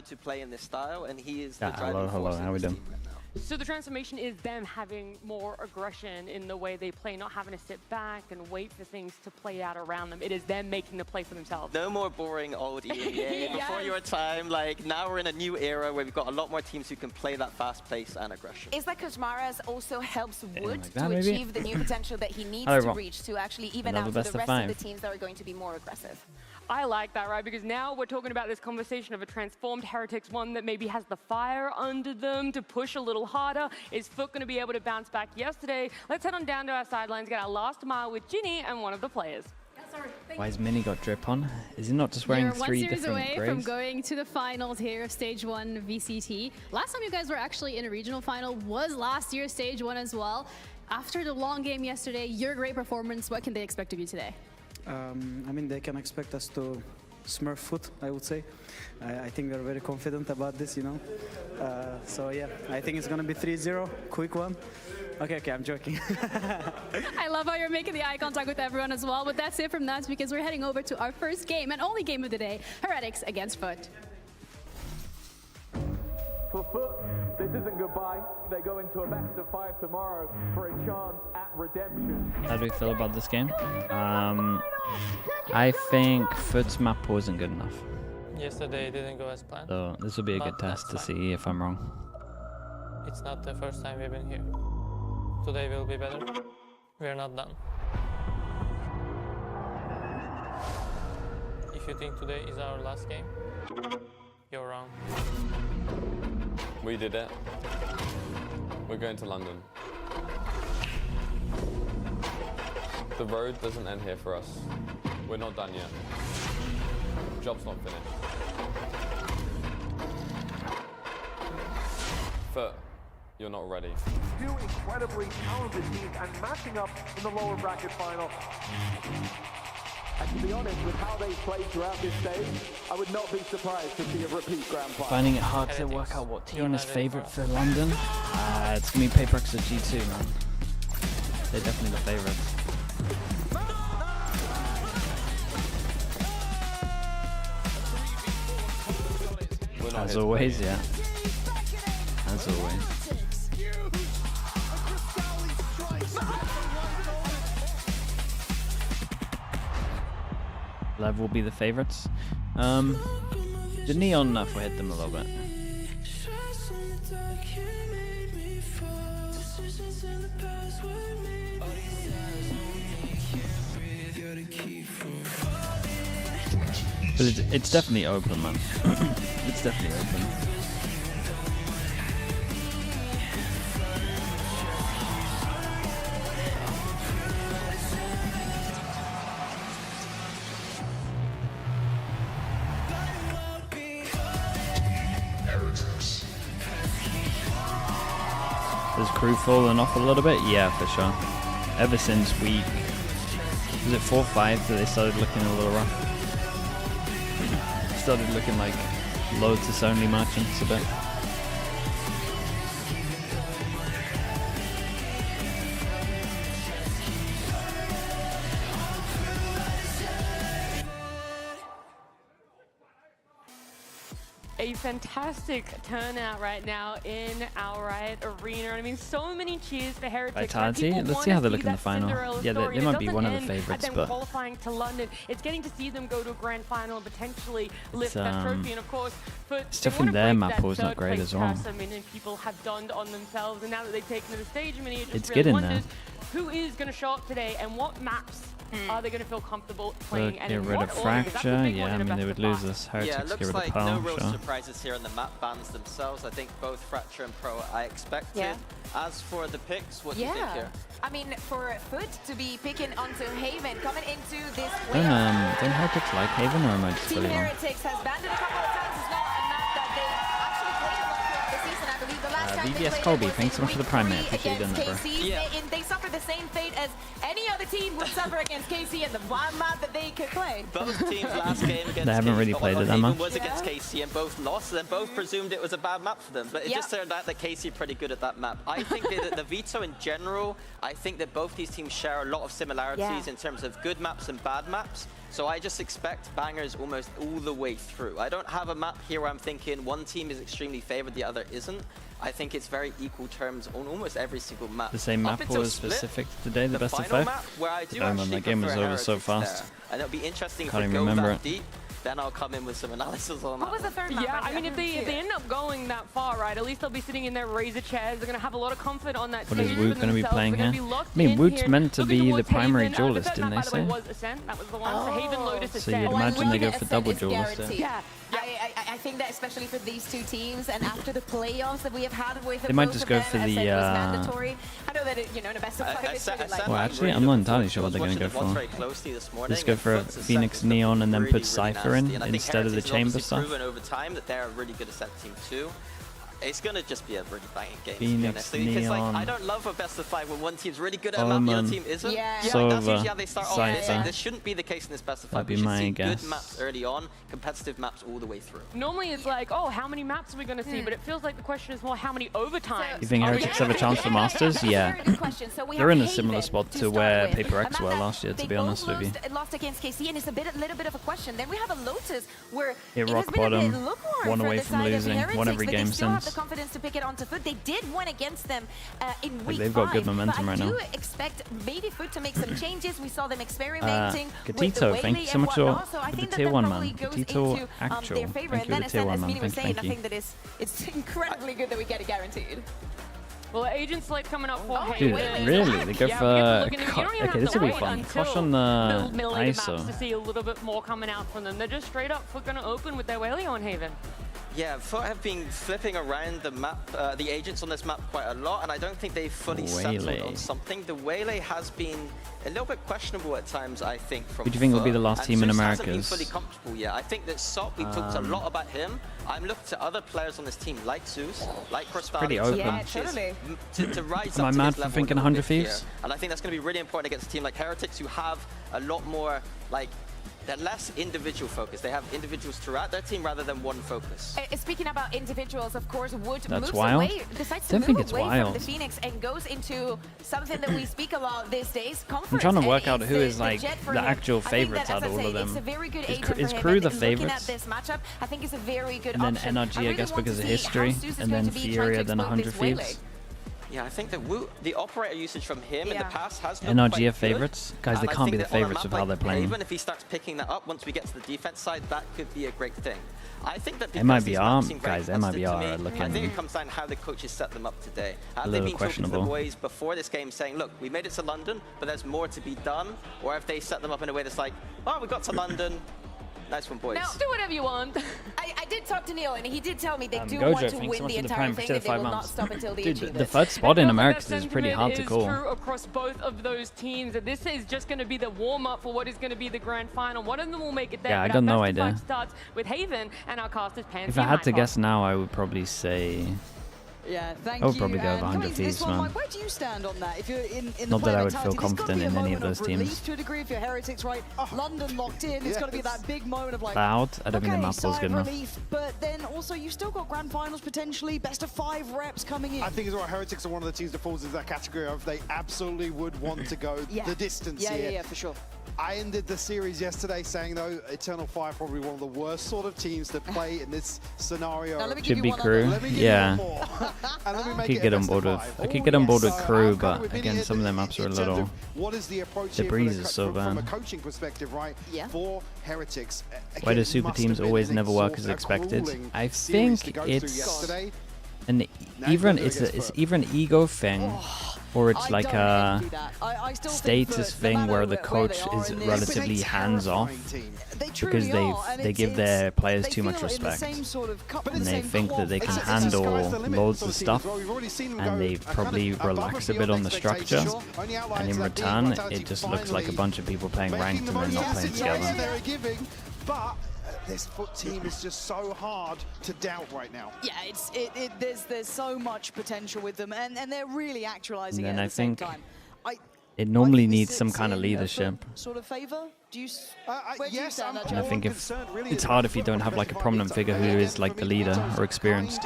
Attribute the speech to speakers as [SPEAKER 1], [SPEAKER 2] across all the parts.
[SPEAKER 1] to play in this style, and he is
[SPEAKER 2] Yeah,
[SPEAKER 1] the driving force in
[SPEAKER 2] how we
[SPEAKER 1] this
[SPEAKER 2] doing?
[SPEAKER 1] team right now.
[SPEAKER 3] So the transformation is them having more aggression in the way they play, not having to sit back and wait for things to play out around them. It is them making the play for themselves.
[SPEAKER 1] No more boring old EMEA before your time. Like, now we're in a new era where we've got a lot more teams who can play that fast pace and aggression.
[SPEAKER 4] Is that Kuzmaras also helps Wood
[SPEAKER 2] like that,
[SPEAKER 4] to
[SPEAKER 2] maybe?
[SPEAKER 4] achieve the new potential that he needs
[SPEAKER 2] Hello,
[SPEAKER 4] to
[SPEAKER 2] Rob.
[SPEAKER 4] reach to actually even
[SPEAKER 2] Level
[SPEAKER 4] out for
[SPEAKER 2] best
[SPEAKER 4] the
[SPEAKER 2] of
[SPEAKER 4] rest of
[SPEAKER 2] 5.
[SPEAKER 4] the teams that are going to be more aggressive?
[SPEAKER 3] I like that, right? Because now we're talking about this conversation of a transformed Heretics, one that maybe has the fire under them to push a little harder. Is FUT going to be able to bounce back yesterday? Let's head on down to our sidelines, get our last mile with Ginny and one of the players.
[SPEAKER 2] Why has Mini got drip on? Is he not just wearing
[SPEAKER 5] You're one
[SPEAKER 2] 3
[SPEAKER 5] series
[SPEAKER 2] different
[SPEAKER 5] away
[SPEAKER 2] grays?
[SPEAKER 5] from going to the finals here of Stage 1 VCT. Last time you guys were actually in a regional final was last year's Stage 1 as well. After the long game yesterday, your great performance, what can they expect of you today?
[SPEAKER 6] I mean, they can expect us to smurf FUT, I would say. I think we're very confident about this, you know. So yeah, I think it's gonna be 3-0, quick one. Okay, I'm joking.
[SPEAKER 5] I love how you're making the eye contact with everyone as well, but that's it from that because we're heading over to our first game and only game of the day, Heretics against FUT.
[SPEAKER 7] For FUT, this isn't goodbye. They go into a best of 5 tomorrow for a chance at redemption.
[SPEAKER 2] How do we feel about this game? I think FUT's map wasn't good enough.
[SPEAKER 8] Yesterday didn't go as planned.
[SPEAKER 2] So this will be a good
[SPEAKER 8] But
[SPEAKER 2] test to
[SPEAKER 8] that's fine.
[SPEAKER 2] see if I'm wrong.
[SPEAKER 8] It's not the first time we've been here. Today will be better. We're not done. If you think today is our last game, you're wrong.
[SPEAKER 9] We did it. We're going to London. The road doesn't end here for us. We're not done yet. Job's not finished. FUT, you're not ready.
[SPEAKER 7] Two incredibly talented teams and matching up in the lower bracket final. And to be honest, with how they played throughout this stage, I would not be surprised to see a repeat grand final.
[SPEAKER 2] Finding it hard to work out what team is favourite for London. It's going to be Paperx at G2, man. They're definitely the favourites. As always, yeah. As always. Lev will be the favourites. The neon enough will hit them a little bit. But it's definitely open, man. It's definitely open. Has crew fallen off a little bit? Yeah, for sure. Ever since week, was it 4-5 that they started looking a little rough? Started looking like Lotus only merchants a bit.
[SPEAKER 3] A fantastic turnout right now in our Riot Arena. I mean, so many cheers for Heretics.
[SPEAKER 2] Vitality? Let's see how they look in the final. Yeah, they might be one of the favourites, but
[SPEAKER 3] qualifying to London, it's getting to see them go to a grand final and potentially lift that trophy. And of course,
[SPEAKER 2] stuff in their map was not great as well.
[SPEAKER 3] I mean, and people have donned on themselves, and now that they've taken to the stage, I mean, it just
[SPEAKER 2] It's
[SPEAKER 3] really
[SPEAKER 2] good in
[SPEAKER 3] wonders
[SPEAKER 2] there.
[SPEAKER 3] who is going to show up today and what maps are they going to feel comfortable playing?
[SPEAKER 2] Get rid of Fracture, yeah, I mean they would lose this.
[SPEAKER 1] Yeah, it
[SPEAKER 2] Heretics get
[SPEAKER 1] looks
[SPEAKER 2] rid of
[SPEAKER 1] like
[SPEAKER 2] Pearl,
[SPEAKER 1] no real
[SPEAKER 2] sure.
[SPEAKER 1] surprises here on the map bans themselves. I think both Fracture and Pro I expected.
[SPEAKER 4] Yeah.
[SPEAKER 1] As for the picks, what do you think here?
[SPEAKER 4] I mean, for FUT to be picking onto Haven coming into this
[SPEAKER 2] Don't
[SPEAKER 4] win.
[SPEAKER 2] Heretics like Haven, or am I just
[SPEAKER 4] Team
[SPEAKER 2] really wrong?
[SPEAKER 4] Heretics has banned it a couple of times. It's not a map that they actually played a lot throughout the season. I believe the last time they
[SPEAKER 2] VVS
[SPEAKER 4] played
[SPEAKER 2] Colby,
[SPEAKER 4] it was
[SPEAKER 2] thanks so
[SPEAKER 4] in
[SPEAKER 2] much for the
[SPEAKER 4] week
[SPEAKER 2] Prime,
[SPEAKER 4] 3
[SPEAKER 2] mate. Appreciate you doing that, bro.
[SPEAKER 4] KC. They suffer the same fate as any other team would suffer against KC and the one map that they could play.
[SPEAKER 1] Both teams last game against
[SPEAKER 2] They haven't really played it that much.
[SPEAKER 1] was against KC and both lost, and both presumed it was a bad map for them. But it just turned out that KC are pretty good at that map. I think that the Veto in general, I think that both these teams share a lot of similarities in terms of good maps and bad maps. So I just expect bangers almost all the way through. I don't have a map here where I'm thinking one team is extremely favored, the other isn't. I think it's very equal terms on almost every single map.
[SPEAKER 2] The same map was specific today, the best of 5?
[SPEAKER 1] Map where I do
[SPEAKER 2] that game was over so fast.
[SPEAKER 1] There. And it'll be interesting
[SPEAKER 2] Can't
[SPEAKER 1] if we
[SPEAKER 2] even
[SPEAKER 1] go
[SPEAKER 2] remember
[SPEAKER 1] that deep. Then I'll come in with some analysis on that.
[SPEAKER 4] What was the third map?
[SPEAKER 3] Yeah, I mean, if they end up going that far, right, at least they'll be sitting in their Razor chairs. They're going to have a lot of comfort on that
[SPEAKER 2] What
[SPEAKER 3] stage
[SPEAKER 2] is
[SPEAKER 3] for
[SPEAKER 2] Woot going to be
[SPEAKER 3] themselves.
[SPEAKER 2] playing
[SPEAKER 3] They're
[SPEAKER 2] here?
[SPEAKER 3] gonna be locked
[SPEAKER 2] I mean,
[SPEAKER 3] in
[SPEAKER 2] Woot's
[SPEAKER 3] here,
[SPEAKER 2] meant to
[SPEAKER 3] looking
[SPEAKER 2] be the
[SPEAKER 3] towards
[SPEAKER 2] primary
[SPEAKER 3] Haven.
[SPEAKER 2] duelist,
[SPEAKER 3] The
[SPEAKER 2] didn't they
[SPEAKER 3] third map, by the
[SPEAKER 2] say?
[SPEAKER 3] way, was Ascent. That was the one. So Haven, Lotus,
[SPEAKER 2] So
[SPEAKER 3] Ascent.
[SPEAKER 2] you'd imagine they go for double duelist.
[SPEAKER 4] Yeah. I think that especially for these two teams, and after the playoffs that we have had with
[SPEAKER 2] They might just go for the.
[SPEAKER 4] mandatory. I know that in a best of 5 it's really like.
[SPEAKER 2] Well, actually, I'm not entirely sure what they're going to go for. Just go for a Phoenix Neon and then put Cypher in instead of the Chamber stuff.
[SPEAKER 1] Proven over time that they're a really good Ascent team too. It's going to just be a really banging game,
[SPEAKER 2] Phoenix,
[SPEAKER 1] to be honest. Because
[SPEAKER 2] Neon,
[SPEAKER 1] I don't love a best of 5 when one team's really good at a map, the other team isn't.
[SPEAKER 4] Yeah.
[SPEAKER 1] That's usually how they start off.
[SPEAKER 2] Cypher.
[SPEAKER 1] This shouldn't be the case in this best of 5.
[SPEAKER 2] That'd be
[SPEAKER 1] We should
[SPEAKER 2] my
[SPEAKER 1] see
[SPEAKER 2] guess.
[SPEAKER 1] good maps early on, competitive maps all the way through.
[SPEAKER 3] Normally it's like, oh, how many maps are we going to see? But it feels like the question is more, how many overtimes?
[SPEAKER 2] You think Heretics have a chance for Masters? Yeah. They're in a similar spot to where Paper X were last year, to be honest with you.
[SPEAKER 4] Lost against KC, and it's a little bit of a question. Then we have a Lotus where
[SPEAKER 2] Hit
[SPEAKER 4] it has
[SPEAKER 2] rock
[SPEAKER 4] been a
[SPEAKER 2] bottom,
[SPEAKER 4] bit lukewarm
[SPEAKER 2] one
[SPEAKER 4] for
[SPEAKER 2] away
[SPEAKER 4] the
[SPEAKER 2] from
[SPEAKER 4] side of
[SPEAKER 2] losing,
[SPEAKER 4] Heretics,
[SPEAKER 2] won every
[SPEAKER 4] but
[SPEAKER 2] game
[SPEAKER 4] they still have the
[SPEAKER 2] since.
[SPEAKER 4] confidence to pick it onto FUT. They did win against them in week
[SPEAKER 2] They've got
[SPEAKER 4] 5,
[SPEAKER 2] good momentum right now.
[SPEAKER 4] but I do expect maybe FUT to make some changes. We saw them experimenting with the
[SPEAKER 2] Gatito,
[SPEAKER 4] Whaley
[SPEAKER 2] thank you so
[SPEAKER 4] and
[SPEAKER 2] much for
[SPEAKER 4] whatnot, so I
[SPEAKER 2] the
[SPEAKER 4] think that
[SPEAKER 2] tier
[SPEAKER 4] that
[SPEAKER 2] 1
[SPEAKER 4] probably
[SPEAKER 2] man.
[SPEAKER 4] goes
[SPEAKER 2] Gatito
[SPEAKER 4] into
[SPEAKER 2] actual.
[SPEAKER 4] their favor.
[SPEAKER 2] Thank
[SPEAKER 4] And
[SPEAKER 2] you,
[SPEAKER 4] then
[SPEAKER 2] the tier 1
[SPEAKER 4] as
[SPEAKER 2] man.
[SPEAKER 4] Mini was saying, I
[SPEAKER 2] Thank you.
[SPEAKER 4] think that it's incredibly good that we get it guaranteed.
[SPEAKER 3] Well, Agent Slate coming up for
[SPEAKER 2] Dude,
[SPEAKER 3] Haven.
[SPEAKER 2] really? They go
[SPEAKER 3] Yeah,
[SPEAKER 2] for...
[SPEAKER 3] we get to look in, you don't even
[SPEAKER 2] Okay,
[SPEAKER 3] have
[SPEAKER 2] this
[SPEAKER 3] to
[SPEAKER 2] will be
[SPEAKER 3] wait
[SPEAKER 2] fun.
[SPEAKER 3] until
[SPEAKER 2] Kosh on the
[SPEAKER 3] middle of the maps to
[SPEAKER 2] ISO.
[SPEAKER 3] see a little bit more coming out from them. They're just straight up going to open with their Whaley on Haven.
[SPEAKER 1] Yeah, FUT have been flipping around the map, the agents on this map quite a lot, and I don't think they've fully settled on something. The Waylay has been a little bit questionable at times, I think, from
[SPEAKER 2] Who do you think will be the last team in
[SPEAKER 1] Zeus
[SPEAKER 2] Americas?
[SPEAKER 1] hasn't been fully comfortable yet. I think that Sop, we talked a lot about him. I'm looking to other players on this team, like Zeus, like Crystal,
[SPEAKER 2] pretty open.
[SPEAKER 4] Yeah, totally.
[SPEAKER 1] to rise
[SPEAKER 2] Am
[SPEAKER 1] up
[SPEAKER 2] I
[SPEAKER 1] to
[SPEAKER 2] mad
[SPEAKER 1] this
[SPEAKER 2] for
[SPEAKER 1] level
[SPEAKER 2] thinking
[SPEAKER 1] a little
[SPEAKER 2] 100
[SPEAKER 1] bit here.
[SPEAKER 2] Thieves?
[SPEAKER 1] And I think that's going to be really important against a team like Heretics, who have a lot more, like, they're less individual focused. They have individuals throughout their team rather than one focus.
[SPEAKER 4] Speaking about individuals, of course, Wood
[SPEAKER 2] That's
[SPEAKER 4] moves
[SPEAKER 2] wild.
[SPEAKER 4] away, decides to
[SPEAKER 2] Don't think
[SPEAKER 4] move
[SPEAKER 2] it's
[SPEAKER 4] away
[SPEAKER 2] wild.
[SPEAKER 4] from the Phoenix and goes into something that we speak about these days, Comfort.
[SPEAKER 2] I'm trying to
[SPEAKER 4] And
[SPEAKER 2] work out
[SPEAKER 4] it's
[SPEAKER 2] who
[SPEAKER 4] the
[SPEAKER 2] is like
[SPEAKER 4] Jet for
[SPEAKER 2] the
[SPEAKER 4] him.
[SPEAKER 2] actual
[SPEAKER 4] I think
[SPEAKER 2] favorites
[SPEAKER 4] that,
[SPEAKER 2] out of
[SPEAKER 4] as I
[SPEAKER 2] all of
[SPEAKER 4] say,
[SPEAKER 2] them.
[SPEAKER 4] It's a very good
[SPEAKER 2] Is
[SPEAKER 4] agent
[SPEAKER 2] Crew
[SPEAKER 4] for him,
[SPEAKER 2] the
[SPEAKER 4] and looking
[SPEAKER 2] favorites?
[SPEAKER 4] at this matchup, I think it's a very good
[SPEAKER 2] And then
[SPEAKER 4] option.
[SPEAKER 2] NRG, I
[SPEAKER 4] really
[SPEAKER 2] guess,
[SPEAKER 4] want
[SPEAKER 2] because
[SPEAKER 4] to
[SPEAKER 2] of
[SPEAKER 4] see
[SPEAKER 2] history,
[SPEAKER 4] how Zeus is
[SPEAKER 2] and
[SPEAKER 4] going
[SPEAKER 2] then
[SPEAKER 4] to be trying
[SPEAKER 2] Furia,
[SPEAKER 4] to
[SPEAKER 2] then
[SPEAKER 4] exploit
[SPEAKER 2] 100
[SPEAKER 4] this Whaley.
[SPEAKER 2] Thieves.
[SPEAKER 1] Yeah, I think that the operator usage from him in the past has been
[SPEAKER 2] NRG
[SPEAKER 1] quite
[SPEAKER 2] are
[SPEAKER 1] good.
[SPEAKER 2] favorites? Guys, they
[SPEAKER 1] I
[SPEAKER 2] can't be
[SPEAKER 1] think
[SPEAKER 2] the
[SPEAKER 1] that on a
[SPEAKER 2] favorites
[SPEAKER 1] map
[SPEAKER 2] with how
[SPEAKER 1] like
[SPEAKER 2] they're playing.
[SPEAKER 1] Even if he starts picking that up once we get to the defense side, that could be a great thing. I think that
[SPEAKER 2] MIBR, guys, MIBR are
[SPEAKER 1] I
[SPEAKER 2] looking
[SPEAKER 1] think it comes down to how the coaches set them up today. Have
[SPEAKER 2] a
[SPEAKER 1] they
[SPEAKER 2] little
[SPEAKER 1] been talking to the
[SPEAKER 2] questionable.
[SPEAKER 1] boys before this game saying, look, we made it to London, but there's more to be done? Or have they set them up in a way that's like, oh, we got to London, nice one, boys.
[SPEAKER 3] Now, do whatever you want.
[SPEAKER 4] I did talk to Neil, and he did tell me they do
[SPEAKER 2] Gojo,
[SPEAKER 4] want to
[SPEAKER 2] thanks so
[SPEAKER 4] win
[SPEAKER 2] much
[SPEAKER 4] the
[SPEAKER 2] for the
[SPEAKER 4] entire
[SPEAKER 2] prime
[SPEAKER 4] thing,
[SPEAKER 2] for
[SPEAKER 4] and they
[SPEAKER 2] 5
[SPEAKER 4] will not
[SPEAKER 2] months.
[SPEAKER 4] stop until they
[SPEAKER 2] Dude,
[SPEAKER 4] achieve
[SPEAKER 2] the
[SPEAKER 4] it.
[SPEAKER 2] FUT spot in
[SPEAKER 3] That
[SPEAKER 2] Americas is pretty
[SPEAKER 3] sentiment
[SPEAKER 2] hard to call.
[SPEAKER 3] True across both of those teams. And this is just going to be the warm-up for what is going to be the grand final. One of them will make it there.
[SPEAKER 2] Yeah, I
[SPEAKER 3] but
[SPEAKER 2] got
[SPEAKER 3] our
[SPEAKER 2] no
[SPEAKER 3] best of
[SPEAKER 2] idea.
[SPEAKER 3] five starts with Haven and our casters Pansy.
[SPEAKER 2] If I had to
[SPEAKER 3] Hyper.
[SPEAKER 2] guess now, I would probably say...
[SPEAKER 10] Yeah, thank
[SPEAKER 2] I would
[SPEAKER 10] you.
[SPEAKER 2] probably go
[SPEAKER 10] And
[SPEAKER 2] with 100
[SPEAKER 10] coming to this
[SPEAKER 2] Thieves,
[SPEAKER 10] one,
[SPEAKER 2] man.
[SPEAKER 10] Mike, where do you stand on that? If you're in the
[SPEAKER 2] Not that
[SPEAKER 10] player
[SPEAKER 2] I would feel
[SPEAKER 10] mentality, there's gotta
[SPEAKER 2] confident
[SPEAKER 10] be a
[SPEAKER 2] in any
[SPEAKER 10] moment
[SPEAKER 2] of those teams.
[SPEAKER 10] relief to a degree if you're Heretics, right? London locked in. It's got to be that big moment of like,
[SPEAKER 2] Cloud? I don't think the
[SPEAKER 10] okay,
[SPEAKER 2] map was
[SPEAKER 10] sigh
[SPEAKER 2] good
[SPEAKER 10] of
[SPEAKER 2] enough.
[SPEAKER 10] relief, but then also you've still got grand finals potentially, best of 5 reps coming in.
[SPEAKER 11] I think as well, Heretics are one of the teams that falls into that category of they absolutely would want to go the distance here.
[SPEAKER 10] Yeah, for sure.
[SPEAKER 11] I ended the series yesterday saying, though, Eternal Fire probably one of the worst sort of teams to play in this scenario.
[SPEAKER 10] Now, let me give
[SPEAKER 2] Should
[SPEAKER 10] you
[SPEAKER 2] be
[SPEAKER 10] one
[SPEAKER 2] Crew.
[SPEAKER 10] other.
[SPEAKER 2] Yeah.
[SPEAKER 11] And let me
[SPEAKER 2] I
[SPEAKER 11] make
[SPEAKER 2] could
[SPEAKER 11] it
[SPEAKER 2] get
[SPEAKER 11] a
[SPEAKER 2] on
[SPEAKER 11] best
[SPEAKER 2] board
[SPEAKER 11] of
[SPEAKER 2] with
[SPEAKER 11] 5.
[SPEAKER 2] I could get on board with
[SPEAKER 11] So,
[SPEAKER 2] Crew,
[SPEAKER 11] kind
[SPEAKER 2] but
[SPEAKER 11] of
[SPEAKER 2] again, some of their maps are a
[SPEAKER 11] in terms
[SPEAKER 2] little...
[SPEAKER 11] of what is the approach
[SPEAKER 2] The
[SPEAKER 11] here
[SPEAKER 2] breeze
[SPEAKER 11] from
[SPEAKER 2] is so
[SPEAKER 11] from a
[SPEAKER 2] bad.
[SPEAKER 11] coaching perspective, right?
[SPEAKER 10] Yeah.
[SPEAKER 11] For Heretics.
[SPEAKER 2] Why do
[SPEAKER 11] again,
[SPEAKER 2] super
[SPEAKER 11] must
[SPEAKER 2] teams
[SPEAKER 11] have been
[SPEAKER 2] always
[SPEAKER 11] an
[SPEAKER 2] never work as
[SPEAKER 11] a
[SPEAKER 2] expected?
[SPEAKER 11] grueling
[SPEAKER 2] I
[SPEAKER 11] series
[SPEAKER 2] think
[SPEAKER 11] to go through
[SPEAKER 2] it's
[SPEAKER 11] yesterday.
[SPEAKER 2] an it's either an ego thing, or it's like a status thing where the coach is relatively hands-off because they give their players too much respect, and they think that they can handle loads of stuff, and they probably relax a bit on the structure, and in return it just looks like a bunch of people playing ranked and they're not playing together.
[SPEAKER 11] But this FUT team is just so hard to doubt right now.
[SPEAKER 10] Yeah, there's so much potential with them, and they're really actualizing it
[SPEAKER 2] And
[SPEAKER 10] at
[SPEAKER 2] I
[SPEAKER 10] the same
[SPEAKER 2] think
[SPEAKER 10] time.
[SPEAKER 2] it normally needs some kind of leadership.
[SPEAKER 10] Sort of favor? Do you? Where do you
[SPEAKER 11] yes,
[SPEAKER 10] stand,
[SPEAKER 2] And I think if it's hard if you don't have like a prominent figure who is like the leader or experienced.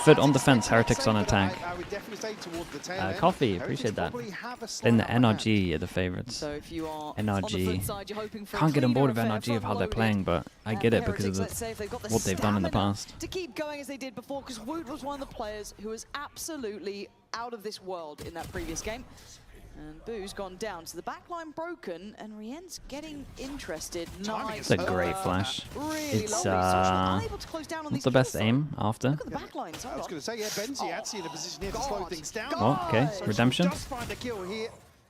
[SPEAKER 2] FUT on defense, Heretics on attack.
[SPEAKER 11] would definitely say towards the tail end.
[SPEAKER 2] Coffee,
[SPEAKER 11] Heretics
[SPEAKER 2] appreciate that.
[SPEAKER 11] probably have a
[SPEAKER 2] Then the
[SPEAKER 11] slight upper hand.
[SPEAKER 2] NRG are the favorites.
[SPEAKER 10] So if you are on the
[SPEAKER 2] NRG.
[SPEAKER 10] foot side, you're hoping for a
[SPEAKER 2] Can't get on board with
[SPEAKER 10] cleaner
[SPEAKER 2] NRG of
[SPEAKER 10] affair,
[SPEAKER 2] how they're
[SPEAKER 10] front-loaded.
[SPEAKER 2] playing, but I get it because of
[SPEAKER 10] Heretics, let's say if they've got the
[SPEAKER 2] what they've done in the
[SPEAKER 10] stamina
[SPEAKER 2] past.
[SPEAKER 10] to keep going as they did before, because Woot was one of the players who was absolutely out of this world in that previous game. And Boo's gone down, so the backline broken, and Rien's getting interested. Nice.
[SPEAKER 2] It's a great flash.
[SPEAKER 10] Really
[SPEAKER 2] It's
[SPEAKER 10] lovely. Unable to close down on
[SPEAKER 2] not
[SPEAKER 10] these
[SPEAKER 2] the best
[SPEAKER 10] kills, though.
[SPEAKER 2] aim after.
[SPEAKER 10] Look at the backlines.
[SPEAKER 11] I was going to say, yeah, Benji actually in a position here to slow things down.
[SPEAKER 2] Oh, okay, redemption.
[SPEAKER 11] Does find a kill here.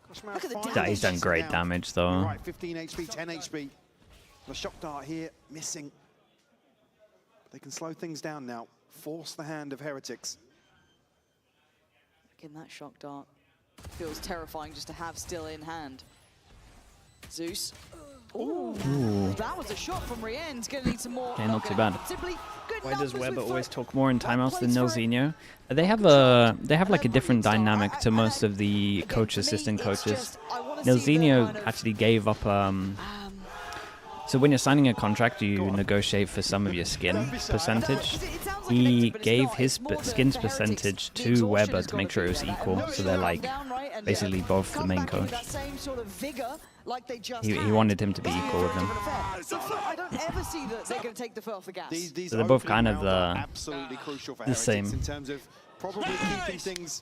[SPEAKER 10] Look at the
[SPEAKER 11] Finally
[SPEAKER 2] Yeah, he's done
[SPEAKER 11] shuts it
[SPEAKER 2] great
[SPEAKER 11] down.
[SPEAKER 2] damage though.
[SPEAKER 11] Right, 15 HP, 10 HP. The shock dart here, missing. They can slow things down now. Force the hand of Heretics.
[SPEAKER 10] Again, that shock dart feels terrifying just to have still in hand. Zeus. Ooh. That was a shot from Rien's. Gonna need some more.
[SPEAKER 2] Okay, not too bad.
[SPEAKER 10] Simply good
[SPEAKER 2] Why does
[SPEAKER 10] numbers
[SPEAKER 2] Weber
[SPEAKER 10] with
[SPEAKER 2] always
[SPEAKER 10] Foot.
[SPEAKER 2] talk more in timeouts than
[SPEAKER 10] Plays for it.
[SPEAKER 2] Nelzinho? They have like a different dynamic to most of the coach assistant coaches. Nelzinho actually gave up. So when you're signing a contract, you negotiate for some of your skin percentage. He gave his skins percentage to Weber to make sure it was equal. So they're like basically both the main coach. He wanted him to be equal with him.
[SPEAKER 10] I don't ever see that they're going to take the foot off the gas.
[SPEAKER 11] These
[SPEAKER 2] So they're both
[SPEAKER 11] opening
[SPEAKER 2] kind of
[SPEAKER 11] rounds are absolutely crucial for
[SPEAKER 2] the
[SPEAKER 11] Heretics
[SPEAKER 2] same.
[SPEAKER 11] in terms of probably keeping things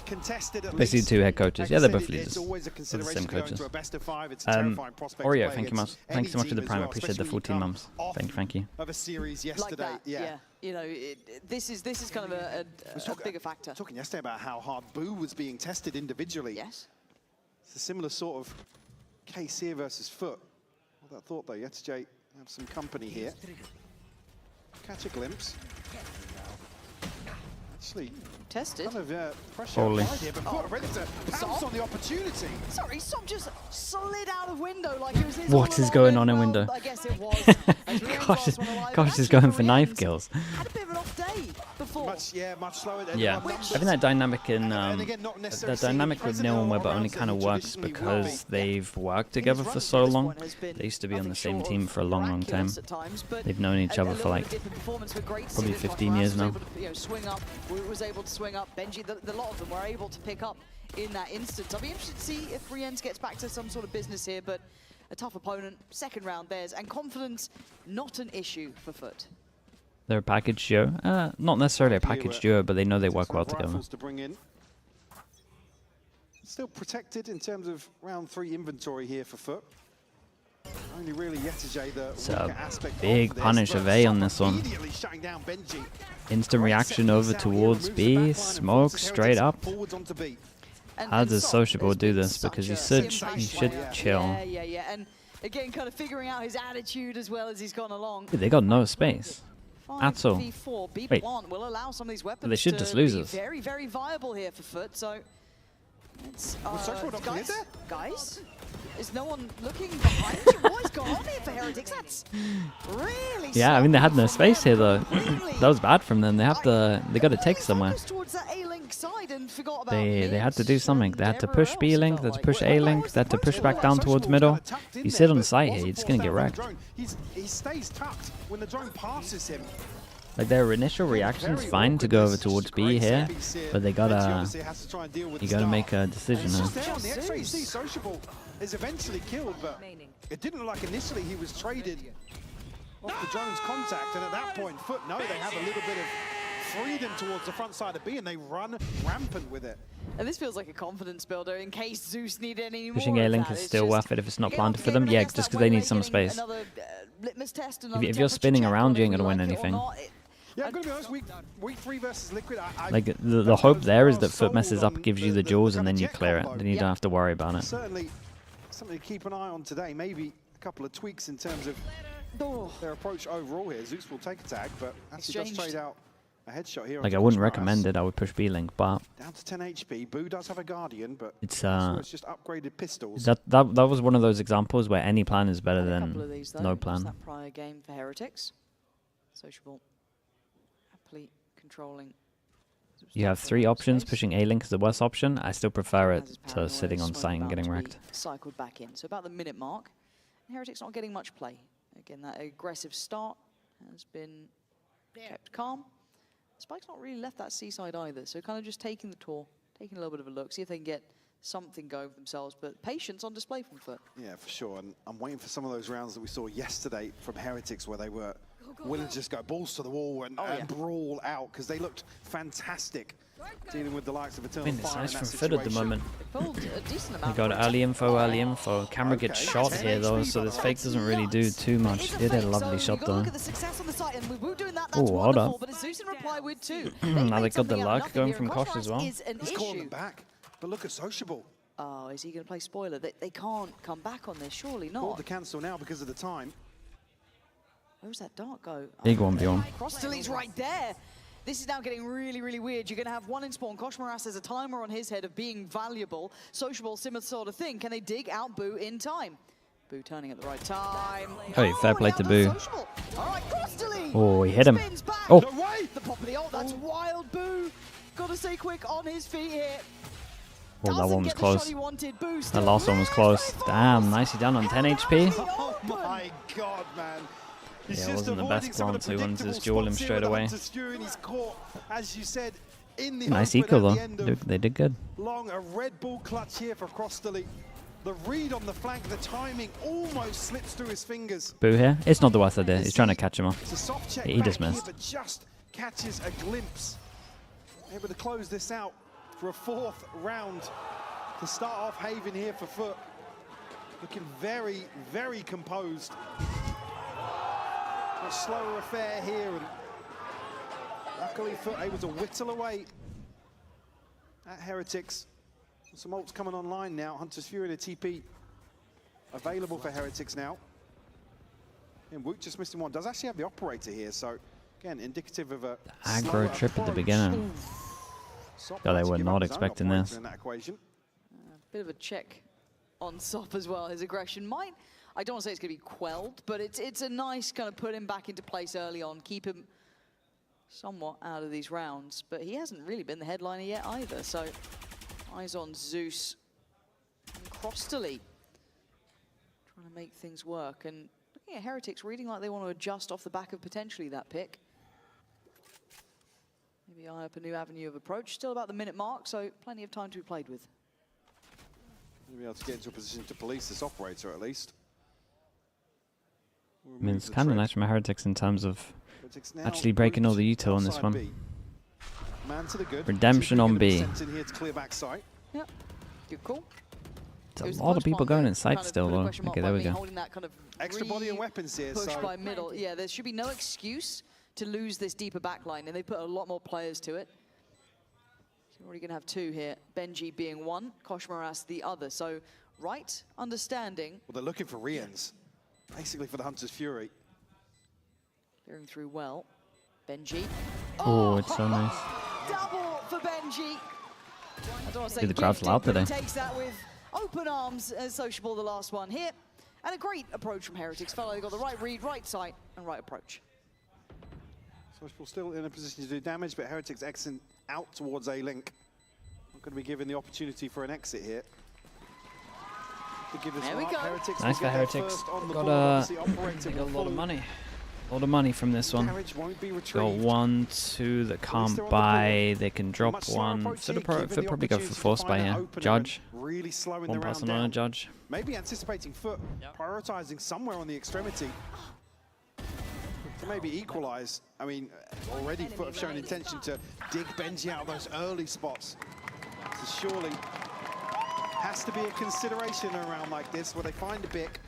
[SPEAKER 11] contested at
[SPEAKER 2] Basically
[SPEAKER 11] least.
[SPEAKER 2] two head coaches.
[SPEAKER 11] Like
[SPEAKER 2] Yeah,
[SPEAKER 11] I
[SPEAKER 2] they're
[SPEAKER 11] said,
[SPEAKER 2] both leaders.
[SPEAKER 11] It's always a
[SPEAKER 2] They're the
[SPEAKER 11] consideration
[SPEAKER 2] same
[SPEAKER 11] going
[SPEAKER 2] coaches.
[SPEAKER 11] to a best of 5. It's a terrifying prospect to
[SPEAKER 2] Oreo,
[SPEAKER 11] play
[SPEAKER 2] thank you much.
[SPEAKER 11] against
[SPEAKER 2] Thanks so much
[SPEAKER 11] any
[SPEAKER 2] for the
[SPEAKER 11] team as
[SPEAKER 2] prime. I
[SPEAKER 11] well,
[SPEAKER 2] appreciate the
[SPEAKER 11] especially
[SPEAKER 2] 14
[SPEAKER 11] when you
[SPEAKER 2] months.
[SPEAKER 11] come
[SPEAKER 2] Thank you.
[SPEAKER 11] of a series
[SPEAKER 10] Like
[SPEAKER 11] yesterday.
[SPEAKER 10] that, yeah. You know, this is kind of a bigger factor.
[SPEAKER 11] Talking yesterday about how hard Boo was being tested individually.
[SPEAKER 10] Yes.
[SPEAKER 11] It's a similar sort of case here versus Foot. Hold that thought though, Yetijay have some company here. Catch a glimpse. Actually,
[SPEAKER 10] tested.
[SPEAKER 11] Kind of pressure
[SPEAKER 2] Holy.
[SPEAKER 11] applied here, but Foot ready to pounce on the opportunity.
[SPEAKER 10] Sorry, Som just slid out of window like it was his.
[SPEAKER 2] What is going on in window?
[SPEAKER 10] I guess it was.
[SPEAKER 2] Gosh is going for knife kills.
[SPEAKER 10] Had a bit of an off day before.
[SPEAKER 11] Much slower than
[SPEAKER 2] Yeah, I think that dynamic in
[SPEAKER 11] again, not necessarily
[SPEAKER 2] that dynamic with Neil and Weber only kind of works because they've worked together for so long. They used to be on the same team for a long time. They've known each other for like probably 15 years now.
[SPEAKER 10] Swing up, was able to swing up. Benji, the lot of them were able to pick up in that instance. I'll be interested to see if Rien's gets back to some sort of business here, but a tough opponent, second round theirs, and confidence not an issue for Foot.
[SPEAKER 2] They're a package duo. Not necessarily a package duo, but they know they work well together.
[SPEAKER 11] Rifles to bring in. Still protected in terms of round 3 inventory here for Foot. Only really Yetijay the
[SPEAKER 2] It's
[SPEAKER 11] weaker
[SPEAKER 2] a
[SPEAKER 11] aspect
[SPEAKER 2] big
[SPEAKER 11] of this,
[SPEAKER 2] punish
[SPEAKER 11] but
[SPEAKER 2] of A on
[SPEAKER 11] Som
[SPEAKER 2] this one.
[SPEAKER 11] immediately shutting down Benji.
[SPEAKER 2] Instant reaction over towards B, smoke straight up.
[SPEAKER 11] Forwards onto B.
[SPEAKER 2] How does Sociable do this? Because you should chill.
[SPEAKER 10] Yeah. And again, kind of figuring out his attitude as well as he's gone along.
[SPEAKER 2] Dude, they got no space at all.
[SPEAKER 10] 5v4, B
[SPEAKER 2] Wait,
[SPEAKER 10] plant will allow some of these weapons
[SPEAKER 2] they should
[SPEAKER 10] to
[SPEAKER 2] just lose
[SPEAKER 10] be
[SPEAKER 2] us.
[SPEAKER 10] very, very viable here for Foot. So, it's, guys, is no one looking behind you? What is going on here for Heretics? That's really
[SPEAKER 2] Yeah, I mean they had no space here though. That was bad from them. They got to take somewhere. They had to do something. They had to push B link, they had to push A link, they had to push back down towards middle. You sit on the site here, you're just gonna get wrecked.
[SPEAKER 11] He stays tucked when the drone passes him.
[SPEAKER 2] Like their initial reaction's fine to go over towards B here, but they gotta you gotta make a decision now.
[SPEAKER 11] On the X-ray, you see Sociable is eventually killed, but it didn't look like initially he was traded off the drone's contact, and at that point, Foot know they have a little bit of freedom towards the front side of B, and they run rampant with it.
[SPEAKER 10] And this feels like a confidence builder in case Zeus need any more.
[SPEAKER 2] Pushing A link is still worth it if it's not planted for them. Yeah, just because they need some space. If you're spinning around, you ain't gonna win anything.
[SPEAKER 11] Yeah, I'm gonna be honest, week 3 versus Liquid,
[SPEAKER 2] Like the hope there is that Foot messes up, gives you the jewels, and then you clear it. Then you don't have to worry about it.
[SPEAKER 11] Certainly something to keep an eye on today. Maybe a couple of tweaks in terms of their approach overall here. Zeus will take a tag, but actually does trade out a headshot here.
[SPEAKER 2] Like I wouldn't recommend it. I would push B link, but
[SPEAKER 11] down to 10 HP. Boo does have a Guardian, but
[SPEAKER 2] it's
[SPEAKER 11] just upgraded pistols.
[SPEAKER 2] That was one of those examples where any plan is better than no
[SPEAKER 10] Was
[SPEAKER 2] plan.
[SPEAKER 10] that prior game for Heretics? Sociable happily controlling.
[SPEAKER 2] You have 3 options. Pushing A link is the worst option. I still prefer it to sitting on site and getting wrecked.
[SPEAKER 10] Cycled back in. So about the minute mark, Heretics not getting much play. Again, that aggressive start has been kept calm. Spike's not really left that seaside either, so kind of just taking the tour, taking a little bit of a look, see if they can get something going for themselves, but patience on display from FUT.
[SPEAKER 11] Yeah, for sure, and I'm waiting for some of those rounds that we saw yesterday from Heretics where they were willing to just go balls to the wall and brawl out, because they looked fantastic dealing with the likes of Eternal
[SPEAKER 2] It's
[SPEAKER 11] Fire
[SPEAKER 2] nice
[SPEAKER 11] in
[SPEAKER 2] from
[SPEAKER 11] that
[SPEAKER 2] FUT at the
[SPEAKER 11] situation.
[SPEAKER 2] moment.
[SPEAKER 10] They pulled a decent
[SPEAKER 2] They
[SPEAKER 10] amount.
[SPEAKER 2] got early info. Camera gets shot here though, so this fake doesn't really do too much. It did a lovely shot though.
[SPEAKER 10] Look at the success on the site, and we're doing that.
[SPEAKER 2] Oh,
[SPEAKER 10] That's
[SPEAKER 2] hold
[SPEAKER 10] wonderful,
[SPEAKER 2] up.
[SPEAKER 10] but Zeus in reply with two.
[SPEAKER 2] Now they got the luck going from Kosh as well.
[SPEAKER 10] Is an
[SPEAKER 11] He's calling
[SPEAKER 10] issue.
[SPEAKER 11] them back, but look at Sociable.
[SPEAKER 10] Oh, is he going to play spoiler? They can't come back on this, surely
[SPEAKER 11] Called
[SPEAKER 10] not.
[SPEAKER 11] the cancel now because of the time.
[SPEAKER 10] Where's that dart go?
[SPEAKER 2] Big 1v1.
[SPEAKER 10] Cross delete's right there. This is now getting really, really weird. You're going to have one in spawn. Kosh Moras has a timer on his head of being valuable. Sociable, similar sort of thing. Can they dig out Boo in time? Boo turning at the right time.
[SPEAKER 2] Hey, fair play to Boo.
[SPEAKER 10] All right, cross delete.
[SPEAKER 2] Oh, he hit him.
[SPEAKER 10] Spins back.
[SPEAKER 2] Oh.
[SPEAKER 11] No way!
[SPEAKER 10] The pop of the ult, that's wild. Boo. Got to stay quick on his feet here.
[SPEAKER 2] Oh, that one was close.
[SPEAKER 10] Boo
[SPEAKER 2] That last one was close. Damn, nicely done on 10 HP.
[SPEAKER 11] Oh my god, man. He's
[SPEAKER 2] Yeah, it
[SPEAKER 11] just
[SPEAKER 2] wasn't the
[SPEAKER 11] avoiding
[SPEAKER 2] best
[SPEAKER 11] some of
[SPEAKER 2] plant,
[SPEAKER 11] the
[SPEAKER 2] so he wanted to
[SPEAKER 11] predictable
[SPEAKER 2] just duel him
[SPEAKER 11] spots here
[SPEAKER 2] straight
[SPEAKER 11] with
[SPEAKER 2] away.
[SPEAKER 11] Hunter's Fury, and he's caught, as you said, in the
[SPEAKER 2] Nice
[SPEAKER 11] open
[SPEAKER 2] eco
[SPEAKER 11] at
[SPEAKER 2] though.
[SPEAKER 11] the end of
[SPEAKER 2] They did good.
[SPEAKER 11] Long, a Red Bull clutch here for Crossley. The read on the flank, the timing almost slips through his fingers.
[SPEAKER 2] Boo here. It's not the worst idea. He's trying to catch him off.
[SPEAKER 11] It's a soft check
[SPEAKER 2] He
[SPEAKER 11] back
[SPEAKER 2] just
[SPEAKER 11] here,
[SPEAKER 2] missed.
[SPEAKER 11] but just catches a glimpse. Able to close this out for a fourth round to start off Haven here for FUT. Looking very, very composed. A slower affair here, and luckily FUT able to whittle away at Heretics. Some ults coming online now. Hunter's Fury and a TP available for Heretics now. And Woot just missing one. Does actually have the operator here, so again, indicative of a
[SPEAKER 2] Aggro trip at the beginning. God, they were not expecting this.
[SPEAKER 11] In that equation.
[SPEAKER 10] Bit of a check on Sop as well. His aggression might, I don't want to say it's going to be quelled, but it's a nice kind of put him back into place early on, keep him somewhat out of these rounds. But he hasn't really been the headliner yet either, so eyes on Zeus and Crostally trying to make things work. And looking at Heretics, reading like they want to adjust off the back of potentially that pick. Maybe eye up a new avenue of approach. Still about the minute mark, so plenty of time to be played with.
[SPEAKER 11] We'll be able to get into a position to police this operator at least.
[SPEAKER 2] I mean, it's kind of nice from Heretics in terms of actually breaking all the util on this one. Redemption on B.
[SPEAKER 10] Yep, good call.
[SPEAKER 2] There's a lot of people going inside still though. Okay, there we go.
[SPEAKER 11] Extra body and weapons here.
[SPEAKER 10] Push
[SPEAKER 11] So
[SPEAKER 10] by middle. Yeah, there should be no excuse to lose this deeper backline, and they put a lot more players to it. So we're already going to have two here. Benji being one, Kosh Moras the other. So right understanding.
[SPEAKER 11] Well, they're looking for Rians, basically for the Hunter's Fury.
[SPEAKER 10] Clearing through well. Benji.
[SPEAKER 2] Oh, it's so nice.
[SPEAKER 10] Double for Benji. I don't want to say
[SPEAKER 2] The crowd's loud
[SPEAKER 10] gifted, but
[SPEAKER 2] today.
[SPEAKER 10] he takes that with open arms as Sociable, the last one here. And a great approach from Heretics. Felt like they got the right read, right sight, and right approach.
[SPEAKER 11] Sociable still in a position to do damage, but Heretics exiting out towards A-Link. Not going to be given the opportunity for an exit here.
[SPEAKER 10] There we go.
[SPEAKER 11] Heretics
[SPEAKER 2] Nice for Heretics. Got a lot of money. A lot of money from this one. Got 1, 2 that can't buy. They can drop one. Should probably go for force buy here. Judge.
[SPEAKER 11] Really slowing
[SPEAKER 2] One
[SPEAKER 11] the round
[SPEAKER 2] person on a
[SPEAKER 11] down.
[SPEAKER 2] judge.
[SPEAKER 11] Maybe anticipating FUT, prioritizing somewhere on the extremity to maybe equalize. I mean, already FUT have shown intention to dig Benji out of those early spots. So surely has to be a consideration around like this where they find a pick.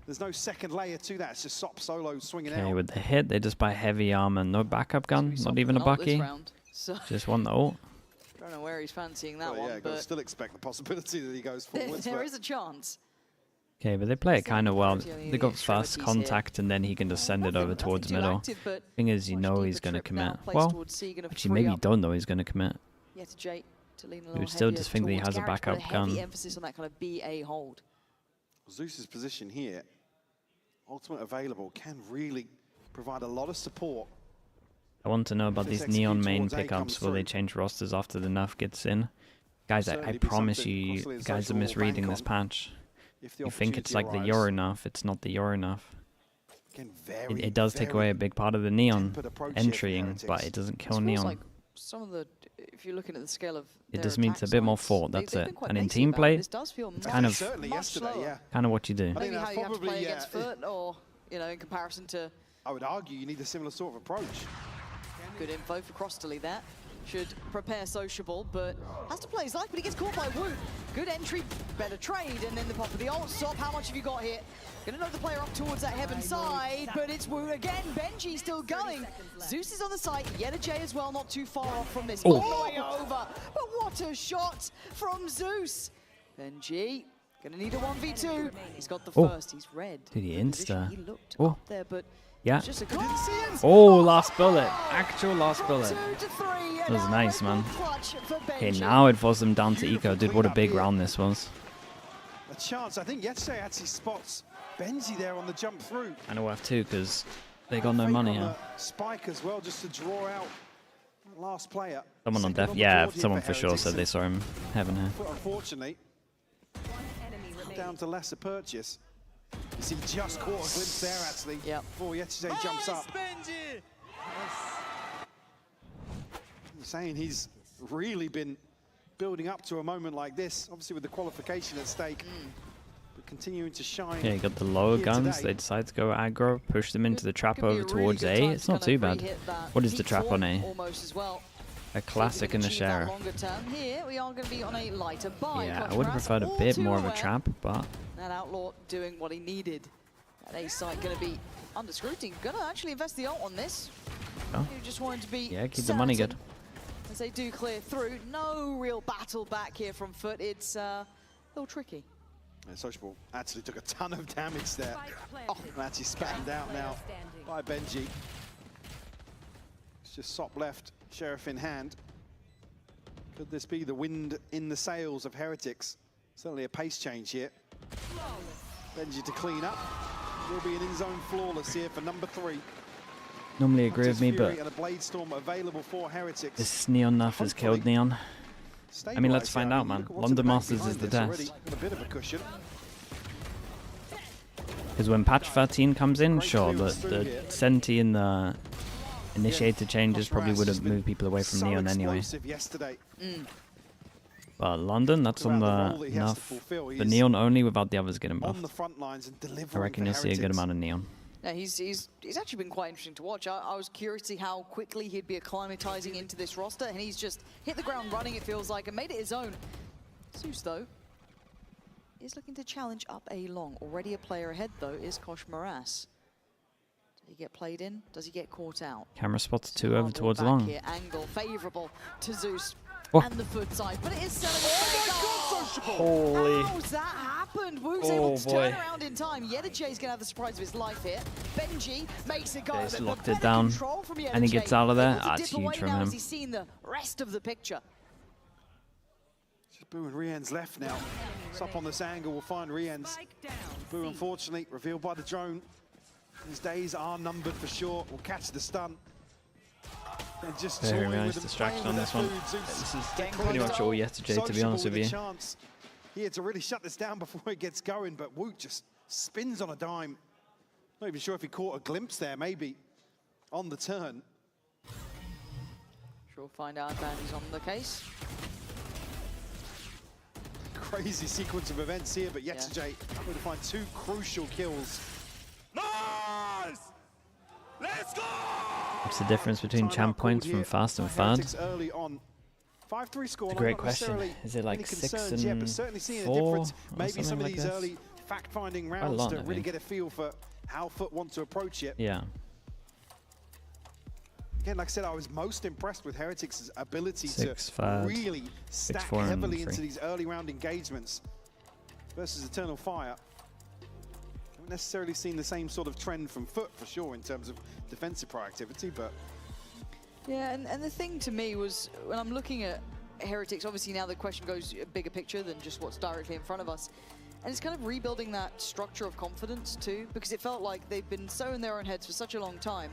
[SPEAKER 11] There's no second layer to that. It's just Sop solo swinging
[SPEAKER 2] Okay,
[SPEAKER 11] out.
[SPEAKER 2] with the hit, they just buy heavy armor. No backup gun. Not even a bucky. Just one the ult.
[SPEAKER 10] Don't know where he's fancying that
[SPEAKER 11] But
[SPEAKER 10] one,
[SPEAKER 11] yeah, got to
[SPEAKER 10] but
[SPEAKER 11] still expect the possibility that he goes forwards.
[SPEAKER 10] there is a chance.
[SPEAKER 2] Okay, but they play it kind of well. They got first contact and then he can just send it over towards middle. Thing is, you know he's going to commit. Well, actually, maybe you don't know he's going to commit.
[SPEAKER 10] Yeah, to Jay, to lean a
[SPEAKER 2] You
[SPEAKER 10] little
[SPEAKER 2] would still
[SPEAKER 10] heavier
[SPEAKER 2] just think that he
[SPEAKER 10] towards
[SPEAKER 2] has a
[SPEAKER 10] Garage, but
[SPEAKER 2] backup gun.
[SPEAKER 10] Heavy emphasis on that kind of BA hold.
[SPEAKER 11] Zeus's position here, ultimate available, can really provide a lot of support.
[SPEAKER 2] I want to know about
[SPEAKER 11] This
[SPEAKER 2] these Neon
[SPEAKER 11] execute
[SPEAKER 2] main
[SPEAKER 11] towards A
[SPEAKER 2] pickups.
[SPEAKER 11] comes
[SPEAKER 2] Will they
[SPEAKER 11] through.
[SPEAKER 2] change rosters after the nerf gets in? Guys, I
[SPEAKER 11] Certainly be
[SPEAKER 2] promise
[SPEAKER 11] something
[SPEAKER 2] you,
[SPEAKER 11] possibly
[SPEAKER 2] you
[SPEAKER 11] a
[SPEAKER 2] guys are
[SPEAKER 11] social
[SPEAKER 2] misreading
[SPEAKER 11] bank
[SPEAKER 2] this
[SPEAKER 11] on
[SPEAKER 2] patch.
[SPEAKER 11] if the
[SPEAKER 2] You think it's like the
[SPEAKER 11] opportunity
[SPEAKER 2] Euro nerf. It's not the Euro nerf.
[SPEAKER 11] Again, very,
[SPEAKER 2] it does take away a big part of the Neon
[SPEAKER 11] tempered approach
[SPEAKER 2] entering,
[SPEAKER 11] here from
[SPEAKER 2] but it doesn't kill
[SPEAKER 10] It feels
[SPEAKER 2] Neon.
[SPEAKER 10] like some of the, if you're looking at the scale of
[SPEAKER 2] It
[SPEAKER 10] their
[SPEAKER 2] just means
[SPEAKER 10] attack
[SPEAKER 2] a bit more
[SPEAKER 10] sides,
[SPEAKER 2] thought, that's
[SPEAKER 10] they've
[SPEAKER 2] it.
[SPEAKER 10] been quite
[SPEAKER 2] And in
[SPEAKER 10] pacey
[SPEAKER 2] team
[SPEAKER 10] about it.
[SPEAKER 2] play,
[SPEAKER 10] This does feel
[SPEAKER 2] it's kind of
[SPEAKER 11] certainly
[SPEAKER 10] much
[SPEAKER 11] yesterday,
[SPEAKER 10] slower.
[SPEAKER 11] yeah.
[SPEAKER 2] kind of what you do.
[SPEAKER 11] I think
[SPEAKER 10] Maybe how
[SPEAKER 11] that's
[SPEAKER 10] you have to play
[SPEAKER 11] probably,
[SPEAKER 10] against FUT, or in comparison to.
[SPEAKER 11] I would argue you need a similar sort of approach.
[SPEAKER 10] Good info for Crostally there. Should prepare sociable, but has to play his life, but he gets caught by Woot. Good entry, better trade, and then the pop of the ult stop. How much have you got here? Gonna know the player up towards that heaven side, but it's Woot again. Benji still going. Zeus is on the site, Yeta J as well, not too far off from this. All the way over, but what a shot from Zeus. Benji, gonna need a 1v2. He's got the first, he's red.
[SPEAKER 2] Did he
[SPEAKER 10] Good position.
[SPEAKER 2] insta?
[SPEAKER 10] He looked
[SPEAKER 2] Oh.
[SPEAKER 10] up there, but
[SPEAKER 2] Yeah.
[SPEAKER 10] just a good
[SPEAKER 2] Oh, last bullet. Actual last bullet.
[SPEAKER 10] 2 to 3.
[SPEAKER 2] That was nice, man.
[SPEAKER 10] Clutch for
[SPEAKER 2] Okay,
[SPEAKER 10] Benji.
[SPEAKER 2] now it forced them down to eco. Dude, what a big round this was.
[SPEAKER 11] A chance. I think Yetche actually spots Benji there on the jump through.
[SPEAKER 2] I know have to because they got no
[SPEAKER 11] Fake
[SPEAKER 2] money.
[SPEAKER 11] on
[SPEAKER 2] Yeah.
[SPEAKER 11] the spike as well, just to draw out that last player.
[SPEAKER 2] Someone on
[SPEAKER 11] Second
[SPEAKER 2] def.
[SPEAKER 11] the
[SPEAKER 2] Yeah,
[SPEAKER 11] board here
[SPEAKER 2] someone for sure
[SPEAKER 11] Heretics,
[SPEAKER 2] said they
[SPEAKER 11] and
[SPEAKER 2] saw him heaven here.
[SPEAKER 11] unfortunately, down to lesser purchase. You see, just caught a glimpse there actually. Before Yetche jumps up. I'm saying he's really been building up to a moment like this, obviously with the qualification at stake, but continuing to shine.
[SPEAKER 2] Yeah, you got the lower
[SPEAKER 11] here
[SPEAKER 2] guns.
[SPEAKER 11] today.
[SPEAKER 2] They decide to go aggro, push them into the trap over towards A. It's not too bad. What is the trap on A?
[SPEAKER 10] Almost as well.
[SPEAKER 2] A classic in the sheriff.
[SPEAKER 10] Longer term here, we are going to be on a lighter buy.
[SPEAKER 2] Yeah,
[SPEAKER 10] Clutch
[SPEAKER 2] I would have
[SPEAKER 10] Brass
[SPEAKER 2] preferred a
[SPEAKER 10] all
[SPEAKER 2] bit
[SPEAKER 10] too
[SPEAKER 2] more of a
[SPEAKER 10] aware.
[SPEAKER 2] trap, but
[SPEAKER 10] That Outlaw doing what he needed. That A site going to be under scrutiny. Going to actually invest the ult on this.
[SPEAKER 2] Oh.
[SPEAKER 10] You just wanted to be
[SPEAKER 2] yeah, keep the money good.
[SPEAKER 10] certain as they do clear through. No real battle back here from FUT. It's a little tricky.
[SPEAKER 11] And Sociable actually took a ton of damage there. Oh, and actually spammed out now by Benji. It's just Sop left, Sheriff in hand. Could this be the wind in the sails of Heretics? Certainly a pace change here. Benji to clean up. Will be an in-zone flawless here for number 3.
[SPEAKER 2] Normally agree with me, but
[SPEAKER 11] and a Blade Storm available for Heretics.
[SPEAKER 2] this Neon nerf has killed Neon. I mean, let's find out, man. London Masters is the test.
[SPEAKER 11] A bit of a cushion.
[SPEAKER 2] Because when patch 13 comes in, sure, the Senti and the initiator changes probably would have moved people away from Neon anyway. But London, that's on the nerf. The Neon only without the others getting buffed. I reckon you'll see a good amount of Neon.
[SPEAKER 10] Yeah, he's actually been quite interesting to watch. I was curious to see how quickly he'd be acclimatizing into this roster, and he's just hit the ground running, it feels like, and made it his own. Zeus, though, is looking to challenge up A long. Already a player ahead, though, is Kosh Moras. Does he get played in? Does he get caught out?
[SPEAKER 2] Camera spots 2 over towards
[SPEAKER 10] back
[SPEAKER 2] long.
[SPEAKER 10] Here. Angle favorable to Zeus
[SPEAKER 2] Oh.
[SPEAKER 10] and the FUT side, but it is selling.
[SPEAKER 2] Holy.
[SPEAKER 10] How's that happened? Woot's
[SPEAKER 2] Oh,
[SPEAKER 10] able to
[SPEAKER 2] boy.
[SPEAKER 10] turn around in time. Yeta J's gonna have the surprise of his life here. Benji makes it go.
[SPEAKER 2] Okay, he's
[SPEAKER 10] but
[SPEAKER 2] locked
[SPEAKER 10] better
[SPEAKER 2] it down,
[SPEAKER 10] control from Yeta
[SPEAKER 2] and he
[SPEAKER 10] J.
[SPEAKER 2] gets out of there.
[SPEAKER 10] Able to
[SPEAKER 2] Ah, it's
[SPEAKER 10] dip away
[SPEAKER 2] huge from
[SPEAKER 10] now
[SPEAKER 2] him.
[SPEAKER 10] as he's seen the rest of the picture.
[SPEAKER 11] Boo and Rien's left now. It's up on this angle, we'll find Rien's. Boo, unfortunately, revealed by the drone. His days are numbered for sure. We'll catch the stun. And just
[SPEAKER 2] Very
[SPEAKER 11] toying
[SPEAKER 2] nice
[SPEAKER 11] with them,
[SPEAKER 2] distraction
[SPEAKER 11] playing
[SPEAKER 2] on
[SPEAKER 11] with
[SPEAKER 2] this
[SPEAKER 11] their
[SPEAKER 2] one.
[SPEAKER 11] food. Zeus
[SPEAKER 2] This is
[SPEAKER 11] getting
[SPEAKER 2] pretty
[SPEAKER 11] close
[SPEAKER 2] much
[SPEAKER 11] to
[SPEAKER 2] all Yesterday, to be honest with
[SPEAKER 11] Sociable
[SPEAKER 2] you.
[SPEAKER 11] a chance here to really shut this down before it gets going, but Woot just spins on a dime. Not even sure if he caught a glimpse there, maybe, on the turn.
[SPEAKER 10] Sure, we'll find out if Andy's on the case.
[SPEAKER 11] Crazy sequence of events here, but Yeta J able to find 2 crucial kills.
[SPEAKER 12] Nice! Let's go!
[SPEAKER 2] What's the difference between champ points from fast and third?
[SPEAKER 11] Heretics early on. 5-3 score.
[SPEAKER 2] It's a great
[SPEAKER 11] not
[SPEAKER 2] question.
[SPEAKER 11] necessarily
[SPEAKER 2] Is it like
[SPEAKER 11] any
[SPEAKER 2] 6
[SPEAKER 11] concerns yet,
[SPEAKER 2] and
[SPEAKER 11] but certainly seeing a
[SPEAKER 2] 4
[SPEAKER 11] difference.
[SPEAKER 2] or
[SPEAKER 11] Maybe some
[SPEAKER 2] something
[SPEAKER 11] of
[SPEAKER 2] like
[SPEAKER 11] these
[SPEAKER 2] this?
[SPEAKER 11] early fact-finding
[SPEAKER 2] a
[SPEAKER 11] rounds
[SPEAKER 2] lot,
[SPEAKER 11] to
[SPEAKER 2] I
[SPEAKER 11] really
[SPEAKER 2] think.
[SPEAKER 11] get a feel for how FUT want to approach it.
[SPEAKER 2] Yeah.
[SPEAKER 11] Again, like I said, I was most impressed with Heretics' ability
[SPEAKER 2] 6,
[SPEAKER 11] to
[SPEAKER 2] 5,
[SPEAKER 11] really
[SPEAKER 2] 6,
[SPEAKER 11] stack
[SPEAKER 2] 4, and
[SPEAKER 11] heavily
[SPEAKER 2] 3.
[SPEAKER 11] into these early round engagements versus Eternal Fire. Haven't necessarily seen the same sort of trend from FUT for sure in terms of defensive proactivity, but
[SPEAKER 10] Yeah, and the thing to me was, when I'm looking at Heretics, obviously now the question goes a bigger picture than just what's directly in front of us. And it's kind of rebuilding that structure of confidence too, because it felt like they've been so in their own heads for such a long time.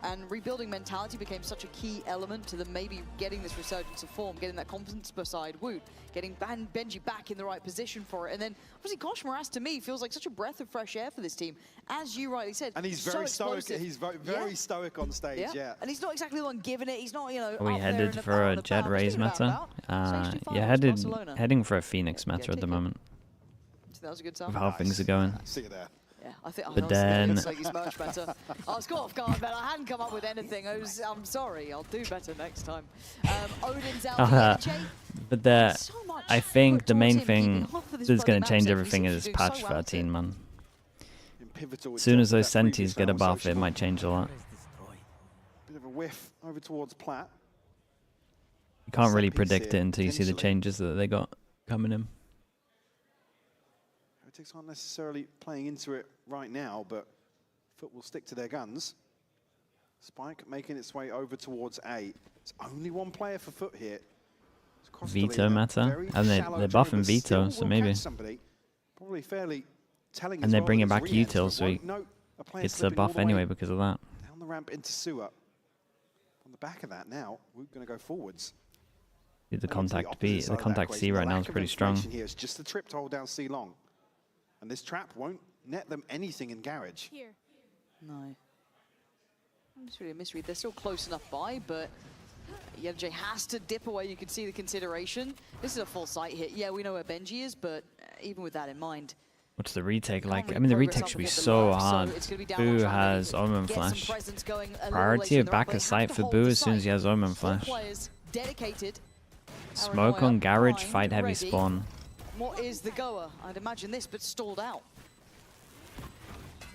[SPEAKER 10] and rebuilding mentality became such a key element to them maybe getting this resurgence of form, getting that confidence beside Woot, getting Benji back in the right position for it. And then obviously Kosh Moras to me feels like such a breath of fresh air for this team, as you rightly said.
[SPEAKER 11] And he's very stoic. He's very stoic on stage. Yeah.
[SPEAKER 10] And he's not exactly the one giving it. He's not, you know.
[SPEAKER 2] Are we headed for a Jet Raze meta? Yeah, heading for a Phoenix meta at the moment.
[SPEAKER 10] That was a good time.
[SPEAKER 2] Of how things are going.
[SPEAKER 11] See you there.
[SPEAKER 10] Yeah, I think
[SPEAKER 2] but then
[SPEAKER 10] Sliggy's much better. I was caught off guard, but I hadn't come up with anything. I'm sorry, I'll do better next time. Odin's out.
[SPEAKER 2] But I think the main thing that's going to change everything is patch 13, man. As soon as those Sentis get a buff, it might change a lot.
[SPEAKER 11] Bit of a whiff over towards Plat.
[SPEAKER 2] You can't really predict it until you see the changes that they got coming in.
[SPEAKER 11] Heretics aren't necessarily playing into it right now, but FUT will stick to their guns. Spike making its way over towards A. It's only one player for FUT here.
[SPEAKER 2] Veto meta, and they're buffing Veto, so maybe.
[SPEAKER 11] Probably fairly telling.
[SPEAKER 2] And they're bringing back util, so he gets a buff anyway because of that.
[SPEAKER 11] Down the ramp into sewer. On the back of that now, we're going to go forwards.
[SPEAKER 2] The contact B, the contact C right now is pretty strong.
[SPEAKER 11] Here. It's just the trip to hold down C long. And this trap won't net them anything in garage.
[SPEAKER 10] Here. No. It's really a mystery. They're still close enough by, but Yellow has to dip away. You can see the consideration. This is a full sight hit. Yeah, we know where Benji is, but even with that in mind.
[SPEAKER 2] What's the retake like? I mean, the retake should be so hard. Boo has Omen Flash. Priority of back of sight for Boo as soon as he has Omen Flash. Smoke on garage, fight heavy spawn.
[SPEAKER 10] What is the goer? I'd imagine this, but stalled out.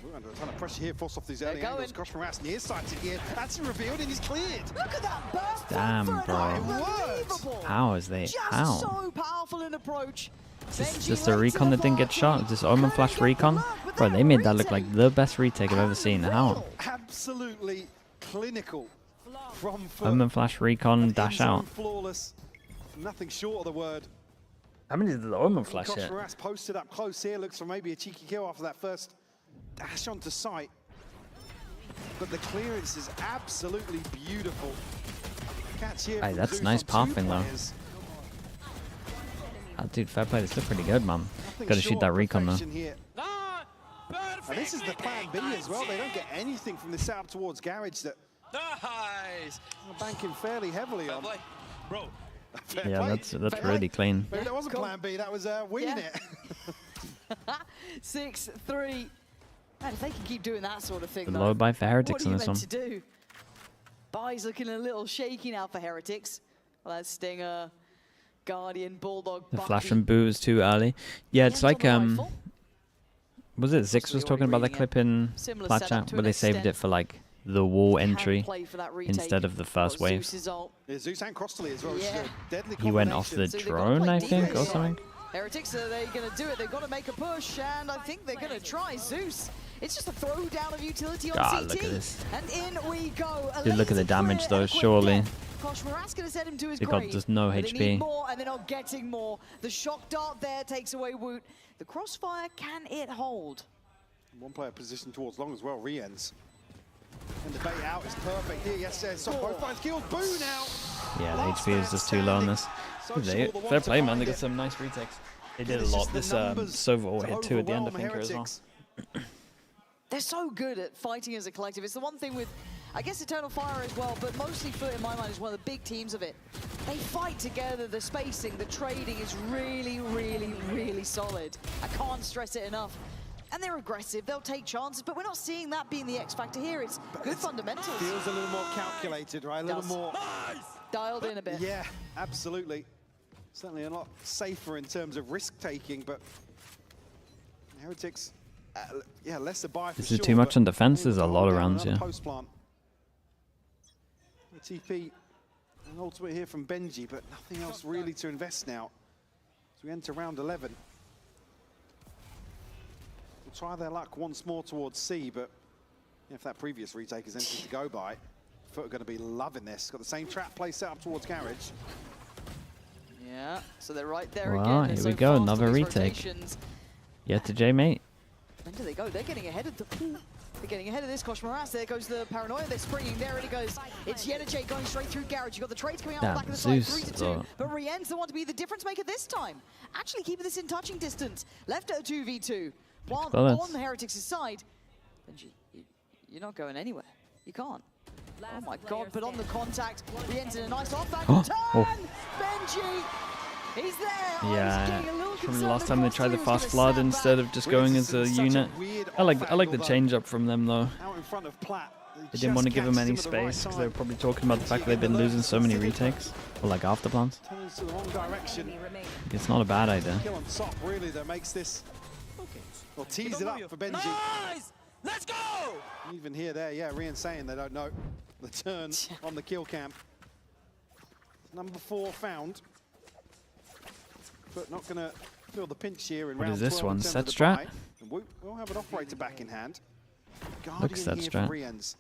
[SPEAKER 11] We're under a ton of pressure here, forced off these early angles. Kosh Moras near sighted here. That's revealed and he's cleared.
[SPEAKER 10] Look at that burst.
[SPEAKER 2] Damn, bro. How is they? How?
[SPEAKER 10] So powerful in approach.
[SPEAKER 2] Is this a recon that didn't get shot? Is this Omen Flash recon? Bro, they made that look like the best retake I've ever seen. How?
[SPEAKER 11] Absolutely clinical from FUT.
[SPEAKER 2] Omen Flash recon dash out.
[SPEAKER 11] Flawless. Nothing short of the word.
[SPEAKER 2] How many did the Omen Flash hit?
[SPEAKER 11] Kosh Moras posted up close here. Looks for maybe a cheeky kill after that first dash onto sight. But the clearance is absolutely beautiful. Catch here.
[SPEAKER 2] Hey, that's nice pathing though. Oh, dude, fair play. This looked pretty good, man. Gotta shoot that recon though.
[SPEAKER 11] And this is the plan B as well. They don't get anything from the setup towards garage that
[SPEAKER 12] nice.
[SPEAKER 11] They're banking fairly heavily on.
[SPEAKER 12] Bro.
[SPEAKER 2] Yeah, that's really clean.
[SPEAKER 11] Maybe that wasn't plan B, that was winging it.
[SPEAKER 10] 6-3. And if they can keep doing that sort of thing,
[SPEAKER 2] the low buy for Heretics on this one.
[SPEAKER 10] What are you meant to do? Buy's looking a little shaky now for Heretics. Well, that's Stinger, Guardian, Bulldog,
[SPEAKER 2] the flash and Boo is too early. Yeah, it's like was it Zix was talking about that clip in Flat Chat where they saved it for like the wall entry instead of the first wave.
[SPEAKER 11] Zeus and Crossley as well.
[SPEAKER 2] He went off the drone, I think, or something.
[SPEAKER 10] Heretics, are they going to do it? They've got to make a push, and I think they're going to try Zeus. It's just a throw down of utility on CT.
[SPEAKER 2] Look at this.
[SPEAKER 10] And in we go.
[SPEAKER 2] Dude, look at the damage though, surely.
[SPEAKER 10] Kosh Moras going to set him to his
[SPEAKER 2] grave. They got just no HP.
[SPEAKER 10] They need more, and they're not getting more. The shock dart there takes away Woot. The crossfire, can it hold?
[SPEAKER 11] One player positioned towards long as well, Riens. And the bait out is perfect here. Yes, so both finds killed. Boo now.
[SPEAKER 2] Yeah, the HP is just too low on this. Fair play, man. They got some nice retakes. They did a lot. This Sova hit 2 at the end, I think, as well.
[SPEAKER 10] They're so good at fighting as a collective. It's the one thing with, I guess, Eternal Fire as well, but mostly FUT, in my mind, is one of the big teams of it. They fight together. The spacing, the trading is really, really, really solid. I can't stress it enough. And they're aggressive, they'll take chances, but we're not seeing that being the X factor here. It's good fundamentals.
[SPEAKER 11] Feels a little more calculated, right? A little more
[SPEAKER 10] dialed in a bit.
[SPEAKER 11] Yeah, absolutely. Certainly a lot safer in terms of risk-taking, but Heretics, yeah, less a buy for
[SPEAKER 2] Is it too much on defense? There's a lot of rounds, yeah.
[SPEAKER 11] Post-plant. TP, an ultimate here from Benji, but nothing else really to invest now. As we enter round 11. Try their luck once more towards C, but if that previous retake is anything to go by, FUT are going to be loving this. Got the same trap play set up towards garage.
[SPEAKER 10] Yeah, so they're right there
[SPEAKER 2] again.
[SPEAKER 10] Here
[SPEAKER 2] we go, another retake. Yeah, to J, mate.
[SPEAKER 10] When do they go? They're getting ahead of the pool. They're getting ahead of this. Kosh Moras, there goes the paranoia. They're springing. There it goes. It's Yenajay going straight through Garage. You've got the trades coming out the back of the side, 3-2. But Rien's the one to be the difference maker this time. Actually keeping this in touching distance. Left at a 2v2. While on Heretics' side, Benji, you're not going anywhere. You can't. Oh my god, but on the contact, Rien's in a nice off-angle turn! Benji! He's there!
[SPEAKER 2] Yeah, from the last time they tried the fast flood instead of just going as a unit. I like the change up from them though. They didn't want to give him any space because they were probably talking about the fact that they've been losing so many retakes or like afterplans. It's not a bad idea.
[SPEAKER 11] Kill on top really that makes this. Well, tease it up for Benji.
[SPEAKER 12] Nice! Let's go!
[SPEAKER 11] Even here, there, yeah, Rian saying they don't know the turn on the kill cam. Number 4 found. But not going to feel the pinch here in round 12.
[SPEAKER 2] What is this one? Set strat?
[SPEAKER 11] We'll have an operator back in hand.
[SPEAKER 2] Looks set strat.
[SPEAKER 11] Rien's.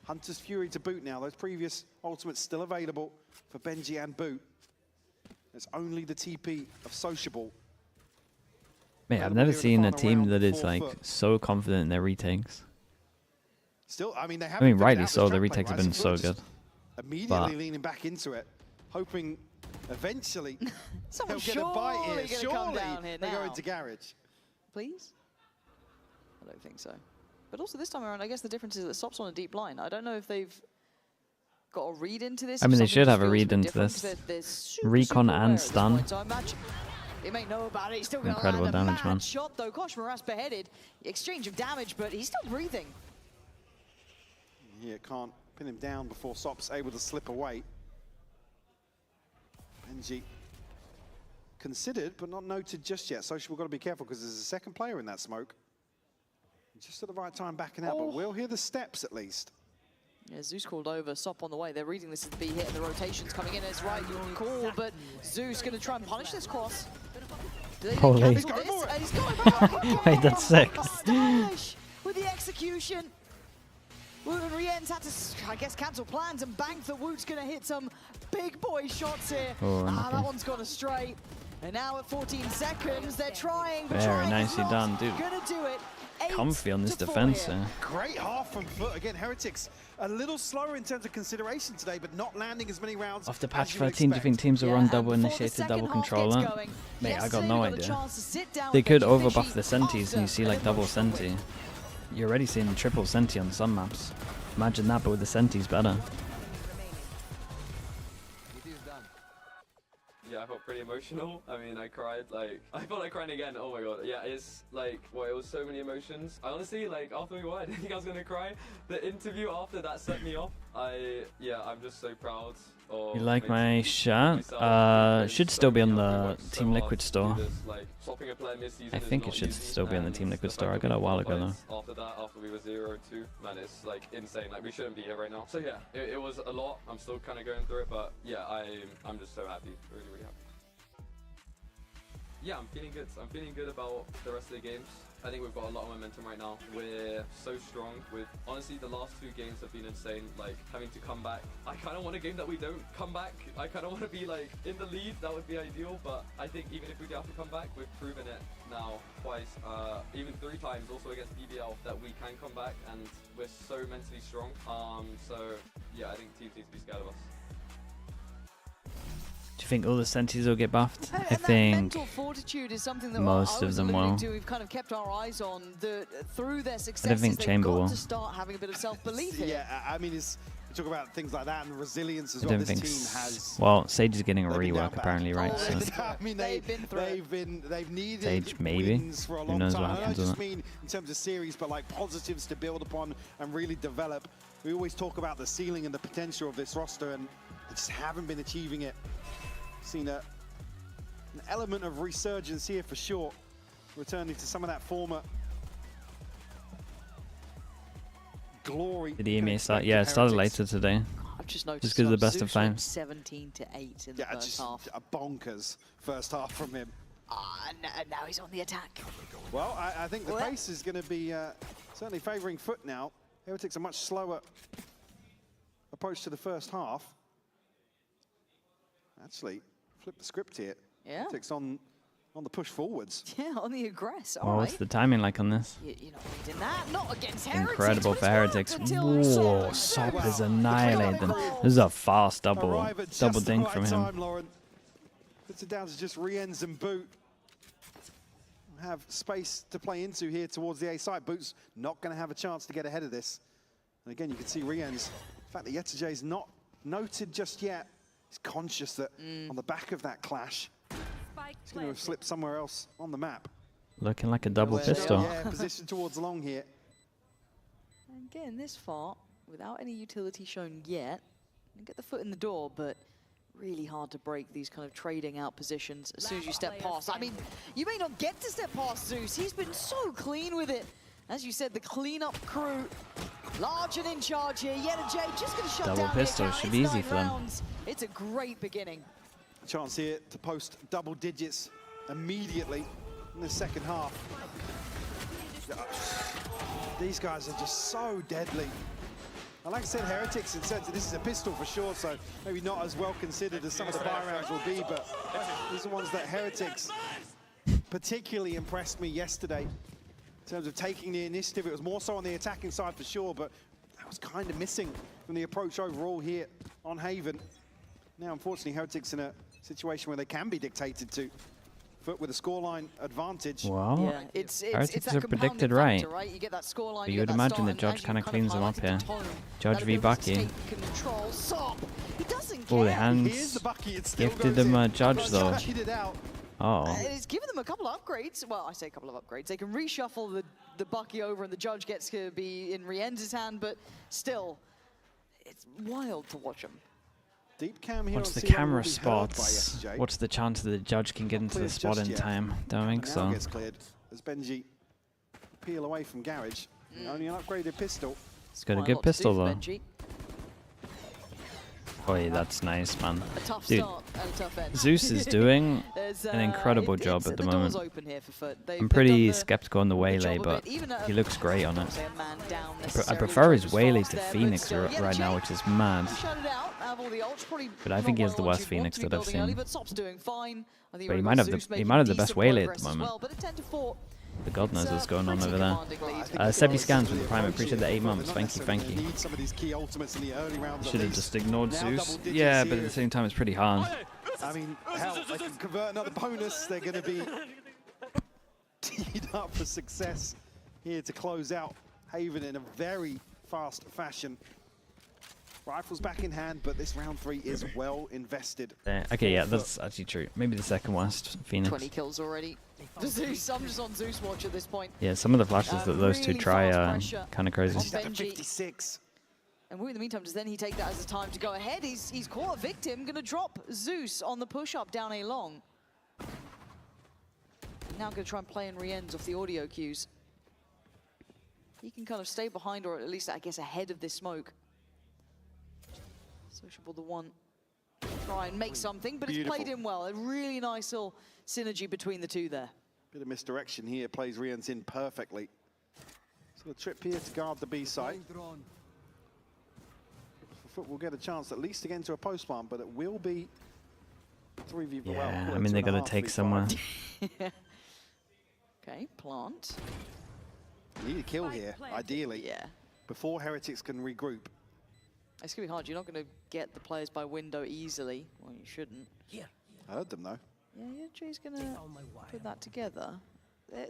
[SPEAKER 11] Hunter's Fury to boot now. Those previous ultimates still available for Benji and boot. There's only the TP of Sociable.
[SPEAKER 2] Mate, I've never seen a team that is like so confident in their retakes.
[SPEAKER 11] Still, I mean, they
[SPEAKER 2] rightly so. The retakes have been so good.
[SPEAKER 11] Immediately leaning back into it, hoping eventually they'll get a bite here. Surely they go into Garage.
[SPEAKER 10] Please? I don't think so. But also this time around, I guess the difference is that Sop's on a deep line. I don't know if they've got a read into this.
[SPEAKER 2] I mean, they should have a read into this. Recon and stun.
[SPEAKER 10] He may know about it. He's still going to
[SPEAKER 2] incredible
[SPEAKER 10] land a
[SPEAKER 2] damage, man.
[SPEAKER 10] Shot though. Kosh Moras beheaded. Exchange of damage, but he's still breathing.
[SPEAKER 11] Yeah, can't pin him down before Sop's able to slip away. Benji considered, but not noted just yet. Social, we've got to be careful because there's a second player in that smoke. Just at the right time backing out, but we'll hear the steps at least.
[SPEAKER 10] Yeah, Zeus called over, Sop on the way. They're reading this as the B hit, and the rotation's coming in as right call, but Zeus going to try and punish this cross.
[SPEAKER 2] Holy. Wait, that's sick.
[SPEAKER 10] Stylish with the execution. Woot and Rien's had to, I guess, cancel plans and bank that Woot's going to hit some big boy shots here. That one's gone astray. And now at 14 seconds, they're trying.
[SPEAKER 2] Very nicely done, dude.
[SPEAKER 10] Gonna do it.
[SPEAKER 2] Comfy on this defense.
[SPEAKER 11] Great half from FUT. Again, Heretics a little slower in terms of consideration today, but not landing as many rounds.
[SPEAKER 2] After patch 13, do you think teams will run double initiated, double controller? Mate, I got no idea. They could overbuff the Sentis and you see like double Senti. You're already seeing triple Senti on some maps. Imagine that, but with the Sentis better.
[SPEAKER 9] Yeah, I felt pretty emotional. I mean, I cried, like, I felt like crying again. Oh my god. Yeah, it's like, well, it was so many emotions. I honestly, like, after we won, I didn't think I was gonna cry. The interview after that set me off. I'm just so proud.
[SPEAKER 2] You like my shirt? Should still be on the Team Liquid store. I think it should still be on the Team Liquid store. I got it a while ago though.
[SPEAKER 9] After that, after we were 0-2, man, it's like insane. Like we shouldn't be here right now. So yeah, it was a lot. I'm still kind of going through it, but yeah, I'm just so happy, really, really happy. Yeah, I'm feeling good. I'm feeling good about the rest of the games. I think we've got a lot of momentum right now. We're so strong with, honestly, the last 2 games have been insane. Like, having to come back. I kind of want a game that we don't come back. I kind of want to be, like, in the lead. That would be ideal. But I think even if we do have to come back, we've proven it now twice, even 3 times, also against BBL, that we can come back. And we're so mentally strong. So, yeah, I think teams need to be scared of us.
[SPEAKER 2] Do you think all the Sentis will get buffed? I think
[SPEAKER 10] mental fortitude is something that
[SPEAKER 2] most of them will.
[SPEAKER 10] We've kind of kept our eyes on through their successes.
[SPEAKER 2] I don't think Chamber will.
[SPEAKER 10] To start having a bit of self-belief.
[SPEAKER 11] Yeah, I mean, we talk about things like that and resilience as well. This team has.
[SPEAKER 2] Well, Sage is getting a rework apparently, right? So.
[SPEAKER 11] I mean, they've needed
[SPEAKER 2] Sage maybe.
[SPEAKER 11] wins for a long
[SPEAKER 2] Who knows
[SPEAKER 11] time.
[SPEAKER 2] what happens?
[SPEAKER 11] I don't just mean in terms of series, but like positives to build upon and really develop. We always talk about the ceiling and the potential of this roster, and they just haven't been achieving it. Seen an element of resurgence here for sure, returning to some of that former glory.
[SPEAKER 2] Did the EMEA start? Yeah, it started later today.
[SPEAKER 10] I've just noticed
[SPEAKER 2] just because of the best of times.
[SPEAKER 10] 17-8 in the first half.
[SPEAKER 11] A bonkers first half from him.
[SPEAKER 10] And now he's on the attack.
[SPEAKER 11] Well, I think the pace is going to be certainly favouring FUT now. Heretics a much slower approach to the first half. Actually, flip the script here.
[SPEAKER 10] Yeah.
[SPEAKER 11] Heretics on on the push forwards.
[SPEAKER 10] Yeah, on the aggress.
[SPEAKER 2] Well, what's the timing like on this?
[SPEAKER 10] You're not reading that. Not against Heretics.
[SPEAKER 2] Incredible for Heretics. Whoa, Sop has annihilated them. This is a fast double dink from him.
[SPEAKER 11] Lauren. Puts it down to just Rienz and Boot. Have space to play into here towards the A side. Boot's not going to have a chance to get ahead of this. And again, you can see Rienz. The fact that Yetajay is not noted just yet. He's conscious that on the back of that clash, he's going to have slipped somewhere else on the map.
[SPEAKER 2] Looking like a double pistol.
[SPEAKER 11] Yeah, position towards long here.
[SPEAKER 10] And getting this far without any utility shown yet. And get the foot in the door, but really hard to break these kind of trading out positions as soon as you step past. I mean, you may not get to step past Zeus. He's been so clean with it. As you said, the cleanup crew, large and in charge here. Yetajay just going to shut down
[SPEAKER 2] double pistol should be easy for them.
[SPEAKER 10] It's a great beginning.
[SPEAKER 11] Chance here to post double digits immediately in the second half. These guys are just so deadly. And like I said, Heretics, in sense that this is a pistol for sure, so maybe not as well considered as some of the buy rounds will be, but these are ones that Heretics particularly impressed me yesterday in terms of taking the initiative. It was more so on the attacking side for sure, but that was kind of missing from the approach overall here on Haven. Now, unfortunately, Heretics in a situation where they can be dictated to. FUT with a scoreline advantage.
[SPEAKER 2] Well,
[SPEAKER 10] yeah,
[SPEAKER 2] Heretics are predicted right.
[SPEAKER 10] Factor, right? You get that scoreline,
[SPEAKER 2] But you would imagine that Judge kind of cleans them up here. Judge v Bucky. Oh, the hands gifted them a Judge though. Oh.
[SPEAKER 10] It's given them a couple of upgrades. Well, I say a couple of upgrades. They can reshuffle the Bucky over and the Judge gets to be in Rienz's hand, but still, it's wild to watch them.
[SPEAKER 11] Deep cam here.
[SPEAKER 2] What's the camera spots? What's the chance that the Judge can get into the spot in time? Don't think so.
[SPEAKER 11] Gets cleared as Benji peel away from Garage. Only an upgraded pistol.
[SPEAKER 2] He's got a good pistol though. Oh yeah, that's nice, man. Dude, Zeus is doing an incredible job at the moment. I'm pretty skeptical on the Waylay, but he looks great on it. I prefer his Waylays to Phoenix right now, which is mad. But I think he has the worst Phoenix that I've seen. But he might have the best Waylay at the moment. But God knows what's going on over there. Sebi Scans with the Prime, appreciate the 8 months. Thank you, thank you. Should have just ignored Zeus. Yeah, but at the same time, it's pretty hard.
[SPEAKER 11] I mean, hell, they can convert another bonus. They're going to be teed up for success here to close out Haven in a very fast fashion. Rifles back in hand, but this round 3 is well invested.
[SPEAKER 2] Okay, yeah, that's actually true. Maybe the second worst Phoenix.
[SPEAKER 10] 20 kills already. Zeus, I'm just on Zeus watch at this point.
[SPEAKER 2] Yeah, some of the flashes that those two try are kind of crazy.
[SPEAKER 11] 56.
[SPEAKER 10] And in the meantime, does then he take that as the time to go ahead? He's caught a victim, gonna drop Zeus on the push-up down A long. Now gonna try and play in Rienz off the audio cues. He can kind of stay behind, or at least, I guess, ahead of this smoke. Sociable the one. Try and make something, but it's played in well. A really nice little synergy between the two there.
[SPEAKER 11] Bit of misdirection here, plays Rienz in perfectly. So the trip here to guard the B site. FUT will get a chance at least to get into a post plant, but it will be 3v.
[SPEAKER 2] Yeah, I mean, they're going to take somewhere.
[SPEAKER 10] Okay, plant.
[SPEAKER 11] Need a kill here, ideally.
[SPEAKER 10] Yeah.
[SPEAKER 11] Before Heretics can regroup.
[SPEAKER 10] It's going to be hard. You're not going to get the players by window easily. Well, you shouldn't.
[SPEAKER 11] I heard them, though.
[SPEAKER 10] Yeah, Jay's going to put that together.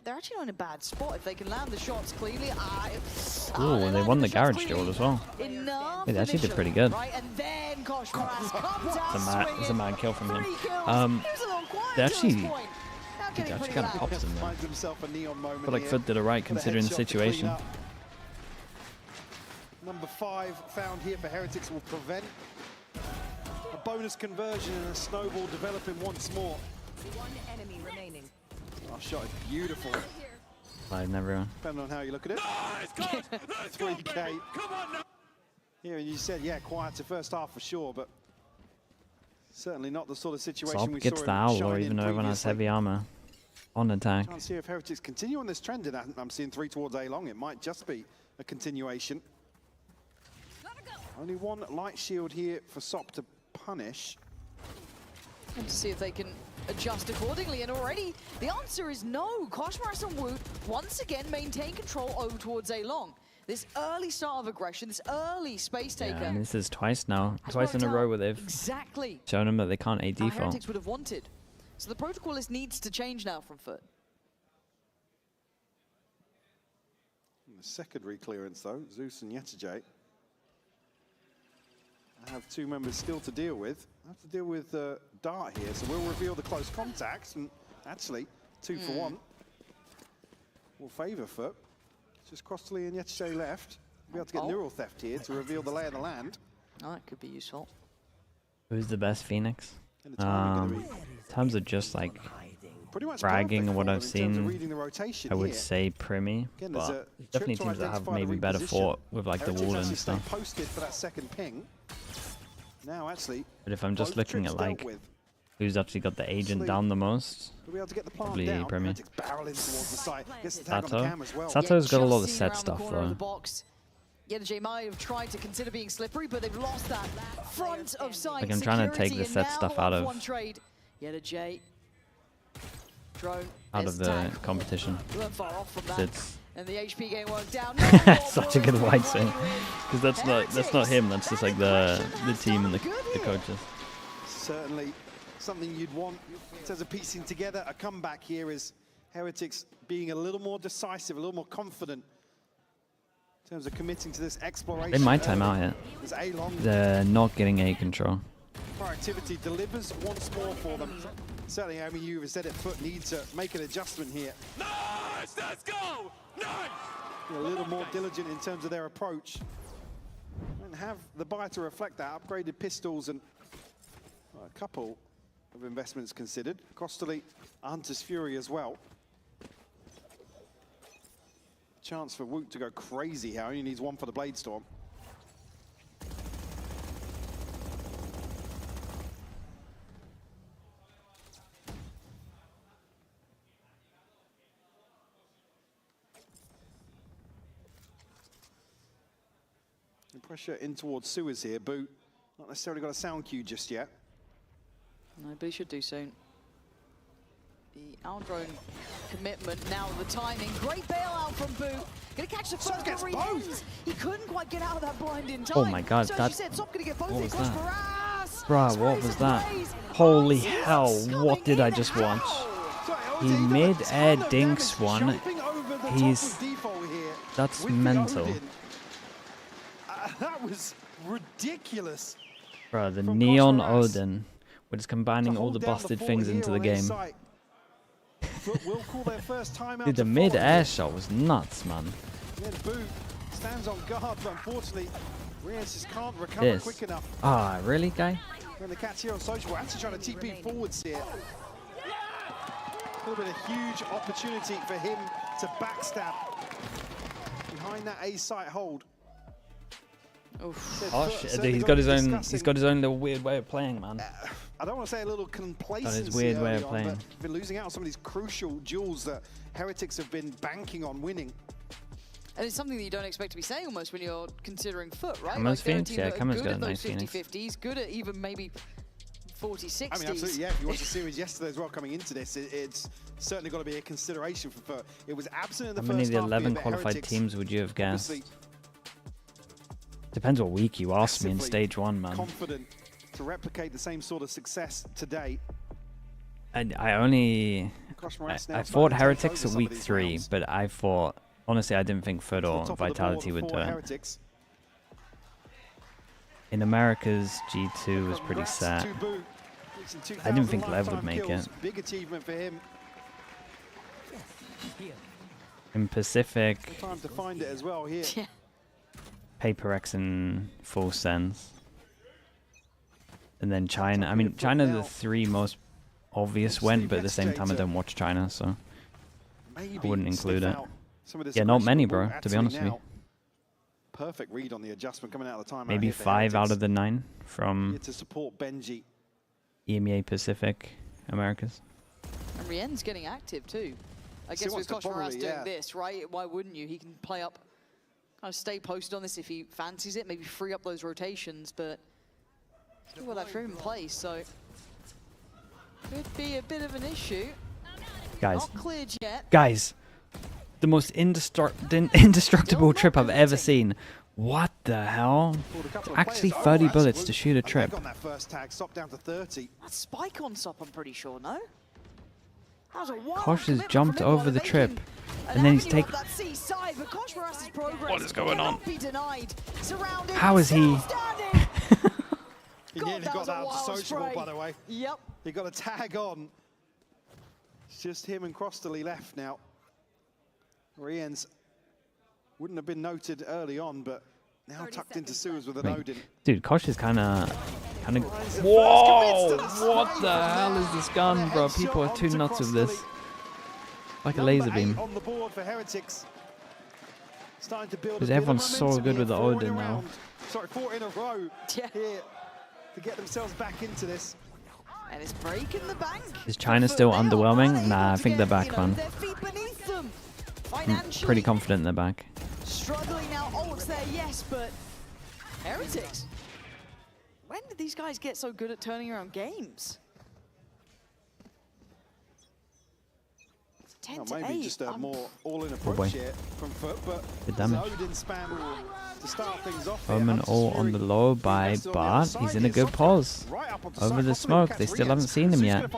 [SPEAKER 10] They're actually not in a bad spot if they can land the shots cleanly.
[SPEAKER 2] Ooh, they won the Garage duel as well.
[SPEAKER 10] Enough.
[SPEAKER 2] They actually did pretty good.
[SPEAKER 10] Right, and then Kosh Maras comes out
[SPEAKER 2] It's a mad kill from him. They actually kind of popped them there. I feel like FUT did it right considering the situation.
[SPEAKER 11] Number 5 found here for Heretics will prevent a bonus conversion and a snowball developing once more.
[SPEAKER 13] One enemy remaining.
[SPEAKER 11] Our shot is beautiful.
[SPEAKER 2] Sliding everyone.
[SPEAKER 11] Depending on how you look at it. 3K. Here, and you said, yeah, quiet to first half for sure, but certainly not the sort of situation
[SPEAKER 2] Sop
[SPEAKER 11] we
[SPEAKER 2] gets
[SPEAKER 11] saw
[SPEAKER 2] the owl, or even though everyone has heavy armor on attack.
[SPEAKER 11] Can't see if Heretics continue on this trend, and I'm seeing 3 towards A long. It might just be a continuation. Only one light shield here for Sop to punish.
[SPEAKER 10] And to see if they can adjust accordingly? And already the answer is no. Koshmaras and Woot once again maintain control over towards A long. This early start of aggression, this early space taker.
[SPEAKER 2] Yeah, I mean, this is twice now. Twice in a row where they've shown them that they can't A default.
[SPEAKER 10] Heretics would have wanted. So the protocol list needs to change now from FUT.
[SPEAKER 11] The secondary clearance though, Zeus and Yetajay. I have two members still to deal with. I have to deal with Dart here, so we'll reveal the close contacts, and actually, 2 for 1 will favour FUT. Just Crossley and Yetajay left. We'll be able to get neural theft here to reveal the lay of the land.
[SPEAKER 10] Oh, that could be useful.
[SPEAKER 2] Who's the best Phoenix? In terms of just like bragging and what I've seen, I would say Primi, but definitely teams that have maybe better fought with like the wall and stuff.
[SPEAKER 11] Posted for that second ping. Now actually,
[SPEAKER 2] but if I'm just looking at like who's actually got the agent down the most, probably Primi. Sato's got a lot of set stuff though.
[SPEAKER 10] Yetajay might have tried to consider being slippery, but they've lost that front of sight.
[SPEAKER 2] Like I'm trying to take the set stuff out of
[SPEAKER 10] Yetajay. Drone
[SPEAKER 2] out of the competition.
[SPEAKER 10] Far off from that.
[SPEAKER 2] It's
[SPEAKER 10] and the HP game won't down.
[SPEAKER 2] such a good white swing, because that's not him. That's just like the team and the coaches.
[SPEAKER 11] Certainly something you'd want in terms of piecing together a comeback here is Heretics being a little more decisive, a little more confident in terms of committing to this exploration.
[SPEAKER 2] They might time out here. They're not getting A control.
[SPEAKER 11] Proactivity delivers once more for them. Certainly, I mean, you have said it, FUT needs to make an adjustment here.
[SPEAKER 12] Nice! Let's go! Nice!
[SPEAKER 11] A little more diligent in terms of their approach. And have the buy to reflect that. Upgraded pistols and a couple of investments considered. Costly, Hunter's Fury as well. Chance for Woot to go crazy here. Only needs one for the Blade Storm. Pressure in towards Suez here. Boot not necessarily got a sound cue just yet.
[SPEAKER 10] No, but he should do soon. The Aldrone commitment, now the timing. Great bailout from Boot. Gonna catch the first both. He couldn't quite get out of that blind in time.
[SPEAKER 2] Oh my god,
[SPEAKER 10] so
[SPEAKER 2] that's...
[SPEAKER 10] What
[SPEAKER 2] was that? Bruh, what was that? Holy hell, what did I just watch? He mid-air dinks one. That's mental.
[SPEAKER 11] That was ridiculous.
[SPEAKER 2] Bro, the Neon Odin, which is combining all the busted things into the game. Dude, the mid-air shot was nuts, man.
[SPEAKER 11] Boot stands on guard, but unfortunately, Riaz just can't recover quick enough.
[SPEAKER 2] Ah, really, guy?
[SPEAKER 11] When the catch here on social, actually trying to TP forwards here. A little bit of huge opportunity for him to backstab behind that A site hold.
[SPEAKER 2] Oh shit! He's got his own little weird way of playing, man.
[SPEAKER 11] I don't want to say a little complacency.
[SPEAKER 2] His weird way of playing.
[SPEAKER 11] Been losing out on some of these crucial duels that Heretics have been banking on winning.
[SPEAKER 10] And it's something that you don't expect to be saying almost when you're considering FUT, right?
[SPEAKER 2] Cameron's Phoenix, yeah, Cameron's got a nice
[SPEAKER 10] Phoenix. 50-50s, good at even maybe 40-60s.
[SPEAKER 11] I mean, absolutely, yeah. If you watch the series yesterday as well coming into this, it's certainly got to be a consideration for FUT. It was absent in the first half.
[SPEAKER 2] How many of the 11 qualified teams would you have guessed? Depends what week you ask me in stage 1, man.
[SPEAKER 11] Confident to replicate the same sort of success today.
[SPEAKER 2] And I thought Heretics at week 3, but I thought, honestly, I didn't think FUT or Vitality would do it. In America's, G2 was pretty set. I didn't think Lev would make it.
[SPEAKER 11] Big achievement for him.
[SPEAKER 2] In Pacific,
[SPEAKER 11] time to find it as well here.
[SPEAKER 2] Paper X in full sense. And then China. I mean, China, the 3 most obvious went, but at the same time, I don't watch China, so I wouldn't include it. Yeah, not many, bro, to be honest with you.
[SPEAKER 11] Perfect read on the adjustment coming out of the time.
[SPEAKER 2] Maybe 5 out of the 9 from
[SPEAKER 11] to support Benji.
[SPEAKER 2] EMEA Pacific Americas.
[SPEAKER 10] And Rien's getting active too. I guess with Koshmaras doing this, right? Why wouldn't you? He can play up, kind of stay posted on this if he fancies it, maybe free up those rotations, but still got that trim in place, so Could be a bit of an issue.
[SPEAKER 2] Guys.
[SPEAKER 10] Not cleared yet.
[SPEAKER 2] Guys. The most indestructible trip I've ever seen. What the hell? Actually 30 bullets to shoot a trip.
[SPEAKER 11] On that first tag, stop down to 30.
[SPEAKER 10] That's spike on top, I'm pretty sure, no?
[SPEAKER 2] Kosh has jumped over the trip. And then he's taking...
[SPEAKER 10] What
[SPEAKER 2] is going on?
[SPEAKER 10] Surrounded,
[SPEAKER 2] how is he...
[SPEAKER 11] He nearly got that sociable, by the way.
[SPEAKER 10] Yep.
[SPEAKER 11] He got a tag on. It's just him and Crossley left now. Rien's wouldn't have been noted early on, but now tucked into sewers with an Odin.
[SPEAKER 2] Dude, Kosh is kind of... Whoa! What the hell is this gun, bro? People are too nuts with this. Like a laser beam.
[SPEAKER 11] On the board for Heretics. Starting to build.
[SPEAKER 2] Because everyone's so good with the Odin now.
[SPEAKER 11] Sorry, 4 in a row here to get themselves back into this.
[SPEAKER 10] And it's breaking the bank.
[SPEAKER 2] Is China still underwhelming? Nah, I think they're back, man. I'm pretty confident they're back.
[SPEAKER 10] Struggling now, ult's there, yes, but Heretics. When did these guys get so good at turning around games? 10 to
[SPEAKER 11] maybe
[SPEAKER 10] 8.
[SPEAKER 11] just a more all-in approach here from FUT, but
[SPEAKER 2] good damage.
[SPEAKER 11] Odin spam to start things off.
[SPEAKER 2] Omen all on the low by Bart. He's in a good pose. Over the smoke. They still haven't seen him yet.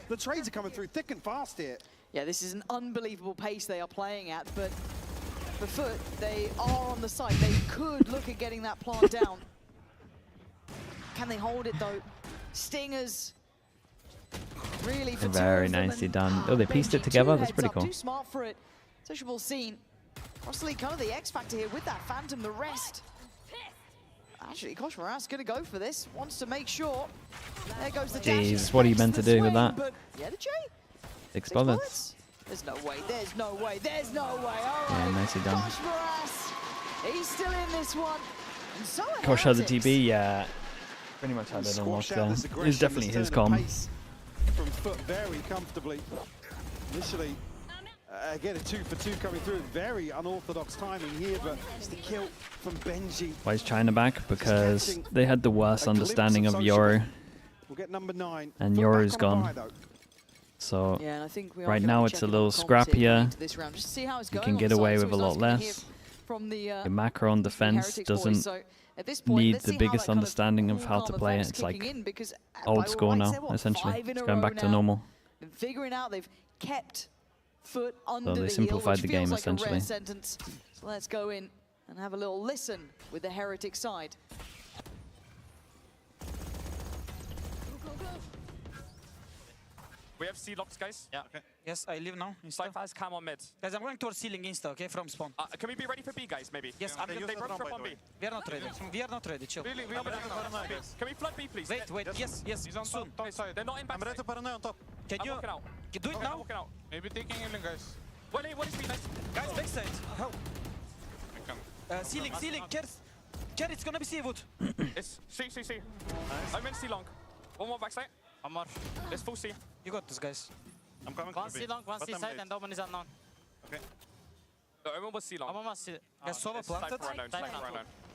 [SPEAKER 11] The trades are coming through thick and fast here.
[SPEAKER 10] Yeah, this is an unbelievable pace they are playing at, but for FUT, they are on the side. They could look at getting that plant down. Can they hold it though? Stingers. Really for
[SPEAKER 2] very nicely done. Oh, they pieced it together. That's pretty cool.
[SPEAKER 10] Too smart for it. Sociable scene. Crossley kind of the X factor here with that Phantom. The rest. Actually, Kosh Moras gonna go for this. Wants to make sure. There goes the dash.
[SPEAKER 2] Jeez, what are you meant to do with that?
[SPEAKER 10] But yeah, the J.
[SPEAKER 2] 6 bullets.
[SPEAKER 10] There's no way. There's no way. There's no way. All right.
[SPEAKER 2] Yeah, nicely done.
[SPEAKER 10] Kosh Moras. He's still in this one. And so
[SPEAKER 2] Kosh had the TB. Yeah. Pretty much had it unlocked there. It was definitely his comm.
[SPEAKER 11] From FUT very comfortably. Initially, again, a 2 for 2 coming through. Very unorthodox timing here, but it's the kill from Benji.
[SPEAKER 2] Why is China back? Because they had the worst understanding of Yoru.
[SPEAKER 11] We'll get number 9.
[SPEAKER 2] And Yoru's gone. So
[SPEAKER 10] yeah, I think we
[SPEAKER 2] right now it's a little scrappier. You can get away with a lot less. The macro on defense doesn't need the biggest understanding of how to play it. It's like old school now, essentially. It's going back to normal.
[SPEAKER 10] Figuring out they've kept FUT under
[SPEAKER 2] So they
[SPEAKER 10] the
[SPEAKER 2] simplified
[SPEAKER 10] heel,
[SPEAKER 2] the game,
[SPEAKER 10] like
[SPEAKER 2] essentially.
[SPEAKER 10] A rare sentence. So let's go in and have a little listen with the Heretic side.
[SPEAKER 12] We have C locks, guys.
[SPEAKER 14] Yeah. Okay. Yes, I leave now.
[SPEAKER 12] Cypher has cam on mid.
[SPEAKER 14] Guys, I'm going towards ceiling insta, okay, from spawn.
[SPEAKER 12] Can we be ready for B, guys, maybe?
[SPEAKER 14] Yes,
[SPEAKER 12] they broke trap on B.
[SPEAKER 14] We are not ready. We are not ready, chill.
[SPEAKER 12] Really, can we flood B, please?
[SPEAKER 14] Wait, yes,
[SPEAKER 12] He's on
[SPEAKER 14] soon.
[SPEAKER 12] top side. They're not in back.
[SPEAKER 14] I'm ready to paranoia on top. Can you
[SPEAKER 12] out.
[SPEAKER 14] Do it now?
[SPEAKER 12] I'm walking out.
[SPEAKER 14] Maybe taking healing, guys.
[SPEAKER 12] What is B, nice?
[SPEAKER 14] Guys, backside. How? Ceiling, Care, it's gonna be C wood.
[SPEAKER 12] It's C. I'm in C long. One more backside.
[SPEAKER 14] One more.
[SPEAKER 12] It's full C.
[SPEAKER 14] You got this, guys.
[SPEAKER 15] I'm coming.
[SPEAKER 14] One C long, one C side, and Omen is unknown.
[SPEAKER 15] Okay.
[SPEAKER 12] The Omen was C long.
[SPEAKER 14] Omen was C. Guys, Sova planted.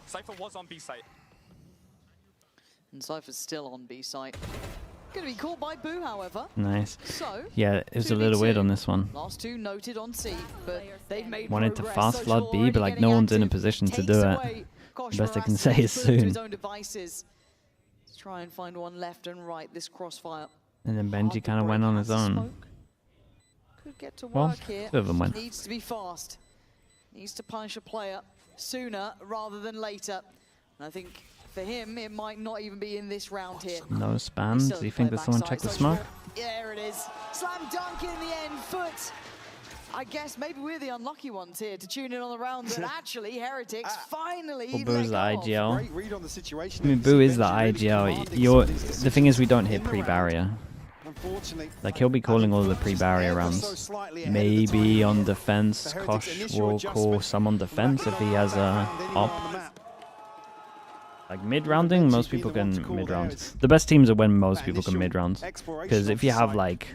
[SPEAKER 12] Cypher was on B site.
[SPEAKER 10] And Cypher's still on B site. Gonna be caught by Boo, however.
[SPEAKER 2] Nice.
[SPEAKER 10] So,
[SPEAKER 2] yeah, it was a little weird on this one.
[SPEAKER 10] Last 2 noted on C, but they've made
[SPEAKER 2] Wanted to
[SPEAKER 10] progress.
[SPEAKER 2] fast flood B, but like no one's in a position to do it. The best I can say is soon.
[SPEAKER 10] Let's try and find one left and right this crossfire.
[SPEAKER 2] And then Benji kind of went on his own.
[SPEAKER 10] Could get to
[SPEAKER 2] Well,
[SPEAKER 10] work here.
[SPEAKER 2] 2 of them went.
[SPEAKER 10] Needs to be fast. Needs to punish a player sooner rather than later. And I think for him, it might not even be in this round here.
[SPEAKER 2] No spam. Do you think that someone checked the smoke?
[SPEAKER 10] There it is. Slam dunk in the end. FUT. I guess maybe we're the unlucky ones here to tune in on the round that actually Heretics finally
[SPEAKER 2] Well, Boo's the IGL.
[SPEAKER 11] Great read on the situation.
[SPEAKER 2] I mean, Boo is the IGL. The thing is, we don't hit pre-barrier. Like, he'll be calling all the pre-barrier rounds. Maybe on defense, Kosh will call some on defense if he has a op. Like mid-rounding, most people can mid-round. The best teams are when most people can mid-round. Because if you have like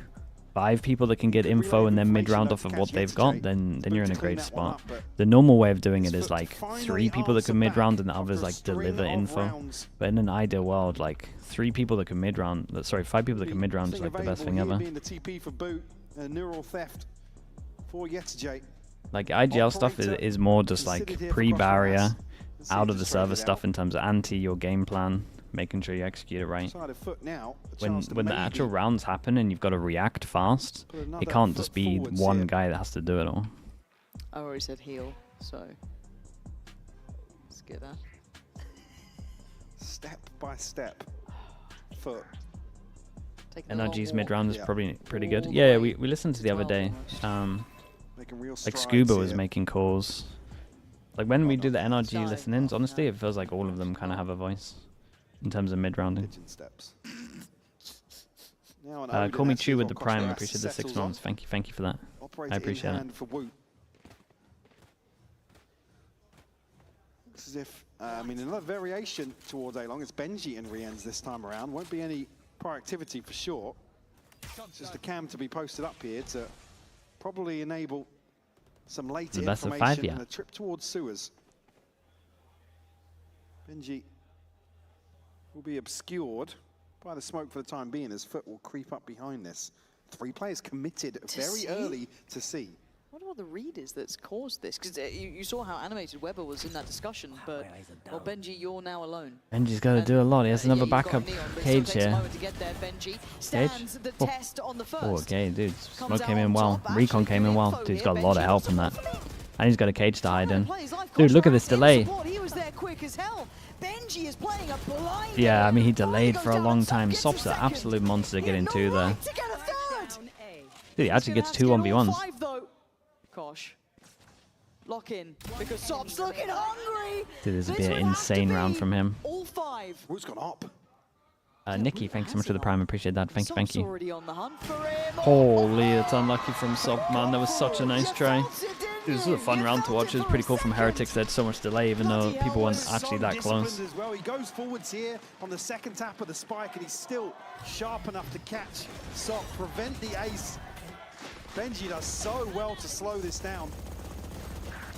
[SPEAKER 2] 5 people that can get info and then mid-round off of what they've got, then you're in a great spot. The normal way of doing it is like 3 people that can mid-round and the others like deliver info. But in an ideal world, like 3 people that can mid-round, sorry, 5 people that can mid-round is like the best thing ever. Like IGL stuff is more just like pre-barrier, out of the server stuff in terms of anti your game plan, making sure you execute it right. When the actual rounds happen and you've got to react fast, it can't just be one guy that has to do it all.
[SPEAKER 10] I already said heal, so let's get that.
[SPEAKER 11] Step by step. FUT.
[SPEAKER 2] NRG's mid-round is probably pretty good. Yeah, we listened to the other day. Like Scuba was making calls. Like when we do the NRG listen-ins, honestly, it feels like all of them kind of have a voice in terms of mid-rounding. Call me Chew with the Prime. I appreciate the 6 months. Thank you for that. I appreciate it.
[SPEAKER 11] Looks as if, I mean, another variation towards A-Long. It's Benji and Rienz this time around. Won't be any proactivity for sure. It's just a cam to be posted up here to probably enable some later information and a trip towards sewers. Benji will be obscured by the smoke for the time being as FUT will creep up behind this. 3 players committed very early to C.
[SPEAKER 10] I wonder what the read is that's caused this, because you saw how animated Weber was in that discussion, but well, Benji, you're now alone.
[SPEAKER 2] Benji's got to do a lot. He has another backup cage here. Cage? Oh, okay, dude. Smoke came in well. Recon came in well. Dude, he's got a lot of help in that. And he's got a cage to hide in. Dude, look at this delay. Yeah, I mean, he delayed for a long time. Sop's an absolute monster getting 2 there. Dude, he actually gets 2 1v1s.
[SPEAKER 10] Gosh. Lock in, because Sop's looking hungry.
[SPEAKER 2] Dude, this would be an insane round from him.
[SPEAKER 10] All 5.
[SPEAKER 11] Who's gone up?
[SPEAKER 2] Nikki, thanks so much for the Prime. Appreciate that. Thank you.
[SPEAKER 10] Already on the hunt for him.
[SPEAKER 2] Holy, it's unlucky from Sop, man. That was such a nice try. Dude, this was a fun round to watch. It was pretty cool from Heretics. They had so much delay, even though people weren't actually that close.
[SPEAKER 11] As well. He goes forwards here on the second tap of the spike, and he's still sharp enough to catch Sop, prevent the ace. Benji does so well to slow this down.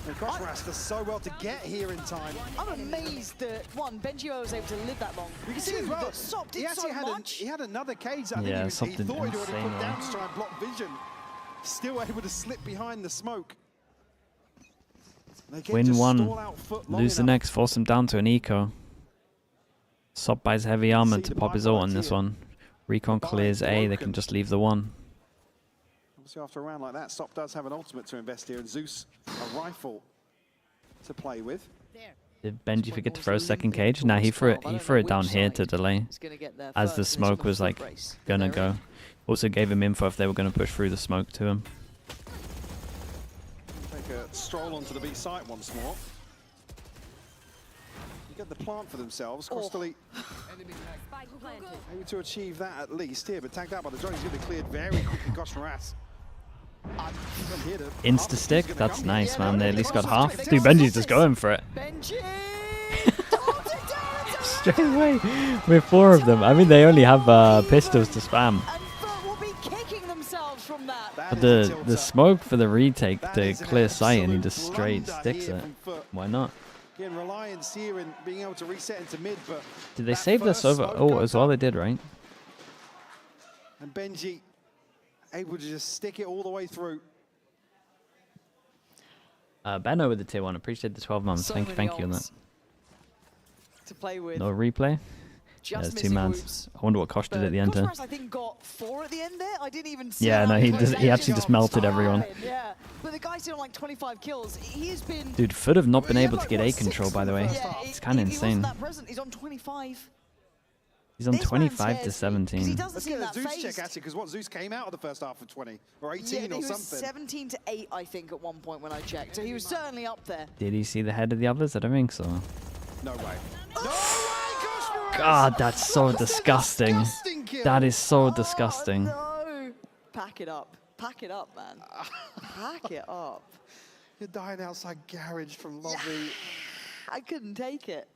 [SPEAKER 11] And Crossras does so well to get here in time.
[SPEAKER 10] I'm amazed that, one, Benji was able to live that long.
[SPEAKER 11] You can see as well, Sop did so much. He had another cage. I think he thought he'd already put down to try and block vision. Still able to slip behind the smoke.
[SPEAKER 2] Win 1, lose the next, force him down to an eco. Sop buys heavy armor to pop his ult on this one. Recon clears A, they can just leave the 1.
[SPEAKER 11] Obviously, after a round like that, Sop does have an ultimate to invest here, and Zeus a rifle to play with.
[SPEAKER 2] Did Benji forget to throw a second cage? Nah, he threw it down here to delay, as the smoke was like gonna go. Also gave him info if they were gonna push through the smoke to him.
[SPEAKER 11] Take a stroll onto the B site once more. You get the plant for themselves. Costly able to achieve that at least here, but tagged out by the drone. He's going to be cleared very quickly. Gosh, Maras.
[SPEAKER 2] Insta stick, that's nice, man. They at least got half. Dude, Benji's just going for it. Straight away with 4 of them. I mean, they only have pistols to spam. But the smoke for the retake to clear sight, and he just straight sticks it. Why not?
[SPEAKER 11] Again, reliance here in being able to reset into mid, but
[SPEAKER 2] did they save this over? Oh, as well they did, right?
[SPEAKER 11] And Benji able to just stick it all the way through.
[SPEAKER 2] Benno with the tier 1. Appreciate the 12 months. Thank you on that.
[SPEAKER 10] To play with.
[SPEAKER 2] No replay. Yeah, 2 mans. I wonder what Kosh did at the end.
[SPEAKER 10] I think got 4 at the end there. I didn't even see.
[SPEAKER 2] Yeah, no, he actually just melted everyone.
[SPEAKER 10] Yeah, but the guy's still on like 25 kills. He's been.
[SPEAKER 2] Dude, FUT have not been able to get A control, by the way. It's kind of insane.
[SPEAKER 10] He's on 25.
[SPEAKER 2] He's on 25 to 17.
[SPEAKER 11] Let's get a Zeus check actually, because what Zeus came out of the first half of 20 or 18 or something.
[SPEAKER 10] He was 17 to 8, I think, at one point when I checked. So he was certainly up there.
[SPEAKER 2] Did he see the head of the others? I don't think so.
[SPEAKER 11] No way.
[SPEAKER 2] God, that's so disgusting. That is so disgusting.
[SPEAKER 10] No. Pack it up. Pack it up, man. Pack it up.
[SPEAKER 11] You're dying outside garage from lobby.
[SPEAKER 10] I couldn't take it.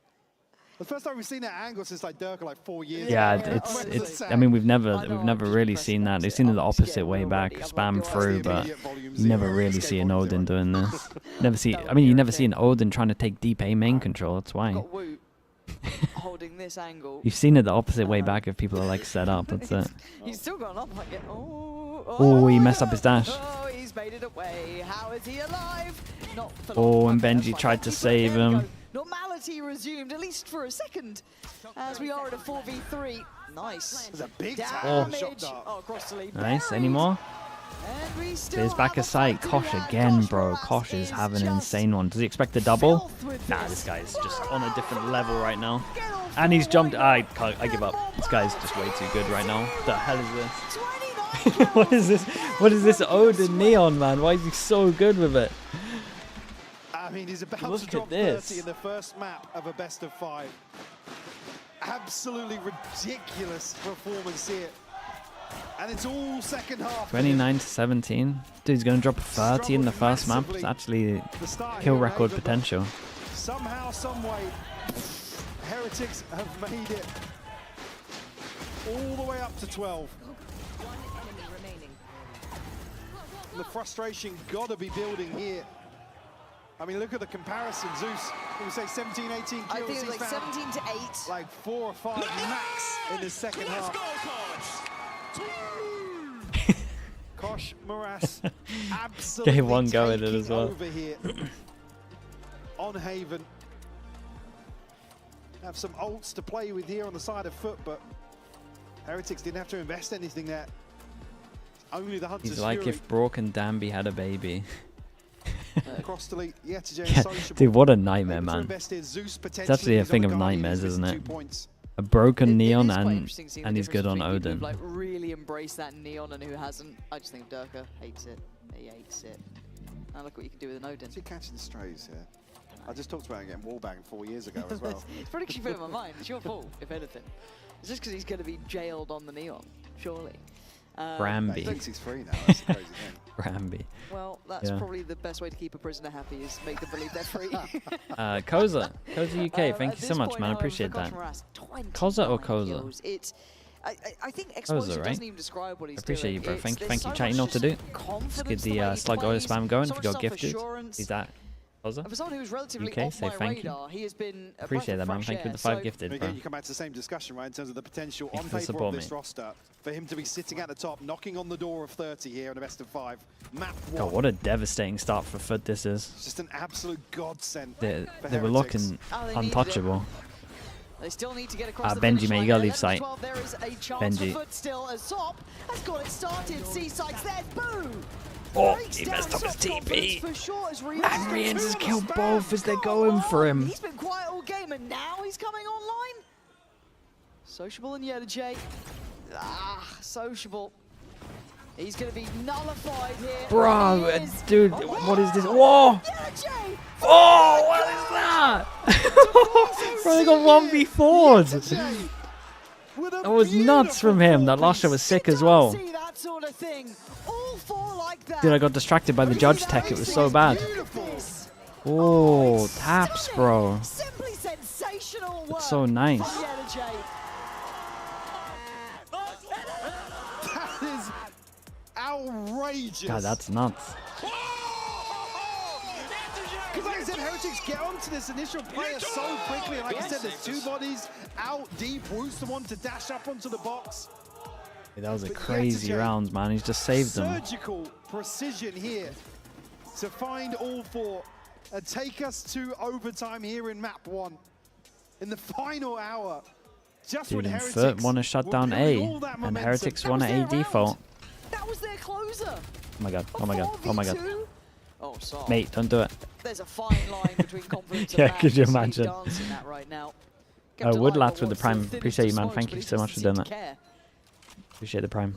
[SPEAKER 11] The first time we've seen that angle since like Dirk like 4 years
[SPEAKER 2] Yeah,
[SPEAKER 11] ago.
[SPEAKER 2] it's. I mean, we've never really seen that. They've seen it the opposite way back, spam through, but you never really see an Odin doing this. Never see. I mean, you never see an Odin trying to take deep A main control. That's why.
[SPEAKER 10] Holding this angle.
[SPEAKER 2] You've seen it the opposite way back if people are like set up. That's it.
[SPEAKER 10] He's still gone up like it.
[SPEAKER 2] Oh, he messed up his dash.
[SPEAKER 10] Oh, he's made it away. How is he alive? Not for
[SPEAKER 2] Oh, and Benji tried to save him.
[SPEAKER 10] Normality resumed, at least for a second, as we are at a 4v3. Nice.
[SPEAKER 11] There's a big
[SPEAKER 10] damage. Oh, across the lead.
[SPEAKER 2] Nice. Any more? There's back a sight. Kosh again, bro. Kosh is having an insane one. Does he expect a double? Nah, this guy's just on a different level right now. And he's jumped. I give up. This guy's just way too good right now. What the hell is this? What is this? What is this Odin Neon, man? Why is he so good with it?
[SPEAKER 11] I mean, he's about
[SPEAKER 2] Look
[SPEAKER 11] to drop
[SPEAKER 2] at this.
[SPEAKER 11] 30 in the first map of a best of 5. Absolutely ridiculous performance here. And it's all second half.
[SPEAKER 2] 29 to 17. Dude, he's going to drop 30 in the first map. It's actually kill record potential.
[SPEAKER 11] Somehow, some way, Heretics have made it all the way up to 12. And the frustration got to be building here. I mean, look at the comparison. Zeus, we say 17, 18 kills.
[SPEAKER 10] I think it was like 17 to 8.
[SPEAKER 11] Like 4 or 5 max in the second half. Kosh, Morass, absolutely
[SPEAKER 2] Gave one go at it as well.
[SPEAKER 11] Over here on Haven. Have some ults to play with here on the side of FUT, but Heretics didn't have to invest anything there. Only the Hunter's
[SPEAKER 2] He's like
[SPEAKER 11] Fury.
[SPEAKER 2] if Brock and Danby had a baby.
[SPEAKER 11] Cross delete, yeah,
[SPEAKER 2] dude, what a nightmare, man. It's actually a thing of nightmares, isn't it? A broken Neon and he's good on Odin.
[SPEAKER 10] Like really embrace that Neon, and who hasn't? I just think Durka hates it. He hates it. Now look what you can do with an Odin.
[SPEAKER 11] Is he catching strays here? I just talked about him getting wallbanged 4 years ago as well.
[SPEAKER 10] It's probably because you put it in my mind. It's your fault, if anything. It's just because he's going to be jailed on the Neon, surely.
[SPEAKER 2] Bramby.
[SPEAKER 11] He thinks he's free now. That's a crazy thing.
[SPEAKER 2] Bramby.
[SPEAKER 10] Well, that's probably the best way to keep a prisoner happy, is make them believe they're free.
[SPEAKER 2] Koza UK, thank you so much, man. I appreciate that. Koza or Koza?
[SPEAKER 10] It's, I think Explosive doesn't even describe what he's
[SPEAKER 2] appreciate
[SPEAKER 10] doing.
[SPEAKER 2] You, bro. Thank you, chat. You know what to do. Let's get the slug oil spam going. If you got gifted, is that Koza?
[SPEAKER 10] For someone who's relatively
[SPEAKER 2] UK,
[SPEAKER 10] off
[SPEAKER 2] say
[SPEAKER 10] my
[SPEAKER 2] thank you.
[SPEAKER 10] radar, he has been
[SPEAKER 2] Appreciate that, man. Thank you for the 5 gifted, bro.
[SPEAKER 11] Again, you come back to the same discussion, right, in terms of the potential on
[SPEAKER 2] Thanks for
[SPEAKER 11] paper of
[SPEAKER 2] supporting
[SPEAKER 11] this
[SPEAKER 2] me.
[SPEAKER 11] roster. For him to be sitting at the top, knocking on the door of 30 here in a best of 5. Map 1.
[SPEAKER 2] God, what a devastating start for FUT this is.
[SPEAKER 11] It's just an absolute godsend.
[SPEAKER 2] They were looking untouchable.
[SPEAKER 10] They still need to get across the
[SPEAKER 2] Benji,
[SPEAKER 10] finish
[SPEAKER 2] mate,
[SPEAKER 10] line.
[SPEAKER 2] you gotta leave sight.
[SPEAKER 10] There is a chance
[SPEAKER 2] Benji.
[SPEAKER 10] for FUT still, as Sop has got it started. C-Sights there, boom!
[SPEAKER 2] Oh, he messed up his TP. And Rians has killed both as they're going for him.
[SPEAKER 10] He's been quiet all game, and now he's coming online. Sociable and Yedaje. Sociable. He's going to be nullified here.
[SPEAKER 2] Bro, dude, what is this? Whoa! Oh, what is that? Bro, they got 1v4'd. That was nuts from him. That last shot was sick as well. Dude, I got distracted by the judge tech. It was so bad. Oh, taps, bro. It's so nice.
[SPEAKER 11] That is outrageous.
[SPEAKER 2] God, that's nuts.
[SPEAKER 11] Because like I said, Heretics get onto this initial player so quickly. And like I said, there's 2 bodies out deep. Woos the one to dash up onto the box.
[SPEAKER 2] That was a crazy round, man. He's just saved them.
[SPEAKER 11] Surgical precision here to find all 4 and take us to overtime here in map 1. In the final hour, just
[SPEAKER 2] Dude,
[SPEAKER 11] when
[SPEAKER 2] in
[SPEAKER 11] Heretics
[SPEAKER 2] FUT want to shut down A, and Heretics want an A default.
[SPEAKER 10] That was their closer.
[SPEAKER 2] Oh my god, oh my god, oh my god.
[SPEAKER 10] Oh, sorry.
[SPEAKER 2] Mate, don't do it.
[SPEAKER 10] There's a fine line between confidence and
[SPEAKER 2] Yeah,
[SPEAKER 10] madness.
[SPEAKER 2] could you
[SPEAKER 10] He's
[SPEAKER 2] imagine?
[SPEAKER 10] dancing that right now.
[SPEAKER 2] Woodlats with the prime. Appreciate you, man. Thank you so much for doing that. Appreciate the prime.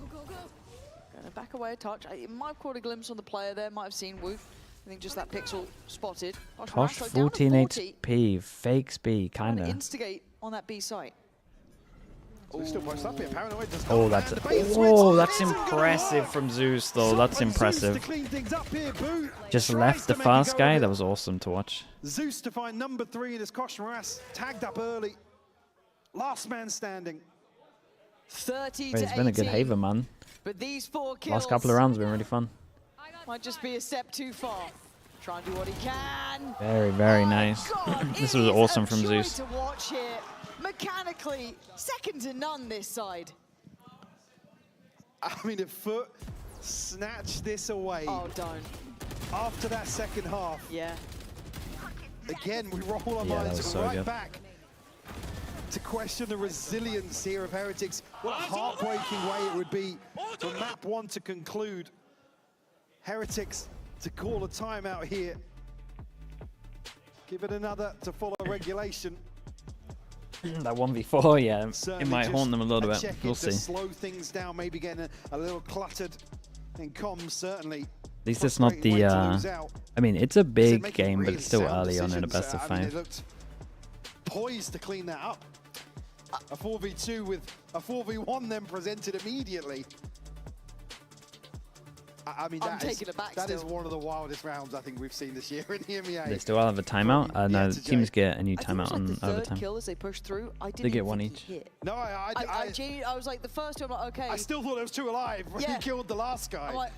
[SPEAKER 10] Gonna back away a touch. It might have caught a glimpse on the player there. Might have seen Woo. I think just that pixel spotted.
[SPEAKER 2] Kosh 14 HP, fakes B, kinda.
[SPEAKER 10] Instigate on that B site.
[SPEAKER 2] Oh, that's impressive from Zeus, though. That's impressive. Just left the fast guy. That was awesome to watch.
[SPEAKER 11] Zeus to find number 3 in his Kosh Morass, tagged up early. Last man standing.
[SPEAKER 10] 30
[SPEAKER 2] Wait,
[SPEAKER 10] to
[SPEAKER 2] it's been a good
[SPEAKER 10] 18.
[SPEAKER 2] haven, man.
[SPEAKER 10] But these 4 kills
[SPEAKER 2] Last couple of rounds have been really fun.
[SPEAKER 10] might just be a step too far. Try and do what he can.
[SPEAKER 2] Very, very nice.
[SPEAKER 10] God,
[SPEAKER 2] This was awesome from
[SPEAKER 10] joy
[SPEAKER 2] Zeus.
[SPEAKER 10] to watch here. Mechanically, second to none this side.
[SPEAKER 11] I mean, if FUT snatched this away.
[SPEAKER 10] Oh, don't.
[SPEAKER 11] After that second half.
[SPEAKER 10] Yeah.
[SPEAKER 11] Again, we roll our
[SPEAKER 2] Yeah, that
[SPEAKER 11] minds
[SPEAKER 2] was so
[SPEAKER 11] right
[SPEAKER 2] good.
[SPEAKER 11] back to question the resilience here of Heretics. What a heartbreaking way it would be for map 1 to conclude. Heretics to call a timeout here. Give it another to follow regulation.
[SPEAKER 2] That 1v4, yeah,
[SPEAKER 11] Certainly
[SPEAKER 2] it might
[SPEAKER 11] just
[SPEAKER 2] haunt them a little bit.
[SPEAKER 11] check-in
[SPEAKER 2] We'll
[SPEAKER 11] to
[SPEAKER 2] see.
[SPEAKER 11] slow things down, maybe getting a little cluttered in comms, certainly.
[SPEAKER 2] At least it's not the, I mean, it's a big game, but it's still early on in a best of 5.
[SPEAKER 11] They looked poised to clean that up. A 4v2 with a 4v1 then presented immediately. I mean, that is one of the wildest rounds I think we've seen this year in the EMEA.
[SPEAKER 2] They still have a timeout? No, the teams get a new timeout on overtime.
[SPEAKER 10] Kill as they push through. I didn't
[SPEAKER 2] They get one each.
[SPEAKER 11] No,
[SPEAKER 10] I was like, the first two, I'm like, okay.
[SPEAKER 11] I still thought there was 2 alive when he killed the last guy.
[SPEAKER 10] I'm like,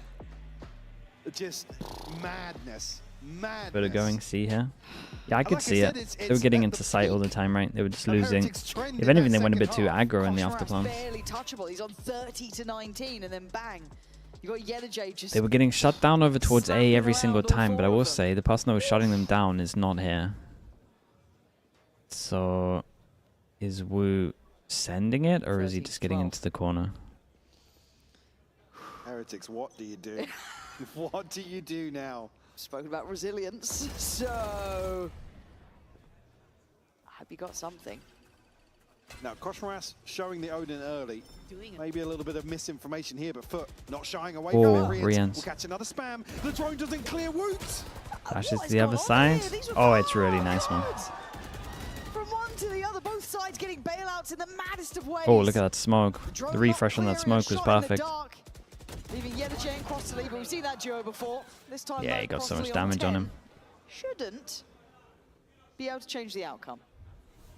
[SPEAKER 11] just madness. Madness.
[SPEAKER 2] Bit of going C here. Yeah, I could
[SPEAKER 11] like I
[SPEAKER 2] see
[SPEAKER 11] said,
[SPEAKER 2] it. They were getting into sight all the time, right? They were just losing. If anything, they went a bit too aggro in the afterplans.
[SPEAKER 10] barely touchable. He's on 30 to 19, and then bang. You got Yellowjay just.
[SPEAKER 2] They were getting shut down over towards A every single time, but I will say the person that was shutting them down is not here. So, is Wu sending it, or is he just getting into the corner?
[SPEAKER 11] Heretics, what do you do? What do you do now?
[SPEAKER 10] Spoken about resilience, so I hope you got something.
[SPEAKER 11] Now, Koshmaras showing the Odin early. Maybe a little bit of misinformation here, but FUT not shying away from it.
[SPEAKER 2] Rians.
[SPEAKER 11] We'll catch another spam. The drone doesn't clear Woot.
[SPEAKER 2] Dashes to the other side. Oh, it's really nice, man.
[SPEAKER 10] From one to the other, both sides getting bailouts in the maddest of ways.
[SPEAKER 2] Oh, look at that smoke. The refresh on that smoke was perfect.
[SPEAKER 10] Leaving Yellowjay and Cross to leave, but we've seen that duo before. This time,
[SPEAKER 2] Yeah, he got so much damage on him.
[SPEAKER 10] Shouldn't be able to change the outcome.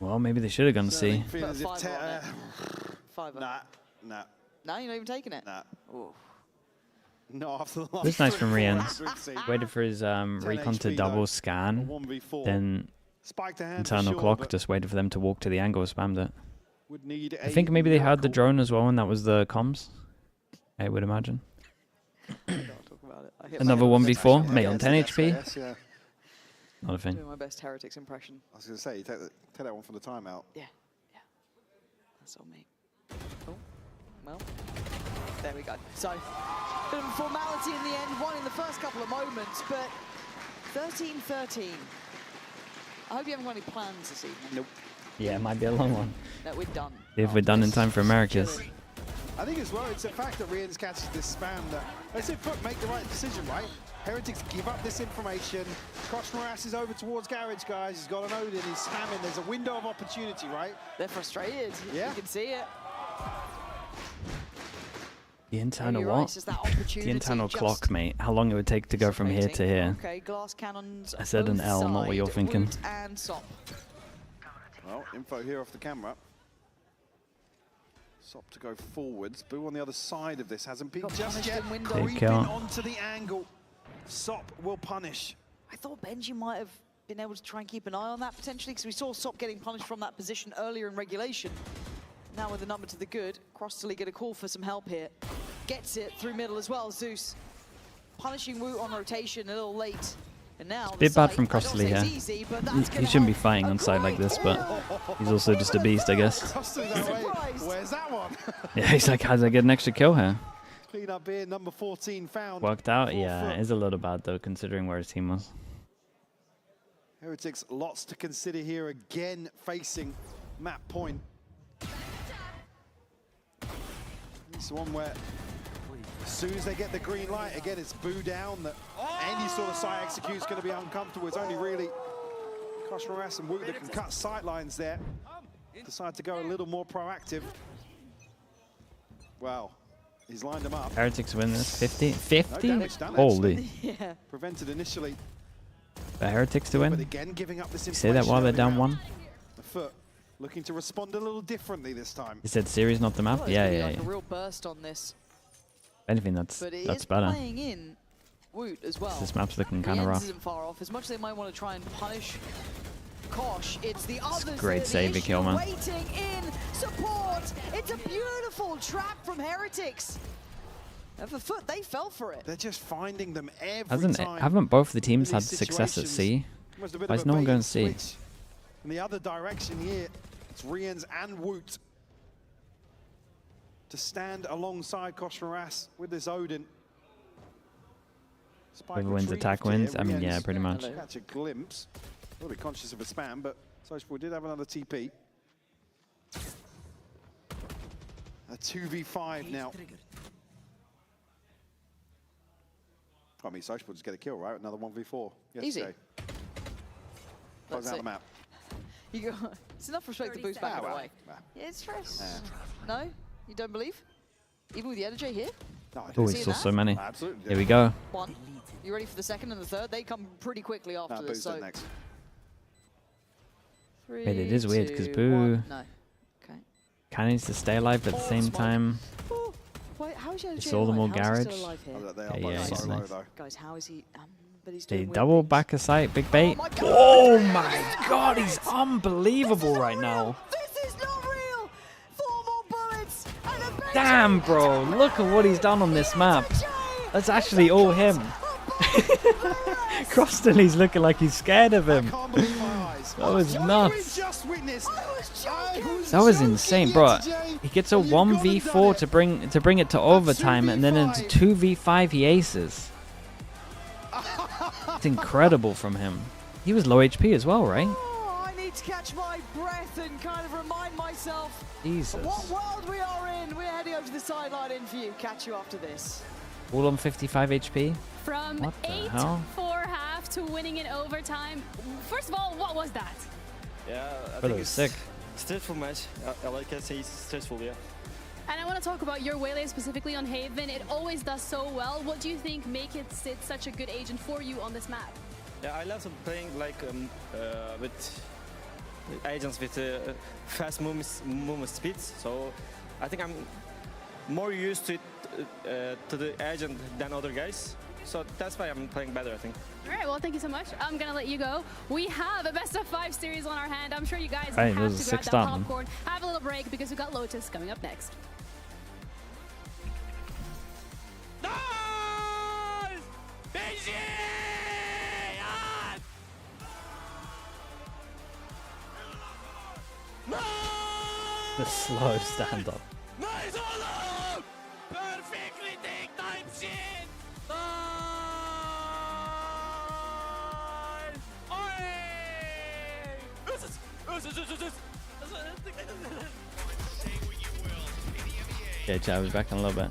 [SPEAKER 2] Well, maybe they should have gone C.
[SPEAKER 10] Five.
[SPEAKER 11] Nah.
[SPEAKER 10] No, you're not even taking it.
[SPEAKER 11] Nah. Not after the last.
[SPEAKER 2] It was nice from Rians.
[SPEAKER 11] We've
[SPEAKER 2] Waited for his recon to
[SPEAKER 11] HP
[SPEAKER 2] double
[SPEAKER 11] though.
[SPEAKER 2] scan,
[SPEAKER 11] 1v4.
[SPEAKER 2] then
[SPEAKER 11] Spike to hand
[SPEAKER 2] internal
[SPEAKER 11] for sure,
[SPEAKER 2] clock,
[SPEAKER 11] but
[SPEAKER 2] just waited for them to walk to the angle, spammed it.
[SPEAKER 11] would need
[SPEAKER 2] I think maybe they heard the drone as well, and that was the comms. I would imagine. Another 1v4, mate, on 10 HP.
[SPEAKER 11] Yeah.
[SPEAKER 2] Not a thing.
[SPEAKER 10] Doing my best Heretics impression.
[SPEAKER 11] I was going to say, take that one for the timeout.
[SPEAKER 10] Yeah. That's on me. Oh, well, there we go. So, bit of a formality in the end, one in the first couple of moments, but 13-13. I hope you haven't got any plans this evening.
[SPEAKER 11] Nope.
[SPEAKER 2] Yeah, it might be a long one.
[SPEAKER 10] No, we're done.
[SPEAKER 2] If we're done in time for Americas.
[SPEAKER 11] I think as well, it's a fact that Rians catches this spam that, let's say, FUT make the right decision, right? Heretics give up this information. Koshmaras is over towards Garage, guys. He's got an Odin, he's spamming. There's a window of opportunity, right?
[SPEAKER 10] They're frustrated.
[SPEAKER 11] Yeah.
[SPEAKER 10] You can see it.
[SPEAKER 2] The internal
[SPEAKER 10] you're
[SPEAKER 2] what?
[SPEAKER 10] right, it's that opportunity
[SPEAKER 2] The internal
[SPEAKER 10] just
[SPEAKER 2] clock, mate. How long it would take to go from here to here?
[SPEAKER 10] Okay, glass cannons.
[SPEAKER 2] I said an
[SPEAKER 10] both
[SPEAKER 2] L, not what you're
[SPEAKER 10] side,
[SPEAKER 2] thinking.
[SPEAKER 10] Woot and Sop.
[SPEAKER 11] Well, info here off the camera. Sop to go forwards. Boo on the other side of this hasn't peeked just yet. Creeping onto the angle. Sop will punish.
[SPEAKER 10] I thought Benji might have been able to try and keep an eye on that potentially, because we saw Sop getting punished from that position earlier in regulation. Now with the number to the good, Crossley get a call for some help here. Gets it through middle as well, Zeus. Punishing Woot on rotation a little late. And now
[SPEAKER 2] It's a bit bad from Crossley here. He shouldn't be fighting on side like this, but he's also just a beast, I guess.
[SPEAKER 11] Where's that one?
[SPEAKER 2] Yeah, he's like, how did I get an extra kill here?
[SPEAKER 11] Clean up here, number 14 found.
[SPEAKER 2] Worked out? Yeah, it is a little bad though, considering where his team was.
[SPEAKER 11] Heretics, lots to consider here, again facing map point. It's one where as soon as they get the green light, again, it's boo down that any sort of site execute is going to be uncomfortable. It's only really Koshmaras and Woot that can cut sight lines there. Decide to go a little more proactive. Wow, he's lined them up.
[SPEAKER 2] Heretics win this 50? 50?
[SPEAKER 11] No damage,
[SPEAKER 2] Holy.
[SPEAKER 10] Yeah.
[SPEAKER 11] Prevented initially.
[SPEAKER 2] The Heretics to win?
[SPEAKER 11] But again, giving up this
[SPEAKER 2] You say that while they're down one?
[SPEAKER 11] The FUT looking to respond a little differently this time.
[SPEAKER 2] You said series, not the map?
[SPEAKER 10] Oh,
[SPEAKER 2] Yeah,
[SPEAKER 10] it's gonna be
[SPEAKER 2] yeah,
[SPEAKER 10] like
[SPEAKER 2] yeah.
[SPEAKER 10] a real burst on this.
[SPEAKER 2] If anything, that's
[SPEAKER 10] But it is
[SPEAKER 2] better.
[SPEAKER 10] playing in Woot as well.
[SPEAKER 2] This map's looking kind of
[SPEAKER 10] Rienz
[SPEAKER 2] rough.
[SPEAKER 10] isn't far off. As much as they might want to try and punish Kosh, it's the others.
[SPEAKER 2] Great save, kill, man.
[SPEAKER 10] Waiting in support. It's a beautiful trap from Heretics. And for FUT, they fell for it.
[SPEAKER 11] They're just finding them every time.
[SPEAKER 2] Haven't both the teams
[SPEAKER 11] in
[SPEAKER 2] had
[SPEAKER 11] these
[SPEAKER 2] success at
[SPEAKER 11] situations.
[SPEAKER 2] C?
[SPEAKER 11] Almost a bit
[SPEAKER 2] Why
[SPEAKER 11] of
[SPEAKER 2] is
[SPEAKER 11] a
[SPEAKER 2] no one
[SPEAKER 11] bait
[SPEAKER 2] going
[SPEAKER 11] and
[SPEAKER 2] C?
[SPEAKER 11] switch. In the other direction here, it's Rienz and Woot to stand alongside Kosh Maras with this Odin.
[SPEAKER 2] Whoever wins attack wins. I mean, yeah, pretty much.
[SPEAKER 11] Catch a glimpse. A little bit conscious of a spam, but Sociable did have another TP. A 2v5 now. I mean, Sociable just get a kill, right? Another 1v4 yesterday.
[SPEAKER 10] Easy.
[SPEAKER 11] Close out the map.
[SPEAKER 10] You go, it's enough respect to boost back away. Yeah, it's stress. No? You don't believe? Even with the energy here?
[SPEAKER 11] No,
[SPEAKER 2] Oh, he saw so many.
[SPEAKER 11] Absolutely.
[SPEAKER 2] Here we go.
[SPEAKER 10] One. You ready for the second and the third? They come pretty quickly after this. So
[SPEAKER 11] next.
[SPEAKER 2] Wait, it is weird because Boo
[SPEAKER 10] No. Okay.
[SPEAKER 2] kind of needs to stay alive, but at the same time,
[SPEAKER 10] Wait, how is he
[SPEAKER 2] it's all the more garage.
[SPEAKER 11] Yeah,
[SPEAKER 2] he's nice.
[SPEAKER 10] Guys, how is he? But he's
[SPEAKER 2] They
[SPEAKER 10] doing weird
[SPEAKER 2] double
[SPEAKER 10] things.
[SPEAKER 2] back a sight, big bait. Oh my god, he's unbelievable right now.
[SPEAKER 10] This is not real. 4 more bullets. And a bait.
[SPEAKER 2] Damn, bro, look at what he's done on this map. That's actually all him. Crostoney's looking like he's scared of him. That was nuts. That was insane, bro. He gets a 1v4 to bring it to overtime, and then into 2v5 he aces. It's incredible from him. He was low HP as well, right?
[SPEAKER 10] Oh, I need to catch my breath and kind of remind myself
[SPEAKER 2] Jesus.
[SPEAKER 10] what world we are in. We're heading over to the sideline interview. Catch you after this.
[SPEAKER 2] All on 55 HP.
[SPEAKER 5] From
[SPEAKER 2] What the
[SPEAKER 5] 8
[SPEAKER 2] hell?
[SPEAKER 5] for half to winning in overtime. First of all, what was that?
[SPEAKER 14] Yeah, I
[SPEAKER 2] But
[SPEAKER 14] think
[SPEAKER 2] it was
[SPEAKER 14] it's
[SPEAKER 2] sick.
[SPEAKER 14] stressful match. I like it. Say it's stressful, yeah.
[SPEAKER 5] And I want to talk about your Waylay specifically on Haven. It always does so well. What do you think makes it such a good agent for you on this map?
[SPEAKER 14] Yeah, I love playing like with agents with fast movement speeds. So I think I'm more used to it, to the agent than other guys. So that's why I'm playing better, I think.
[SPEAKER 5] All right, well, thank you so much. I'm going to let you go. We have a best of 5 series on our hand. I'm sure you guys
[SPEAKER 2] Hey, it
[SPEAKER 5] have
[SPEAKER 2] was a
[SPEAKER 5] to grab
[SPEAKER 2] sick
[SPEAKER 5] that
[SPEAKER 2] start, man.
[SPEAKER 5] popcorn, have a little break because we've got Lotus coming up next.
[SPEAKER 2] The slow stand up.
[SPEAKER 15] Nice all up! Perfectly take time shit!
[SPEAKER 2] Okay, chat, we'll be back in a little bit.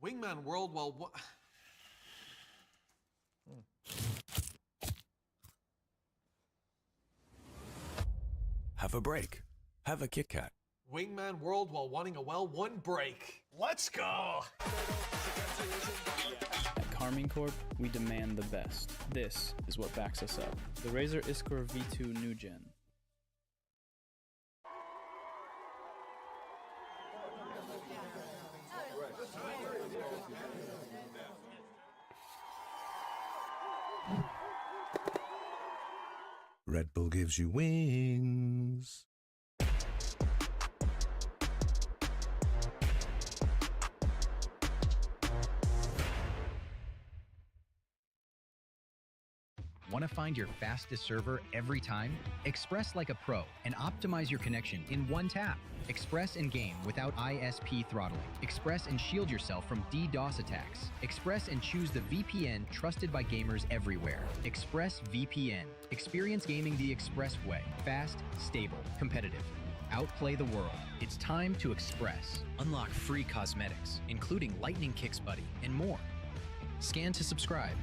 [SPEAKER 15] Wingman World while what?
[SPEAKER 16] Have a break. Have a Kit Kat.
[SPEAKER 15] Wingman World while wanting a well-won break. Let's go!
[SPEAKER 17] At Carmine Corp, we demand the best. This is what backs us up. The Razer Iskor V2 New Gen.
[SPEAKER 16] Red Bull gives you wings.
[SPEAKER 18] Want to find your fastest server every time? Express like a pro and optimize your connection in one tap. Express and game without ISP throttling. Express and shield yourself from DDoS attacks. Express and choose the VPN trusted by gamers everywhere. Express VPN. Experience gaming the Express way. Fast, stable, competitive. Outplay the world. It's time to Express. Unlock free cosmetics, including Lightning Kicks Buddy and more. Scan to subscribe.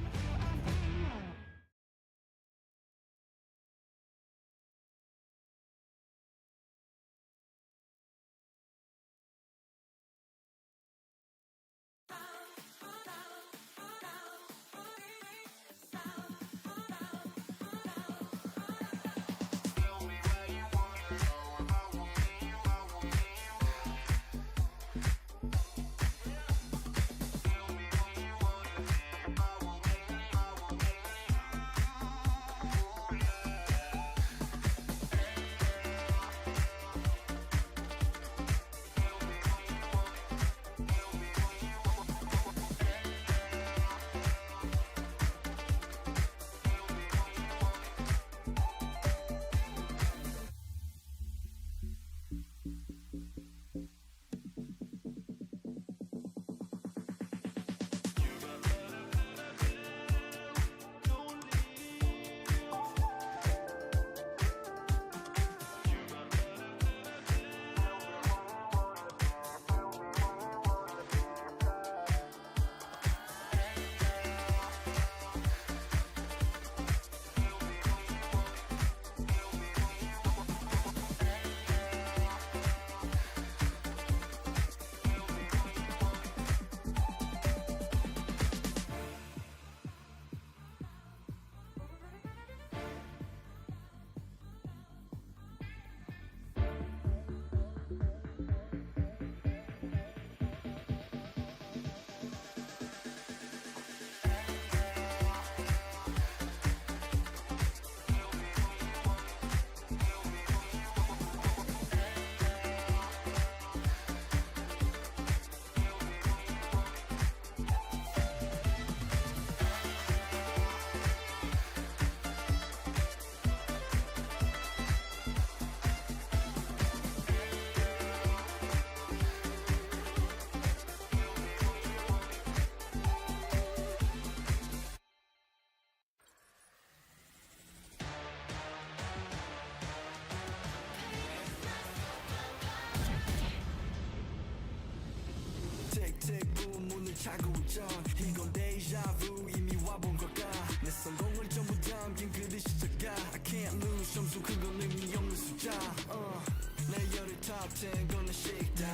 [SPEAKER 15] 차고 있죠. 이건 데자부 이미 와본 걸까. 내 성공을 전부 담긴 그릇이 작아. I can't lose 점수 그건 의미 없는 숫자. 내 열의 top 10 거는 식단.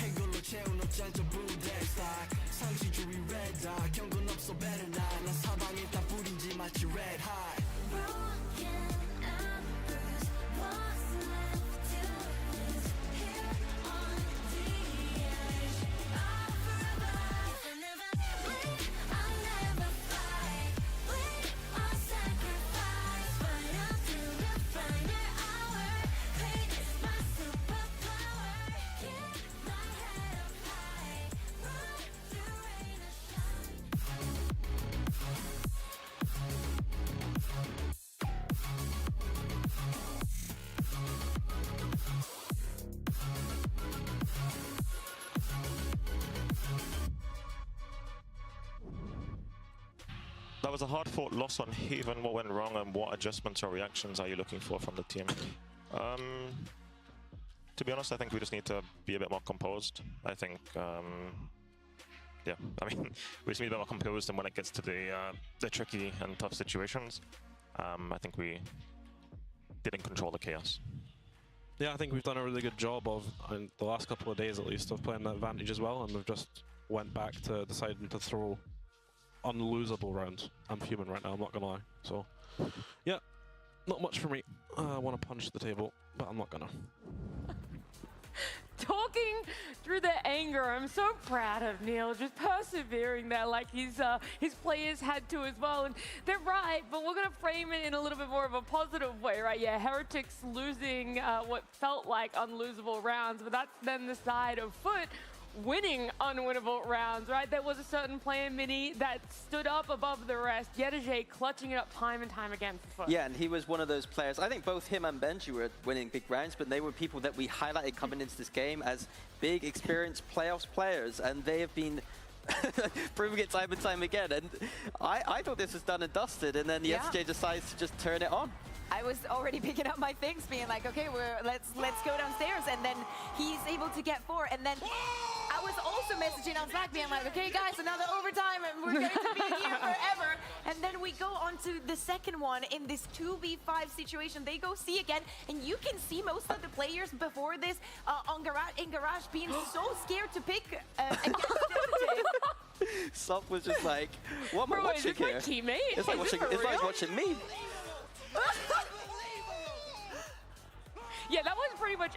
[SPEAKER 15] 해골로 채운 옷잘 전부 덱스타일. 상시주의 red dot 경고는 없어 better not. 난 사방에 다 뿌린지 마치 red hot.
[SPEAKER 19] That was a hard-fought loss on Heathen. What went wrong and what adjustments or reactions are you looking for from the team? To be honest, I think we just need to be a bit more composed. I think, yeah, I mean, we just need to be a bit more composed, and when it gets to the tricky and tough situations, I think we didn't control the chaos.
[SPEAKER 20] Yeah, I think we've done a really good job of, in the last couple of days at least, of playing that advantage as well, and we've just went back to deciding to throw unlosable rounds. I'm human right now, I'm not gonna lie. So, yeah, not much for me. I want to punch the table, but I'm not gonna.
[SPEAKER 3] Talking through the anger, I'm so proud of Neil, just persevering there like his players had to as well. And they're right, but we're going to frame it in a little bit more of a positive way, right? Yeah, Heretics losing what felt like unlosable rounds, but that's then the side of FUT winning unwinnable rounds, right? There was a certain player, Mini, that stood up above the rest. Yetajay clutching it up time and time again for FUT.
[SPEAKER 1] Yeah, and he was one of those players. I think both him and Benji were winning big rounds, but they were people that we highlighted coming into this game as big, experienced playoffs players, and they have been proving it time and time again. And I thought this was done and dusted, and then Yetajay decides to just turn it on.
[SPEAKER 4] I was already picking up my things, being like, okay, let's go downstairs, and then he's able to get 4, and then I was also messaging on Slack being like, okay guys, another overtime and we're going to be here forever. And then we go on to the second one in this 2v5 situation. They go C again, and you can see most of the players before this in Garage being so scared to pick against
[SPEAKER 1] Sop was just like, what am I watching here?
[SPEAKER 3] My teammate?
[SPEAKER 1] It's like watching me.
[SPEAKER 3] Yeah, that was pretty much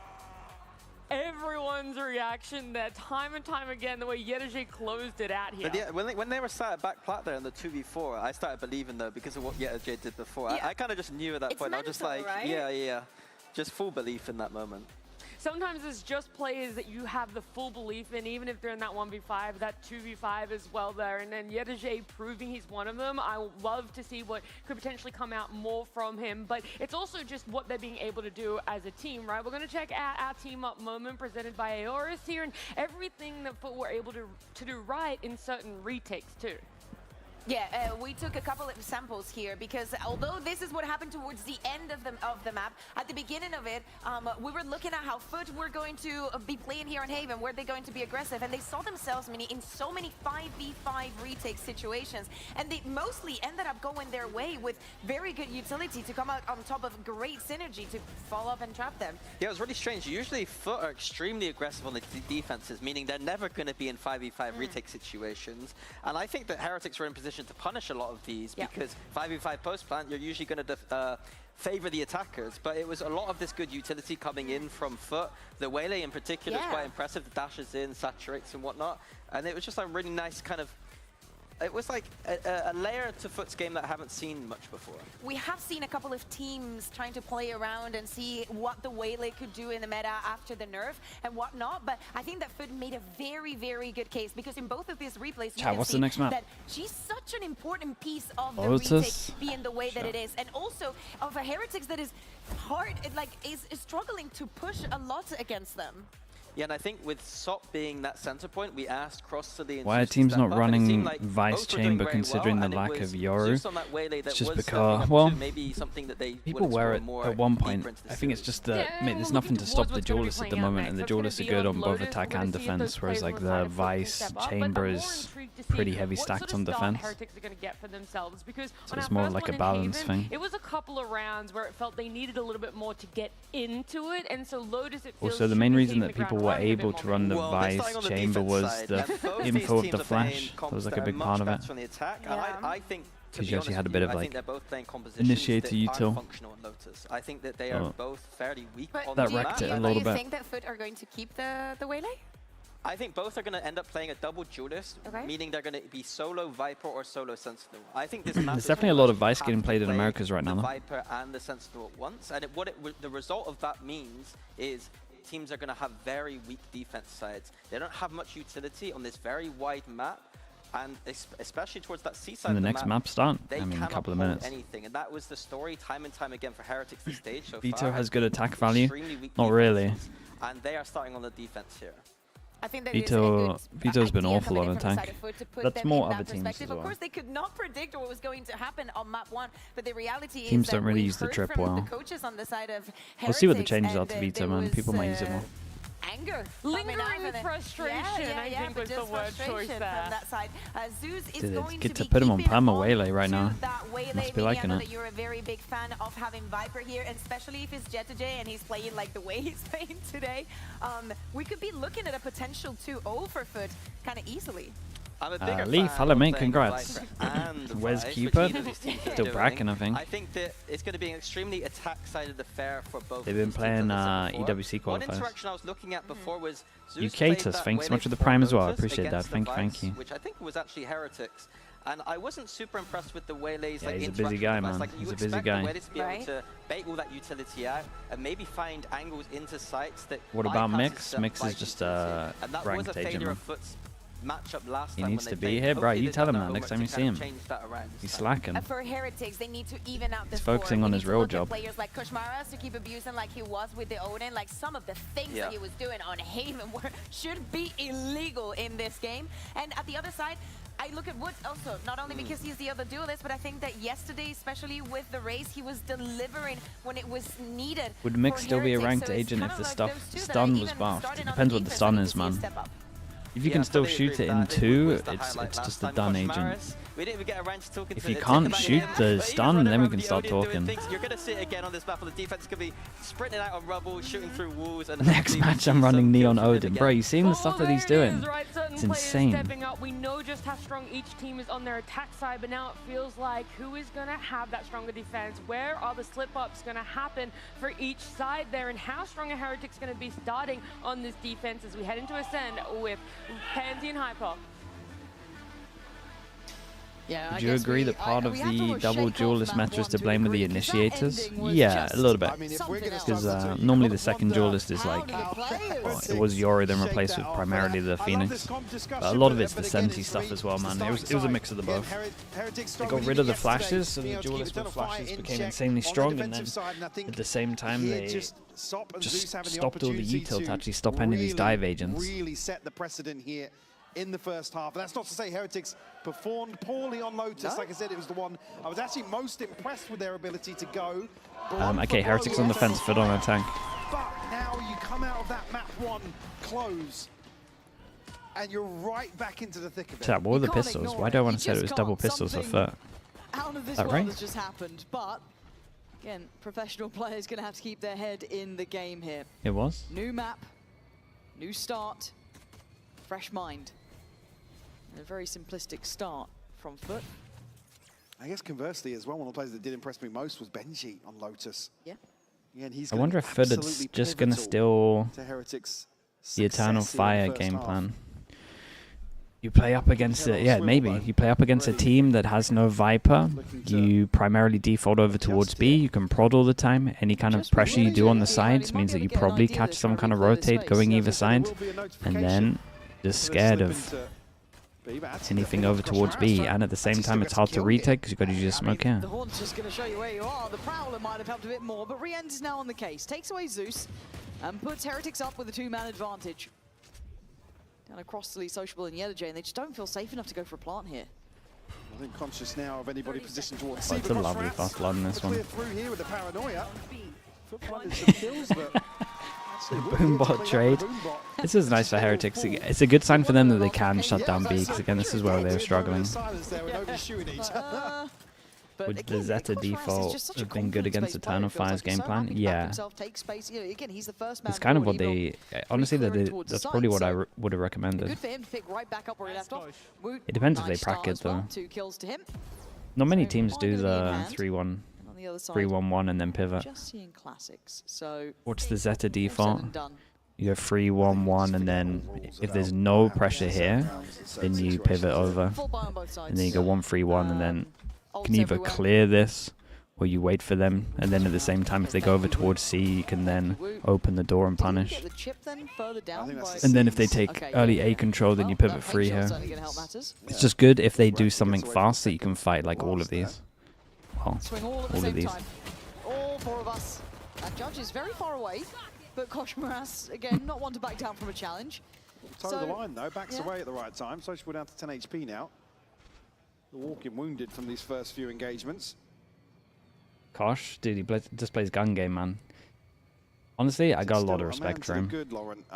[SPEAKER 3] everyone's reaction there, time and time again, the way Yetterjay closed it out here.
[SPEAKER 1] But yeah, when they were sat at back plat there in the 2v4, I started believing though because of what Yetterjay did before.
[SPEAKER 3] Yeah.
[SPEAKER 1] I kind of just knew at that point. I was just like,
[SPEAKER 3] right?
[SPEAKER 1] yeah. Just full belief in that moment.
[SPEAKER 3] Sometimes it's just players that you have the full belief in, even if they're in that 1v5, that 2v5 as well there. And then Yetterjay proving he's one of them. I love to see what could potentially come out more from him. But it's also just what they're being able to do as a team, right? We're going to check out our team up moment presented by Aorus here, and everything that FUT were able to do right in certain retakes too.
[SPEAKER 4] Yeah, we took a couple of samples here because although this is what happened towards the end of the map, at the beginning of it, we were looking at how FUT were going to be playing here in Haven, where they're going to be aggressive, and they saw themselves in so many 5v5 retake situations, and they mostly ended up going their way with very good utility to come out on top of great synergy to follow up and trap them.
[SPEAKER 1] Yeah, it was really strange. Usually FUT are extremely aggressive on the defenses, meaning they're never going to be in 5v5 retake situations, and I think that Heretics were in position to punish a lot of these because 5v5 post plant, you're usually going to favor the attackers, but it was a lot of this good utility coming in from FUT. The Waylay in particular is quite impressive. The dashes in, saturates and whatnot, and it was just a really nice kind of. It was like a layer to FUT's game that I haven't seen much before.
[SPEAKER 4] We have seen a couple of teams trying to play around and see what the Waylay could do in the meta after the nerf and whatnot, but I think that FUT made a very, very good case because in both of these replays, you can see that she's such an important piece of the retake being the way that it is, and also of a Heretics that is hard, is struggling to push a lot against them.
[SPEAKER 1] Yeah, and I think with Sop being that center point, we asked Cross-City.
[SPEAKER 2] Why are teams not running Vice Chamber considering the lack of Yoru? It's just because, well, people wear it at one point. I think it's just that there's nothing to stop the duelists at the moment, and the duelists are good on both attack and defense, whereas like the Vice Chamber is pretty heavy stacked on defense. So it's more like a balance thing.
[SPEAKER 3] It was a couple of rounds where it felt they needed a little bit more to get into it, and so Lotus, it feels,
[SPEAKER 2] also, the main reason that people were able to run the Vice Chamber was the info of the Flash. That was like a big part of it. Because you actually had a bit of like initiator util.
[SPEAKER 1] I think that they are both fairly weak on
[SPEAKER 2] that wrecked it a little bit.
[SPEAKER 4] Do you think that FUT are going to keep the Waylay?
[SPEAKER 1] I think both are going to end up playing a double duelist, meaning they're going to be solo Viper or solo Sentinel. I think this map
[SPEAKER 2] there's definitely a lot of Vice getting played in Americas right now.
[SPEAKER 1] The Viper and the Sentinel at once, and the result of that means is teams are going to have very weak defense sides. They don't have much utility on this very wide map, and especially towards that C side
[SPEAKER 2] and
[SPEAKER 1] of
[SPEAKER 2] the next map start. I mean, a couple of minutes.
[SPEAKER 1] Anything, and that was the story time and time again for Heretics this stage so
[SPEAKER 2] Vito
[SPEAKER 1] far.
[SPEAKER 2] has good attack value. Not really.
[SPEAKER 1] And they are starting on the defense here.
[SPEAKER 4] I think that
[SPEAKER 2] Vito's been awful on attack. That's more other teams as well.
[SPEAKER 4] Of course, they could not predict what was going to happen on map 1, but the reality
[SPEAKER 2] teams
[SPEAKER 4] is
[SPEAKER 2] don't really use the trip well. We'll see what the changes are to Vito, man. People might use it more.
[SPEAKER 4] Anger,
[SPEAKER 3] lingering frustration, I think was the word choice there.
[SPEAKER 4] That side. Zeus is
[SPEAKER 2] Dude,
[SPEAKER 4] going
[SPEAKER 2] it's good
[SPEAKER 4] to
[SPEAKER 2] to put him on Perma Waylay right now.
[SPEAKER 4] Waylay.
[SPEAKER 2] Must be liking
[SPEAKER 4] I know
[SPEAKER 2] it.
[SPEAKER 4] that you're a very big fan of having Viper here, and especially if it's Yetterjay and he's playing like the way he's playing today. We could be looking at a potential 2-0 for FUT kind of easily.
[SPEAKER 1] I'm a bigger
[SPEAKER 2] Leaf, hello mate, congrats. Where's Keeper? Still bracking, I think.
[SPEAKER 1] I think that it's going to be an extremely attack-sided affair for both.
[SPEAKER 2] They've been playing EWC qualifiers.
[SPEAKER 1] One interaction I was looking at before was
[SPEAKER 2] Zeus Eucatus, thanks so much for the Prime as well. I appreciate that. Thank you.
[SPEAKER 1] Which I think was actually Heretics. And I wasn't super impressed with the Waylay's
[SPEAKER 2] he's a busy guy, man. He's a busy guy.
[SPEAKER 1] Waylays to be able to bait all that utility out and maybe find angles into sites that.
[SPEAKER 2] What about Mix? Mix is just a ranked agent, man.
[SPEAKER 1] Matchup last
[SPEAKER 2] he
[SPEAKER 1] time
[SPEAKER 2] needs to be here, bro. You tell him that next time you see him. He's slacking.
[SPEAKER 4] For Heretics, they need to even out the
[SPEAKER 2] He's focusing on his real job.
[SPEAKER 4] Players like Koshmaras to keep abusing like he was with the Odin. Like some of the things that he was doing on Haven should be illegal in this game. And at the other side, I look at Woods also, not only because he's the other duelist, but I think that yesterday, especially with the race, he was delivering when it was needed.
[SPEAKER 2] Would Mix still be a ranked agent if the stun was buffed? It depends what the stun is, man. If you can still shoot it in 2, it's just a done agent.
[SPEAKER 1] We didn't even get around to talking
[SPEAKER 2] If
[SPEAKER 1] to
[SPEAKER 2] you
[SPEAKER 1] the
[SPEAKER 2] can't
[SPEAKER 1] team
[SPEAKER 2] shoot
[SPEAKER 1] about
[SPEAKER 2] the
[SPEAKER 1] it.
[SPEAKER 2] stun, then we can start talking.
[SPEAKER 1] You're going to see it again on this map. The defense could be sprinting out on rubble, shooting through walls. And
[SPEAKER 2] Next match, I'm running Neon Odin. Bro, you seen the stuff that he's doing? It's insane.
[SPEAKER 3] Stepping up. We know just how strong each team is on their attack side, but now it feels like who is going to have that stronger defense? Where are the slip-ups going to happen for each side there? And how strong are Heretics going to be starting on this defense as we head into Ascend with Pansy and Hyper?
[SPEAKER 10] Yeah,
[SPEAKER 2] Would you agree that part of the double duelist match was to blame with the initiators? Yeah, a little bit. Because normally the second duelist is like, well, it was Yori, then replaced with primarily the Phoenix. But a lot of it's the Sensi stuff as well, man. It was a mix of the both. They got rid of the flashes, so the duelist with flashes became insanely strong, and then at the same time they just stopped all the util to actually stop any of these dive agents.
[SPEAKER 11] Really set the precedent here in the first half. That's not to say Heretics performed poorly on Lotus. Like I said, it was the one I was actually most impressed with their ability to go.
[SPEAKER 2] Okay, Heretics on the fence, FUT on attack.
[SPEAKER 11] But now you come out of that map 1 close, and you're right back into the thick of it.
[SPEAKER 2] What were the pistols? Why do I want to say it was double pistols for FUT?
[SPEAKER 10] Out of this world has just happened, but again, professional players going to have to keep their head in the game here.
[SPEAKER 2] It was?
[SPEAKER 10] New map, new start, fresh mind. And a very simplistic start from FUT.
[SPEAKER 11] I guess conversely as well, one of the players that did impress me most was Benji on Lotus.
[SPEAKER 10] Yeah.
[SPEAKER 11] And he's
[SPEAKER 2] I wonder if FUT is just going to steal the Eternal Fire game plan. You play up against it, yeah, maybe. You play up against a team that has no Viper. You primarily default over towards B. You can prod all the time. Any kind of pressure you do on the sides means that you probably catch some kind of rotate going either side. And then just scared of anything over towards B. And at the same time, it's hard to retake because you've got to use your smoke here.
[SPEAKER 10] The Haunt's just going to show you where you are. The Prowler might have helped a bit more, but Rienz is now on the case. Takes away Zeus and puts Heretics up with a 2-man advantage. Down across the Sociable and Yellow Jay, and they just don't feel safe enough to go for a plant here.
[SPEAKER 11] I think conscious now of anybody positioned towards
[SPEAKER 2] C. It's a lovely fast blood in this one.
[SPEAKER 11] Through here with the paranoia. Some kills, but
[SPEAKER 2] Boombot trade. This is nice for Heretics. It's a good sign for them that they can shut down B, because again, this is where they're struggling. Would the Zeta default have been good against Eternal Fire's game plan? Yeah. It's kind of what they... Honestly, that's probably what I would have recommended. It depends if they prac it, though. Not many teams do the 3-1, 3-1-1 and then pivot. What's the Zeta default? You go 3-1-1, and then if there's no pressure here, then you pivot over. And then you go 1-3-1, and then you can either clear this, or you wait for them, and then at the same time, if they go over towards C, you can then open the door and punish. And then if they take early A control, then you pivot free here. It's just good if they do something fast that you can fight like all of these. Well, all of these.
[SPEAKER 10] All 4 of us. That judge is very far away, but Koshmaras, again, not one to back down from a challenge.
[SPEAKER 11] Toe the line, though, backs away at the right time. Sociable down to 10 HP now. The walking wounded from these first few engagements.
[SPEAKER 2] Kosh, dude, he just plays gun game, man. Honestly, I got a lot of respect for him.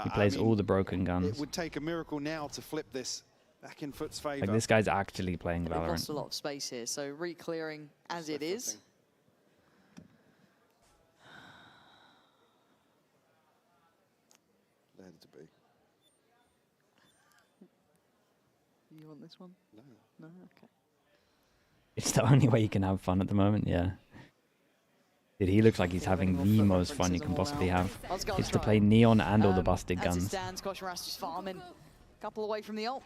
[SPEAKER 2] He plays all the broken guns.
[SPEAKER 11] It would take a miracle now to flip this back in FUT's favor.
[SPEAKER 2] Like, this guy's actually playing Valorant.
[SPEAKER 10] Lost a lot of space here, so re-clearing as it is.
[SPEAKER 11] Let to be.
[SPEAKER 10] You want this one?
[SPEAKER 11] No.
[SPEAKER 10] No? Okay.
[SPEAKER 2] It's the only way you can have fun at the moment, yeah. Dude, he looks like he's having the most fun you can possibly have. It's to play Neon and all the busted guns.
[SPEAKER 10] As it stands, Koshmaras just farming. Couple away from the ult.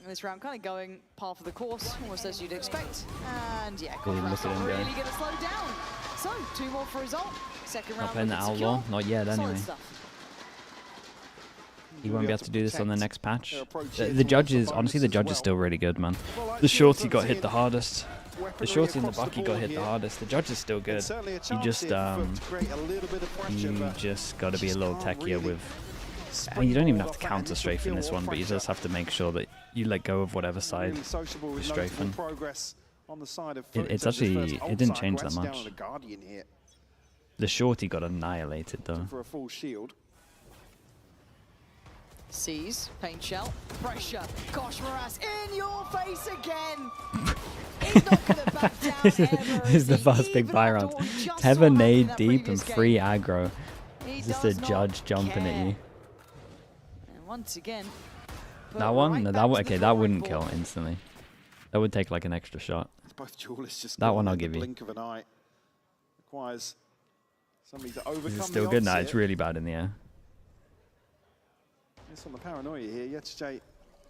[SPEAKER 10] And this round kind of going par for the course, almost as you'd expect. And yeah, Koshmaras really going to slow down. So, 2 more for his ult. Second round.
[SPEAKER 2] Not playing the Outlaw? Not yet, anyway. He won't be able to do this on the next patch. The judges, honestly, the judge is still really good, man. The shorty got hit the hardest. The shorty and the Bucky got hit the hardest. The judge is still good. You just got to be a little techier with... And you don't even have to counter strafe in this one, but you just have to make sure that you let go of whatever side you're strafing. It's actually... It didn't change that much. The shorty got annihilated, though.
[SPEAKER 11] For a full shield.
[SPEAKER 10] Sees, paint shell, pressure, Kosh Moras in your face again! He's not gonna back down
[SPEAKER 2] This
[SPEAKER 10] ever,
[SPEAKER 2] is the first big buy round. Tether nade deep and free aggro. It's just a judge jumping at you.
[SPEAKER 10] And once again,
[SPEAKER 2] That one? No, okay, that wouldn't kill instantly. That would take like an extra shot.
[SPEAKER 11] Both duelists just
[SPEAKER 2] that one I'll give you.
[SPEAKER 11] blink of an eye. Requires somebody to overcome.
[SPEAKER 2] Is it still good? No, it's really bad in the air.
[SPEAKER 7] It's on the paranoia here. Yetchej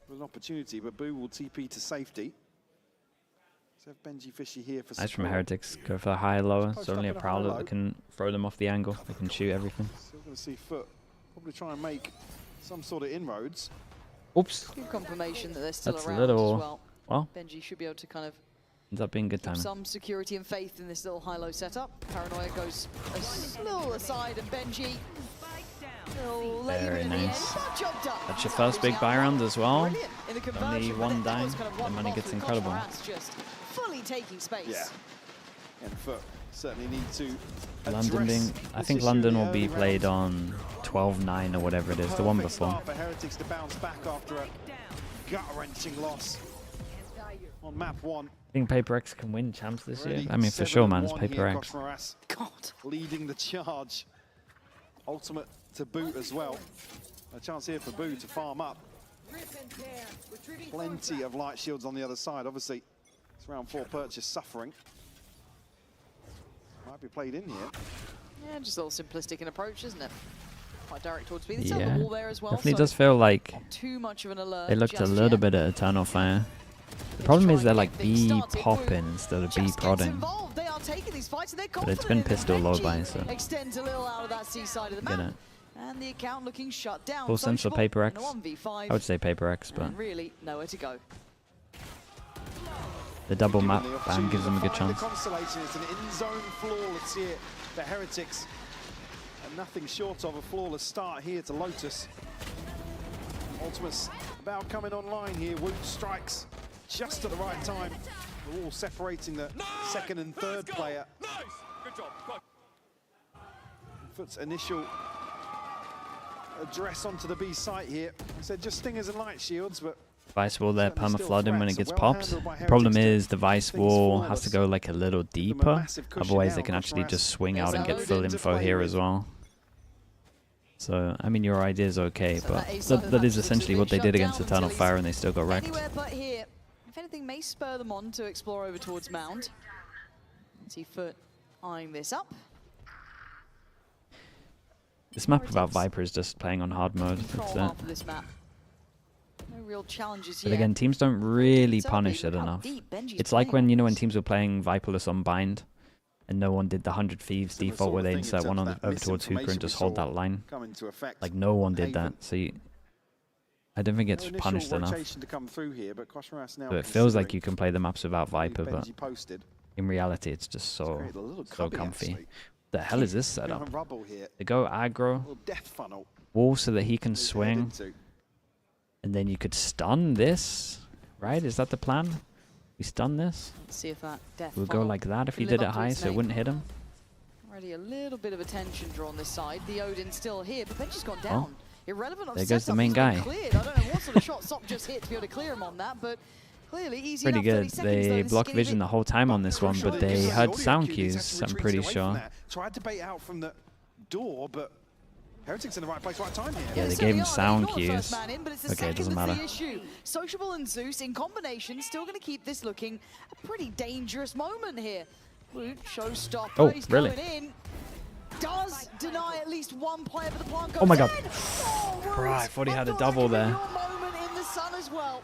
[SPEAKER 7] with an opportunity, but Boo will TP to safety. So Benji Fishy here for
[SPEAKER 2] Nice from
[SPEAKER 7] support.
[SPEAKER 2] Heretics. Go for the high lower.
[SPEAKER 7] Post
[SPEAKER 2] So only a
[SPEAKER 7] up in a
[SPEAKER 2] Prowler
[SPEAKER 7] high
[SPEAKER 2] that can throw them off the angle. They can shoot everything.
[SPEAKER 7] Still going to see FUT probably try and make some sort of inroads.
[SPEAKER 2] Oops.
[SPEAKER 10] good confirmation that they're still
[SPEAKER 2] That's a
[SPEAKER 10] around
[SPEAKER 2] little-
[SPEAKER 10] as well.
[SPEAKER 2] well.
[SPEAKER 10] Benji should be able to kind of
[SPEAKER 2] Ends up being good
[SPEAKER 10] keep
[SPEAKER 2] timing.
[SPEAKER 10] some security and faith in this little high-low setup. Paranoia goes a little aside, and Benji will lay
[SPEAKER 2] Very
[SPEAKER 10] it in the end.
[SPEAKER 2] nice.
[SPEAKER 10] But job done.
[SPEAKER 2] That's your first big buy round as well.
[SPEAKER 10] Brilliant in the conversion,
[SPEAKER 2] Only
[SPEAKER 10] but
[SPEAKER 2] one
[SPEAKER 10] that
[SPEAKER 2] dying.
[SPEAKER 10] was kind of
[SPEAKER 2] The
[SPEAKER 10] one
[SPEAKER 2] money
[SPEAKER 10] off
[SPEAKER 2] gets
[SPEAKER 10] with
[SPEAKER 2] incredible.
[SPEAKER 10] Kosh Moras just fully taking space.
[SPEAKER 7] Yeah. And FUT certainly need to
[SPEAKER 2] London being, I think London will be played on 12-9 or whatever it is, the one before.
[SPEAKER 7] For Heretics to bounce back after a gut-wrenching loss on map 1.
[SPEAKER 2] I think Paper X can win champs this year.
[SPEAKER 7] Already
[SPEAKER 2] I mean, for sure, man, it's
[SPEAKER 7] 7-1
[SPEAKER 2] Paper
[SPEAKER 7] here,
[SPEAKER 2] X.
[SPEAKER 7] Kosh Moras leading the charge. Ultimate to boot as well. A chance here for Boo to farm up. Plenty of light shields on the other side. Obviously, it's round 4 purchase suffering. Might be played in here.
[SPEAKER 10] Yeah, just a little simplistic in approach, isn't it? Quite direct towards me. There's
[SPEAKER 2] Yeah,
[SPEAKER 10] the wall there as well,
[SPEAKER 2] definitely
[SPEAKER 10] so
[SPEAKER 2] does feel like
[SPEAKER 10] not too much of an alert
[SPEAKER 2] they looked a
[SPEAKER 10] just
[SPEAKER 2] little
[SPEAKER 10] yet.
[SPEAKER 2] bit at Eternal Fire. The problem is they're like B popping instead of B prodding.
[SPEAKER 10] They are taking these fights and they're
[SPEAKER 2] But it's been
[SPEAKER 10] confident in
[SPEAKER 2] pistol
[SPEAKER 10] them.
[SPEAKER 2] low
[SPEAKER 10] Benji
[SPEAKER 2] by, so
[SPEAKER 10] extends a little out of that C side of the
[SPEAKER 2] get
[SPEAKER 10] map.
[SPEAKER 2] it.
[SPEAKER 10] And the account looking shut down.
[SPEAKER 2] Full sense for
[SPEAKER 10] Sociable
[SPEAKER 2] Paper
[SPEAKER 10] in
[SPEAKER 2] X.
[SPEAKER 10] a 1v5,
[SPEAKER 2] I would say Paper X, but
[SPEAKER 10] and really nowhere to go.
[SPEAKER 2] the double map
[SPEAKER 7] Given the
[SPEAKER 2] ban
[SPEAKER 7] opportunity
[SPEAKER 2] gives them a
[SPEAKER 7] to
[SPEAKER 2] good
[SPEAKER 7] find the
[SPEAKER 2] chance.
[SPEAKER 7] Constellation. It's an in-zone flawless here for Heretics. And nothing short of a flawless start here to Lotus. Ultimate's about coming online here. Woot strikes just at the right time. The wall separating the second and third player.
[SPEAKER 12] Good job.
[SPEAKER 7] FUT's initial address onto the B site here. I said just stingers and light shields, but
[SPEAKER 2] Vice wall there,
[SPEAKER 7] certainly still
[SPEAKER 2] perma-flooding when it
[SPEAKER 7] threats.
[SPEAKER 2] gets
[SPEAKER 7] Well
[SPEAKER 2] popped.
[SPEAKER 7] handled by
[SPEAKER 2] The problem
[SPEAKER 7] Heretics
[SPEAKER 2] is the Vice
[SPEAKER 7] things
[SPEAKER 2] wall has to
[SPEAKER 7] flawless.
[SPEAKER 2] go like a little deeper,
[SPEAKER 7] massive cushion
[SPEAKER 2] otherwise
[SPEAKER 7] now,
[SPEAKER 2] they can actually
[SPEAKER 7] Kosh
[SPEAKER 2] just
[SPEAKER 7] Moras.
[SPEAKER 2] swing out and get
[SPEAKER 7] There's
[SPEAKER 2] full
[SPEAKER 7] Odin to
[SPEAKER 2] info
[SPEAKER 7] play
[SPEAKER 2] here
[SPEAKER 7] with.
[SPEAKER 2] as well. So, I mean, your idea is okay,
[SPEAKER 10] So
[SPEAKER 2] but
[SPEAKER 10] that A side of the
[SPEAKER 2] that
[SPEAKER 10] map
[SPEAKER 2] is
[SPEAKER 10] looks a
[SPEAKER 2] essentially
[SPEAKER 10] bit
[SPEAKER 2] what they
[SPEAKER 10] shut
[SPEAKER 2] did against
[SPEAKER 10] down
[SPEAKER 2] Eternal
[SPEAKER 10] until
[SPEAKER 2] Fire
[SPEAKER 10] he's
[SPEAKER 2] and they still got wrecked.
[SPEAKER 10] Anywhere but here. If anything, may spur them on to explore over towards Mound. See FUT eyeing this up.
[SPEAKER 2] This map without Viper is just playing on hard mode. That's
[SPEAKER 10] Control
[SPEAKER 2] it.
[SPEAKER 10] half of this map. No real challenges
[SPEAKER 2] But
[SPEAKER 10] yet.
[SPEAKER 2] again, teams don't really
[SPEAKER 10] Certainly,
[SPEAKER 2] punish
[SPEAKER 10] look
[SPEAKER 2] it
[SPEAKER 10] how
[SPEAKER 2] enough.
[SPEAKER 10] deep Benji's
[SPEAKER 2] It's like
[SPEAKER 10] playing
[SPEAKER 2] when, you know, when teams were playing Viperless on Bind and no one did the 100 Thieves
[SPEAKER 7] Similar
[SPEAKER 2] default
[SPEAKER 7] sort
[SPEAKER 2] where
[SPEAKER 7] of
[SPEAKER 2] they
[SPEAKER 7] thing in
[SPEAKER 2] insert
[SPEAKER 7] terms
[SPEAKER 2] one
[SPEAKER 7] of
[SPEAKER 2] on
[SPEAKER 7] that
[SPEAKER 2] over towards Hooper and
[SPEAKER 7] misinformation
[SPEAKER 2] just
[SPEAKER 7] we
[SPEAKER 2] hold
[SPEAKER 7] saw
[SPEAKER 2] that line.
[SPEAKER 7] come into effect
[SPEAKER 2] Like, no one did
[SPEAKER 7] Haven.
[SPEAKER 2] that. So I don't think
[SPEAKER 7] No
[SPEAKER 2] it's
[SPEAKER 7] initial
[SPEAKER 2] punished enough.
[SPEAKER 7] rotation to come through here, but Kosh Moras now
[SPEAKER 2] So it feels like
[SPEAKER 7] considering
[SPEAKER 2] you can play the maps without
[SPEAKER 7] what
[SPEAKER 2] Viper, but
[SPEAKER 7] Benji posted.
[SPEAKER 2] in reality, it's just so
[SPEAKER 7] created a little
[SPEAKER 2] so
[SPEAKER 7] cubby,
[SPEAKER 2] comfy.
[SPEAKER 7] actually.
[SPEAKER 2] The hell is this
[SPEAKER 7] Behind
[SPEAKER 2] setup?
[SPEAKER 7] rubble here.
[SPEAKER 2] They go aggro,
[SPEAKER 7] Little death funnel.
[SPEAKER 2] wall so that he can
[SPEAKER 7] he's headed
[SPEAKER 2] swing,
[SPEAKER 7] into.
[SPEAKER 2] and then you could stun this, right? Is that the plan? We stun this?
[SPEAKER 10] Let's see if that death
[SPEAKER 2] We'll go
[SPEAKER 10] funnel
[SPEAKER 2] like that if
[SPEAKER 10] can
[SPEAKER 2] he
[SPEAKER 10] live
[SPEAKER 2] did it
[SPEAKER 10] up to
[SPEAKER 2] high
[SPEAKER 10] its
[SPEAKER 2] so it
[SPEAKER 10] name.
[SPEAKER 2] wouldn't hit him.
[SPEAKER 10] Already a little bit of attention drawn this side. The Odin's still here, but Benji's gone
[SPEAKER 2] Well,
[SPEAKER 10] down. Irrelevant of
[SPEAKER 2] there goes the
[SPEAKER 10] setup,
[SPEAKER 2] main
[SPEAKER 10] he's been
[SPEAKER 2] guy.
[SPEAKER 10] Cleared. I don't know what sort of shot Sop just hit to be able to clear him on that, but clearly easy
[SPEAKER 2] Pretty
[SPEAKER 10] enough. 30
[SPEAKER 2] good.
[SPEAKER 10] seconds, though.
[SPEAKER 2] They
[SPEAKER 10] This is
[SPEAKER 2] blocked
[SPEAKER 10] getting a
[SPEAKER 2] vision
[SPEAKER 10] bit
[SPEAKER 2] the whole time on this one,
[SPEAKER 7] Crucial,
[SPEAKER 2] but
[SPEAKER 7] it
[SPEAKER 2] they
[SPEAKER 7] gives us the
[SPEAKER 2] heard
[SPEAKER 7] audio
[SPEAKER 2] sound
[SPEAKER 7] cue, they
[SPEAKER 2] cues,
[SPEAKER 7] had to
[SPEAKER 2] I'm
[SPEAKER 7] retreat
[SPEAKER 2] pretty
[SPEAKER 7] away from
[SPEAKER 2] sure.
[SPEAKER 7] there. Tried to bait out from the door, but Heretics in the right place, right time here.
[SPEAKER 2] Yeah, they
[SPEAKER 10] certainly
[SPEAKER 2] gave him
[SPEAKER 10] are.
[SPEAKER 2] sound
[SPEAKER 10] They're not the
[SPEAKER 2] cues.
[SPEAKER 10] first man in, but it's the
[SPEAKER 2] Okay, it
[SPEAKER 10] second
[SPEAKER 2] doesn't
[SPEAKER 10] that's
[SPEAKER 2] matter.
[SPEAKER 10] the issue. Sociable and Zeus in combination still going to keep this looking a pretty dangerous moment here. Woot, showstopper,
[SPEAKER 2] Oh,
[SPEAKER 10] he's
[SPEAKER 2] really?
[SPEAKER 10] going in. Does deny at least one player, but the plant goes
[SPEAKER 2] Oh my god.
[SPEAKER 10] in. Oh, Woot,
[SPEAKER 2] Bro, I thought he had a
[SPEAKER 10] thought
[SPEAKER 2] double
[SPEAKER 10] that could be
[SPEAKER 2] there.
[SPEAKER 10] your moment in the sun as well.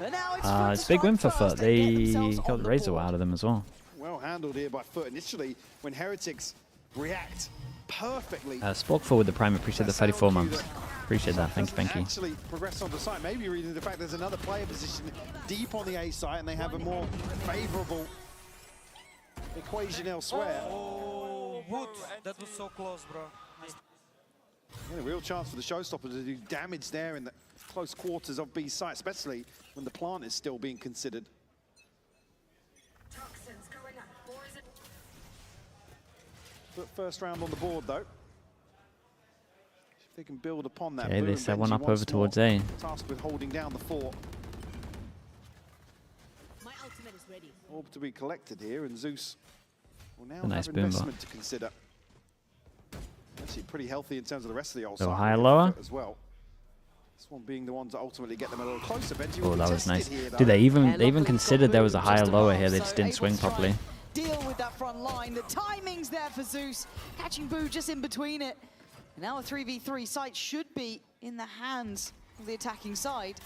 [SPEAKER 10] But now it's FUT to
[SPEAKER 2] It's a big win for
[SPEAKER 10] strike
[SPEAKER 2] FUT.
[SPEAKER 10] first and get
[SPEAKER 2] They
[SPEAKER 10] themselves
[SPEAKER 2] got
[SPEAKER 10] on
[SPEAKER 2] the
[SPEAKER 10] the
[SPEAKER 2] Razor
[SPEAKER 10] board.
[SPEAKER 2] out of them as well.
[SPEAKER 7] Well handled here by FUT initially when Heretics react perfectly.
[SPEAKER 2] Spoke for with the Prime. Appreciate the 34 months. Appreciate that. Thank you.
[SPEAKER 7] Actually progress on the site. Maybe reading the fact there's another player position deep on the A site and they have a more favourable equation elsewhere.
[SPEAKER 21] Oh, Wood, that was so close, bro.
[SPEAKER 7] Yeah, a real chance for the showstopper to do damage there in the close quarters of B site, especially when the plant is still being considered. But first round on the board though.
[SPEAKER 11] They can build upon that.
[SPEAKER 2] Okay, they set one
[SPEAKER 11] Benji
[SPEAKER 2] up
[SPEAKER 11] once
[SPEAKER 2] over towards
[SPEAKER 11] more.
[SPEAKER 2] A.
[SPEAKER 11] Tasked with holding down the fort.
[SPEAKER 13] My ultimate is ready.
[SPEAKER 11] Orb to be collected here, and Zeus will now
[SPEAKER 2] A nice
[SPEAKER 11] have
[SPEAKER 2] boomba.
[SPEAKER 11] investment to consider. Actually pretty healthy in terms of the rest of the old
[SPEAKER 2] So
[SPEAKER 11] side
[SPEAKER 2] higher, lower?
[SPEAKER 11] as well. This one being the ones that ultimately get them a little closer. Benji
[SPEAKER 2] Oh,
[SPEAKER 11] will be
[SPEAKER 2] that was
[SPEAKER 11] tested
[SPEAKER 2] nice.
[SPEAKER 11] here, though.
[SPEAKER 2] Dude, they even considered there was a higher lower here. They just didn't swing properly.
[SPEAKER 10] Deal with that front line. The timing's there for Zeus. Catching Boo just in between it. Now a 3v3 site should be in the hands of the attacking side.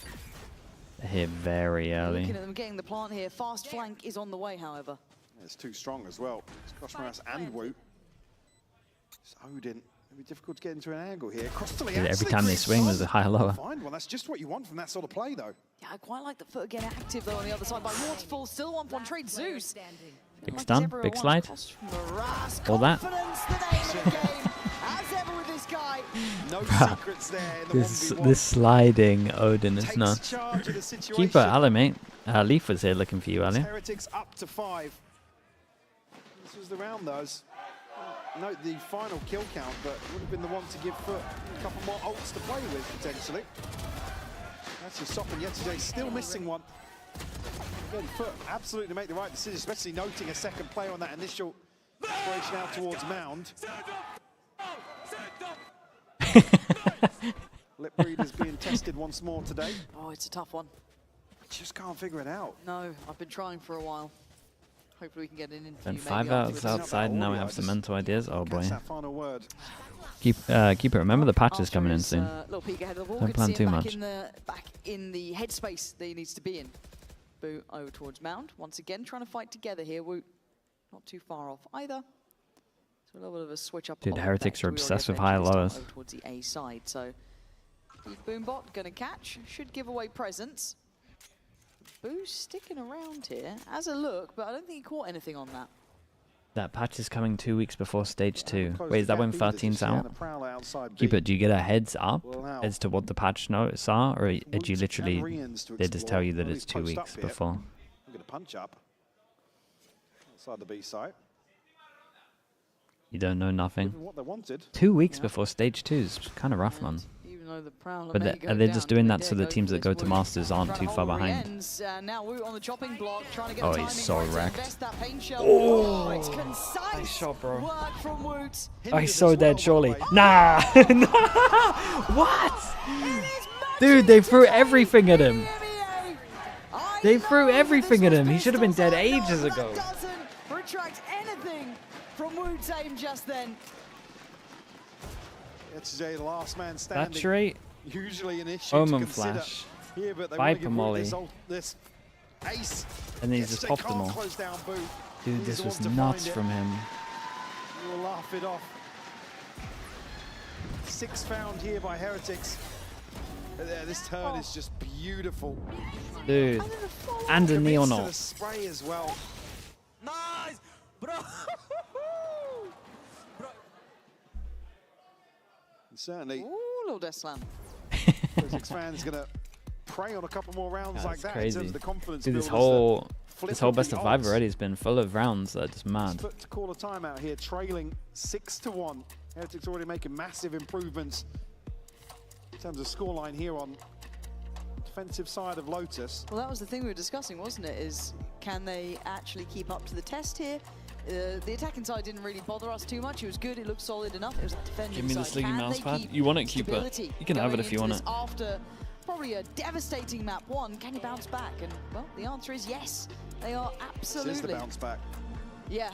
[SPEAKER 2] They're here very early.
[SPEAKER 10] Looking at them getting the plant here. Fast flank is on the way, however.
[SPEAKER 11] It's too strong as well. It's Koshmaras and Woot. It's Odin. It'll be difficult to get into an angle here. Cross to
[SPEAKER 2] Dude, every time they swing, there's a higher lower.
[SPEAKER 11] Find one. That's just what you want from that sort of play, though.
[SPEAKER 10] Yeah, I quite like the foot getting active though on the other side by Waterfall. Still 1-1 trade Zeus.
[SPEAKER 2] Big stun, big slide. All that.
[SPEAKER 10] As ever with this guy.
[SPEAKER 11] No secrets there in the 1v1.
[SPEAKER 2] This sliding Odin is
[SPEAKER 11] Takes
[SPEAKER 2] nuts.
[SPEAKER 11] charge of the situation.
[SPEAKER 2] Keeper, hello mate. Leaf was here looking for you earlier.
[SPEAKER 11] Heretics up to 5. This was the round, though. Note the final kill count, but would have been the one to give FUT a couple more ults to play with, potentially. That's just stopping yesterday, still missing one. Again, FUT absolutely make the right decision, especially noting a second player on that initial exploration out towards Mound. Lip Breeder's being tested once more today.
[SPEAKER 10] Oh, it's a tough one.
[SPEAKER 11] Just can't figure it out.
[SPEAKER 10] No, I've been trying for a while. Hopefully we can get an interview.
[SPEAKER 2] Then 5 hours outside, and now we have some mental ideas. Oh boy.
[SPEAKER 11] That final word.
[SPEAKER 2] Keep it. Remember the patch is coming in soon.
[SPEAKER 10] Little peek ahead of the wall.
[SPEAKER 2] Don't plan too much.
[SPEAKER 10] Back in the headspace that he needs to be in. Boo over towards Mound. Once again, trying to fight together here. Woot not too far off either. So a little bit of a switch up.
[SPEAKER 2] Dude, Heretics are obsessed with higher lowers.
[SPEAKER 10] Over towards the A side. So the Boombot gonna catch. Should give away presents. Boo's sticking around here. Has a look, but I don't think he caught anything on that.
[SPEAKER 2] That patch is coming 2 weeks before stage 2. Wait, is that when 13's out? Keep it. Do you get a heads up as to what the patch notes are, or do you literally they just tell you that it's 2 weeks before?
[SPEAKER 11] I'm going to punch up outside the B site.
[SPEAKER 2] You don't know nothing.
[SPEAKER 11] What they wanted.
[SPEAKER 2] 2 weeks before stage 2 is kind of rough, man. But are they just doing that so the teams that go to Masters aren't too far behind?
[SPEAKER 10] Now Woot on the chopping block, trying to get
[SPEAKER 2] Oh,
[SPEAKER 10] the
[SPEAKER 2] he's
[SPEAKER 10] timing
[SPEAKER 2] so
[SPEAKER 10] right to
[SPEAKER 2] wrecked.
[SPEAKER 10] invest that pain shell.
[SPEAKER 2] Oh,
[SPEAKER 10] it's concise
[SPEAKER 2] nice shot, bro.
[SPEAKER 10] work from Woot.
[SPEAKER 2] Oh, he's so dead, surely. Nah! What? Dude, they threw everything at him. They threw everything at him. He should have been dead ages ago.
[SPEAKER 10] Doesn't retract anything from Woot's aim just then.
[SPEAKER 11] It's the last man standing.
[SPEAKER 2] That's right.
[SPEAKER 11] Usually an issue
[SPEAKER 2] Omen
[SPEAKER 11] to consider
[SPEAKER 2] flash.
[SPEAKER 11] here, but they
[SPEAKER 2] Viper Molly.
[SPEAKER 11] this ace.
[SPEAKER 2] And he's
[SPEAKER 11] Yes,
[SPEAKER 2] just
[SPEAKER 11] they
[SPEAKER 2] popped
[SPEAKER 11] can't
[SPEAKER 2] them all.
[SPEAKER 11] close down Boo.
[SPEAKER 2] Dude,
[SPEAKER 11] He's
[SPEAKER 2] this
[SPEAKER 11] the
[SPEAKER 2] was
[SPEAKER 11] one to
[SPEAKER 2] nuts
[SPEAKER 11] find it.
[SPEAKER 2] from him.
[SPEAKER 11] We'll laugh it off. 6 found here by Heretics. This turn is just beautiful.
[SPEAKER 2] Dude. And a neon
[SPEAKER 11] To the
[SPEAKER 2] ult.
[SPEAKER 11] spray as well.
[SPEAKER 21] Nice, bro.
[SPEAKER 11] And certainly,
[SPEAKER 10] Ooh, little death slam.
[SPEAKER 11] Heretics fans gonna prey on a couple more rounds like
[SPEAKER 2] That's
[SPEAKER 11] that in
[SPEAKER 2] crazy.
[SPEAKER 11] terms of the confidence.
[SPEAKER 2] Dude, this
[SPEAKER 11] builders that
[SPEAKER 2] whole
[SPEAKER 11] flip
[SPEAKER 2] best
[SPEAKER 11] the
[SPEAKER 2] of 5
[SPEAKER 11] odds.
[SPEAKER 2] already has been full of rounds that are just mad.
[SPEAKER 11] FUT to call a timeout here, trailing 6-1. Heretics already making massive improvements in terms of scoreline here on the defensive side of Lotus.
[SPEAKER 10] Well, that was the thing we were discussing, wasn't it? Is can they actually keep up to the test here? The attacking side didn't really bother us too much. It was good. It looked solid enough. It was the defending
[SPEAKER 2] Give me the
[SPEAKER 10] side.
[SPEAKER 2] Sliggy
[SPEAKER 10] Can
[SPEAKER 2] mouse
[SPEAKER 10] they
[SPEAKER 2] pad.
[SPEAKER 10] keep
[SPEAKER 2] You want it, keep it.
[SPEAKER 10] stability
[SPEAKER 2] You can have it
[SPEAKER 10] going
[SPEAKER 2] if you
[SPEAKER 10] into
[SPEAKER 2] want
[SPEAKER 10] this
[SPEAKER 2] it.
[SPEAKER 10] After probably a devastating map 1, can you bounce back? And well, the answer is yes. They are absolutely.
[SPEAKER 11] This is the bounce back.
[SPEAKER 10] Yeah.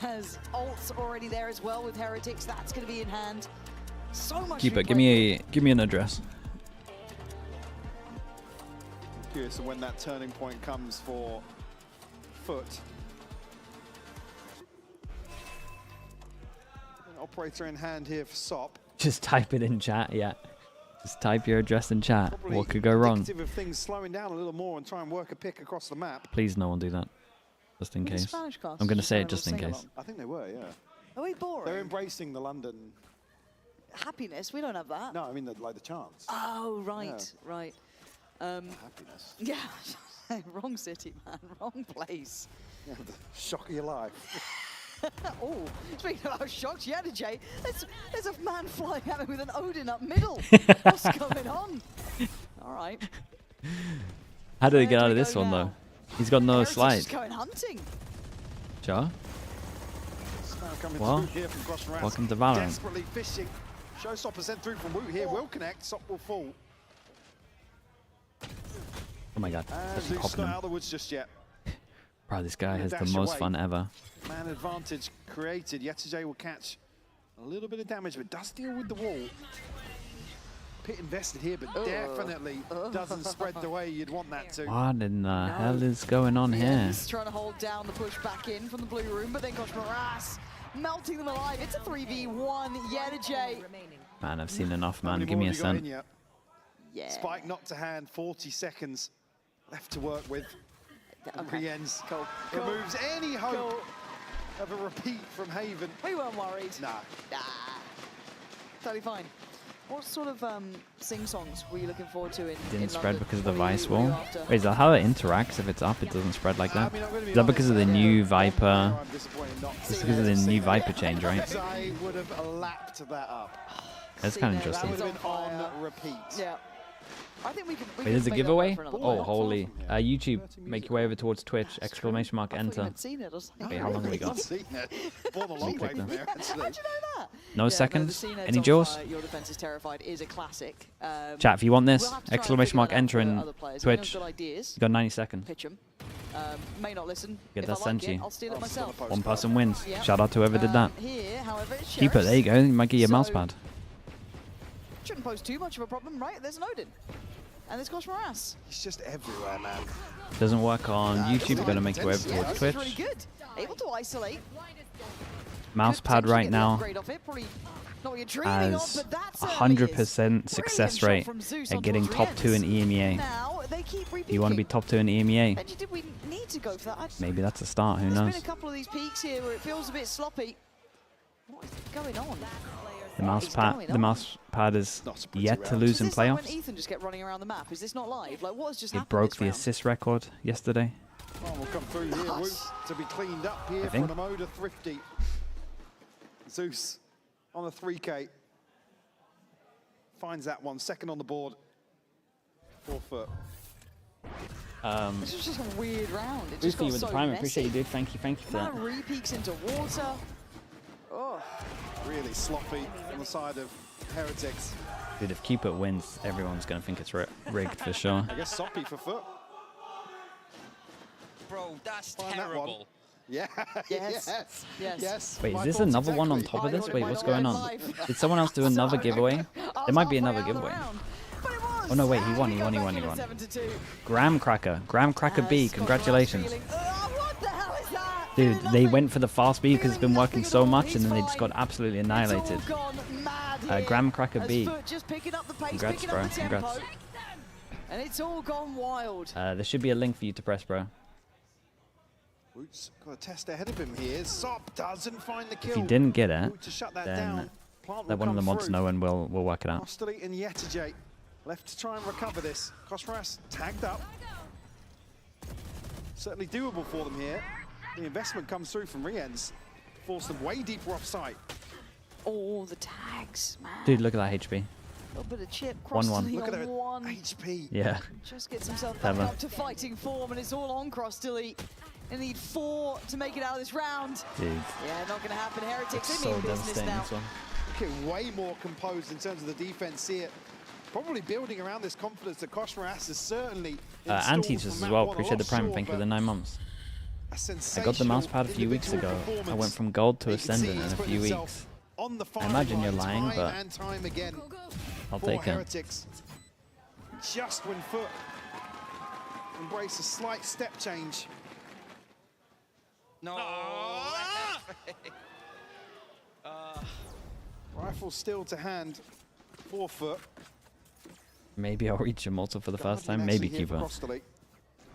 [SPEAKER 10] As ult's already there as well with Heretics, that's going to be in hand. So much.
[SPEAKER 2] Keep
[SPEAKER 10] to
[SPEAKER 2] it.
[SPEAKER 10] be
[SPEAKER 2] Give me an address.
[SPEAKER 11] I'm curious of when that turning point comes for FUT. An operator in hand here for SOP.
[SPEAKER 2] Just type it in chat, yeah. Just type your address in chat.
[SPEAKER 11] Probably
[SPEAKER 2] What could go wrong?
[SPEAKER 11] indicative of things slowing down a little more and try and work a pick across the map.
[SPEAKER 2] Please, no one do that. Just in
[SPEAKER 10] The
[SPEAKER 2] case.
[SPEAKER 10] Spanish cast
[SPEAKER 2] I'm going to
[SPEAKER 10] just
[SPEAKER 2] say
[SPEAKER 10] trying
[SPEAKER 2] it
[SPEAKER 10] to
[SPEAKER 2] just in
[SPEAKER 10] sing
[SPEAKER 2] case.
[SPEAKER 10] along.
[SPEAKER 11] I think they were, yeah.
[SPEAKER 10] Are we boring?
[SPEAKER 11] They're embracing the London.
[SPEAKER 10] Happiness, we don't have that.
[SPEAKER 11] No, I mean like the chance.
[SPEAKER 10] Oh, right, right.
[SPEAKER 11] Happiness.
[SPEAKER 10] Yeah, wrong city, man, wrong place.
[SPEAKER 11] Yeah, the shock of your life.
[SPEAKER 10] Oh, speaking about shocked Yadajay, there's a man flying at me with an Odin up middle. What's going on? All right.
[SPEAKER 2] How did he get out of this one, though? He's got no slide.
[SPEAKER 10] Just going hunting.
[SPEAKER 2] Sure.
[SPEAKER 11] Well,
[SPEAKER 2] welcome to Valorant.
[SPEAKER 11] Desperately fishing. Showstopper sent through from Woot here. Will connect. Sop will fall.
[SPEAKER 2] Oh my god.
[SPEAKER 11] Zeus not out of the woods just yet.
[SPEAKER 2] Bro, this guy has the most fun ever.
[SPEAKER 11] Man advantage created. Yetijay will catch a little bit of damage, but does deal with the wall. Pit invested here, but definitely doesn't spread the way you'd want that to.
[SPEAKER 2] What in the hell is going on here?
[SPEAKER 10] He's trying to hold down the push back in from the blue room, but then Kosh Moras melting them alive. It's a 3v1. Yetijay.
[SPEAKER 2] Man, I've seen enough, man. Give me a cent.
[SPEAKER 10] Yeah.
[SPEAKER 11] Spike not to hand. 40 seconds left to work with. Rien's removes any hope of a repeat from Haven.
[SPEAKER 10] We weren't worried.
[SPEAKER 11] Nah.
[SPEAKER 10] Totally fine. What sort of sing-songs were you looking forward to in
[SPEAKER 2] Didn't spread
[SPEAKER 10] London?
[SPEAKER 2] because of the
[SPEAKER 10] What
[SPEAKER 2] Vice
[SPEAKER 10] were you
[SPEAKER 2] wall.
[SPEAKER 10] after?
[SPEAKER 2] Wait, is that how it interacts? If it's up, it doesn't spread like that? Is that because of the new Viper? It's because of the new Viper change, right?
[SPEAKER 11] I would have lapped that up.
[SPEAKER 2] That's kind of interesting.
[SPEAKER 11] That would have been on repeat.
[SPEAKER 10] Yeah. I think we can.
[SPEAKER 2] Wait, there's a giveaway? Oh, holy. YouTube, make your way over towards Twitch, exclamation mark, enter. Wait, how long have we got? No seconds? Any jaws?
[SPEAKER 10] Your defense is terrified is a classic.
[SPEAKER 2] Chat, if you want this,
[SPEAKER 10] we'll have to try and
[SPEAKER 2] exclamation mark,
[SPEAKER 10] figure that
[SPEAKER 2] enter
[SPEAKER 10] out
[SPEAKER 2] in
[SPEAKER 10] for other players.
[SPEAKER 2] Twitch.
[SPEAKER 10] We've got ideas.
[SPEAKER 2] You got 90 seconds.
[SPEAKER 10] Pitch 'em. May not listen.
[SPEAKER 2] Get
[SPEAKER 10] If
[SPEAKER 2] that
[SPEAKER 10] I
[SPEAKER 2] sent
[SPEAKER 10] like it,
[SPEAKER 2] you.
[SPEAKER 10] I'll steal it myself.
[SPEAKER 2] One person wins.
[SPEAKER 10] Yep.
[SPEAKER 2] Shout out to whoever did that.
[SPEAKER 10] Here, however, it's
[SPEAKER 2] Keep it, there you go. You might get your mouse pad.
[SPEAKER 10] Shouldn't pose too much of a problem, right? There's an Odin. And there's Kosh Moras.
[SPEAKER 11] He's just everywhere, man.
[SPEAKER 2] Doesn't work on YouTube, you've got to make your way over towards Twitch.
[SPEAKER 10] Really good. Able to isolate.
[SPEAKER 2] Mouse pad right now
[SPEAKER 10] has
[SPEAKER 2] has 100% success rate at getting top 2 in EMEA. If you want to be top 2 in EMEA,
[SPEAKER 10] Did we need to go for that?
[SPEAKER 2] maybe that's a start, who
[SPEAKER 10] There's
[SPEAKER 2] knows?
[SPEAKER 10] been a couple of these peaks here where it feels a bit sloppy. What is going on?
[SPEAKER 2] The mouse pad is yet to lose in
[SPEAKER 10] Is this like when
[SPEAKER 2] playoffs.
[SPEAKER 10] Ethan just kept running around the map? Is this not live? Like, what has just
[SPEAKER 2] It
[SPEAKER 10] happened
[SPEAKER 2] broke
[SPEAKER 10] this
[SPEAKER 2] the
[SPEAKER 10] round?
[SPEAKER 2] assist record yesterday.
[SPEAKER 11] Oh, we'll come through here. Woot to be cleaned up here
[SPEAKER 2] I
[SPEAKER 11] for
[SPEAKER 2] think.
[SPEAKER 11] an Amoda Thrifty. Zeus on a 3K. Finds that one. Second on the board. 4 foot.
[SPEAKER 10] This was just a weird round. It just
[SPEAKER 2] Boosty
[SPEAKER 10] got
[SPEAKER 2] with the
[SPEAKER 10] so
[SPEAKER 2] prime,
[SPEAKER 10] messy.
[SPEAKER 2] appreciate you, dude. Thank you for that.
[SPEAKER 10] Man re-peeks into water. Oh.
[SPEAKER 11] Really sloppy on the side of Heretics.
[SPEAKER 2] Dude, if Cupid wins, everyone's going to think it's rigged for sure.
[SPEAKER 11] I guess Soppy for foot.
[SPEAKER 6] Bro, that's
[SPEAKER 11] Find that one.
[SPEAKER 6] terrible.
[SPEAKER 11] Yeah.
[SPEAKER 10] Yes.
[SPEAKER 11] Yes.
[SPEAKER 2] Wait, is
[SPEAKER 11] My
[SPEAKER 2] this
[SPEAKER 11] thoughts
[SPEAKER 2] another one on
[SPEAKER 11] exactly.
[SPEAKER 2] top of this?
[SPEAKER 10] thought it
[SPEAKER 2] Wait,
[SPEAKER 10] might
[SPEAKER 2] what's
[SPEAKER 10] not
[SPEAKER 2] going
[SPEAKER 10] be
[SPEAKER 2] on?
[SPEAKER 10] live.
[SPEAKER 2] Did someone else do another giveaway? There might be another giveaway. Oh no, wait, he won.
[SPEAKER 10] 7-2.
[SPEAKER 2] Graham Cracker B, congratulations.
[SPEAKER 10] What the hell is that?
[SPEAKER 2] Dude, they went for the fast B because it's been working so much and then they just got absolutely annihilated. Graham Cracker B.
[SPEAKER 10] Just picking up the pace,
[SPEAKER 2] Congrats,
[SPEAKER 10] picking
[SPEAKER 2] bro.
[SPEAKER 10] up the tempo.
[SPEAKER 2] Congrats.
[SPEAKER 10] And it's all gone wild.
[SPEAKER 2] There should be a link for you to press, bro.
[SPEAKER 11] Woot's got a test ahead of him here. Sop doesn't find the kill.
[SPEAKER 2] If you didn't get it,
[SPEAKER 11] Woot to shut that
[SPEAKER 2] then
[SPEAKER 11] down. Plant will
[SPEAKER 2] let one of the
[SPEAKER 11] come
[SPEAKER 2] mods
[SPEAKER 11] through.
[SPEAKER 2] know and we'll work it out.
[SPEAKER 11] Hostily and Yetijay left to try and recover this. Kosras tagged up. Certainly doable for them here. The investment comes through from Rien's. Force them way deeper off site.
[SPEAKER 10] Oh, the tags, man.
[SPEAKER 2] Dude, look at that HP.
[SPEAKER 10] A little bit of chip.
[SPEAKER 2] 1-1.
[SPEAKER 11] Look at that
[SPEAKER 10] one.
[SPEAKER 11] HP.
[SPEAKER 2] Yeah.
[SPEAKER 10] Just gets himself back
[SPEAKER 2] Clever.
[SPEAKER 10] up to fighting form, and it's all on Cross-Delete. And need 4 to make it out of this round.
[SPEAKER 2] Dude.
[SPEAKER 10] Yeah, not going to happen. Heretics
[SPEAKER 2] It's
[SPEAKER 10] in
[SPEAKER 2] so
[SPEAKER 10] business
[SPEAKER 2] devastating,
[SPEAKER 10] now.
[SPEAKER 2] this one.
[SPEAKER 11] Looking way more composed in terms of the defense here. Probably building around this confidence that Kosras is certainly
[SPEAKER 2] And teachers as well. Appreciate the prime. Thank you for the 9 months. I got the mouse pad a few weeks ago. I went from gold to ascendant in a few weeks. I imagine you're lying, but I'll take it.
[SPEAKER 11] Heretics. Just when Foot embrace a slight step change.
[SPEAKER 6] No.
[SPEAKER 11] Rifle still to hand for Foot.
[SPEAKER 2] Maybe I'll reach Immortal for the first time. Maybe Keeper.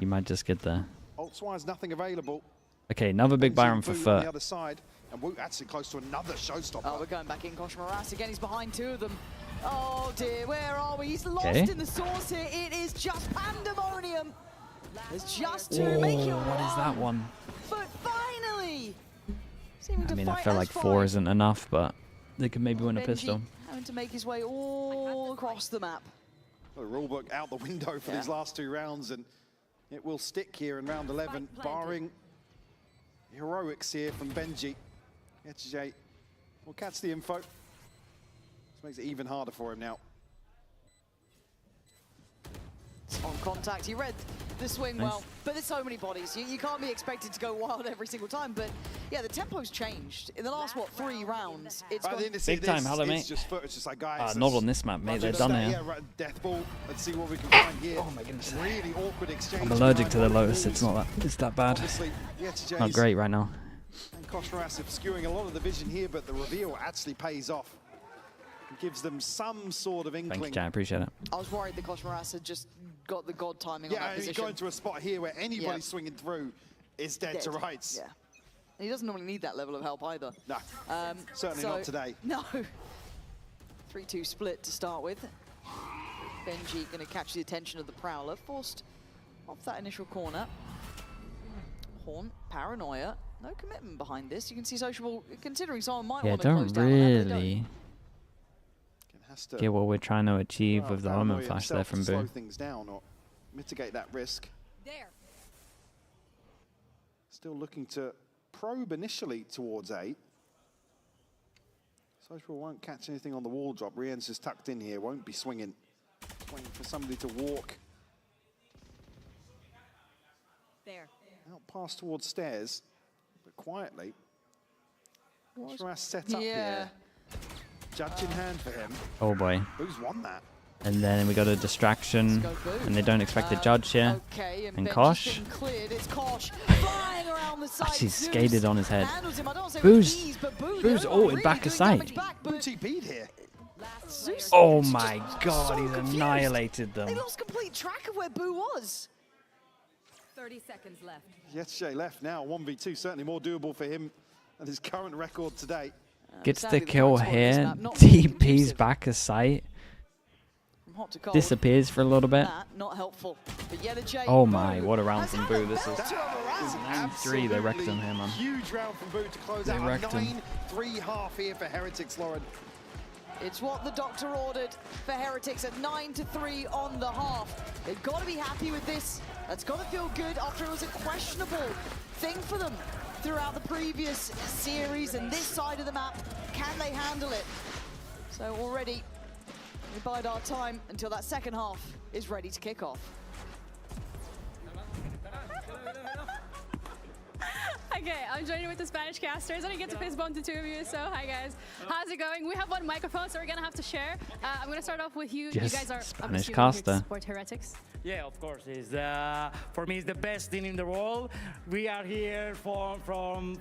[SPEAKER 2] You might just get there.
[SPEAKER 11] Ults-wise, nothing available.
[SPEAKER 2] Okay, another big Byron for
[SPEAKER 11] Boot on
[SPEAKER 2] Foot.
[SPEAKER 11] the other side, and Woot actually close to another showstopper.
[SPEAKER 10] Oh, we're going back in. Kosh Moras again. He's behind 2 of them. Oh dear, where are we? He's lost
[SPEAKER 2] Okay.
[SPEAKER 10] in the source here. It is just pandemonium. There's just 2.
[SPEAKER 2] Oh,
[SPEAKER 10] Make it
[SPEAKER 2] what is that one?
[SPEAKER 10] But finally,
[SPEAKER 2] I mean, I feel like 4 isn't enough, but they could maybe win a pistol.
[SPEAKER 10] Having to make his way all across the map.
[SPEAKER 11] The rulebook out the window for these last 2 rounds, and it will stick here in round 11, barring heroics here from Benji. HJ will catch the info. This makes it even harder for him now.
[SPEAKER 10] On contact, he read the swing well, but there's so many bodies. You can't be expected to go wild every single time, but yeah, the tempo's changed. In the last, what, 3 rounds, it's gone...
[SPEAKER 2] Big time, hello, mate.
[SPEAKER 11] It's just like, guys,
[SPEAKER 2] not on this map, mate, they're done here.
[SPEAKER 11] Yeah, right, death ball. Let's see what we can find here.
[SPEAKER 2] Oh my goodness.
[SPEAKER 11] Really awkward exchange.
[SPEAKER 2] I'm allergic to the Lotus, it's not that, it's that bad. Not great right now.
[SPEAKER 11] And Koshmaras obscuring a lot of the vision here, but the reveal actually pays off. It gives them some sort of inkling.
[SPEAKER 2] Thank you, Jan, I appreciate it.
[SPEAKER 10] I was worried that Koshmaras had just got the god timing on that position.
[SPEAKER 11] Yeah, going to a spot here where anybody swinging through is dead to rights.
[SPEAKER 10] Yeah. And he doesn't normally need that level of help either.
[SPEAKER 11] No, certainly not today.
[SPEAKER 10] No. 3-2 split to start with. Benji going to catch the attention of the Prowler, forced off that initial corner. Horn, Paranoia, no commitment behind this. You can see Sociable considering someone might want to close down.
[SPEAKER 2] Really get what we're trying to achieve with the Omen Flash there from Boo.
[SPEAKER 11] Slow things down or mitigate that risk.
[SPEAKER 13] There.
[SPEAKER 11] Still looking to probe initially towards 8. Social won't catch anything on the wall drop. Rien's is tucked in here, won't be swinging. Waiting for somebody to walk.
[SPEAKER 13] There.
[SPEAKER 11] Out past towards stairs, but quietly. Koshmaras set up here. Judge in hand for him.
[SPEAKER 2] Oh boy.
[SPEAKER 11] Who's won that?
[SPEAKER 2] And then we got a distraction, and they don't expect the judge here.
[SPEAKER 10] Okay,
[SPEAKER 2] and Kosh.
[SPEAKER 10] It's Kosh flying around the side.
[SPEAKER 2] Actually skated on his head. Boo's ulted back aside.
[SPEAKER 11] here.
[SPEAKER 2] Oh my god, he's annihilated them.
[SPEAKER 10] They lost complete track of where Boo was.
[SPEAKER 13] 30 seconds left.
[SPEAKER 11] Yesterday left now, 1v2, certainly more doable for him and his current record today.
[SPEAKER 2] Gets the kill here, TP's back a sight, disappears for a little bit.
[SPEAKER 10] Not helpful.
[SPEAKER 2] Oh my, what a round from Boo. This is 9-3, they wrecked him here, man.
[SPEAKER 11] Huge round from Boo to close out a 9-3 half here for Heretics, Lauren.
[SPEAKER 10] It's what the doctor ordered for Heretics at 9-3 on the half. They've got to be happy with this. That's got to feel good after it was a questionable thing for them throughout the previous series, and this side of the map, can they handle it? So already, we bide our time until that second half is ready to kick off.
[SPEAKER 5] Okay, I'm joining with the Spanish casters. I didn't get to fist bump the 2 of you, so hi guys. How's it going? We have 1 microphone, so we're gonna have to share. I'm gonna start off with you.
[SPEAKER 2] Just
[SPEAKER 5] you guys are
[SPEAKER 2] Spanish caster.
[SPEAKER 5] Here to support Heretics.
[SPEAKER 6] Yeah, of course. It's for me, it's the best team in the world. We are here for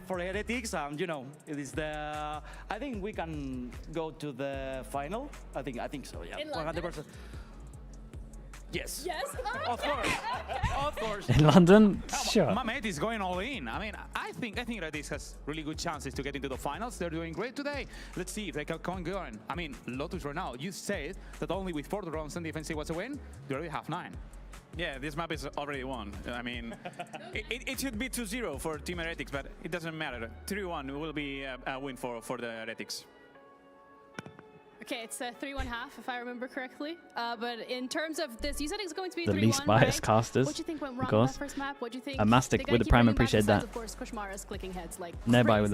[SPEAKER 6] Heretics, and you know, it is the. I think we can go to the final. I think so. Yeah, 100%. Yes.
[SPEAKER 5] Yes.
[SPEAKER 6] Of course. Of course.
[SPEAKER 2] In London? Sure.
[SPEAKER 12] My mate is going all in. I mean, I think Heretics has really good chances to get into the finals. They're doing great today. Let's see if they can come going. I mean, Lotus right now, you said that only with 4 rounds and defensive was a win. They already have 9. Yeah, this map is already won. I mean, it should be 2-0 for Team Heretics, but it doesn't matter. 3-1 will be a win for the Heretics.
[SPEAKER 5] Okay, it's 3-1 half, if I remember correctly. But in terms of this, you said it's going to be 3-1.
[SPEAKER 2] The least biased casters.
[SPEAKER 5] What do you think went wrong on that first map? What do you think?
[SPEAKER 2] A Mastic with the Prime, appreciate that.
[SPEAKER 5] Of course, Koshmaras clicking heads like
[SPEAKER 2] Nearby with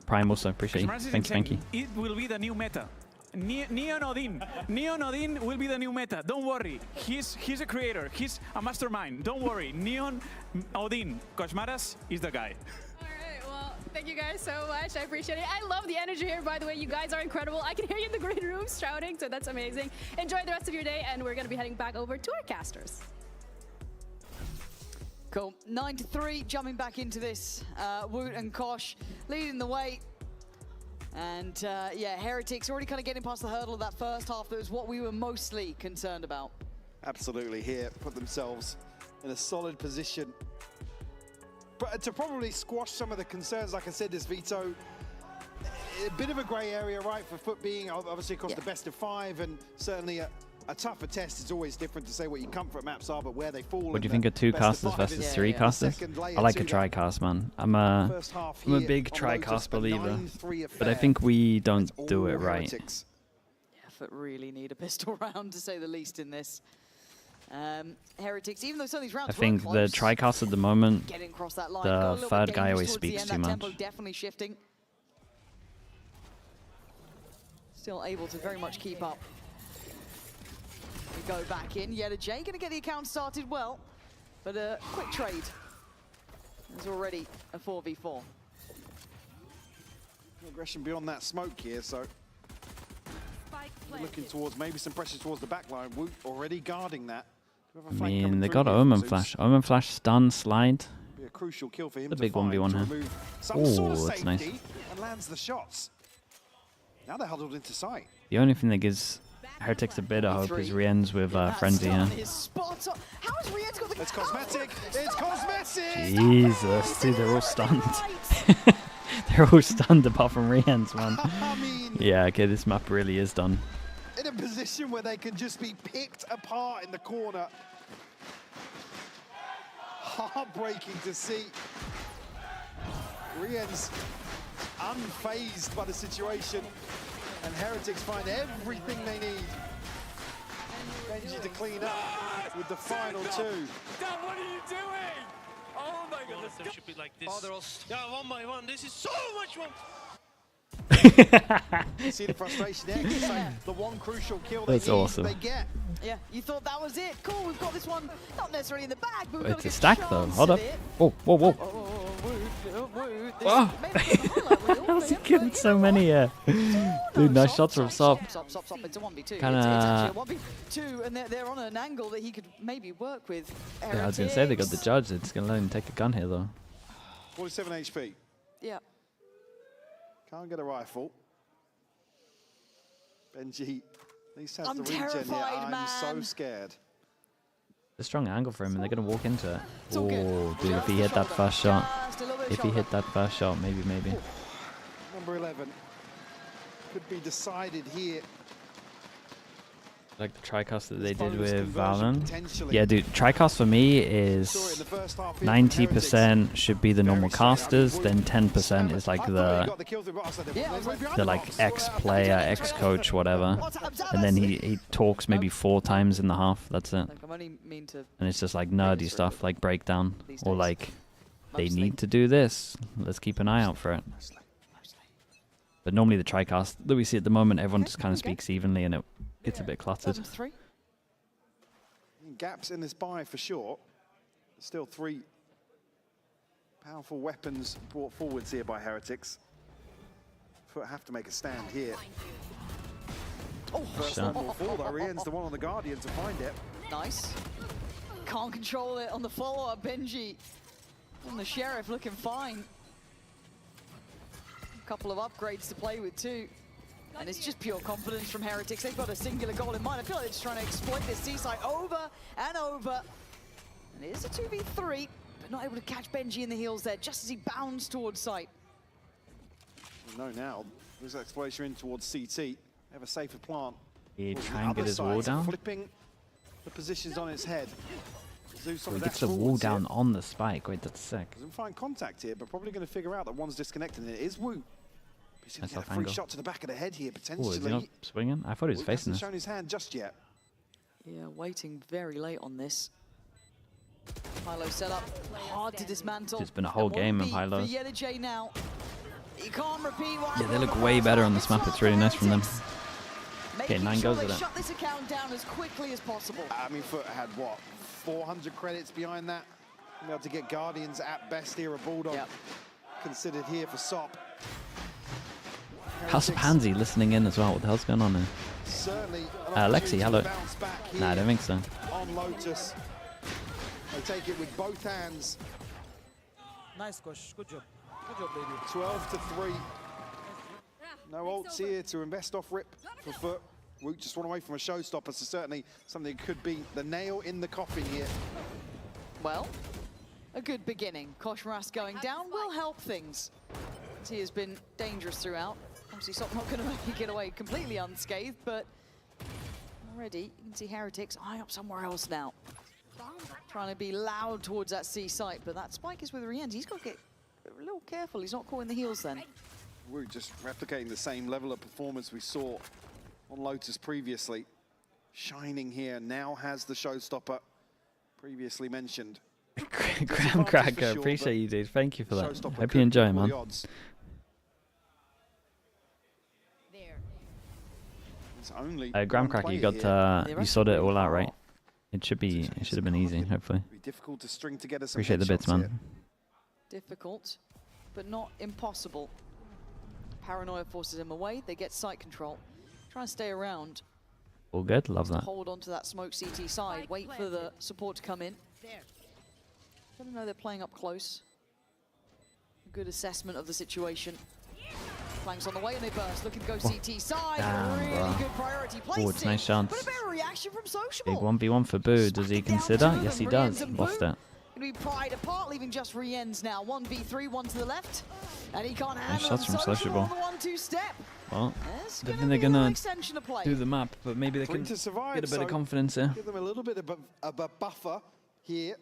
[SPEAKER 2] Prime also, appreciate you. Thank you.
[SPEAKER 12] It will be the new meta. Neon Odin will be the new meta. Don't worry. He's a creator. He's a mastermind. Don't worry. Neon Odin. Koshmaras is the guy.
[SPEAKER 5] Thank you guys so much. I appreciate it. I love the energy here, by the way. You guys are incredible. I can hear you in the green room shouting, so that's amazing. Enjoy the rest of your day, and we're going to be heading back over to our casters.
[SPEAKER 10] Cool. 9-3, jumping back into this. Woot and Kosh leading the way. And yeah, Heretics already kind of getting past the hurdle of that first half. That was what we were mostly concerned about.
[SPEAKER 11] Absolutely here, put themselves in a solid position. But to probably squash some of the concerns, like I said, this veto, a bit of a grey area, right, for FUT being obviously across the best of 5 and certainly a a tougher test is always different to say what your comfort maps are, but where they fall.
[SPEAKER 2] What do you think of 2 casters versus 3 casters? I like a tri-cast, man. I'm a big tri-cast believer, but I think we don't do it right.
[SPEAKER 10] Yeah, FUT really need a pistol round to say the least in this. Heretics, even though some of these rounds
[SPEAKER 2] I think the tri-cast at the moment, the third guy always speaks too much.
[SPEAKER 10] Definitely shifting. Still able to very much keep up. We go back in. Yetta J going to get the account started well, but a quick trade. There's already a 4v4.
[SPEAKER 11] Aggression beyond that smoke here, so looking towards maybe some pressure towards the back line. Woot already guarding that.
[SPEAKER 2] I mean, they got Omen Flash. Omen Flash, stun, slide.
[SPEAKER 11] Be a crucial kill for him.
[SPEAKER 2] The big 1v1 here. Oh, that's nice.
[SPEAKER 11] And lands the shots. Now they're huddled into sight.
[SPEAKER 2] The only thing that gives Heretics a bit of hope is Rien's with Frenzy here.
[SPEAKER 11] It's cosmetic! It's cosmetic!
[SPEAKER 2] Jesus, dude, they're all stunned. They're all stunned apart from Rien's, man. Yeah, okay, this map really is done.
[SPEAKER 11] In a position where they can just be picked apart in the corner. Heartbreaking to see. Rien's unfazed by the situation, and Heretics find everything they need. Benji to clean up with the final 2.
[SPEAKER 15] Dad, what are you doing? Oh my God, let's go. Should be like this. Oh, they're all yeah, 1 by 1. This is so much fun.
[SPEAKER 11] You see the frustration there? The one crucial kill
[SPEAKER 2] That's
[SPEAKER 11] they need,
[SPEAKER 2] awesome.
[SPEAKER 11] they get.
[SPEAKER 10] Yeah, you thought that was it. Cool, we've got this one not necessarily in the bag, but we've got
[SPEAKER 2] It's a stack though. Hold up. Whoa, whoa, whoa. How's he killing so many here? Dude, nice shots from Sop.
[SPEAKER 10] It's a 1v2.
[SPEAKER 2] Kinda...
[SPEAKER 10] It's actually a 1v2, and they're on an angle that he could maybe work with.
[SPEAKER 2] Yeah, I was going to say they got the judge. They're just going to let him take a gun here though.
[SPEAKER 11] 47 HP.
[SPEAKER 10] Yeah.
[SPEAKER 11] Can't get a rifle. Benji at least has
[SPEAKER 10] I'm
[SPEAKER 11] the regen here.
[SPEAKER 10] terrified,
[SPEAKER 11] I'm so
[SPEAKER 10] man.
[SPEAKER 11] scared.
[SPEAKER 2] A strong angle for him, and they're going to walk into it. Oh, dude, if he hit that first shot. If he hit that first shot, maybe.
[SPEAKER 11] Number 11 could be decided here.
[SPEAKER 2] Like the tricast that they did with Valorant. Yeah, dude, tricast for me is 90% should be the normal casters, then 10% is like the like ex-player, ex-coach, whatever. And then he talks maybe 4 times in the half, that's it. And it's just like nerdy stuff, like breakdown, or like, they need to do this, let's keep an eye out for it. But normally the tricast that we see at the moment, everyone just kind of speaks evenly and it gets a bit cluttered.
[SPEAKER 11] Gaps in this buy for sure. Still 3 powerful weapons brought forwards here by Heretics. FUT have to make a stand here. First level fall though. Rien's the one on the Guardian to find it.
[SPEAKER 10] Nice. Can't control it on the follow-up. Benji and the Sheriff looking fine. A couple of upgrades to play with too. And it's just pure confidence from Heretics. They've got a singular goal in mind. I feel like they're just trying to exploit this C-side over and over. And it is a 2v3, but not able to catch Benji in the heels there just as he bounds towards site.
[SPEAKER 11] We know now, there's exploration in towards CT. They have a safer plant.
[SPEAKER 2] He try and get his wall down.
[SPEAKER 11] Flipping the positions on its head.
[SPEAKER 2] So he gets the wall down on the spike. Wait, that's sick.
[SPEAKER 11] Doesn't find contact here, but probably going to figure out that one's disconnected, and it is Wu. He's going to get a free shot to the back of the head here, potentially.
[SPEAKER 2] Oh, is he not swinging? I thought he was facing this.
[SPEAKER 11] Hasn't shown his hand just yet.
[SPEAKER 10] Yeah, waiting very late on this. Hilo setup, hard to dismantle.
[SPEAKER 2] It's been a whole game of Hilos.
[SPEAKER 10] Yetta J now. He can't repeat what
[SPEAKER 2] Yeah, they look way better on this map. It's really nice from them. Okay, 9 goes with it.
[SPEAKER 10] Shut this account down as quickly as possible.
[SPEAKER 11] I mean, FUT had what, 400 credits behind that. Be able to get Guardians at best here. A Bulldog considered here for SOP.
[SPEAKER 2] How's Pansy listening in as well? What the hell's going on there?
[SPEAKER 11] Certainly.
[SPEAKER 2] Lexi, hello. Nah, I don't think so.
[SPEAKER 11] On Lotus, they take it with both hands.
[SPEAKER 6] Nice, Coach. Good job. Good job, baby.
[SPEAKER 11] 12 to 3. No ults here to invest off rip for FUT. Woot just one away from a showstopper, so certainly something that could be the nail in the coffin here.
[SPEAKER 10] Well, a good beginning. Koshmaras going down will help things. He has been dangerous throughout. Obviously, SOP not going to make it away completely unscathed, but Already, you can see Heretics eye up somewhere else now. Trying to be loud towards that C site, but that spike is with Rienz. He's got to get a little careful. He's not caught in the heels then.
[SPEAKER 11] We're just replicating the same level of performance we saw on Lotus previously. Shining here, now has the showstopper previously mentioned.
[SPEAKER 2] Graham Cracker,
[SPEAKER 11] sure,
[SPEAKER 2] appreciate you, dude. Thank you for that.
[SPEAKER 11] Showstopper
[SPEAKER 2] Hope
[SPEAKER 11] could
[SPEAKER 2] you enjoy,
[SPEAKER 11] equal
[SPEAKER 2] man.
[SPEAKER 11] the odds. It's only
[SPEAKER 2] Graham
[SPEAKER 11] one
[SPEAKER 2] Cracker, you
[SPEAKER 11] player
[SPEAKER 2] got
[SPEAKER 11] here.
[SPEAKER 2] you sorted it all out, right? It should have been easy, hopefully.
[SPEAKER 11] Be difficult to string together some
[SPEAKER 2] Appreciate the bits,
[SPEAKER 11] headshots
[SPEAKER 2] man.
[SPEAKER 11] here.
[SPEAKER 10] Difficult, but not impossible. Paranoia forces him away. They get site control. Trying to stay around.
[SPEAKER 2] All good, love that.
[SPEAKER 10] Hold on to that smoke CT side. Wait for the support to come in. Let them know they're playing up close. A good assessment of the situation. Flanks on the way and they burst. Looking to go CT side.
[SPEAKER 2] Damn,
[SPEAKER 10] really
[SPEAKER 2] bro.
[SPEAKER 10] good priority
[SPEAKER 2] Oh,
[SPEAKER 10] placing.
[SPEAKER 2] it's a nice chance.
[SPEAKER 10] But a bit of a reaction from Sociable.
[SPEAKER 2] Big 1v1 for Boo. Does he consider? Yes, he does.
[SPEAKER 10] Rienz and
[SPEAKER 2] Lost
[SPEAKER 10] Boo.
[SPEAKER 2] it.
[SPEAKER 10] Gonna be pried apart, leaving just Rienz now. 1v3, one to the left. And he can't
[SPEAKER 2] Nice
[SPEAKER 10] handle
[SPEAKER 2] shots from
[SPEAKER 10] Sociable on
[SPEAKER 2] Sociable.
[SPEAKER 10] the 1-2 step.
[SPEAKER 2] Well,
[SPEAKER 10] There's
[SPEAKER 2] I
[SPEAKER 10] gonna
[SPEAKER 2] think they're
[SPEAKER 10] be a little
[SPEAKER 2] gonna
[SPEAKER 10] extension of play.
[SPEAKER 2] do the map, but maybe they
[SPEAKER 11] Trying
[SPEAKER 2] can
[SPEAKER 11] to survive,
[SPEAKER 2] get a bit
[SPEAKER 11] so
[SPEAKER 2] of confidence here.
[SPEAKER 11] Give them a little bit of a buffer here.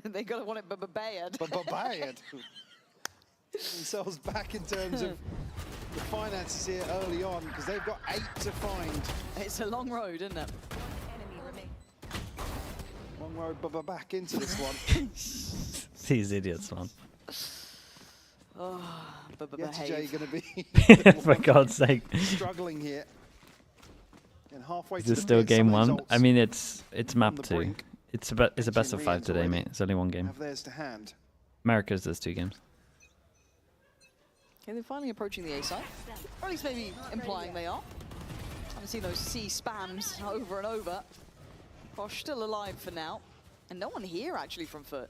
[SPEAKER 10] They gotta want it bad.
[SPEAKER 11] Bad. Themselves back in terms of the finances here early on, because they've got 8 to find.
[SPEAKER 10] It's a long road, isn't it?
[SPEAKER 11] Long road back into this one.
[SPEAKER 2] These idiots, man.
[SPEAKER 10] Oh,
[SPEAKER 11] Yetijay going to be
[SPEAKER 2] For God's sake.
[SPEAKER 11] struggling here. And halfway
[SPEAKER 2] Is
[SPEAKER 11] to
[SPEAKER 2] this
[SPEAKER 11] the
[SPEAKER 2] still
[SPEAKER 11] mid,
[SPEAKER 2] game
[SPEAKER 11] some
[SPEAKER 2] 1?
[SPEAKER 11] results
[SPEAKER 2] I mean, it's map
[SPEAKER 11] the
[SPEAKER 2] 2.
[SPEAKER 11] brink.
[SPEAKER 2] It's a best of 5 today, mate. It's only one game.
[SPEAKER 11] have theirs to hand.
[SPEAKER 2] America's there's 2 games.
[SPEAKER 10] Okay, they're finally approaching the A side. Or at least maybe implying they are. Haven't seen those C spams over and over. Bosch still alive for now. And no one here actually from FUT.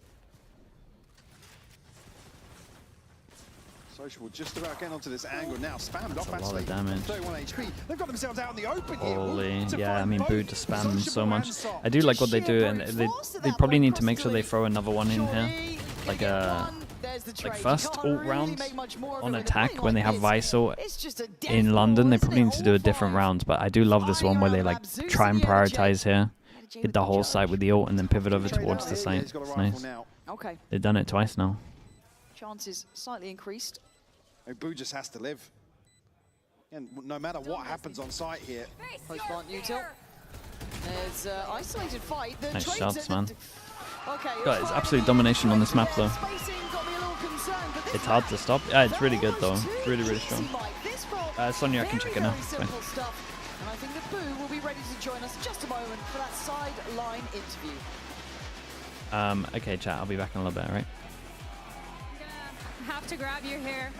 [SPEAKER 11] Sociable just about getting onto this angle now. Spammed off
[SPEAKER 2] a lot of
[SPEAKER 11] actually.
[SPEAKER 2] damage.
[SPEAKER 11] 31 HP. They've got themselves out in the open here.
[SPEAKER 2] Holy,
[SPEAKER 11] To
[SPEAKER 2] yeah, I
[SPEAKER 11] find
[SPEAKER 2] mean,
[SPEAKER 11] both
[SPEAKER 2] Boo just spams so
[SPEAKER 11] Sociable
[SPEAKER 2] much.
[SPEAKER 11] and Soft.
[SPEAKER 2] I do like what they
[SPEAKER 10] Sheer
[SPEAKER 2] do, and
[SPEAKER 10] brute
[SPEAKER 2] they
[SPEAKER 10] force at
[SPEAKER 2] they
[SPEAKER 10] that
[SPEAKER 2] probably
[SPEAKER 10] point,
[SPEAKER 2] need to
[SPEAKER 10] cross
[SPEAKER 2] make sure they
[SPEAKER 10] the
[SPEAKER 2] throw another one in here.
[SPEAKER 10] Surely
[SPEAKER 2] Like
[SPEAKER 10] they get
[SPEAKER 2] a
[SPEAKER 10] one. There's the
[SPEAKER 2] like
[SPEAKER 10] trade.
[SPEAKER 2] first
[SPEAKER 10] You can't
[SPEAKER 2] alt
[SPEAKER 10] really
[SPEAKER 2] round
[SPEAKER 10] make much more of
[SPEAKER 2] on
[SPEAKER 10] it with a
[SPEAKER 2] attack
[SPEAKER 10] play
[SPEAKER 2] when they
[SPEAKER 10] like
[SPEAKER 2] have
[SPEAKER 10] this.
[SPEAKER 2] Visor
[SPEAKER 10] It's just a death
[SPEAKER 2] in
[SPEAKER 10] roll,
[SPEAKER 2] London. They
[SPEAKER 10] isn't
[SPEAKER 2] probably
[SPEAKER 10] it?
[SPEAKER 2] need to do a different round, but I do love this one where they like try and prioritize here, hit the whole site with the ult, and then pivot over towards the site.
[SPEAKER 11] He's got a
[SPEAKER 2] It's
[SPEAKER 11] rifle
[SPEAKER 2] nice.
[SPEAKER 11] now.
[SPEAKER 10] Okay,
[SPEAKER 2] They've done it twice now.
[SPEAKER 10] chances slightly increased.
[SPEAKER 11] Boo just has to live. And no matter what happens on site here.
[SPEAKER 10] Post-plant util. There's isolated fight. The
[SPEAKER 2] Nice
[SPEAKER 10] trades
[SPEAKER 2] shots,
[SPEAKER 10] are-
[SPEAKER 2] man.
[SPEAKER 10] Okay,
[SPEAKER 2] God, it's absolute domination on this map though.
[SPEAKER 10] spacing got me a little concerned, but this
[SPEAKER 2] It's hard to stop. Yeah, it's really good though. It's really, really strong.
[SPEAKER 10] This role,
[SPEAKER 2] Sonia, I can check it now.
[SPEAKER 10] very
[SPEAKER 2] It's fine.
[SPEAKER 10] simple stuff. And I think that Boo will be ready to join us in just a moment for that sideline interview.
[SPEAKER 2] Okay, chat. I'll be back in a little bit, all right?
[SPEAKER 5] Have to grab your hair.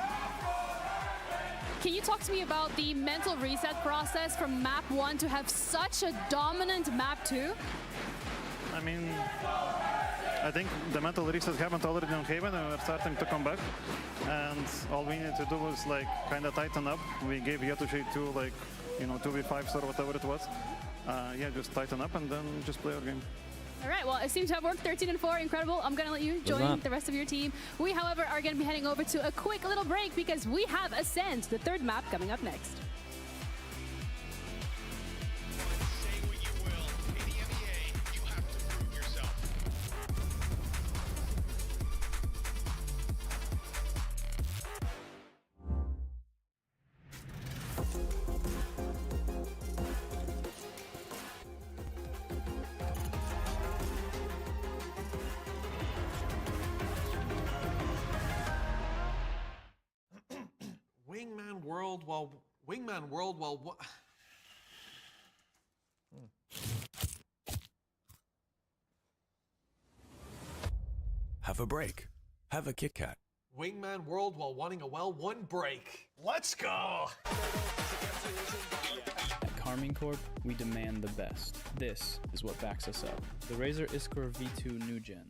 [SPEAKER 5] Can you talk to me about the mental reset process from map 1 to have such a dominant map 2?
[SPEAKER 8] I mean, I think the mental reset happened already on Haven and we're starting to come back. And all we need to do was like kind of tighten up. We gave Yetijay 2 like, 2v5s or whatever it was. Yeah, just tighten up and then just play our game.
[SPEAKER 5] All right, well, it seems to have worked. 13-4, incredible. I'm going to let you join the rest of your team. We, however, are going to be heading over to a quick little break because we have Ascent, the 3rd map, coming up next.
[SPEAKER 22] Wingman World while
[SPEAKER 16] Have a break. Have a Kit Kat.
[SPEAKER 22] Wingman World while wanting a well, one break. Let's go!
[SPEAKER 17] At Carmine Corp, we demand the best. This is what backs us up. The Razer Iskor V2 New Gen.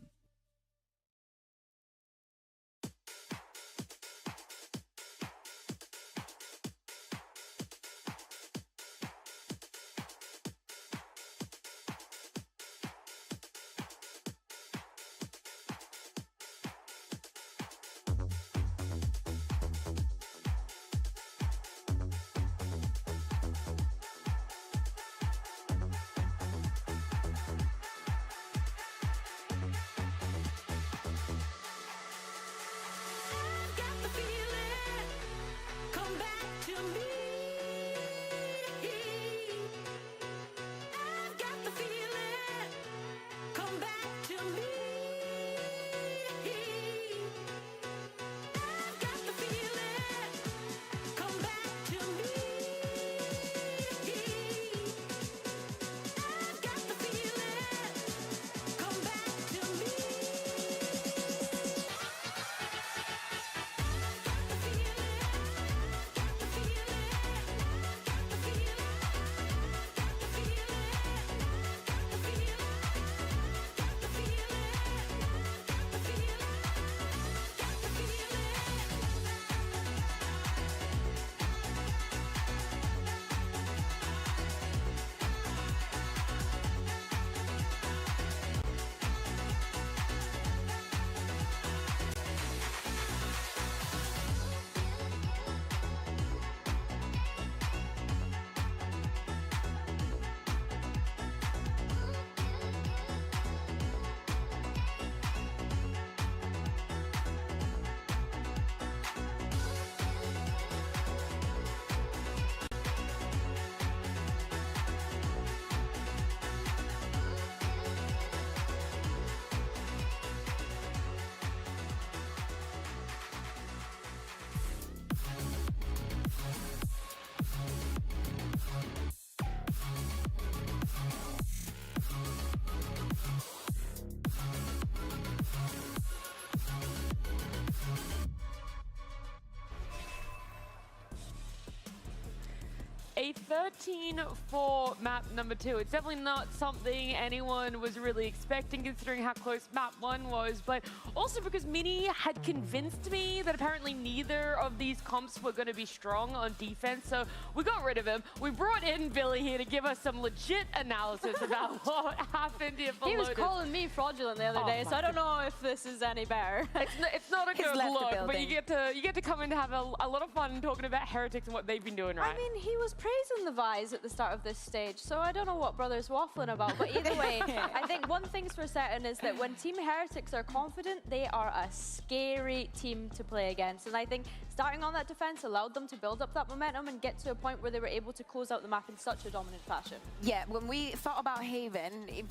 [SPEAKER 3] a 13-4 map number 2. It's definitely not something anyone was really expecting considering how close map 1 was, but also because Mini had convinced me that apparently neither of these comps were going to be strong on defense, so we got rid of him. We brought in Billy here to give us some legit analysis about what happened here for
[SPEAKER 9] He was
[SPEAKER 3] Lotus.
[SPEAKER 9] calling me fraudulent the other day, so I don't know if this is any better.
[SPEAKER 3] It's not a
[SPEAKER 9] He's
[SPEAKER 3] good
[SPEAKER 9] left the
[SPEAKER 3] look, but
[SPEAKER 9] building.
[SPEAKER 3] you get to come in to have a lot of fun talking about Heretics and what they've been doing right.
[SPEAKER 9] I mean, he was praising the Vise at the start of this stage, so I don't know what Brother's waffling about. But either way, I think one thing's for certain is that when Team Heretics are confident, they are a scary team to play against. And I think starting on that defense allowed them to build up that momentum and get to a point where they were able to close out the map in such a dominant fashion.
[SPEAKER 4] Yeah, when we thought about Haven,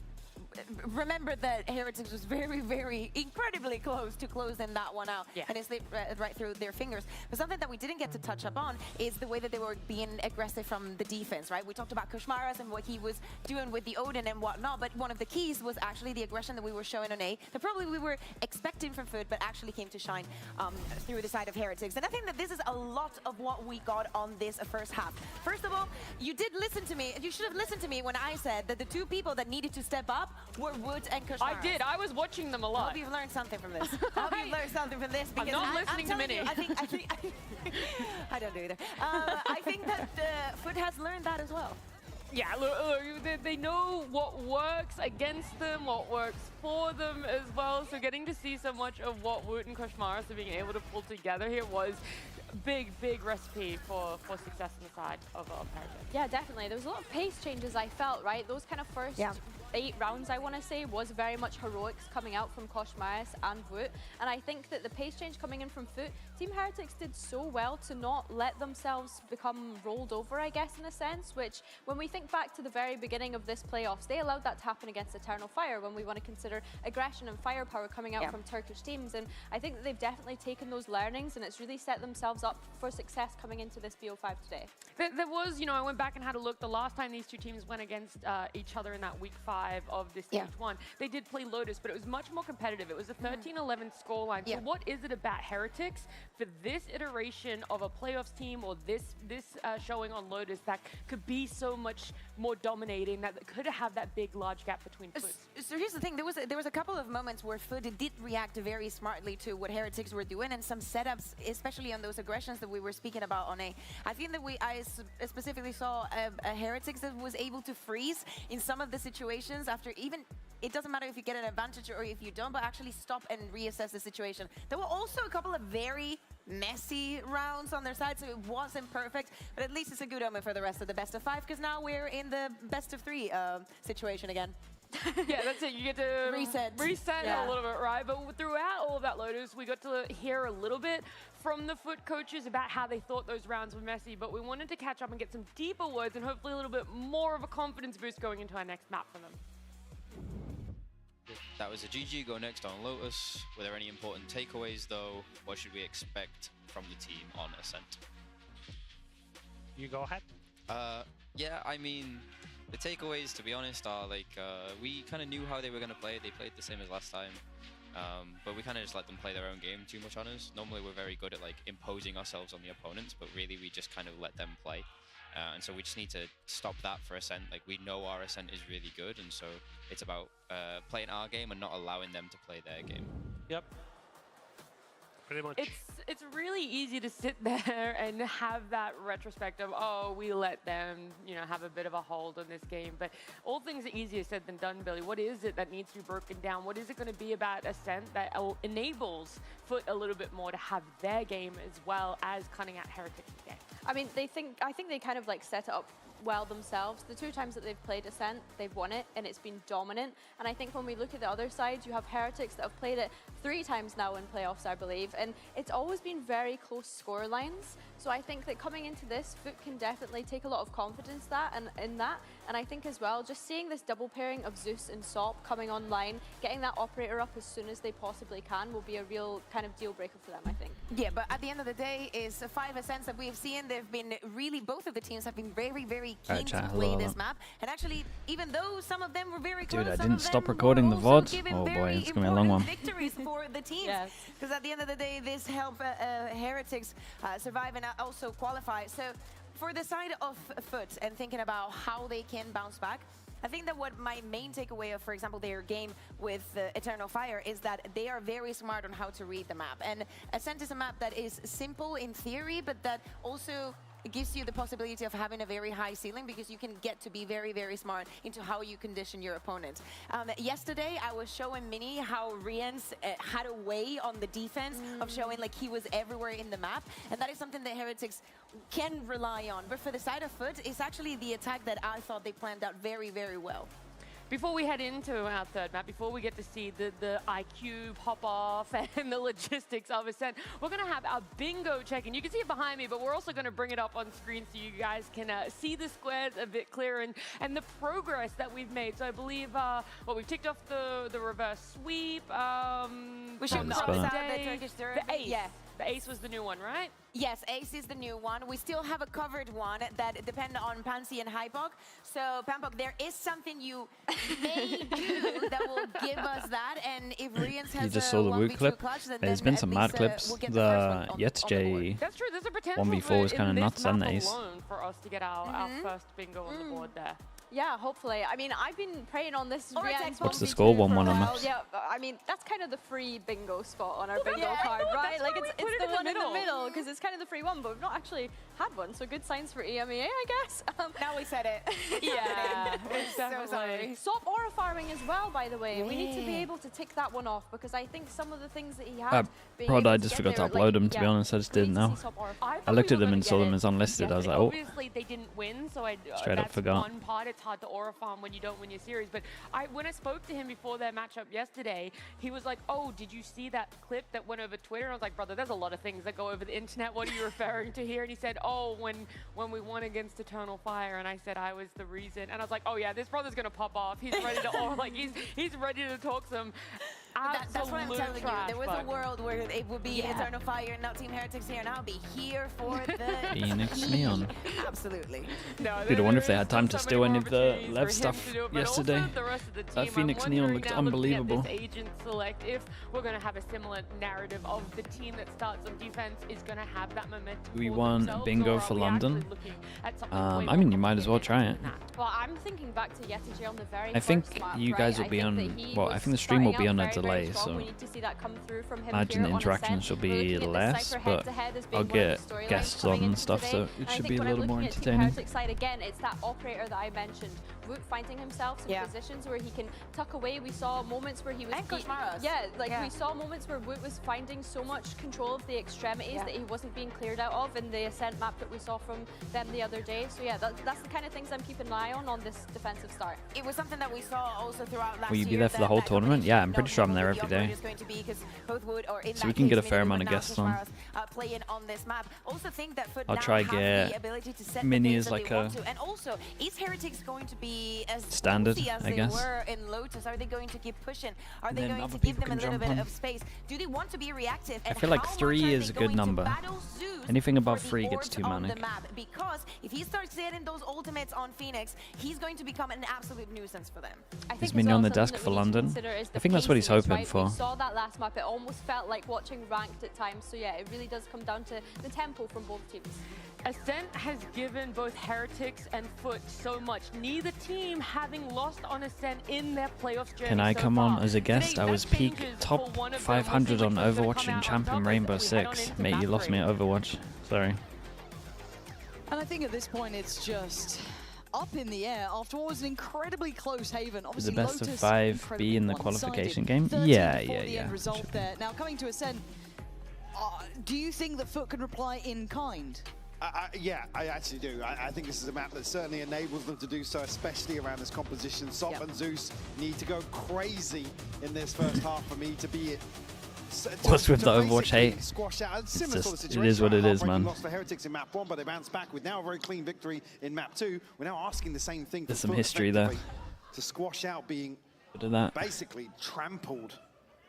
[SPEAKER 4] remember that Heretics was very, very incredibly close to closing that one out.
[SPEAKER 3] Yeah.
[SPEAKER 4] And it slipped right through their fingers. But something that we didn't get to touch upon is the way that they were being aggressive from the defense, right? We talked about Kushmaras and what he was doing with the Odin and whatnot, but one of the keys was actually the aggression that we were showing on A, that probably we were expecting from FUT, but actually came to shine through the side of Heretics. And I think that this is a lot of what we got on this first half. First of all, you did listen to me. You should have listened to me when I said that the two people that needed to step up were Wood and Kushmaras.
[SPEAKER 3] I did. I was watching them a
[SPEAKER 4] I
[SPEAKER 3] lot.
[SPEAKER 4] hope you've learned something from this. I hope you've learned something from this.
[SPEAKER 3] I'm
[SPEAKER 4] Because
[SPEAKER 3] not listening to
[SPEAKER 4] telling
[SPEAKER 3] Mini.
[SPEAKER 4] you, I think I don't do either. I think that FUT has learned that as well.
[SPEAKER 3] Yeah, look, they know what works against them, what works for them as well. So getting to see so much of what Woot and Kushmaras are being able to pull together here was big recipe for success on the side of Heretics.
[SPEAKER 9] Yeah, definitely. There was a lot of pace changes, I felt, right? Those kind of first 8 rounds, I want to say, was very much heroics coming out from Kushmaras and Woot. And I think that the pace change coming in from FUT, Team Heretics did so well to not let themselves become rolled over, I guess, in a sense, which when we think back to the very beginning of this playoffs, they allowed that to happen against Eternal Fire when we want to consider aggression and firepower coming out from Turkish teams. And I think that they've definitely taken those learnings and it's really set themselves up for success coming into this BO5 today.
[SPEAKER 3] There was, I went back and had a look. The last time these two teams went against each other in that week 5 of this stage 1, they did play Lotus, but it was much more competitive. It was a 13-11 scoreline. So what is it about Heretics for this iteration of a playoffs team or this showing on Lotus that could be so much more dominating, that could have that big, large gap between FUT?
[SPEAKER 4] So here's the thing, there was a couple of moments where FUT did react very smartly to what Heretics were doing, and some setups, especially on those aggressions that we were speaking about on A. I think that I specifically saw a Heretics that was able to freeze in some of the situations after even, it doesn't matter if you get an advantage or if you don't, but actually stop and reassess the situation. There were also a couple of very messy rounds on their side, so it wasn't perfect, but at least it's a good omen for the rest of the best of 5, because now we're in the best of 3 situation again.
[SPEAKER 3] Yeah, that's it. You get to reset
[SPEAKER 4] Yeah.
[SPEAKER 3] a little bit, right? But throughout all of that Lotus, we got to hear a little bit from the FUT coaches about how they thought those rounds were messy, but we wanted to catch up and get some deeper words and hopefully a little bit more of a confidence boost going into our next map for them.
[SPEAKER 14] That was a GG. Go next on Lotus. Were there any important takeaways though? What should we expect from the team on Ascent?
[SPEAKER 23] You go ahead.
[SPEAKER 14] Yeah, I mean, the takeaways, to be honest, are like, we kind of knew how they were going to play. They played the same as last time, but we kind of just let them play their own game too much on us. Normally we're very good at like imposing ourselves on the opponents, but really we just kind of let them play. And so we just need to stop that for Ascent. Like, we know our Ascent is really good, and so it's about playing our game and not allowing them to play their game.
[SPEAKER 23] Yep. Pretty much.
[SPEAKER 3] It's really easy to sit there and have that retrospect of, oh, we let them, have a bit of a hold on this game. But all things are easier said than done, Billy. What is it that needs to be broken down? What is it going to be about Ascent that enables FUT a little bit more to have their game as well as cutting out Heretics today?
[SPEAKER 9] I mean, I think they kind of like set it up well themselves. The 2 times that they've played Ascent, they've won it, and it's been dominant. And I think when we look at the other side, you have Heretics that have played it 3 times now in playoffs, I believe, and it's always been very close score lines. So I think that coming into this, FUT can definitely take a lot of confidence in that. And I think as well, just seeing this double pairing of Zeus and Sop coming online, getting that operator up as soon as they possibly can will be a real kind of deal breaker for them, I think.
[SPEAKER 4] Yeah, but at the end of the day, is 5 Ascents that we've seen, they've been really, both of the teams have been very, very keen to play this map. And actually, even though some of them were very close,
[SPEAKER 2] Dude, I didn't stop recording the VOD. Oh boy, it's gonna be a long one.
[SPEAKER 4] Victories for the teams. Because at the end of the day, this helped Heretics survive and also qualify. So for the side of FUT and thinking about how they can bounce back, I think that what my main takeaway of, for example, their game with Eternal Fire is that they are very smart on how to read the map. And Ascent is a map that is simple in theory, but that also gives you the possibility of having a very high ceiling because you can get to be very, very smart into how you condition your opponent. Yesterday, I was showing Mini how Riens had a way on the defense of showing like he was everywhere in the map. And that is something that Heretics can rely on. But for the side of FUT, it's actually the attack that I thought they planned out very, very well.
[SPEAKER 3] Before we head into our third map, before we get to see the IQ pop off and the logistics of Ascent, we're going to have our bingo check-in. You can see it behind me, but we're also going to bring it up on screen so you guys can see the squares a bit clearer and the progress that we've made. So I believe, we've ticked off the reverse sweep.
[SPEAKER 4] We should
[SPEAKER 3] cross
[SPEAKER 4] out the Turkish Derby.
[SPEAKER 3] The ace.
[SPEAKER 4] Yeah.
[SPEAKER 3] The ace was the new one, right?
[SPEAKER 4] Yes, ace is the new one. We still have a covered one that depends on Pansy and Hypok. So, Pampok, there is something you may do that will give us that. And if Riens has
[SPEAKER 2] you just saw the Woot clip. There's been some mad clips. The YetchJ 1v4 was kind of nuts and the ace.
[SPEAKER 3] For us to get our first bingo on the board there.
[SPEAKER 9] Yeah, hopefully. I mean, I've been praying on this.
[SPEAKER 2] What's the score? 1-1 on maps.
[SPEAKER 9] Yeah, I mean, that's kind of the free bingo spot on our bingo card, right? Like, it's the one in the middle, because it's kind of the free one, but we've not actually had one, so good signs for EMEA, I guess.
[SPEAKER 4] Now we said it.
[SPEAKER 9] Yeah,
[SPEAKER 4] it's so sorry.
[SPEAKER 9] Stop aura farming as well, by the way. We need to be able to tick that one off, because I think some of the things that he had...
[SPEAKER 2] Prod, I just forgot to upload them, to be honest. I just didn't know. I looked at them and saw them as unlisted. I was like, oh.
[SPEAKER 3] Obviously, they didn't win, so
[SPEAKER 2] straight up forgot.
[SPEAKER 3] One part, it's hard to aura farm when you don't win your series. But when I spoke to him before their matchup yesterday, he was like, oh, did you see that clip that went over Twitter? And I was like, brother, there's a lot of things that go over the internet. What are you referring to here? And he said, oh, when we won against Eternal Fire. And I said, I was the reason. And I was like, oh yeah, this brother's gonna pop off. He's ready to aura, like he's ready to talk some
[SPEAKER 4] that's what I'm telling you. There was a world where it would be Eternal Fire and now Team Heretics here, and I'll be here for the
[SPEAKER 2] Phoenix Neon.
[SPEAKER 4] Absolutely.
[SPEAKER 2] Dude, I wonder if they had time to steal any of the Lev stuff yesterday. That Phoenix Neon looked unbelievable.
[SPEAKER 3] Agent select, if we're going to have a similar narrative of the team that starts on defense is going to have that momentum.
[SPEAKER 2] We won bingo for London. I mean, you might as well try it.
[SPEAKER 9] Well, I'm thinking back to YetchJ on the very
[SPEAKER 2] I think you guys will be on, well, I think the stream will be on a delay, so imagine the interactions will be less, but I'll get guests on and stuff, so it should be a little more entertaining.
[SPEAKER 9] Side again, it's that operator that I mentioned. Woot finding himself in positions where he can tuck away. We saw moments where he was... we saw moments where Woot was finding so much control of the extremities that he wasn't being cleared out of in the Ascent map that we saw from them the other day. So yeah, that's the kind of things I'm keeping an eye on this defensive start.
[SPEAKER 4] It was something that we saw also throughout last
[SPEAKER 2] year. Will you be there for the whole tournament? Yeah, I'm pretty sure I'm there every day. So we can get a fair amount of guests on. I'll try get Mini as like a
[SPEAKER 4] and also, is Heretics going to be as
[SPEAKER 2] standard,
[SPEAKER 4] as
[SPEAKER 2] I guess.
[SPEAKER 4] They were in Lotus? Are they going to keep pushing? Are they going to give them a little bit of space? Do they want to be reactive?
[SPEAKER 2] I feel like 3 is a good number. Anything above 3 gets too manic.
[SPEAKER 4] Because if he starts getting those ultimates on Phoenix, he's going to become an absolute nuisance for them.
[SPEAKER 2] Is Mini on the desk for London? I think that's what he's hoping for.
[SPEAKER 9] We saw that last map. It almost felt like watching ranked at times. So yeah, it really does come down to the tempo from both teams.
[SPEAKER 3] Ascent has given both Heretics and FUT so much, neither team having lost on Ascent in their playoffs journey.
[SPEAKER 2] Can I come on as a guest? I was peak top 500 on Overwatch and champion Rainbow Six. Mate, you lost me at Overwatch. Sorry.
[SPEAKER 10] And I think at this point it's just up in the air after what was an incredibly close Haven. Obviously,
[SPEAKER 2] the best
[SPEAKER 10] Lotus
[SPEAKER 2] of 5 be in the qualification game? Yeah.
[SPEAKER 10] Result there. Now coming to Ascent, do you think that FUT can reply in kind?
[SPEAKER 11] Yeah, I actually do. I think this is a map that certainly enables them to do so, especially around this composition. Sop and Zeus need to go crazy in this first half for me to be it.
[SPEAKER 2] What's with the Overwatch hate?
[SPEAKER 11] Squash out.
[SPEAKER 2] It is what it is, man.
[SPEAKER 11] Lost for Heretics in map 1, but they bounced back with now a very clean victory in map 2. We're now asking the same thing.
[SPEAKER 2] There's some history there.
[SPEAKER 11] To squash out being basically trampled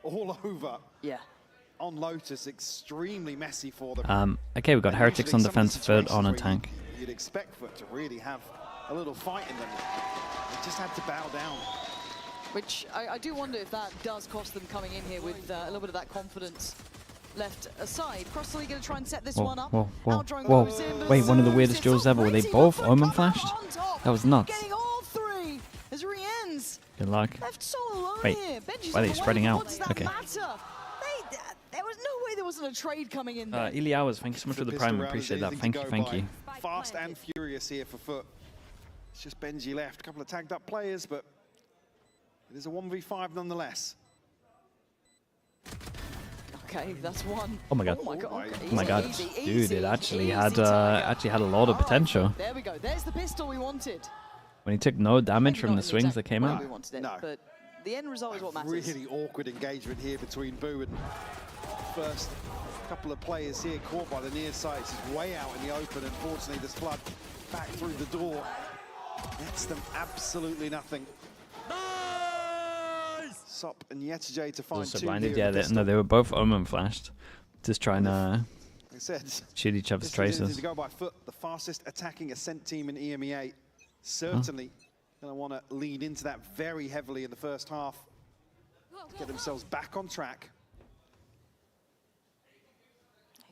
[SPEAKER 11] all over.
[SPEAKER 10] Yeah.
[SPEAKER 11] On Lotus, extremely messy for them.
[SPEAKER 2] Okay, we've got Heretics on defense, FUT on a tank.
[SPEAKER 11] You'd expect FUT to really have a little fight in them. They just had to bow down.
[SPEAKER 10] Which I do wonder if that does cost them coming in here with a little bit of that confidence. left aside. Cross League going to try and set this
[SPEAKER 2] Whoa,
[SPEAKER 10] one up.
[SPEAKER 2] whoa, whoa,
[SPEAKER 10] Outdrone
[SPEAKER 2] whoa.
[SPEAKER 10] goes in, but
[SPEAKER 2] Wait, one of the
[SPEAKER 10] Zeus
[SPEAKER 2] weirdest
[SPEAKER 10] is
[SPEAKER 2] duels ever. Were they
[SPEAKER 10] waiting
[SPEAKER 2] both
[SPEAKER 10] up
[SPEAKER 2] Omen
[SPEAKER 10] front,
[SPEAKER 2] flashed?
[SPEAKER 10] on top,
[SPEAKER 2] That was nuts.
[SPEAKER 10] Getting all three as Rien's
[SPEAKER 2] Good luck.
[SPEAKER 10] left so alone
[SPEAKER 2] Wait,
[SPEAKER 10] here. Benji's
[SPEAKER 2] why are
[SPEAKER 10] on
[SPEAKER 2] they
[SPEAKER 10] the
[SPEAKER 2] spreading
[SPEAKER 10] way, but
[SPEAKER 2] out?
[SPEAKER 10] what does that
[SPEAKER 2] Okay.
[SPEAKER 10] matter? There was no way there wasn't a trade coming in there.
[SPEAKER 2] Ili Hours, thank you so much for the prime. Appreciate that. Thank you, thank you.
[SPEAKER 11] Fast and furious here for FUT. It's just Benji left. A couple of tagged up players, but it is a 1v5 nonetheless.
[SPEAKER 10] Okay, that's one.
[SPEAKER 2] Oh my god.
[SPEAKER 10] Oh my god. Okay,
[SPEAKER 2] Oh my god.
[SPEAKER 10] easy,
[SPEAKER 2] Dude,
[SPEAKER 10] easy,
[SPEAKER 2] it actually
[SPEAKER 10] easy,
[SPEAKER 2] had
[SPEAKER 10] Tiger.
[SPEAKER 2] a lot of potential.
[SPEAKER 10] There we go. There's the pistol we wanted.
[SPEAKER 2] When he took no damage
[SPEAKER 10] Maybe
[SPEAKER 2] from
[SPEAKER 10] not
[SPEAKER 2] the
[SPEAKER 10] in
[SPEAKER 2] swings
[SPEAKER 10] exact
[SPEAKER 2] that came
[SPEAKER 10] way
[SPEAKER 2] out.
[SPEAKER 10] we wanted it,
[SPEAKER 11] No.
[SPEAKER 10] but the end result is what matters.
[SPEAKER 11] Really awkward engagement here between Boo and first couple of players here caught by the near sights. Is way out in the open. Unfortunately, this flood back through the door nets them absolutely nothing. Sop and Yetijay to find
[SPEAKER 2] Also
[SPEAKER 11] two
[SPEAKER 2] blinded,
[SPEAKER 11] here
[SPEAKER 2] yeah.
[SPEAKER 11] in the
[SPEAKER 2] No, they were both Omen flashed. Just trying to
[SPEAKER 11] Like I said,
[SPEAKER 2] shoot each other's
[SPEAKER 11] this opportunity
[SPEAKER 2] traces.
[SPEAKER 11] to go by FUT, the fastest attacking ascent team in EMEA. Certainly going to want to lean into that very heavily in the first half to get themselves back on track.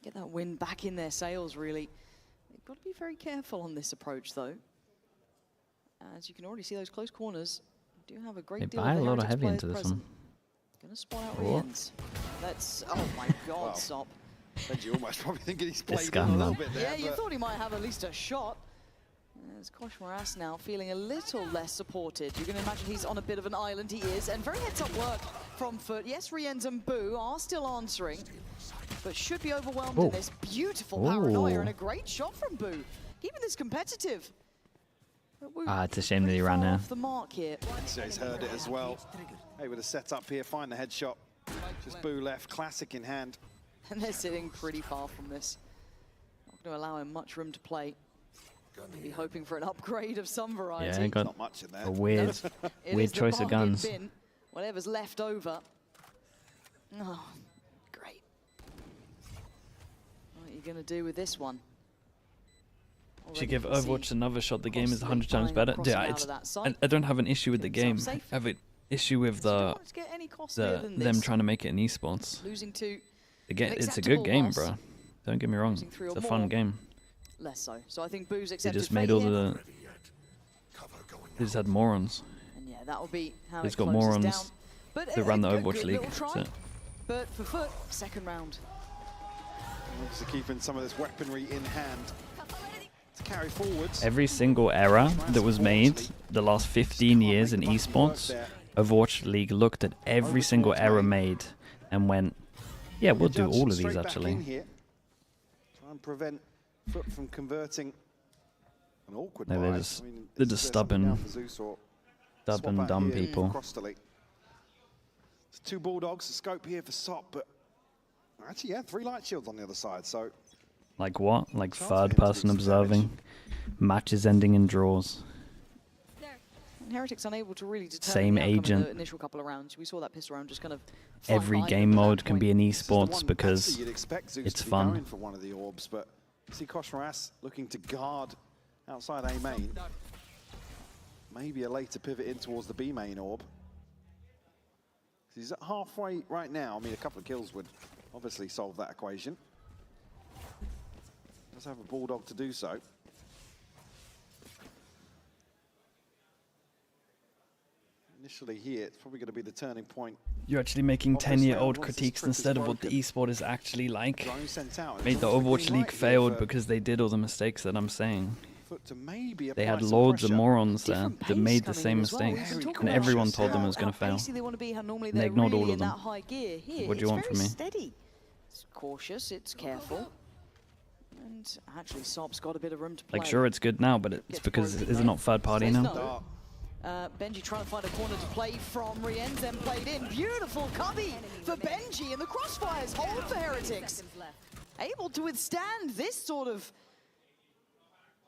[SPEAKER 10] Get that wind back in their sails, really. They've got to be very careful on this approach, though. As you can already see, those close corners do have a great
[SPEAKER 2] They
[SPEAKER 10] deal
[SPEAKER 2] buy
[SPEAKER 10] of
[SPEAKER 2] a
[SPEAKER 10] the
[SPEAKER 2] lot of
[SPEAKER 10] Heretics
[SPEAKER 2] heavy
[SPEAKER 10] players
[SPEAKER 2] into this
[SPEAKER 10] present.
[SPEAKER 2] one.
[SPEAKER 10] Gonna spot out
[SPEAKER 2] What?
[SPEAKER 10] Rien's. That's, oh my god,
[SPEAKER 11] Wow.
[SPEAKER 10] Sop.
[SPEAKER 11] Benji almost probably thinking he's played in a
[SPEAKER 2] scandal.
[SPEAKER 11] little bit there.
[SPEAKER 10] Yeah, you
[SPEAKER 11] but
[SPEAKER 10] thought he might have at least a shot. As Kosh Moras now feeling a little less supported. You're going to imagine he's on a bit of an island. He is, and very heads-up work from FUT. Yes, Rien's and Boo are still answering, but should be overwhelmed in this beautiful paranoia and a great shot from Boo. Keeping this competitive.
[SPEAKER 2] It's a shame that he ran here.
[SPEAKER 10] Off the mark here.
[SPEAKER 11] He's heard it as well. Able to set up here, find the headshot. Just Boo left, classic in hand.
[SPEAKER 10] And they're sitting pretty far from this. Not going to allow him much room to play. Maybe hoping for an upgrade of some variety.
[SPEAKER 2] Yeah, got
[SPEAKER 11] Not much in there.
[SPEAKER 2] a weird,
[SPEAKER 10] It
[SPEAKER 2] weird
[SPEAKER 10] is the
[SPEAKER 2] choice of
[SPEAKER 10] bargain
[SPEAKER 2] guns.
[SPEAKER 10] bin. Whatever's left over. Oh, great. What are you going to do with this one?
[SPEAKER 2] Should give
[SPEAKER 10] Already you can
[SPEAKER 2] Overwatch
[SPEAKER 10] see
[SPEAKER 2] another shot. The game is
[SPEAKER 10] Cross
[SPEAKER 2] 100 times
[SPEAKER 10] League
[SPEAKER 2] better.
[SPEAKER 10] crossing
[SPEAKER 2] Yeah,
[SPEAKER 10] out
[SPEAKER 2] it's,
[SPEAKER 10] of that side.
[SPEAKER 2] I don't have an issue with the
[SPEAKER 10] Getting
[SPEAKER 2] game.
[SPEAKER 10] himself
[SPEAKER 2] I have an issue with
[SPEAKER 10] want it to get any costlier than
[SPEAKER 2] them
[SPEAKER 10] this.
[SPEAKER 2] trying to make it an esports.
[SPEAKER 10] Losing to
[SPEAKER 2] Again,
[SPEAKER 10] an
[SPEAKER 2] it's a good
[SPEAKER 10] acceptable
[SPEAKER 2] game,
[SPEAKER 10] loss.
[SPEAKER 2] bro. Don't get me wrong.
[SPEAKER 10] Losing 3 or
[SPEAKER 2] It's a
[SPEAKER 10] more.
[SPEAKER 2] fun game.
[SPEAKER 10] Less so. So I think Boo's
[SPEAKER 2] They
[SPEAKER 10] accepted
[SPEAKER 2] just
[SPEAKER 10] fate
[SPEAKER 2] made all
[SPEAKER 10] here.
[SPEAKER 2] the. They just had morons.
[SPEAKER 10] And yeah, that will be how
[SPEAKER 2] They've
[SPEAKER 10] it
[SPEAKER 2] got
[SPEAKER 10] closes
[SPEAKER 2] morons
[SPEAKER 10] down. But
[SPEAKER 2] that run the
[SPEAKER 10] good
[SPEAKER 2] Overwatch League.
[SPEAKER 10] little try.
[SPEAKER 2] That's it.
[SPEAKER 10] But for FUT, second round.
[SPEAKER 11] Obviously keeping some of this weaponry in hand to carry forwards.
[SPEAKER 2] Every single error that was made the last 15 years in esports, Overwatch League looked at every single error made and went, yeah, we'll do all of
[SPEAKER 11] Straight
[SPEAKER 2] these
[SPEAKER 11] back in
[SPEAKER 2] actually.
[SPEAKER 11] here. Try and prevent FUT from converting an awkward
[SPEAKER 2] No,
[SPEAKER 11] buy.
[SPEAKER 2] they're just,
[SPEAKER 11] I mean,
[SPEAKER 2] they're
[SPEAKER 11] is
[SPEAKER 2] just
[SPEAKER 11] there something down
[SPEAKER 2] stubborn,
[SPEAKER 11] for Zeus or
[SPEAKER 2] stubborn,
[SPEAKER 11] swap out
[SPEAKER 2] dumb
[SPEAKER 11] here
[SPEAKER 2] people.
[SPEAKER 11] across the league? It's 2 Bulldogs, a scope here for Sop, but actually, yeah, 3 light shields on the other side, so
[SPEAKER 2] Like what? Like
[SPEAKER 11] Chance for him
[SPEAKER 2] third
[SPEAKER 11] to do
[SPEAKER 2] person
[SPEAKER 11] some
[SPEAKER 2] observing. Matches ending in draws.
[SPEAKER 10] And Heretics unable to really determine
[SPEAKER 2] Same
[SPEAKER 10] the outcome in
[SPEAKER 2] agent.
[SPEAKER 10] the initial couple of rounds. We saw that pistol round just kind of fly
[SPEAKER 2] Every
[SPEAKER 10] by
[SPEAKER 2] game
[SPEAKER 10] them at that
[SPEAKER 2] mode can
[SPEAKER 10] point.
[SPEAKER 2] be an
[SPEAKER 11] this is the one
[SPEAKER 2] esports because
[SPEAKER 11] actually you'd expect Zeus
[SPEAKER 2] it's
[SPEAKER 11] to be
[SPEAKER 2] fun.
[SPEAKER 11] going for one of the orbs, but you see Kosh Moras looking to guard outside A main. Maybe a later pivot in towards the B main orb. He's at halfway right now. I mean, a couple of kills would obviously solve that equation. Does have a Bulldog to do so. Initially here, it's probably going to be the turning point.
[SPEAKER 2] You're actually making
[SPEAKER 11] Of this
[SPEAKER 2] 10-year-old
[SPEAKER 11] round, once this
[SPEAKER 2] critiques
[SPEAKER 11] trip is
[SPEAKER 2] instead of what the
[SPEAKER 11] broken.
[SPEAKER 2] esport is actually like.
[SPEAKER 11] Drone sent out.
[SPEAKER 2] Made the
[SPEAKER 11] It's obviously
[SPEAKER 2] Overwatch
[SPEAKER 11] green
[SPEAKER 2] League
[SPEAKER 11] light here
[SPEAKER 2] failed
[SPEAKER 11] for
[SPEAKER 2] because they did all the mistakes that I'm saying.
[SPEAKER 11] FUT to maybe
[SPEAKER 2] They had
[SPEAKER 11] apply some
[SPEAKER 2] loads of
[SPEAKER 11] pressure.
[SPEAKER 2] morons there
[SPEAKER 10] Different
[SPEAKER 2] that
[SPEAKER 10] pace
[SPEAKER 2] made the
[SPEAKER 10] coming
[SPEAKER 2] same
[SPEAKER 10] in as well. We've
[SPEAKER 2] mistakes,
[SPEAKER 10] been talking
[SPEAKER 2] and
[SPEAKER 10] about
[SPEAKER 2] everyone
[SPEAKER 10] just
[SPEAKER 2] told them it
[SPEAKER 10] how-
[SPEAKER 2] was going to
[SPEAKER 10] how
[SPEAKER 2] fail.
[SPEAKER 10] pacey they want to be, how normally
[SPEAKER 2] And they
[SPEAKER 10] they're
[SPEAKER 2] ignored
[SPEAKER 10] really
[SPEAKER 2] all of
[SPEAKER 10] in
[SPEAKER 2] them.
[SPEAKER 10] that high gear. Here,
[SPEAKER 2] What do you
[SPEAKER 10] it's
[SPEAKER 2] want from
[SPEAKER 10] very
[SPEAKER 2] me?
[SPEAKER 10] steady. It's cautious, it's careful. And actually, Sop's got a bit of room to play.
[SPEAKER 2] Like, sure, it's good now, but it's because is it not third party
[SPEAKER 10] Says
[SPEAKER 2] now?
[SPEAKER 10] no. Benji trying to find a corner to play from. Rien's then played in. Beautiful cubby for Benji, and the crossfires hold for Heretics. Able to withstand this sort of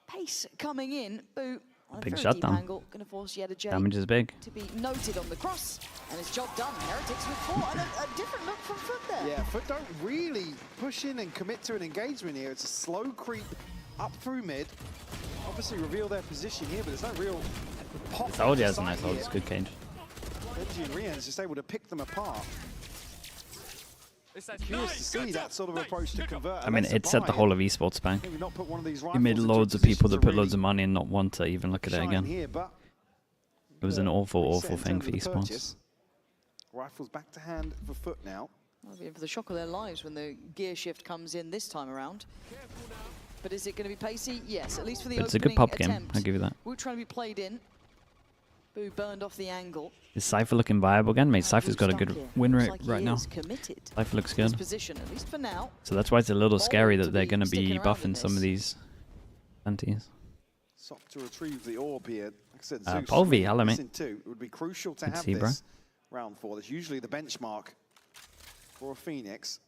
[SPEAKER 10] pace coming in. Boo. On a
[SPEAKER 2] Big
[SPEAKER 10] very
[SPEAKER 2] shutdown.
[SPEAKER 10] deep angle, going to force Yetijay
[SPEAKER 2] Damage is big.
[SPEAKER 10] to be noted on the cross, and it's job done. Heretics with 4, and a different look from FUT there.
[SPEAKER 11] Yeah, FUT don't really push in and commit to an engagement here. It's a slow creep up through mid. Obviously reveal their position here, but there's no real pop.
[SPEAKER 2] It's old, yeah,
[SPEAKER 11] into
[SPEAKER 2] it's a nice
[SPEAKER 11] sight
[SPEAKER 2] hold.
[SPEAKER 11] here.
[SPEAKER 2] It's good cage.
[SPEAKER 11] Benji and Rien's just able to pick them apart. Curious to see that sort of approach to convert.
[SPEAKER 2] I mean, it set the whole of esports back.
[SPEAKER 11] Maybe not put one of these
[SPEAKER 2] It made
[SPEAKER 11] rifles
[SPEAKER 2] loads
[SPEAKER 11] into
[SPEAKER 2] of people that put
[SPEAKER 11] really
[SPEAKER 2] loads of money and not want to even look at it
[SPEAKER 11] shine
[SPEAKER 2] again.
[SPEAKER 11] here, but
[SPEAKER 2] It was an awful,
[SPEAKER 11] reset
[SPEAKER 2] awful
[SPEAKER 11] in
[SPEAKER 2] thing
[SPEAKER 11] terms
[SPEAKER 2] for
[SPEAKER 11] of the
[SPEAKER 2] esports.
[SPEAKER 11] purchase. Rifles back to hand for FUT now.
[SPEAKER 10] That'll be in for the shock of their lives when the gear shift comes in this time around. But is it going to be pacey? Yes, at least for the
[SPEAKER 2] But it's a good pop game, I'll give you that.
[SPEAKER 10] We're trying to be played in. Boo burned off the angle.
[SPEAKER 2] Is Cypher looking viable again? Mate, Cypher's got a good win rate
[SPEAKER 10] Looks like
[SPEAKER 2] right
[SPEAKER 10] he
[SPEAKER 2] now.
[SPEAKER 10] is committed
[SPEAKER 2] Cypher looks
[SPEAKER 10] to his
[SPEAKER 2] good.
[SPEAKER 10] position, at least for now.
[SPEAKER 2] So that's why it's a little scary that they're going to be
[SPEAKER 10] sticking around in
[SPEAKER 2] buffing some of these antis.
[SPEAKER 11] Soft to retrieve the orb here. Like I said, Zeus
[SPEAKER 2] Polvi, hello, mate.
[SPEAKER 11] missing two. It would be crucial to
[SPEAKER 2] Good to
[SPEAKER 11] have
[SPEAKER 2] see you, bro.
[SPEAKER 11] this round 4. That's usually the benchmark for a Phoenix.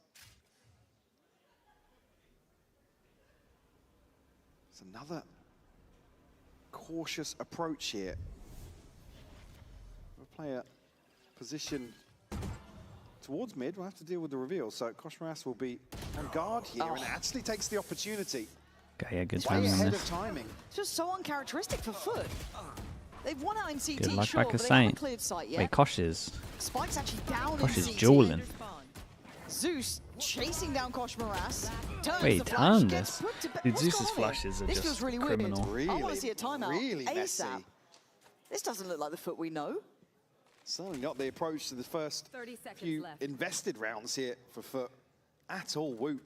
[SPEAKER 11] It's another cautious approach here. The player position towards mid. We'll have to deal with the reveal. So Koshmaras will be on guard here and actually takes the opportunity.
[SPEAKER 2] Okay, yeah, good
[SPEAKER 11] Way
[SPEAKER 2] timing on
[SPEAKER 11] ahead
[SPEAKER 2] this.
[SPEAKER 11] of timing.
[SPEAKER 10] It's just so uncharacteristic for FUT. They've won out in CT,
[SPEAKER 2] Good luck
[SPEAKER 10] sure,
[SPEAKER 2] back
[SPEAKER 10] but
[SPEAKER 2] a
[SPEAKER 10] they haven't
[SPEAKER 2] Saint.
[SPEAKER 10] cleared site yet.
[SPEAKER 2] Wait, Kosh is.
[SPEAKER 10] Spike's actually down
[SPEAKER 2] Kosh
[SPEAKER 10] in
[SPEAKER 2] is
[SPEAKER 10] CT.
[SPEAKER 2] dueling.
[SPEAKER 10] Zeus chasing down Koshmaras. Turns
[SPEAKER 2] Wait,
[SPEAKER 10] the flash,
[SPEAKER 2] turn
[SPEAKER 10] gets
[SPEAKER 2] this.
[SPEAKER 10] put to bed.
[SPEAKER 2] Dude,
[SPEAKER 10] What's
[SPEAKER 2] Zeus's
[SPEAKER 10] going on
[SPEAKER 2] flashes
[SPEAKER 10] here?
[SPEAKER 2] are
[SPEAKER 10] This
[SPEAKER 2] just
[SPEAKER 10] feels really
[SPEAKER 2] criminal.
[SPEAKER 10] weird. I want to see a timeout
[SPEAKER 11] really
[SPEAKER 10] ASAP.
[SPEAKER 11] messy.
[SPEAKER 10] This doesn't look like the FUT we know.
[SPEAKER 11] Certainly not the approach to the first
[SPEAKER 13] 30 seconds
[SPEAKER 11] few
[SPEAKER 13] left.
[SPEAKER 11] invested rounds here for FUT at all. Woot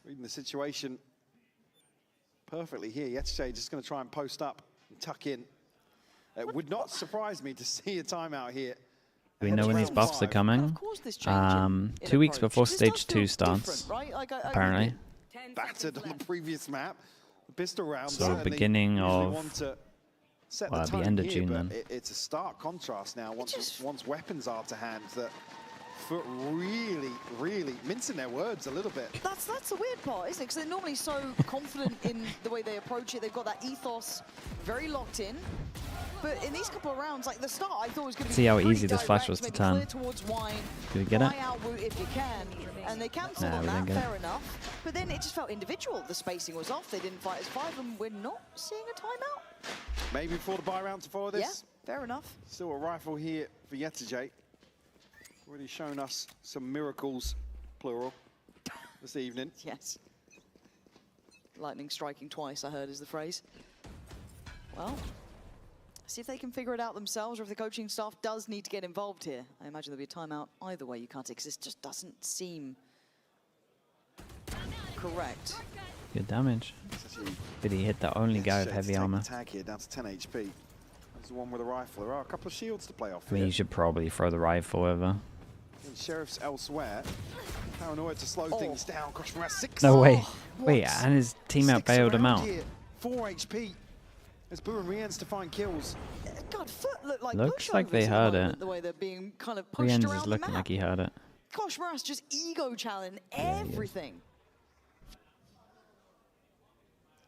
[SPEAKER 11] reading the situation perfectly here. Yetche just going to try and post up and tuck in. It would not surprise me to see a timeout here.
[SPEAKER 2] Do we know when these buffs are coming? 2 weeks before stage 2 starts, apparently.
[SPEAKER 11] Battered on the previous map. The pistol round.
[SPEAKER 2] So
[SPEAKER 11] certainly
[SPEAKER 2] beginning
[SPEAKER 11] usually
[SPEAKER 2] of
[SPEAKER 11] want to set
[SPEAKER 2] well,
[SPEAKER 11] the
[SPEAKER 2] the
[SPEAKER 11] tone
[SPEAKER 2] end of
[SPEAKER 11] here,
[SPEAKER 2] June
[SPEAKER 11] but
[SPEAKER 2] then.
[SPEAKER 11] it's a stark contrast now once weapons are to hand that FUT really mincing their words a little bit.
[SPEAKER 10] That's the weird part, isn't it? Because they're normally so confident in the way they approach it. They've got that ethos very locked in. But in these couple of rounds, like the start, I thought was going to be
[SPEAKER 2] See how
[SPEAKER 10] pretty
[SPEAKER 2] easy this flash was to
[SPEAKER 10] direct,
[SPEAKER 2] turn.
[SPEAKER 10] maybe clear towards wine,
[SPEAKER 2] Did we get it?
[SPEAKER 10] fly out route if you can, and they cancelled
[SPEAKER 2] Nah,
[SPEAKER 10] on
[SPEAKER 2] we
[SPEAKER 10] that,
[SPEAKER 2] didn't get it.
[SPEAKER 10] fair enough. But then it just felt individual. The spacing was off. They didn't fight as 5, and we're not seeing a timeout.
[SPEAKER 11] Maybe before the buy round to follow this.
[SPEAKER 10] Yeah, fair enough.
[SPEAKER 11] Still a rifle here for Yetche. Already shown us some miracles, plural, this evening.
[SPEAKER 10] Yes. Lightning striking twice, I heard, is the phrase. Well, see if they can figure it out themselves, or if the coaching staff does need to get involved here. I imagine there'll be a timeout either way. You can't take, 'cause this just doesn't seem correct.
[SPEAKER 2] Good damage. Did he hit the only guy with heavy armor?
[SPEAKER 11] Tag here down to 10 HP. That's the one with a rifle. There are a couple of shields to play off
[SPEAKER 2] I mean,
[SPEAKER 11] here.
[SPEAKER 2] you should probably throw the rifle over.
[SPEAKER 11] And Sheriff's elsewhere. Paranoid to slow things down. Koshmaras 6.
[SPEAKER 2] No way.
[SPEAKER 11] What?
[SPEAKER 2] Wait, and his teammate bailed him
[SPEAKER 11] Around
[SPEAKER 2] out.
[SPEAKER 11] here, 4 HP. As Boo and Rien's to find kills.
[SPEAKER 10] God, FUT look like
[SPEAKER 2] Looks like
[SPEAKER 10] pushovers
[SPEAKER 2] they
[SPEAKER 10] at the
[SPEAKER 2] heard
[SPEAKER 10] moment,
[SPEAKER 2] it.
[SPEAKER 10] The way they're being kind of pushed
[SPEAKER 2] Rienz
[SPEAKER 10] around
[SPEAKER 2] is
[SPEAKER 10] the
[SPEAKER 2] looking
[SPEAKER 10] map.
[SPEAKER 2] like he heard it.
[SPEAKER 10] Koshmaras just ego challenge everything.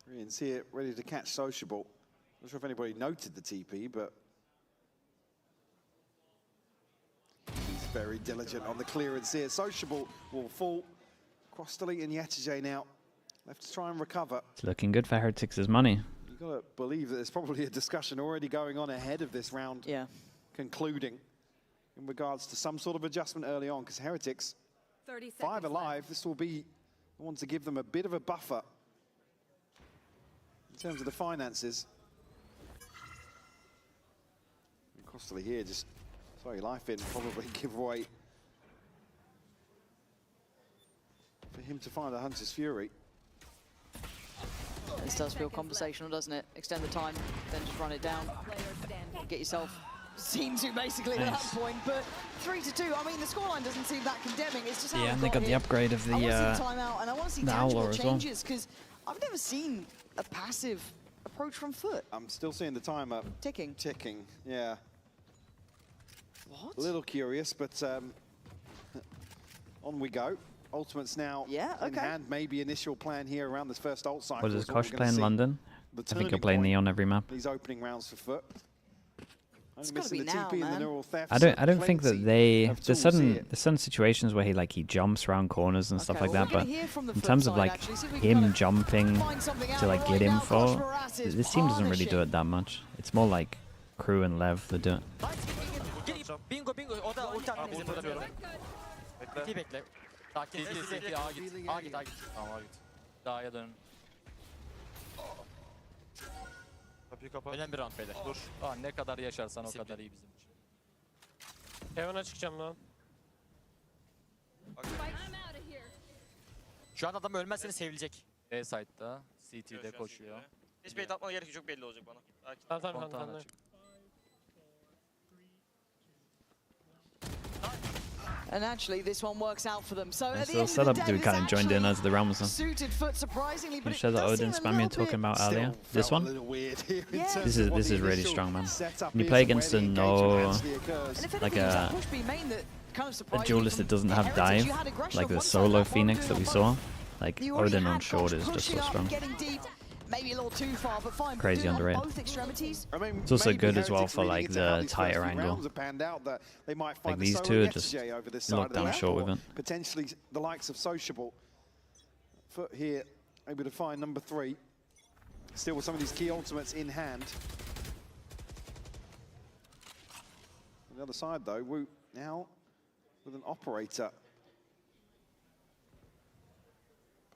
[SPEAKER 11] Rien's here, ready to catch Sociable. Not sure if anybody noted the TP, but he's very diligent on the clearance here. Sociable will fall. Cross delete and Yetche now. Left to try and recover.
[SPEAKER 2] It's looking good for Heretics' money.
[SPEAKER 11] You've got to believe that there's probably a discussion already going on ahead of this round concluding in regards to some sort of adjustment early on, because Heretics,
[SPEAKER 13] 30
[SPEAKER 11] 5
[SPEAKER 13] seconds
[SPEAKER 11] alive,
[SPEAKER 13] left.
[SPEAKER 11] this will be the one to give them a bit of a buffer in terms of the finances. And Costly here just throw your life in, probably give away for him to find a Hunter's Fury.
[SPEAKER 10] This does feel conversational, doesn't it? Extend the time, then just run it down. Get yourself seen to basically at that point. But 3-2, I mean, the scoreline doesn't seem that condemning. It's just how
[SPEAKER 2] Yeah,
[SPEAKER 10] we
[SPEAKER 2] and they got the
[SPEAKER 10] here.
[SPEAKER 2] upgrade of the
[SPEAKER 10] I want to see timeout, and I want to see tangible
[SPEAKER 2] Owler as well.
[SPEAKER 10] changes, because I've never seen a passive approach from FUT.
[SPEAKER 11] I'm still seeing the timer
[SPEAKER 10] ticking.
[SPEAKER 11] Ticking, yeah.
[SPEAKER 10] What?
[SPEAKER 11] A little curious, but on we go. Ultimates now in hand. Maybe initial plan here around this first ult cycle.
[SPEAKER 2] What does
[SPEAKER 11] is what
[SPEAKER 2] Kosh
[SPEAKER 11] we're
[SPEAKER 2] play
[SPEAKER 11] gonna
[SPEAKER 2] in
[SPEAKER 11] see.
[SPEAKER 2] London?
[SPEAKER 11] The
[SPEAKER 2] I think he'll
[SPEAKER 11] turning
[SPEAKER 2] play
[SPEAKER 11] point,
[SPEAKER 2] Neon every map.
[SPEAKER 11] These opening rounds for FUT.
[SPEAKER 10] It's
[SPEAKER 11] Only
[SPEAKER 10] gotta
[SPEAKER 11] missing
[SPEAKER 10] be
[SPEAKER 11] the
[SPEAKER 10] now,
[SPEAKER 11] TP and the
[SPEAKER 10] man.
[SPEAKER 11] neural theft.
[SPEAKER 2] I
[SPEAKER 11] so
[SPEAKER 2] don't think that
[SPEAKER 11] plenty
[SPEAKER 2] they
[SPEAKER 11] of
[SPEAKER 2] there's
[SPEAKER 11] tools here.
[SPEAKER 2] certain situations where he jumps around corners and stuff
[SPEAKER 10] Okay,
[SPEAKER 2] like
[SPEAKER 10] well,
[SPEAKER 2] that,
[SPEAKER 10] we're
[SPEAKER 2] but
[SPEAKER 10] gonna hear from the
[SPEAKER 2] in
[SPEAKER 10] FUT
[SPEAKER 2] terms of
[SPEAKER 10] side,
[SPEAKER 2] like
[SPEAKER 10] actually, see if we can
[SPEAKER 2] him
[SPEAKER 10] kind of
[SPEAKER 2] jumping
[SPEAKER 10] find something out
[SPEAKER 2] to like
[SPEAKER 10] right
[SPEAKER 2] get
[SPEAKER 10] now.
[SPEAKER 2] info,
[SPEAKER 10] Koshmaras is
[SPEAKER 2] this team doesn't really do
[SPEAKER 10] punishing.
[SPEAKER 2] it that much. It's more like Crew and Lev that do it.
[SPEAKER 18] 빙고 빙고 오다 옥장 티 백래 Sakin. CT A git. A git. Tamam A git. A'ya dönün.
[SPEAKER 23] Kapıyı kapat.
[SPEAKER 18] Önemli bir round beyler. Dur. Aa, ne kadar yaşarsan o kadar iyi bizim için.
[SPEAKER 23] Heaven'a çıkacağım lan.
[SPEAKER 18] Şu an adam ölmezseni sevilecek. B-side'da. CT'de koşuyor.
[SPEAKER 19] Hiç bait atmana gerek yok. Çok belli olacak bana.
[SPEAKER 23] Tamam.
[SPEAKER 10] And actually, this one works out for them. So at the
[SPEAKER 2] So
[SPEAKER 10] end
[SPEAKER 2] setup
[SPEAKER 10] of the day,
[SPEAKER 2] dude kind of joined in as the round was on.
[SPEAKER 10] suited FUT surprisingly,
[SPEAKER 2] You
[SPEAKER 10] but
[SPEAKER 2] show
[SPEAKER 10] it
[SPEAKER 2] that
[SPEAKER 10] does
[SPEAKER 2] Odin
[SPEAKER 10] seem a
[SPEAKER 2] spam you're
[SPEAKER 10] little
[SPEAKER 2] talking
[SPEAKER 10] bit
[SPEAKER 2] about earlier. This one? This is really strong, man. When you play against a like a duelist that doesn't have dive, like the solo Phoenix that we saw, like Odin on short is just so strong.
[SPEAKER 10] maybe a little too far, but fine.
[SPEAKER 2] Crazy underrated.
[SPEAKER 10] Both extremities.
[SPEAKER 2] It's also good as well for like the tighter angle. Like these two are just locked down short with it.
[SPEAKER 11] Potentially the likes of Sociable. FUT here able to find number 3. Still with some of these key ultimates in hand. On the other side though, Woot now with an operator.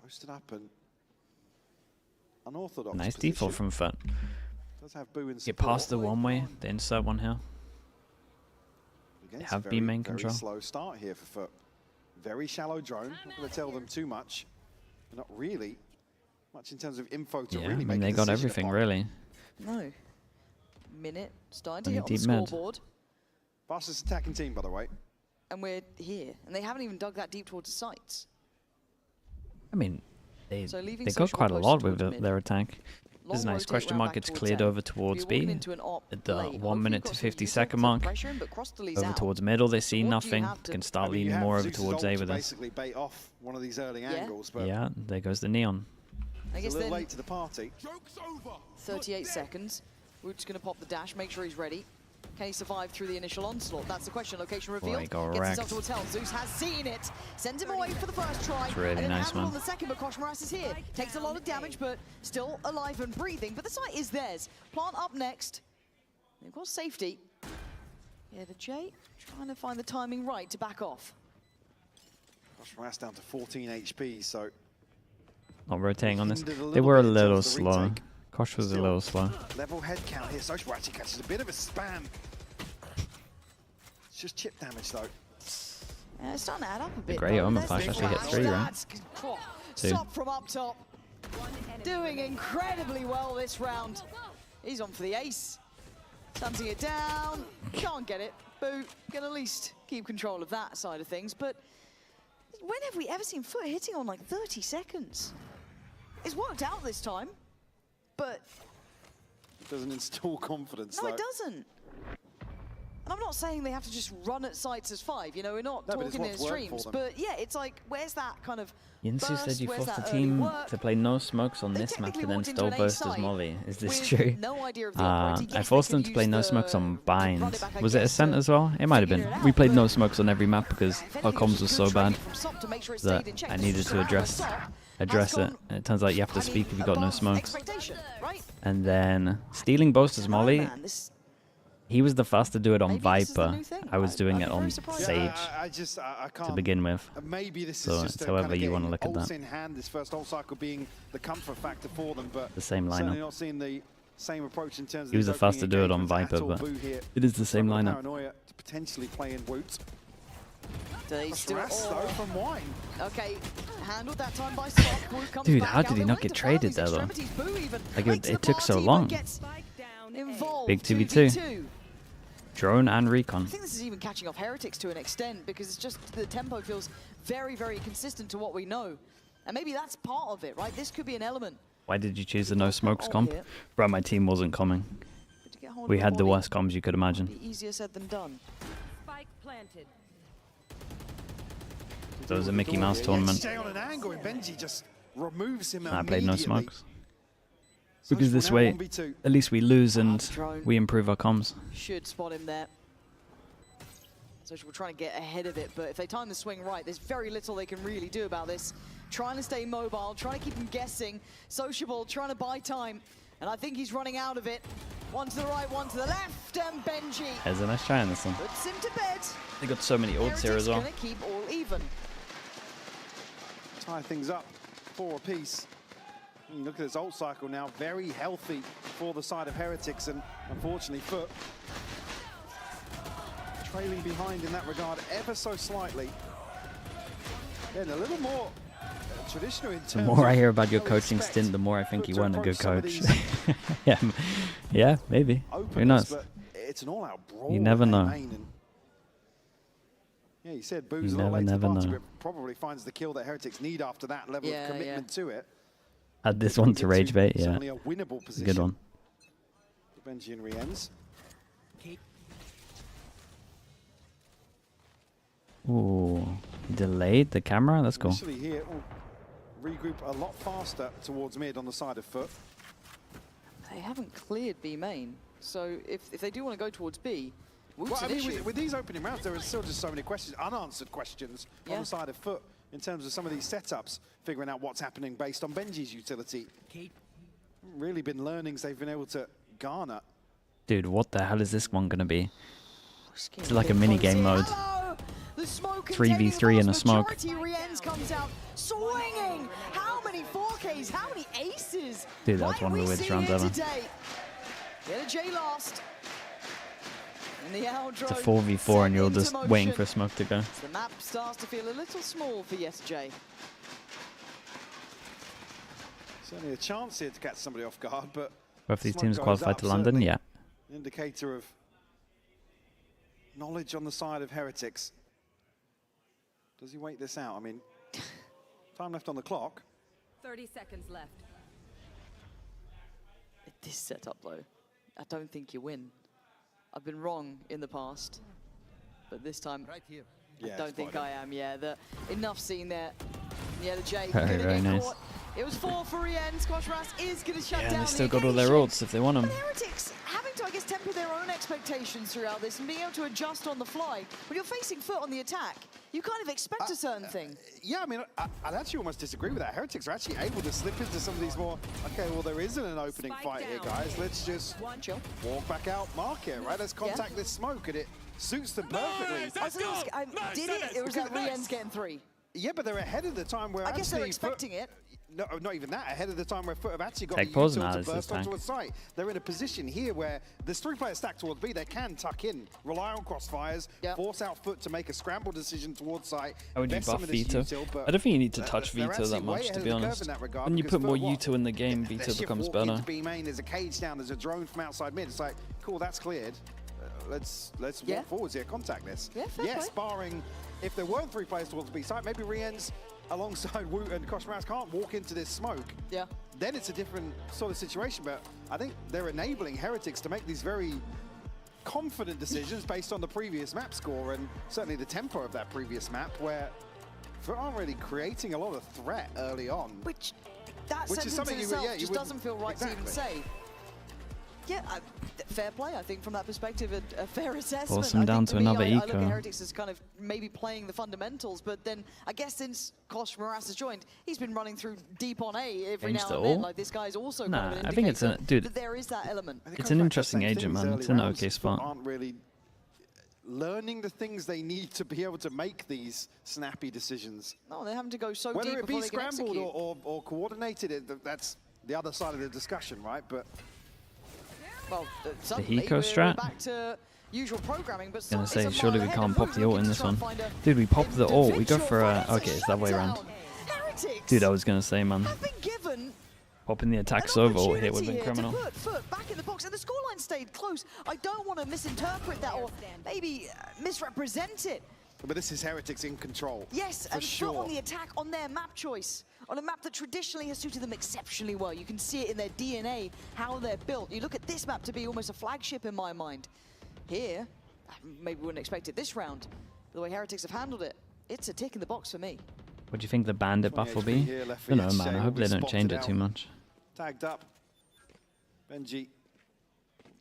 [SPEAKER 11] Posted up and unorthodox.
[SPEAKER 2] Nice default from FUT.
[SPEAKER 11] Does have Boo in
[SPEAKER 2] Get
[SPEAKER 11] support.
[SPEAKER 2] past the one way, the inside one here. They
[SPEAKER 11] Against
[SPEAKER 2] have
[SPEAKER 11] a
[SPEAKER 2] B main
[SPEAKER 11] very
[SPEAKER 2] control.
[SPEAKER 11] slow start here for FUT. Very shallow drone. Not going to tell them too much. Not really much in terms of info to
[SPEAKER 2] Yeah,
[SPEAKER 11] really
[SPEAKER 2] I
[SPEAKER 11] make
[SPEAKER 2] mean,
[SPEAKER 11] a
[SPEAKER 2] they got
[SPEAKER 11] decision
[SPEAKER 2] everything
[SPEAKER 11] upon.
[SPEAKER 2] really.
[SPEAKER 10] No. Minute starting to
[SPEAKER 2] Only
[SPEAKER 10] hit on the
[SPEAKER 2] deep mid.
[SPEAKER 10] scoreboard.
[SPEAKER 11] Fastest attacking team, by the way.
[SPEAKER 10] And we're here. And they haven't even dug that deep towards the sights.
[SPEAKER 2] I mean, they
[SPEAKER 10] So leaving
[SPEAKER 2] got
[SPEAKER 10] Social
[SPEAKER 2] quite a
[SPEAKER 10] close
[SPEAKER 2] lot with
[SPEAKER 10] towards mid.
[SPEAKER 2] their attack. This is
[SPEAKER 10] Long
[SPEAKER 2] nice.
[SPEAKER 10] rotate
[SPEAKER 2] Question
[SPEAKER 10] round
[SPEAKER 2] mark
[SPEAKER 10] back
[SPEAKER 2] gets
[SPEAKER 10] towards
[SPEAKER 2] cleared
[SPEAKER 10] A.
[SPEAKER 2] over towards
[SPEAKER 10] We're walking
[SPEAKER 2] B
[SPEAKER 10] into an op
[SPEAKER 2] at the
[SPEAKER 10] lane.
[SPEAKER 2] 1 minute to
[SPEAKER 10] Hopefully
[SPEAKER 2] 50
[SPEAKER 10] got some
[SPEAKER 2] second
[SPEAKER 10] decent
[SPEAKER 2] mark.
[SPEAKER 10] pressure, but Crossley's
[SPEAKER 2] Over
[SPEAKER 10] out.
[SPEAKER 2] towards middle, they see
[SPEAKER 10] What do you
[SPEAKER 2] nothing.
[SPEAKER 10] have to-
[SPEAKER 2] Can
[SPEAKER 11] I
[SPEAKER 2] start
[SPEAKER 11] mean, you
[SPEAKER 2] leaning
[SPEAKER 11] have
[SPEAKER 2] more over
[SPEAKER 11] Zeus's
[SPEAKER 2] towards
[SPEAKER 11] ult
[SPEAKER 2] A
[SPEAKER 11] to
[SPEAKER 2] with this.
[SPEAKER 11] basically bait off one of these early angles, but
[SPEAKER 2] Yeah, there goes the neon.
[SPEAKER 10] I
[SPEAKER 11] it's
[SPEAKER 10] guess
[SPEAKER 11] a little
[SPEAKER 10] then
[SPEAKER 11] late to the party.
[SPEAKER 10] 38 seconds. Woot's going to pop the dash, make sure he's ready. Can he survive through the initial onslaught? That's the question. Location revealed.
[SPEAKER 2] he got
[SPEAKER 10] Gets
[SPEAKER 2] wrecked.
[SPEAKER 10] himself towards hell. Zeus has seen it. Sends him away for the first try.
[SPEAKER 2] It's really
[SPEAKER 10] and then
[SPEAKER 2] nice,
[SPEAKER 10] handled
[SPEAKER 2] man.
[SPEAKER 10] on the second, but Koshmaras is here. Takes a lot of damage, but still alive and breathing. But the site is theirs. Plant up next. They've got safety. Yeah, the J trying to find the timing right to back off.
[SPEAKER 11] Koshmaras down to 14 HP, so
[SPEAKER 2] Not rotating on this.
[SPEAKER 11] hindered a
[SPEAKER 2] They
[SPEAKER 11] little
[SPEAKER 2] were a
[SPEAKER 11] bit in
[SPEAKER 2] little
[SPEAKER 11] terms of the
[SPEAKER 2] slow.
[SPEAKER 11] retake.
[SPEAKER 2] Kosh was a
[SPEAKER 11] Still,
[SPEAKER 2] little slow.
[SPEAKER 11] level head count here. Social actually catches a bit of a spam. It's just chip damage though.
[SPEAKER 10] Yeah, it's starting to add up a bit.
[SPEAKER 2] great
[SPEAKER 10] though.
[SPEAKER 2] Omen
[SPEAKER 10] There's
[SPEAKER 2] Flash
[SPEAKER 10] the
[SPEAKER 2] actually hit
[SPEAKER 10] flash.
[SPEAKER 2] 3, right?
[SPEAKER 10] That's- oh,
[SPEAKER 2] 2.
[SPEAKER 10] Stop from up top. Doing incredibly well this round. He's on for the ace. Stunting it down. Can't get it. Boo can at least keep control of that side of things. But when have we ever seen FUT hitting on like 30 seconds? It's worked out this time, but
[SPEAKER 11] It doesn't install confidence
[SPEAKER 10] no,
[SPEAKER 11] though.
[SPEAKER 10] it doesn't. And I'm not saying they have to just run at sites as 5, you know, we're not
[SPEAKER 11] No, but it's
[SPEAKER 10] talking in
[SPEAKER 11] what's worked for
[SPEAKER 10] streams.
[SPEAKER 11] them.
[SPEAKER 10] But yeah, it's like, where's that kind of
[SPEAKER 2] Yinsu
[SPEAKER 10] burst,
[SPEAKER 2] said you
[SPEAKER 10] where's
[SPEAKER 2] forced the
[SPEAKER 10] that early
[SPEAKER 2] team
[SPEAKER 10] work?
[SPEAKER 2] to play no smokes on
[SPEAKER 10] They
[SPEAKER 2] this map
[SPEAKER 10] technically
[SPEAKER 2] and then
[SPEAKER 10] walked into
[SPEAKER 2] still
[SPEAKER 10] an A
[SPEAKER 2] burst as
[SPEAKER 10] site
[SPEAKER 2] Molly. Is this
[SPEAKER 10] with
[SPEAKER 2] true?
[SPEAKER 10] no idea of the operator.
[SPEAKER 2] I
[SPEAKER 10] Yes,
[SPEAKER 2] forced
[SPEAKER 10] they
[SPEAKER 2] them
[SPEAKER 10] could
[SPEAKER 2] to play
[SPEAKER 10] use
[SPEAKER 2] no
[SPEAKER 10] the
[SPEAKER 2] smokes on
[SPEAKER 10] run
[SPEAKER 2] bind.
[SPEAKER 10] it back, I
[SPEAKER 2] Was it
[SPEAKER 10] guess,
[SPEAKER 2] Ascent
[SPEAKER 10] to
[SPEAKER 2] as well? It might have been.
[SPEAKER 10] figure it
[SPEAKER 2] We
[SPEAKER 10] out,
[SPEAKER 2] played
[SPEAKER 10] but
[SPEAKER 2] no smokes on every map because
[SPEAKER 10] if
[SPEAKER 2] our
[SPEAKER 10] anything, it
[SPEAKER 2] comms
[SPEAKER 10] was
[SPEAKER 2] was
[SPEAKER 10] good
[SPEAKER 2] so
[SPEAKER 10] training
[SPEAKER 2] bad
[SPEAKER 10] from Sop to make sure it
[SPEAKER 2] that
[SPEAKER 10] stayed in check.
[SPEAKER 2] I
[SPEAKER 10] This
[SPEAKER 2] needed
[SPEAKER 10] was
[SPEAKER 2] to
[SPEAKER 10] around
[SPEAKER 2] address
[SPEAKER 10] Sop.
[SPEAKER 2] it.
[SPEAKER 10] Has
[SPEAKER 2] And it turns out you have to
[SPEAKER 10] I mean,
[SPEAKER 2] speak if you've got no
[SPEAKER 10] above
[SPEAKER 2] smokes.
[SPEAKER 10] expectation, right?
[SPEAKER 2] And then stealing boast as Molly.
[SPEAKER 10] Man, this
[SPEAKER 2] He was the first to do it on
[SPEAKER 10] Maybe this is the
[SPEAKER 2] Viper.
[SPEAKER 10] new thing.
[SPEAKER 2] I was doing
[SPEAKER 10] I'd
[SPEAKER 2] it
[SPEAKER 10] be
[SPEAKER 2] on
[SPEAKER 10] very surprised.
[SPEAKER 2] Sage
[SPEAKER 11] I can't.
[SPEAKER 2] to begin with.
[SPEAKER 11] Maybe this
[SPEAKER 2] So
[SPEAKER 11] is just
[SPEAKER 2] it's however you want to look at
[SPEAKER 11] ults
[SPEAKER 2] that.
[SPEAKER 11] in hand. This first ult cycle being the comfort factor for them, but
[SPEAKER 2] The same
[SPEAKER 11] certainly
[SPEAKER 2] lineup.
[SPEAKER 11] not seeing the same approach in terms of
[SPEAKER 2] He was the
[SPEAKER 11] these
[SPEAKER 2] first to
[SPEAKER 11] opening
[SPEAKER 2] do it on
[SPEAKER 11] engagements at
[SPEAKER 2] Viper,
[SPEAKER 11] all.
[SPEAKER 2] but
[SPEAKER 11] Boo here,
[SPEAKER 2] it is the same
[SPEAKER 11] some of the
[SPEAKER 2] lineup.
[SPEAKER 11] paranoia to potentially play in Woot.
[SPEAKER 10] They still
[SPEAKER 11] though from Wine.
[SPEAKER 10] Okay, handled that time by Sop. Woot comes
[SPEAKER 2] Dude,
[SPEAKER 10] back
[SPEAKER 2] how
[SPEAKER 10] out.
[SPEAKER 2] did he
[SPEAKER 10] They're
[SPEAKER 2] not
[SPEAKER 10] willing
[SPEAKER 2] get
[SPEAKER 10] to
[SPEAKER 2] traded
[SPEAKER 10] file
[SPEAKER 2] there,
[SPEAKER 10] these
[SPEAKER 2] though?
[SPEAKER 10] extremities. Boo even
[SPEAKER 2] Like,
[SPEAKER 10] late to
[SPEAKER 2] it
[SPEAKER 10] the
[SPEAKER 2] took so
[SPEAKER 10] party, but
[SPEAKER 2] long.
[SPEAKER 10] gets involved.
[SPEAKER 2] Big 2v2.
[SPEAKER 10] 2v2.
[SPEAKER 2] Drone and
[SPEAKER 10] I
[SPEAKER 2] Recon.
[SPEAKER 10] think this is even catching off Heretics to an extent because it's just the tempo feels very, very consistent to what we know. And maybe that's part of it, right? This could be an element.
[SPEAKER 2] Why did you choose the no smokes
[SPEAKER 10] Oh,
[SPEAKER 2] comp?
[SPEAKER 10] yeah.
[SPEAKER 2] Bro, my team wasn't coming.
[SPEAKER 10] But to get hold of
[SPEAKER 2] We had the
[SPEAKER 10] body,
[SPEAKER 2] worst comms you could imagine.
[SPEAKER 10] be easier said than done.
[SPEAKER 13] Spike planted.
[SPEAKER 2] So it was a Mickey Mouse tournament.
[SPEAKER 11] Stay on an angle and Benji just removes him
[SPEAKER 2] And I played no
[SPEAKER 11] immediately.
[SPEAKER 2] smokes. Because this way, at least we lose and we improve our comms.
[SPEAKER 10] Should spot him there. So we're trying to get ahead of it, but if they time the swing right, there's very little they can really do about this. Trying to stay mobile, trying to keep him guessing. Sociable, trying to buy time. And I think he's running out of it. One to the right, one to the left, and Benji
[SPEAKER 2] There's a nice try on this one.
[SPEAKER 10] puts him to bed.
[SPEAKER 2] They got so many ults here as well.
[SPEAKER 10] Gonna keep all even.
[SPEAKER 11] tie things up 4 apiece. You look at his ult cycle now, very healthy for the side of Heretics, and unfortunately FUT trailing behind in that regard ever so slightly. And a little more traditional in terms
[SPEAKER 2] The more I hear about your
[SPEAKER 11] how we
[SPEAKER 2] coaching
[SPEAKER 11] expect
[SPEAKER 2] stint, the more I think you
[SPEAKER 11] FUT to
[SPEAKER 2] weren't a good
[SPEAKER 11] approach some of
[SPEAKER 2] coach.
[SPEAKER 11] these
[SPEAKER 2] yeah, maybe. Who
[SPEAKER 11] openers,
[SPEAKER 2] knows?
[SPEAKER 11] but it's an all-out brawl.
[SPEAKER 2] You never
[SPEAKER 11] in their
[SPEAKER 2] know.
[SPEAKER 11] main, and yeah, you said Boo's
[SPEAKER 2] You
[SPEAKER 11] a little late to the
[SPEAKER 2] never
[SPEAKER 11] party,
[SPEAKER 2] know.
[SPEAKER 11] but probably finds the kill that Heretics need after that level of commitment to it.
[SPEAKER 2] Add this one to rage bait, yeah.
[SPEAKER 11] Certainly a winnable position.
[SPEAKER 2] Good one.
[SPEAKER 11] Benji and Rienz.
[SPEAKER 2] Ooh, he delayed the camera. That's cool.
[SPEAKER 11] Initially here, regroup a lot faster towards mid on the side of FUT.
[SPEAKER 10] They haven't cleared B main, so if they do want to go towards B,
[SPEAKER 11] Well, I mean, with these opening rounds, there are still just so many questions, unanswered questions on the side of FUT in terms of some of these setups, figuring out what's happening based on Benji's utility. Really been learnings they've been able to garner.
[SPEAKER 2] Dude, what the hell is this one gonna be? It's like a mini game mode. 3v3 in a smoke.
[SPEAKER 10] Rienz comes out swinging. How many 4Ks? How many aces?
[SPEAKER 2] Dude, that's one of the weirdest rounds ever.
[SPEAKER 10] Get a J last.
[SPEAKER 2] It's a 4v4 and you're just waiting for smoke to go.
[SPEAKER 10] The map starts to feel a little small for YesJ.
[SPEAKER 11] Certainly a chance here to catch somebody off guard, but
[SPEAKER 2] Both these
[SPEAKER 11] smoke
[SPEAKER 2] teams
[SPEAKER 11] goes
[SPEAKER 2] qualified
[SPEAKER 11] up,
[SPEAKER 2] to London,
[SPEAKER 11] certainly
[SPEAKER 2] yeah.
[SPEAKER 11] an indicator of knowledge on the side of Heretics. Does he wait this out? I mean, time left on the clock.
[SPEAKER 13] 30 seconds left.
[SPEAKER 10] This setup, though, I don't think you win. I've been wrong in the past, but this time I don't think I am. Yeah, enough seen there. Yeah, the J.
[SPEAKER 2] Very nice.
[SPEAKER 10] Caught. It was 4 for Rienz. Koshmaras is going to shut
[SPEAKER 2] Yeah,
[SPEAKER 10] down
[SPEAKER 2] and they still
[SPEAKER 10] the
[SPEAKER 2] got all their
[SPEAKER 10] engagement.
[SPEAKER 2] ults if they want them.
[SPEAKER 10] But Heretics having to, I guess, temper their own expectations throughout this and being able to adjust on the fly. When you're facing FUT on the attack, you kind of expect a certain thing.
[SPEAKER 11] Yeah, I mean, I'd actually almost disagree with that. Heretics are actually able to slip into some of these more, okay, well, there isn't an opening fight here, guys. Let's just walk back out, mark it, right? Let's contact this smoke, and it suits them perfectly.
[SPEAKER 10] Did it? It was like Rienz getting 3.
[SPEAKER 11] Yeah, but they're ahead of the time where
[SPEAKER 10] I guess they're
[SPEAKER 11] actually
[SPEAKER 10] expecting it.
[SPEAKER 11] No, not even that. Ahead of the time where FUT have actually got
[SPEAKER 2] Take
[SPEAKER 11] the
[SPEAKER 2] pause
[SPEAKER 11] util to
[SPEAKER 2] analysis,
[SPEAKER 11] burst onto a
[SPEAKER 2] tank.
[SPEAKER 11] site. They're in a position here where there's 3 players stacked towards B. They can tuck in, rely on crossfires, force out FUT to make a scramble decision towards site.
[SPEAKER 2] How would you
[SPEAKER 11] invest some
[SPEAKER 2] buff
[SPEAKER 11] of this
[SPEAKER 2] Vito?
[SPEAKER 11] util, but
[SPEAKER 2] I don't think you need to touch
[SPEAKER 11] they're
[SPEAKER 2] Vito
[SPEAKER 11] actually
[SPEAKER 2] that
[SPEAKER 11] way
[SPEAKER 2] much,
[SPEAKER 11] ahead
[SPEAKER 2] to
[SPEAKER 11] of
[SPEAKER 2] be
[SPEAKER 11] the curve
[SPEAKER 2] honest.
[SPEAKER 11] in that regard,
[SPEAKER 2] When you
[SPEAKER 11] because
[SPEAKER 2] put more
[SPEAKER 11] FUT, what?
[SPEAKER 2] Uto in the game,
[SPEAKER 11] Their
[SPEAKER 2] Vito
[SPEAKER 11] shift
[SPEAKER 2] becomes
[SPEAKER 11] walk
[SPEAKER 2] better.
[SPEAKER 11] into B main, there's a cage down, there's a drone from outside mid. It's like, cool, that's cleared. Let's walk forwards here, contact this. Yes, barring if there weren't 3 players towards B site, maybe Rienz alongside Woot and Koshmaras can't walk into this smoke.
[SPEAKER 10] Yeah.
[SPEAKER 11] Then it's a different sort of situation, but I think they're enabling Heretics to make these very confident decisions based on the previous map score and certainly the tempo of that previous map, where FUT aren't really creating a lot of threat early on.
[SPEAKER 10] Which that
[SPEAKER 11] Which
[SPEAKER 10] sentence
[SPEAKER 11] is something
[SPEAKER 10] itself
[SPEAKER 11] you
[SPEAKER 10] just doesn't feel right to even say. Yeah, fair play, I think, from that perspective, a fair assessment.
[SPEAKER 2] Force them down to another
[SPEAKER 10] I look at
[SPEAKER 2] eco.
[SPEAKER 10] Heretics as kind of maybe playing the fundamentals, but then I guess since Koshmaras has joined, he's been running through deep on A every
[SPEAKER 2] Changed
[SPEAKER 10] now
[SPEAKER 2] it
[SPEAKER 10] and then.
[SPEAKER 2] all?
[SPEAKER 10] Like, this guy's also
[SPEAKER 2] Nah,
[SPEAKER 10] kind of an
[SPEAKER 2] I think it's
[SPEAKER 10] indicator
[SPEAKER 2] a- dude,
[SPEAKER 10] that there is that element.
[SPEAKER 2] It's an interesting agent, man. It's an okay spot.
[SPEAKER 11] Aren't really learning the things they need to be able to make these snappy decisions.
[SPEAKER 10] No, they're having to go so
[SPEAKER 11] Whether
[SPEAKER 10] deep
[SPEAKER 11] it be
[SPEAKER 10] before they can
[SPEAKER 11] scrambled
[SPEAKER 10] execute.
[SPEAKER 11] or coordinated, that's the other side of the discussion, right? But
[SPEAKER 10] Well, suddenly
[SPEAKER 2] Hiko
[SPEAKER 10] we're
[SPEAKER 2] strat?
[SPEAKER 10] back to usual programming, but
[SPEAKER 2] Gonna
[SPEAKER 10] it's
[SPEAKER 2] say,
[SPEAKER 10] a
[SPEAKER 2] surely
[SPEAKER 10] mile
[SPEAKER 2] we
[SPEAKER 10] ahead
[SPEAKER 2] can't
[SPEAKER 10] of
[SPEAKER 2] pop
[SPEAKER 10] Woot
[SPEAKER 2] the ult
[SPEAKER 10] looking
[SPEAKER 2] in
[SPEAKER 10] to
[SPEAKER 2] this
[SPEAKER 10] try and
[SPEAKER 2] one.
[SPEAKER 10] find a
[SPEAKER 2] Dude, we pop the ult. We go
[SPEAKER 10] individual
[SPEAKER 2] for a...
[SPEAKER 10] fight.
[SPEAKER 2] Okay, it's that way around.
[SPEAKER 10] Heretics
[SPEAKER 2] Dude, I was gonna say, man.
[SPEAKER 10] have been given
[SPEAKER 2] Popping the attack over ult here would have been
[SPEAKER 10] here
[SPEAKER 2] criminal.
[SPEAKER 10] to put FUT back in the box, and the scoreline stayed close. I don't want to misinterpret that or maybe misrepresent it.
[SPEAKER 11] But this is Heretics in control.
[SPEAKER 10] Yes,
[SPEAKER 11] for
[SPEAKER 10] and
[SPEAKER 11] sure.
[SPEAKER 10] FUT on the attack on their map choice. On a map that traditionally has suited them exceptionally well. You can see it in their DNA, how they're built. You look at this map to be almost a flagship in my mind. Here, maybe we wouldn't expect it this round. The way Heretics have handled it, it's a tick in the box for me.
[SPEAKER 2] What do you think the bandit buff will
[SPEAKER 11] 20
[SPEAKER 2] be?
[SPEAKER 11] here left for
[SPEAKER 2] I don't know,
[SPEAKER 11] Yesterday
[SPEAKER 2] man. I
[SPEAKER 11] will
[SPEAKER 2] hope
[SPEAKER 11] be
[SPEAKER 2] they don't
[SPEAKER 11] spotted
[SPEAKER 2] change it
[SPEAKER 11] out.
[SPEAKER 2] too much.
[SPEAKER 11] Tagged up. Benji.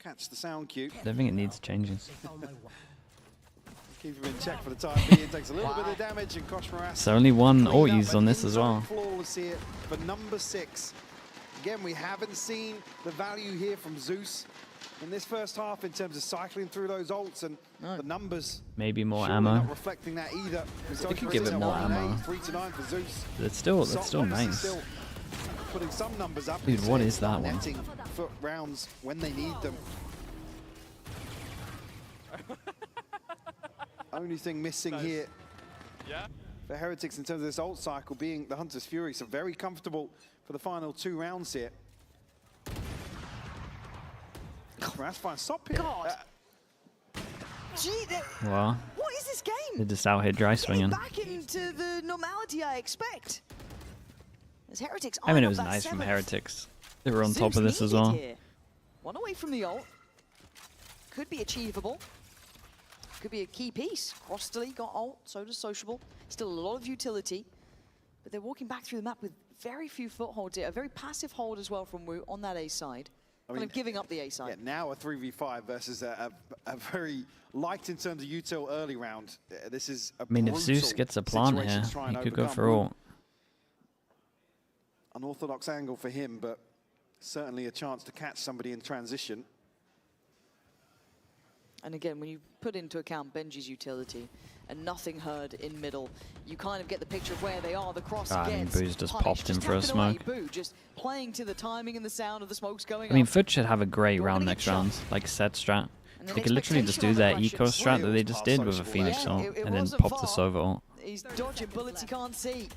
[SPEAKER 11] Catch the sound cue.
[SPEAKER 2] I don't think it needs changes.
[SPEAKER 11] Keep him in check for the time being. Takes a little bit of damage, and Koshmaras.
[SPEAKER 2] So only one
[SPEAKER 11] cleaned
[SPEAKER 2] ult
[SPEAKER 11] up
[SPEAKER 2] used
[SPEAKER 11] and
[SPEAKER 2] on this as
[SPEAKER 11] inside
[SPEAKER 2] well.
[SPEAKER 11] Flawless here for number 6. Again, we haven't seen the value here from Zeus in this first half in terms of cycling through those ults, and the numbers
[SPEAKER 2] Maybe more
[SPEAKER 11] surely
[SPEAKER 2] ammo.
[SPEAKER 11] not reflecting that either.
[SPEAKER 2] They could give it more ammo.
[SPEAKER 11] 3-9 for Zeus.
[SPEAKER 2] That's still nice.
[SPEAKER 11] Still putting some numbers up.
[SPEAKER 2] Dude, what is that one?
[SPEAKER 11] Netting FUT rounds when they need them. Only thing missing here for Heretics in terms of this ult cycle being the Hunter's Fury, so very comfortable for the final 2 rounds here. That's fine. Stop here.
[SPEAKER 10] God. Gee,
[SPEAKER 2] Wow.
[SPEAKER 10] what is this game?
[SPEAKER 2] They're just out here dry swinging.
[SPEAKER 10] Back into the normality I expect. As Heretics,
[SPEAKER 2] I mean, it
[SPEAKER 10] eyeing
[SPEAKER 2] was
[SPEAKER 10] up that
[SPEAKER 2] nice from
[SPEAKER 10] 7th.
[SPEAKER 2] Heretics. They were on top
[SPEAKER 10] Zeus
[SPEAKER 2] of this as
[SPEAKER 10] needed
[SPEAKER 2] well.
[SPEAKER 10] here. One away from the ult. Could be achievable. Could be a key piece. Crossley got ult, so does Sociable. Still a lot of utility. But they're walking back through the map with very few footholds here. A very passive hold as well from Wu on that A side. Kind of giving up the A side.
[SPEAKER 11] Yeah, now a 3v5 versus a very light in terms of util early round. This is a
[SPEAKER 2] I mean, if Zeus gets a plant here, he could go for ult.
[SPEAKER 11] Unorthodox angle for him, but certainly a chance to catch somebody in transition.
[SPEAKER 10] And again, when you put into account Benji's utility and nothing heard in middle, you kind of get the picture of where they are. The cross
[SPEAKER 2] I mean,
[SPEAKER 10] gets
[SPEAKER 2] Boo's just
[SPEAKER 10] punished.
[SPEAKER 2] popped him for a
[SPEAKER 10] tapping away,
[SPEAKER 2] smoke.
[SPEAKER 10] Boo, just playing to the timing and the sound of the smokes going
[SPEAKER 2] I mean,
[SPEAKER 10] up.
[SPEAKER 2] FUT should have a great round next round, like set strat. They could literally just do their eco strat that they just did with a Phoenix ult, and then pop the Sova ult.
[SPEAKER 10] He's dodging bullets he can't see.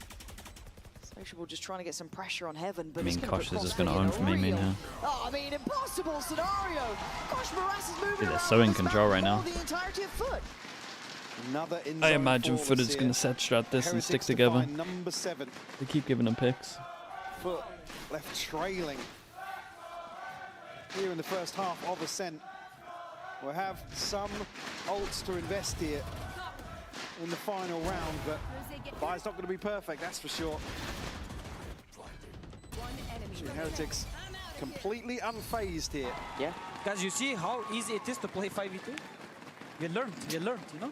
[SPEAKER 10] Sociable just trying to get some pressure on Heaven, but
[SPEAKER 2] I mean,
[SPEAKER 10] it's gonna
[SPEAKER 2] Kosh
[SPEAKER 10] put
[SPEAKER 2] is just
[SPEAKER 10] Crossley
[SPEAKER 2] going to
[SPEAKER 10] in
[SPEAKER 2] own
[SPEAKER 10] a
[SPEAKER 2] for me main
[SPEAKER 10] real-
[SPEAKER 2] here.
[SPEAKER 10] Oh, I mean, impossible scenario. Kosh Morass is moving
[SPEAKER 2] Dude, they're
[SPEAKER 10] around
[SPEAKER 2] so in
[SPEAKER 10] this
[SPEAKER 2] control
[SPEAKER 10] map
[SPEAKER 2] right now.
[SPEAKER 10] for the entirety of FUT.
[SPEAKER 11] Another
[SPEAKER 2] I imagine FUT is going to set strat this and stick together.
[SPEAKER 11] Number 7.
[SPEAKER 2] They keep giving them picks.
[SPEAKER 11] FUT left trailing here in the first half of Ascent. We'll have some ults to invest here in the final round, but buy's not going to be perfect, that's for sure. Heretics completely unfazed here.
[SPEAKER 21] Yeah. Guys, you see how easy it is to play 5v2? You learned, you know?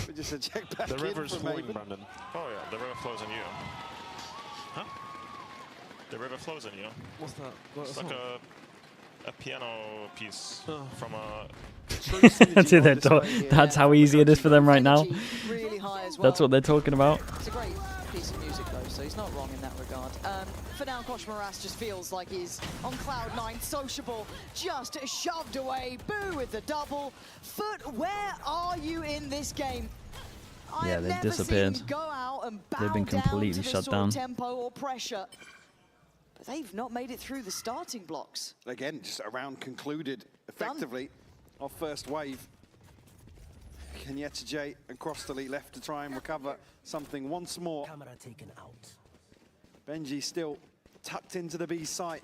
[SPEAKER 11] We just eject back
[SPEAKER 1] The
[SPEAKER 11] in
[SPEAKER 1] river's
[SPEAKER 11] from
[SPEAKER 1] flowing,
[SPEAKER 11] Maven.
[SPEAKER 1] Brandon. Oh yeah, the river flows in you. Huh? The river flows in you.
[SPEAKER 22] What's that?
[SPEAKER 1] It's like a piano piece from a...
[SPEAKER 2] That's how easy it is for them right now.
[SPEAKER 10] Really high as well.
[SPEAKER 2] That's what they're talking about.
[SPEAKER 10] It's a great piece of music though, so he's not wrong in that regard. For now, Kosh Morass just feels like he's on cloud 9. Sociable just shoved away. Boo with the double. FUT, where are you in this game? I
[SPEAKER 2] Yeah,
[SPEAKER 10] have
[SPEAKER 2] they've
[SPEAKER 10] never
[SPEAKER 2] disappeared.
[SPEAKER 10] seen you go out and bow
[SPEAKER 2] They've been
[SPEAKER 10] down
[SPEAKER 2] completely
[SPEAKER 10] to this
[SPEAKER 2] shut
[SPEAKER 10] sort of
[SPEAKER 2] down.
[SPEAKER 10] tempo or pressure. But they've not made it through the starting blocks.
[SPEAKER 11] Again, just a round concluded effectively off first wave. Kenyatta J and Crossley left to try and recover something once more.
[SPEAKER 22] Camera taken out.
[SPEAKER 11] Benji still tucked into the B site.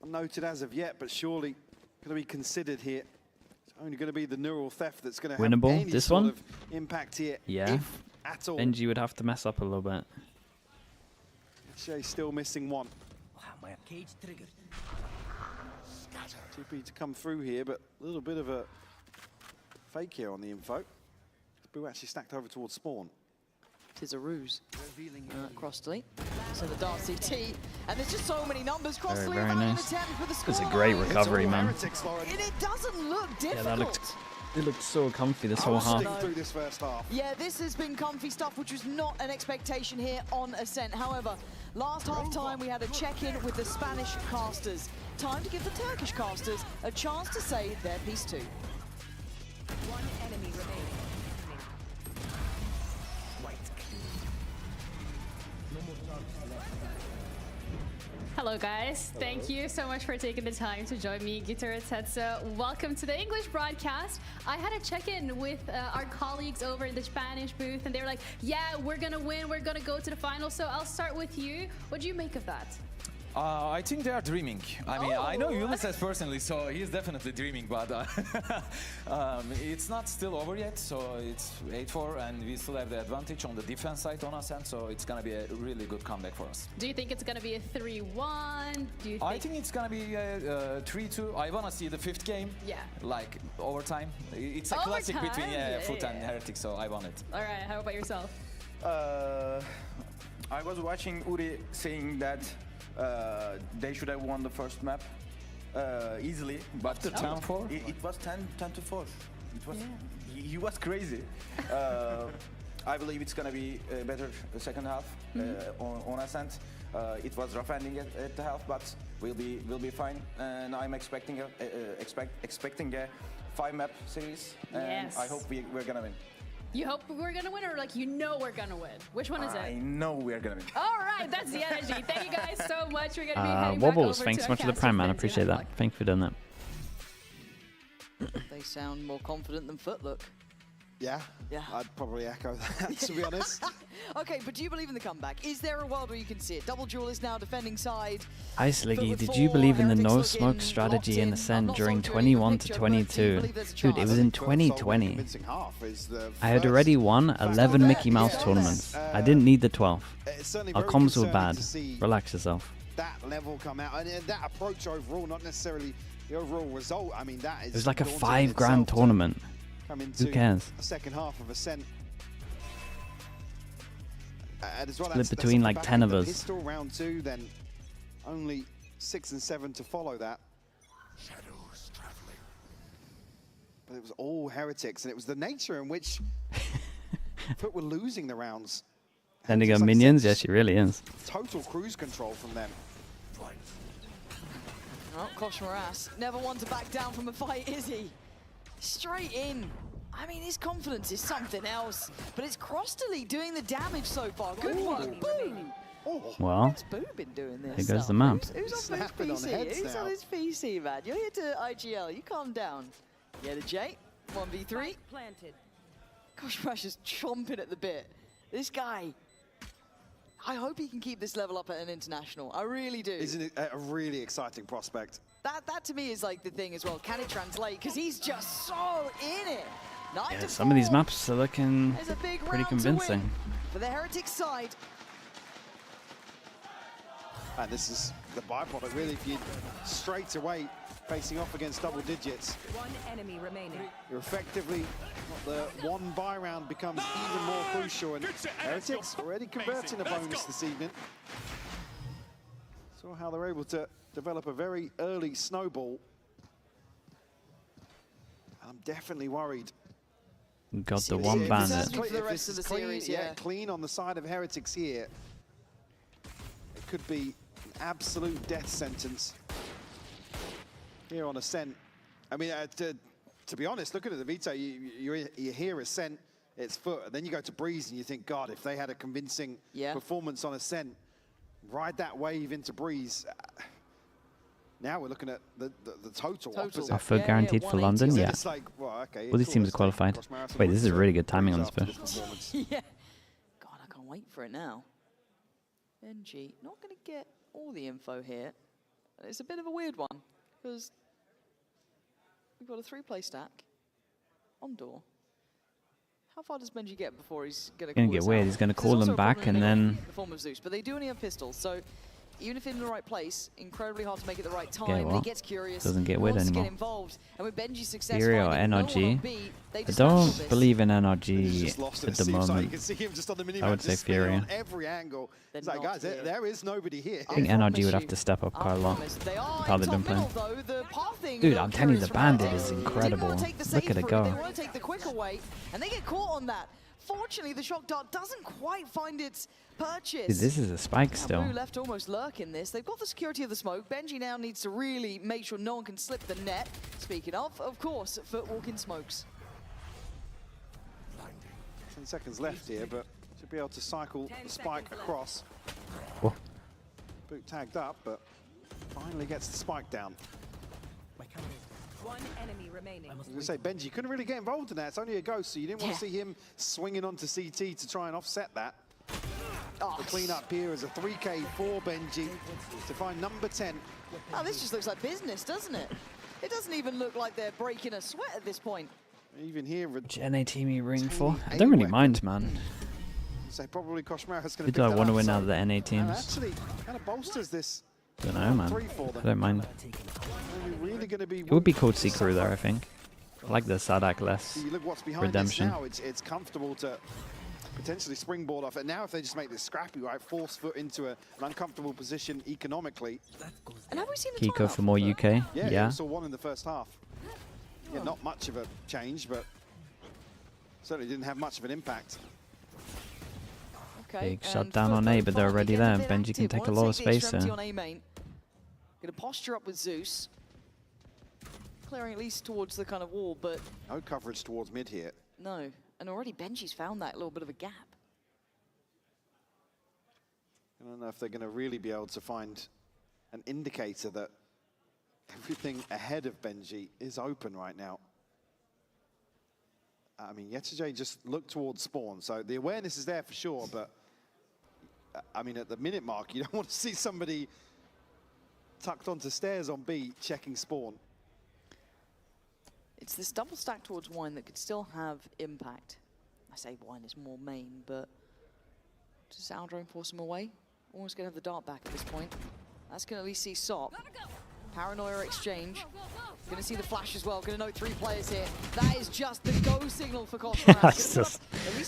[SPEAKER 11] Unnoted as of yet, but surely going to be considered here. It's only going to be the neural theft that's going to have
[SPEAKER 2] Winnable,
[SPEAKER 11] any
[SPEAKER 2] this
[SPEAKER 11] sort
[SPEAKER 2] one?
[SPEAKER 11] of impact here.
[SPEAKER 2] Yeah.
[SPEAKER 11] If at all.
[SPEAKER 2] Benji would have to mess up a little bit.
[SPEAKER 11] Jay still missing one.
[SPEAKER 22] Wow, my cage triggered.
[SPEAKER 11] TP to come through here, but a little bit of a fake here on the info. Boo actually stacked over towards spawn.
[SPEAKER 10] Tis a ruse. Crossley. So the Dart CT. And there's just so many numbers. Crossley
[SPEAKER 2] very
[SPEAKER 10] about
[SPEAKER 2] nice.
[SPEAKER 10] an attempt with the
[SPEAKER 2] It's a
[SPEAKER 10] score
[SPEAKER 2] great
[SPEAKER 10] line.
[SPEAKER 2] recovery, man.
[SPEAKER 10] And it doesn't look difficult.
[SPEAKER 2] Yeah, it looked so comfy this whole half.
[SPEAKER 11] Through this first half.
[SPEAKER 10] Yeah, this has been comfy stuff, which was not an expectation here on Ascent. However, last half time we had a check-in with the Spanish casters. Time to give the Turkish casters a chance to say their piece too.
[SPEAKER 13] One enemy remaining.
[SPEAKER 5] Hello guys, thank you so much for taking the time to join me, Gitar Tetsa. Welcome to the English broadcast. I had a check-in with our colleagues over in the Spanish booth and they were like, yeah, we're gonna win, we're gonna go to the final. So I'll start with you. What do you make of that?
[SPEAKER 7] I think they are dreaming. I mean, I know Ulysses personally, so he's definitely dreaming, but it's not still over yet, so it's 8-4, and we still have the advantage on the defense side on us, and so it's going to be a really good comeback for us.
[SPEAKER 5] Do you think it's going to be a 3-1? Do you think...
[SPEAKER 7] I think it's going to be a 3-2. I want to see the 5th game, like overtime. It's a classic between FUT and Heretics, so I want it.
[SPEAKER 5] All right, how about yourself?
[SPEAKER 20] I was watching Uri saying that
[SPEAKER 12] They should have won the first map easily, but
[SPEAKER 7] After 10-4?
[SPEAKER 12] it was 10-4. It was he was crazy. I believe it's gonna be a better second half on Ascent. It was rough ending at the half, but we'll be fine. And I'm expecting a 5-map series, and I hope we're gonna win.
[SPEAKER 5] You hope we're gonna win, or like you know we're gonna win? Which one is it?
[SPEAKER 12] I know we're gonna win.
[SPEAKER 5] All right, that's the energy. Thank you guys so much. We're gonna be heading
[SPEAKER 2] Wobbles,
[SPEAKER 5] back over
[SPEAKER 2] thanks
[SPEAKER 5] to
[SPEAKER 2] so much for the
[SPEAKER 5] our
[SPEAKER 2] prime, man. I
[SPEAKER 5] cast
[SPEAKER 2] appreciate that. Thanks for doing that.
[SPEAKER 10] They sound more confident than FUT look.
[SPEAKER 11] Yeah, I'd probably echo that, to be honest.
[SPEAKER 10] Okay, but do you believe in the comeback? Is there a world where you can see it? Double Duelist now defending side.
[SPEAKER 2] Hi Sliggy, did you believe in the no smoke strategy in Ascent during 21 to 22? Dude, it was in 2020. I had already won 11 Mickey Mouse tournaments. I didn't need the 12th. Our comms were bad. Relax yourself.
[SPEAKER 11] That level come out, and that approach overall, not necessarily the overall result. I mean, that is.
[SPEAKER 2] It was like a $5 grand tournament. Who cares?
[SPEAKER 11] The second half of Ascent. As well,
[SPEAKER 2] Split between like 10 of us.
[SPEAKER 11] Pistol round 2, then only 6 and 7 to follow that.
[SPEAKER 22] Shadows traveling.
[SPEAKER 11] But it was all Heretics, and it was the nature in which FUT were losing the rounds.
[SPEAKER 2] Then they got minions. Yeah, she really is.
[SPEAKER 11] Total cruise control from them.
[SPEAKER 10] Oh, Kosh Moras, never one to back down from a fight, is he? Straight in. I mean, his confidence is something else. But it's Crosterly doing the damage so far. Good one. Boom.
[SPEAKER 2] Well,
[SPEAKER 10] What's Boo been doing this?
[SPEAKER 2] here goes the map.
[SPEAKER 10] Who's on his PC? Who's on his PC, man? You're here to IGL. You calm down. Yeah, the J. 1v3.
[SPEAKER 13] Planted.
[SPEAKER 10] Kosh Moras is chomping at the bit. This guy. I hope he can keep this level up at an international. I really do.
[SPEAKER 11] Isn't it a really exciting prospect?
[SPEAKER 10] That to me is like the thing as well. Can it translate? Because he's just so in it.
[SPEAKER 2] Yeah, some of these maps are looking pretty convincing.
[SPEAKER 10] For the Heretic side.
[SPEAKER 11] And this is the byproduct, really, if you straight away facing off against double digits.
[SPEAKER 13] One enemy remaining.
[SPEAKER 11] You're effectively, the one buy round becomes even more crucial, and Heretics already converting a bonus this evening. Saw how they're able to develop a very early snowball. I'm definitely worried.
[SPEAKER 2] Got the one bandit.
[SPEAKER 10] For the rest of the series, yeah.
[SPEAKER 11] Clean on the side of Heretics here. It could be an absolute death sentence here on Ascent. I mean, to be honest, looking at the veto, you hear Ascent, it's FUT, and then you go to Breeze and you think, God, if they had a convincing performance on Ascent, ride that wave into Breeze. Now we're looking at the total opposite.
[SPEAKER 2] Are FUT guaranteed for London? Yeah.
[SPEAKER 11] Like, well, okay,
[SPEAKER 2] Well, these teams are qualified. Wait, this is really good timing on this push.
[SPEAKER 10] Yeah. God, I can't wait for it now. NG, not going to get all the info here. It's a bit of a weird one, because we've got a 3-play stack on door. How far does Benji get before he's going to call
[SPEAKER 2] Get weird. He's going to call them back and then...
[SPEAKER 10] The form of Zeus, but they do only have pistols, so even if in the right place, incredibly hard to make it the right time.
[SPEAKER 2] Yeah, well,
[SPEAKER 10] he gets curious.
[SPEAKER 2] doesn't get weird anymore.
[SPEAKER 10] Get involved. And with Benji's success,
[SPEAKER 2] Fury or NRG? I don't believe in NRG at the moment.
[SPEAKER 11] You can see him just on the mini
[SPEAKER 2] I would say Fury.
[SPEAKER 11] on every angle. It's like, guys, there is nobody here.
[SPEAKER 2] I think NRG would have to step up quite a lot. How they've been playing. Dude, I'm telling you, the bandit is incredible. Look at it go.
[SPEAKER 10] They want to take the quicker way, and they get caught on that. Fortunately, the shock dart doesn't quite find its purchase.
[SPEAKER 2] Dude, this is a spike still.
[SPEAKER 10] Blue left almost lurking this. They've got the security of the smoke. Benji now needs to really make sure no one can slip the net. Speaking of course, FUT walking smokes.
[SPEAKER 11] 10 seconds left here, but should be able to cycle the spike across.
[SPEAKER 2] Whoa.
[SPEAKER 11] Boot tagged up, but finally gets the spike down.
[SPEAKER 13] One enemy remaining.
[SPEAKER 11] I was going to say, Benji couldn't really get involved in that. It's only a ghost, so you didn't want to see him swinging onto CT to try and offset that. The clean up here is a 3K for Benji to find number 10.
[SPEAKER 10] Oh, this just looks like business, doesn't it? It doesn't even look like they're breaking a sweat at this point.
[SPEAKER 11] Even here,
[SPEAKER 2] which NA team are you rooting for? I don't really mind, man.
[SPEAKER 11] So probably Koshmar is
[SPEAKER 2] Who
[SPEAKER 11] going to
[SPEAKER 2] do I want to win out of the NA teams?
[SPEAKER 11] Actually, kind of bolsters this.
[SPEAKER 2] I don't know, man. I don't mind.
[SPEAKER 11] Really going to be.
[SPEAKER 2] It would be cool to see Crew there, I think. I like the Sadak less
[SPEAKER 11] You look what's behind
[SPEAKER 2] redemption.
[SPEAKER 11] Now. It's comfortable to potentially springboard off it. Now if they just make this scrappy, right, force FUT into an uncomfortable position economically.
[SPEAKER 10] And have we seen the
[SPEAKER 2] Kiko
[SPEAKER 10] timeout
[SPEAKER 2] for more UK.
[SPEAKER 11] Yeah, we saw one in the first half. Yeah, not much of a change, but certainly didn't have much of an impact.
[SPEAKER 10] Okay,
[SPEAKER 2] Big shutdown on A, but they're already there. Benji can take a lot of space there.
[SPEAKER 10] On A main. Gonna posture up with Zeus. Clearing at least towards the kind of wall, but
[SPEAKER 11] no coverage towards mid here.
[SPEAKER 10] No, and already Benji's found that little bit of a gap.
[SPEAKER 11] I don't know if they're going to really be able to find an indicator that everything ahead of Benji is open right now. I mean, Yetijay just looked towards spawn, so the awareness is there for sure, but I mean, at the minute mark, you don't want to see somebody tucked onto stairs on B checking spawn.
[SPEAKER 10] It's this double stack towards Wine that could still have impact. I say Wine is more main, but does Aldrone force him away? Almost gonna have the dart back at this point. That's gonna at least see Sop. Paranoia exchange. Gonna see the flash as well. Gonna note 3 players here. That is just the go signal for Cosmo.
[SPEAKER 2] That's just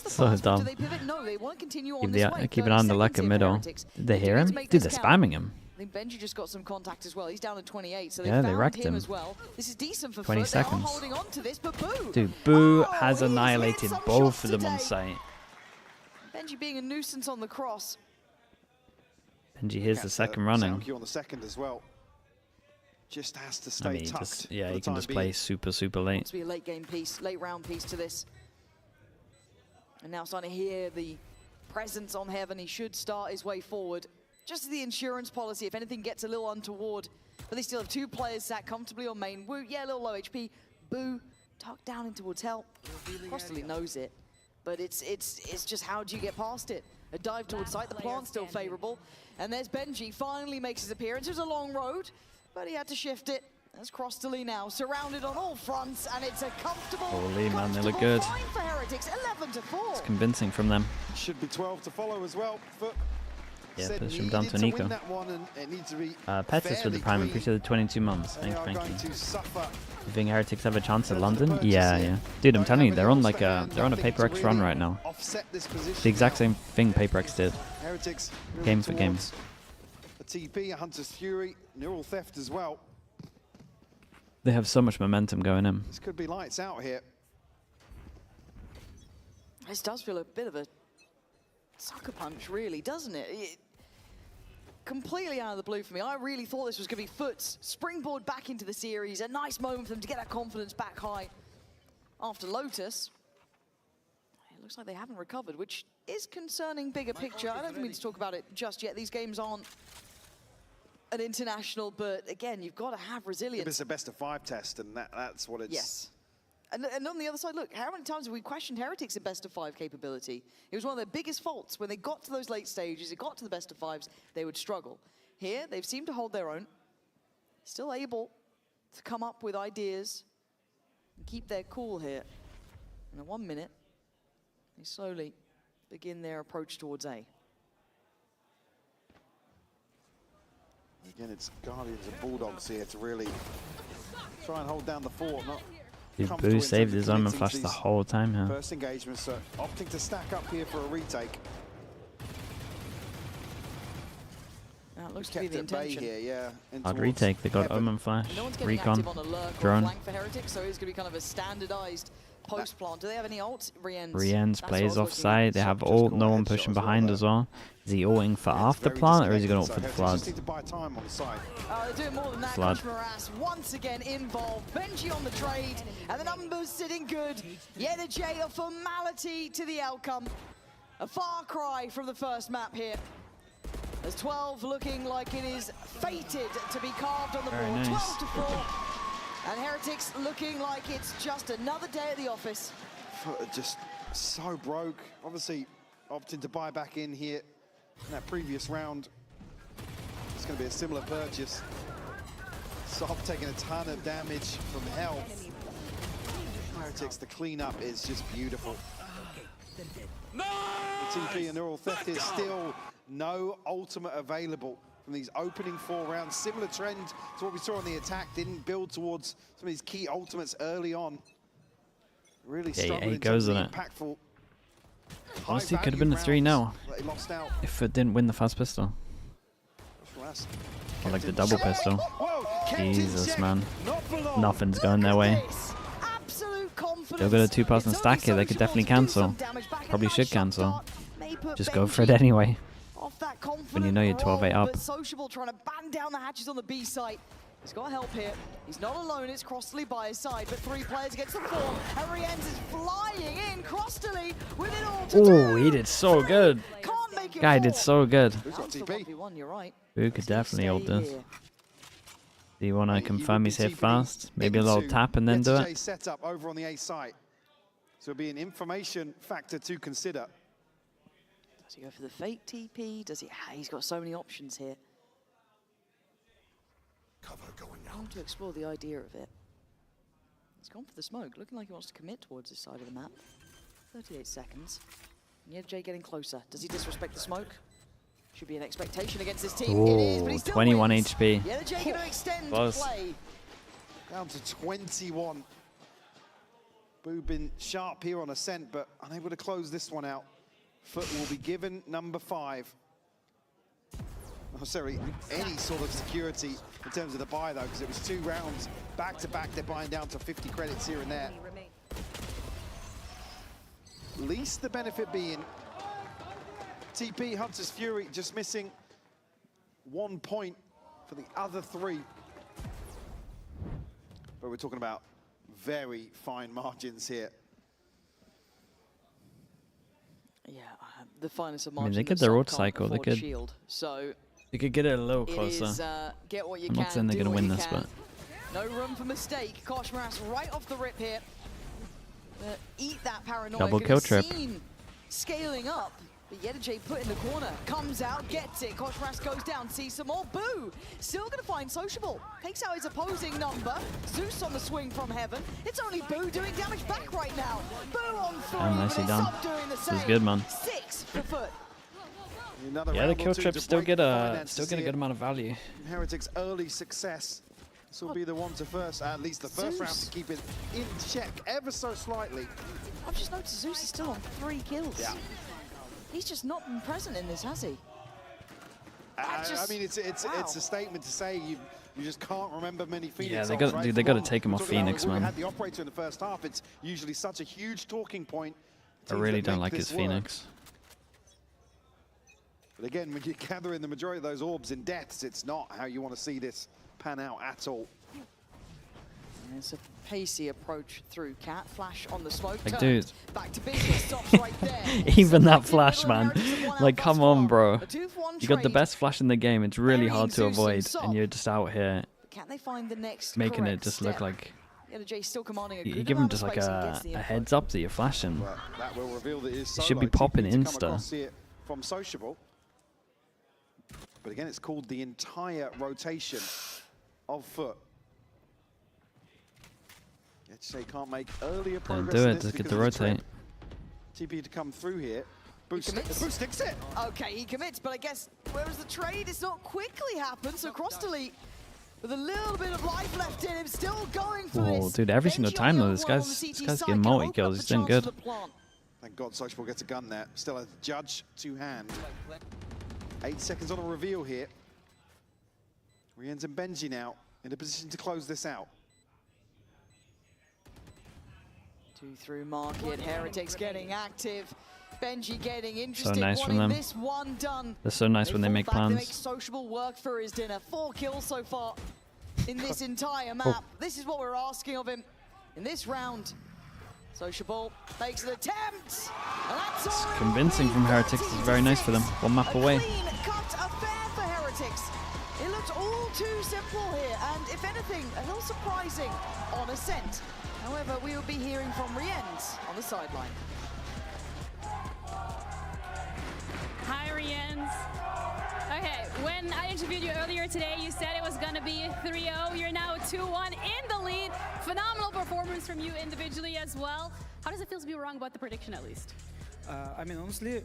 [SPEAKER 2] so dumb.
[SPEAKER 10] Do they pivot? No, they want to continue on this way.
[SPEAKER 2] Keep an eye on the Leka middle. Did they hear him? Dude, they're spamming him.
[SPEAKER 10] I think Benji just got some contact as well. He's down to 28, so
[SPEAKER 2] yeah, they
[SPEAKER 10] found
[SPEAKER 2] wrecked
[SPEAKER 10] him
[SPEAKER 2] him
[SPEAKER 10] as well. This is decent for
[SPEAKER 2] 20
[SPEAKER 10] FUT.
[SPEAKER 2] seconds.
[SPEAKER 10] They are holding on to this, but Boo.
[SPEAKER 2] Dude, Boo has annihilated both of them on site.
[SPEAKER 10] Benji being a nuisance on the cross.
[SPEAKER 2] Benji here's the second running.
[SPEAKER 11] Soundcue on the second as well. Just has to stay tucked.
[SPEAKER 2] Yeah, he can just play super late.
[SPEAKER 10] Wants to be a late game piece, late round piece to this. And now starting to hear the presence on Heaven. He should start his way forward. Just the insurance policy, if anything gets a little untoward. But they still have 2 players sat comfortably on main. Woo, yeah, a little low HP. Boo, tucked down in towards Hell. Crostally knows it. But it's just how do you get past it? A dive towards site, the plant's still favorable. And there's Benji, finally makes his appearance. It was a long road, but he had to shift it. There's Crostally now, surrounded on all fronts, and it's a comfortable,
[SPEAKER 2] Holy man, they look good.
[SPEAKER 10] for Heretics, 11-4.
[SPEAKER 2] It's convincing from them.
[SPEAKER 11] Should be 12 to follow as well. FUT
[SPEAKER 2] yeah, push him down to Nico. Petis with the prime, appreciate the 22 months. Thank you. You think Heretics have a chance at London? Yeah. Dude, I'm telling you, they're on like they're on a Paper X run right now. The exact same thing Paper X did. Game for game.
[SPEAKER 11] A TP, a Hunter's Fury, Neural Theft as well.
[SPEAKER 2] They have so much momentum going in.
[SPEAKER 11] This could be lights out here.
[SPEAKER 10] This does feel a bit of a sucker punch, really, doesn't it? Completely out of the blue for me. I really thought this was going to be FUT's springboard back into the series. A nice moment for them to get that confidence back high after Lotus. It looks like they haven't recovered, which is concerning bigger picture. I don't think we need to talk about it just yet. These games aren't an international, but again, you've got to have resilience.
[SPEAKER 11] It's a best of 5 test, and that's what it's...
[SPEAKER 10] Yes. And on the other side, look, how many times have we questioned Heretics' best of 5 capability? It was one of their biggest faults. When they got to those late stages, it got to the best of 5s, they would struggle. Here, they've seemed to hold their own. Still able to come up with ideas and keep their cool here. And in 1 minute, they slowly begin their approach towards A.
[SPEAKER 11] Again, it's Guardians and Bulldogs here to really try and hold down the fort.
[SPEAKER 2] Dude, Boo saved his Omen Flash the whole time here.
[SPEAKER 11] First engagement, so opting to stack up here for a retake.
[SPEAKER 10] That looks to be the intention.
[SPEAKER 11] Here, yeah.
[SPEAKER 2] Hard retake, they got Omen Flash, Recon, Drone.
[SPEAKER 10] For Heretics, so it's going to be kind of a standardized post plant. Do they have any ult?
[SPEAKER 2] Rienz plays offside, they have ult, no one pushing behind as well. Is he ulting for after plant or is he going to ult for the flood?
[SPEAKER 11] Just need to buy time on the side.
[SPEAKER 10] They're doing more than that.
[SPEAKER 2] Flood.
[SPEAKER 10] Once again involved. Benji on the trade, and the numbers sitting good. Yet a J, a formality to the outcome. A far cry from the first map here. As 12 looking like it is fated to be carved on the board.
[SPEAKER 2] Nice.
[SPEAKER 10] 12-4. And Heretics looking like it's just another day at the office.
[SPEAKER 11] Just so broke. Obviously opting to buy back in here in that previous round. It's going to be a similar purchase. Soft taking a ton of damage from Hell. Heretics, the cleanup is just beautiful. The TP and Neural Theft is still no ultimate available from these opening 4 rounds. Similar trend to what we saw on the attack. Didn't build towards some of these key ultimates early on. Really struggled in terms of the impactful
[SPEAKER 2] Honestly, it could have been a 3-0 if FUT didn't win the fast pistol. Or like the double pistol. Jesus, man. Nothing's going their way. They'll get a 2-person stack here. They could definitely cancel. Probably should cancel. Just go for it anyway. When you know you're 12-8 up.
[SPEAKER 10] But Sociable trying to bang down the hatches on the B site. He's got help here. He's not alone. It's Crossley by his side, but 3 players against the 4. And Rienz is flying in. Crossley with it all to do.
[SPEAKER 2] Oh, he did so good. Guy did so good.
[SPEAKER 10] You're right.
[SPEAKER 2] Who could definitely hold this? Do you want to confirm he's hit fast? Maybe a little tap and then do it?
[SPEAKER 11] Set up over on the A site. So it'll be an information factor to consider.
[SPEAKER 10] Does he go for the fake TP? Does he? He's got so many options here.
[SPEAKER 22] Cover going
[SPEAKER 10] I want to explore the idea of it. He's gone for the smoke, looking like he wants to commit towards this side of the map. 38 seconds. And yet Jay getting closer. Does he disrespect the smoke? Should be an expectation against this team. It is, but he still
[SPEAKER 2] 21
[SPEAKER 10] wins.
[SPEAKER 2] HP.
[SPEAKER 10] Yeah, Jay going to extend
[SPEAKER 2] Close.
[SPEAKER 10] play.
[SPEAKER 11] Down to 21. Boo been sharp here on Ascent, but unable to close this one out. FUT will be given number 5. Not necessarily any sort of security in terms of the buy, though, because it was 2 rounds back-to-back. They're buying down to 50 credits here and there. Least the benefit being TP, Hunter's Fury, just missing 1 point for the other 3. But we're talking about very fine margins here.
[SPEAKER 10] Yeah, the finest of
[SPEAKER 2] I mean,
[SPEAKER 10] margin.
[SPEAKER 2] they get their ult cycle. They could.
[SPEAKER 10] Shield. So
[SPEAKER 2] They could get it a little
[SPEAKER 10] it
[SPEAKER 2] closer.
[SPEAKER 10] is, get what you
[SPEAKER 2] I'm not saying they're
[SPEAKER 10] do
[SPEAKER 2] going to
[SPEAKER 10] what
[SPEAKER 2] win
[SPEAKER 10] you
[SPEAKER 2] this,
[SPEAKER 10] can.
[SPEAKER 2] but
[SPEAKER 10] No room for mistake. Koshmaras right off the rip here. Eat that paranoia.
[SPEAKER 2] Double
[SPEAKER 10] Could
[SPEAKER 2] kill
[SPEAKER 10] have
[SPEAKER 2] trip.
[SPEAKER 10] seen scaling up. But Yedajay put in the corner. Comes out, gets it. Koshmaras goes down, sees some more. Boo! Still going to find Sociable. Takes out his opposing number. Zeus on the swing from heaven. It's only Boo doing damage back right now. Boo on 3.
[SPEAKER 2] Oh, nicely done.
[SPEAKER 10] Doing the
[SPEAKER 2] This
[SPEAKER 10] same.
[SPEAKER 2] is good, man.
[SPEAKER 10] 6 for FUT.
[SPEAKER 2] Yeah, the kill trips still get a good amount of value.
[SPEAKER 11] Heretics' early success. This will be the one to first, at least the first round, to keep it in check ever so slightly.
[SPEAKER 10] I've just noticed Zeus is still on 3 kills.
[SPEAKER 11] Yeah.
[SPEAKER 10] He's just not been present in this, has he?
[SPEAKER 11] I mean, it's a statement to say you just can't remember many Phoenix.
[SPEAKER 2] Yeah, they
[SPEAKER 11] ults,
[SPEAKER 2] got
[SPEAKER 11] right?
[SPEAKER 2] they got to take him off Phoenix,
[SPEAKER 11] We
[SPEAKER 2] man.
[SPEAKER 11] had the operator in the first half. It's usually such a huge talking point.
[SPEAKER 2] I really don't like his Phoenix.
[SPEAKER 11] But again, when you're gathering the majority of those orbs in deaths, it's not how you want to see this pan out at all.
[SPEAKER 10] And it's a pacey approach through Cat. Flash on the smoke.
[SPEAKER 2] Like,
[SPEAKER 10] turns.
[SPEAKER 2] dude.
[SPEAKER 10] Back to business. Stops right there.
[SPEAKER 2] Even that flash, man. Like, come on, bro. You got the best flash in the game. It's really hard to avoid, and you're just out here
[SPEAKER 10] Can they find the next
[SPEAKER 2] making it
[SPEAKER 10] correct
[SPEAKER 2] just
[SPEAKER 10] step?
[SPEAKER 2] look like
[SPEAKER 10] Yedajay still commanding a
[SPEAKER 2] you
[SPEAKER 10] good
[SPEAKER 2] give him
[SPEAKER 10] amount
[SPEAKER 2] just
[SPEAKER 10] of
[SPEAKER 2] like
[SPEAKER 10] space and gets the
[SPEAKER 2] a
[SPEAKER 10] info.
[SPEAKER 2] heads up that you're flashing.
[SPEAKER 11] Well, that will reveal that it is
[SPEAKER 2] It should be
[SPEAKER 11] solo.
[SPEAKER 2] popping
[SPEAKER 11] TP to come
[SPEAKER 2] insta.
[SPEAKER 11] across here from Sociable. But again, it's called the entire rotation of FUT. Yedajay can't make earlier
[SPEAKER 2] Don't
[SPEAKER 11] progress.
[SPEAKER 2] do
[SPEAKER 11] in
[SPEAKER 2] it.
[SPEAKER 11] this
[SPEAKER 2] Just get
[SPEAKER 11] because
[SPEAKER 2] to
[SPEAKER 11] of the
[SPEAKER 2] rotate.
[SPEAKER 11] trip. TP to come through here. Boost sticks it.
[SPEAKER 10] Okay, he commits, but I guess whereas the trade is not quickly happened, so Crossley with a little bit of life left in him, still going for
[SPEAKER 2] Oh,
[SPEAKER 10] this.
[SPEAKER 2] dude, every single time though, this guy's getting multi kills. He's doing good.
[SPEAKER 11] Thank God Sociable gets a gun there. Still a judge to hand. 8 seconds on a reveal here. Rienz and Benji now in a position to close this out.
[SPEAKER 10] 2 through market, Heretics getting active. Benji getting interested,
[SPEAKER 2] nice from
[SPEAKER 10] wanting
[SPEAKER 2] them.
[SPEAKER 10] this one done.
[SPEAKER 2] They're so nice when they
[SPEAKER 10] fall
[SPEAKER 2] make
[SPEAKER 10] back, They make
[SPEAKER 2] plans.
[SPEAKER 10] Sociable work for his dinner. 4 kills so far in this entire map. This is what we're asking of him in this round. Sociable makes an attempt, and that's all.
[SPEAKER 2] It's convincing from Heretics. It's very nice for them. One map away.
[SPEAKER 10] Clean cut affair for Heretics. It looked all too simple here, and if anything, a little surprising on Ascent. However, we will be hearing from Rienz on the sideline.
[SPEAKER 5] Hi, Rienz. Okay, when I interviewed you earlier today, you said it was going to be 3-0. You're now 2-1 in the lead. Phenomenal performance from you individually as well. How does it feel to be wrong about the prediction, at least?
[SPEAKER 21] I mean, honestly,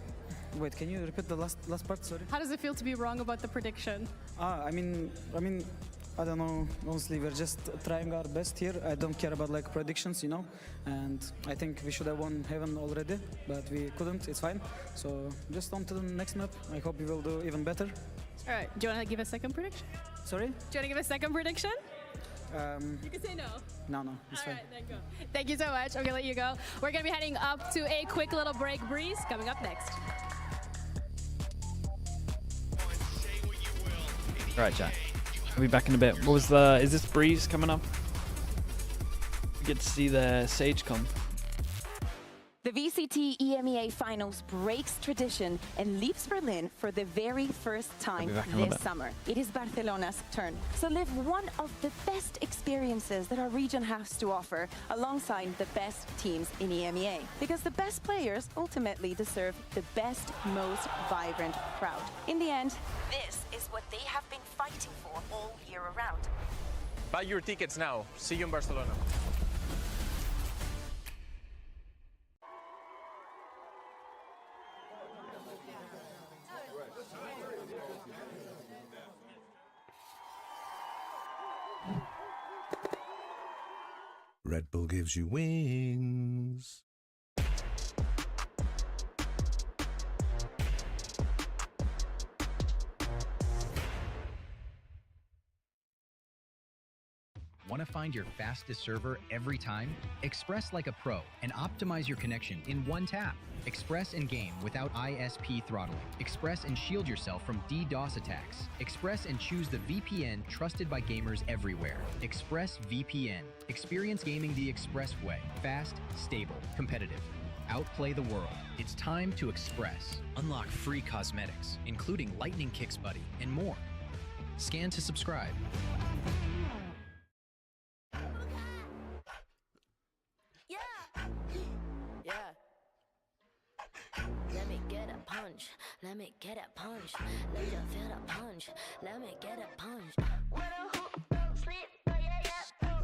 [SPEAKER 21] wait, can you repeat the last part? Sorry.
[SPEAKER 5] How does it feel to be wrong about the prediction?
[SPEAKER 21] I mean,
[SPEAKER 6] I don't know, honestly, we're just trying our best here. I don't care about like predictions, you know, and I think we should have won Heaven already, but we couldn't, it's fine. So just on to the next map. I hope we will do even better.
[SPEAKER 5] All right, do you want to give a second prediction?
[SPEAKER 6] Sorry?
[SPEAKER 5] Do you want to give a second prediction? You can say no.
[SPEAKER 6] No, it's fine.
[SPEAKER 5] All right, then go. Thank you so much. I'm gonna let you go. We're gonna be heading up to a quick little break. Breeze coming up next.
[SPEAKER 2] All right, chat. I'll be back in a bit. What was the? Is this Breeze coming up? We get to see the Sage come.
[SPEAKER 4] The VCT EMEA Finals breaks tradition and leaves Berlin for the very first time this summer. It is Barcelona's turn. So live one of the best experiences that our region has to offer alongside the best teams in EMEA. Because the best players ultimately deserve the best, most vibrant crowd. In the end, this is what they have been fighting for all year around.
[SPEAKER 22] Buy your tickets now. See you in Barcelona.
[SPEAKER 16] Red Bull gives you wings.
[SPEAKER 15] Want to find your fastest server every time? Express like a pro and optimize your connection in one tap. Express and game without ISP throttling. Express and shield yourself from DDoS attacks. Express and choose the VPN trusted by gamers everywhere. Express VPN. Experience gaming the Express way. Fast, stable, competitive. Outplay the world. It's time to Express. Unlock free cosmetics, including Lightning Kicks Buddy and more. Scan to subscribe.
[SPEAKER 20] Let me get a punch. Let me get a punch. Let you feel the punch. Let me get a punch. What a hoop, don't sleep, oh yeah, yeah, oh.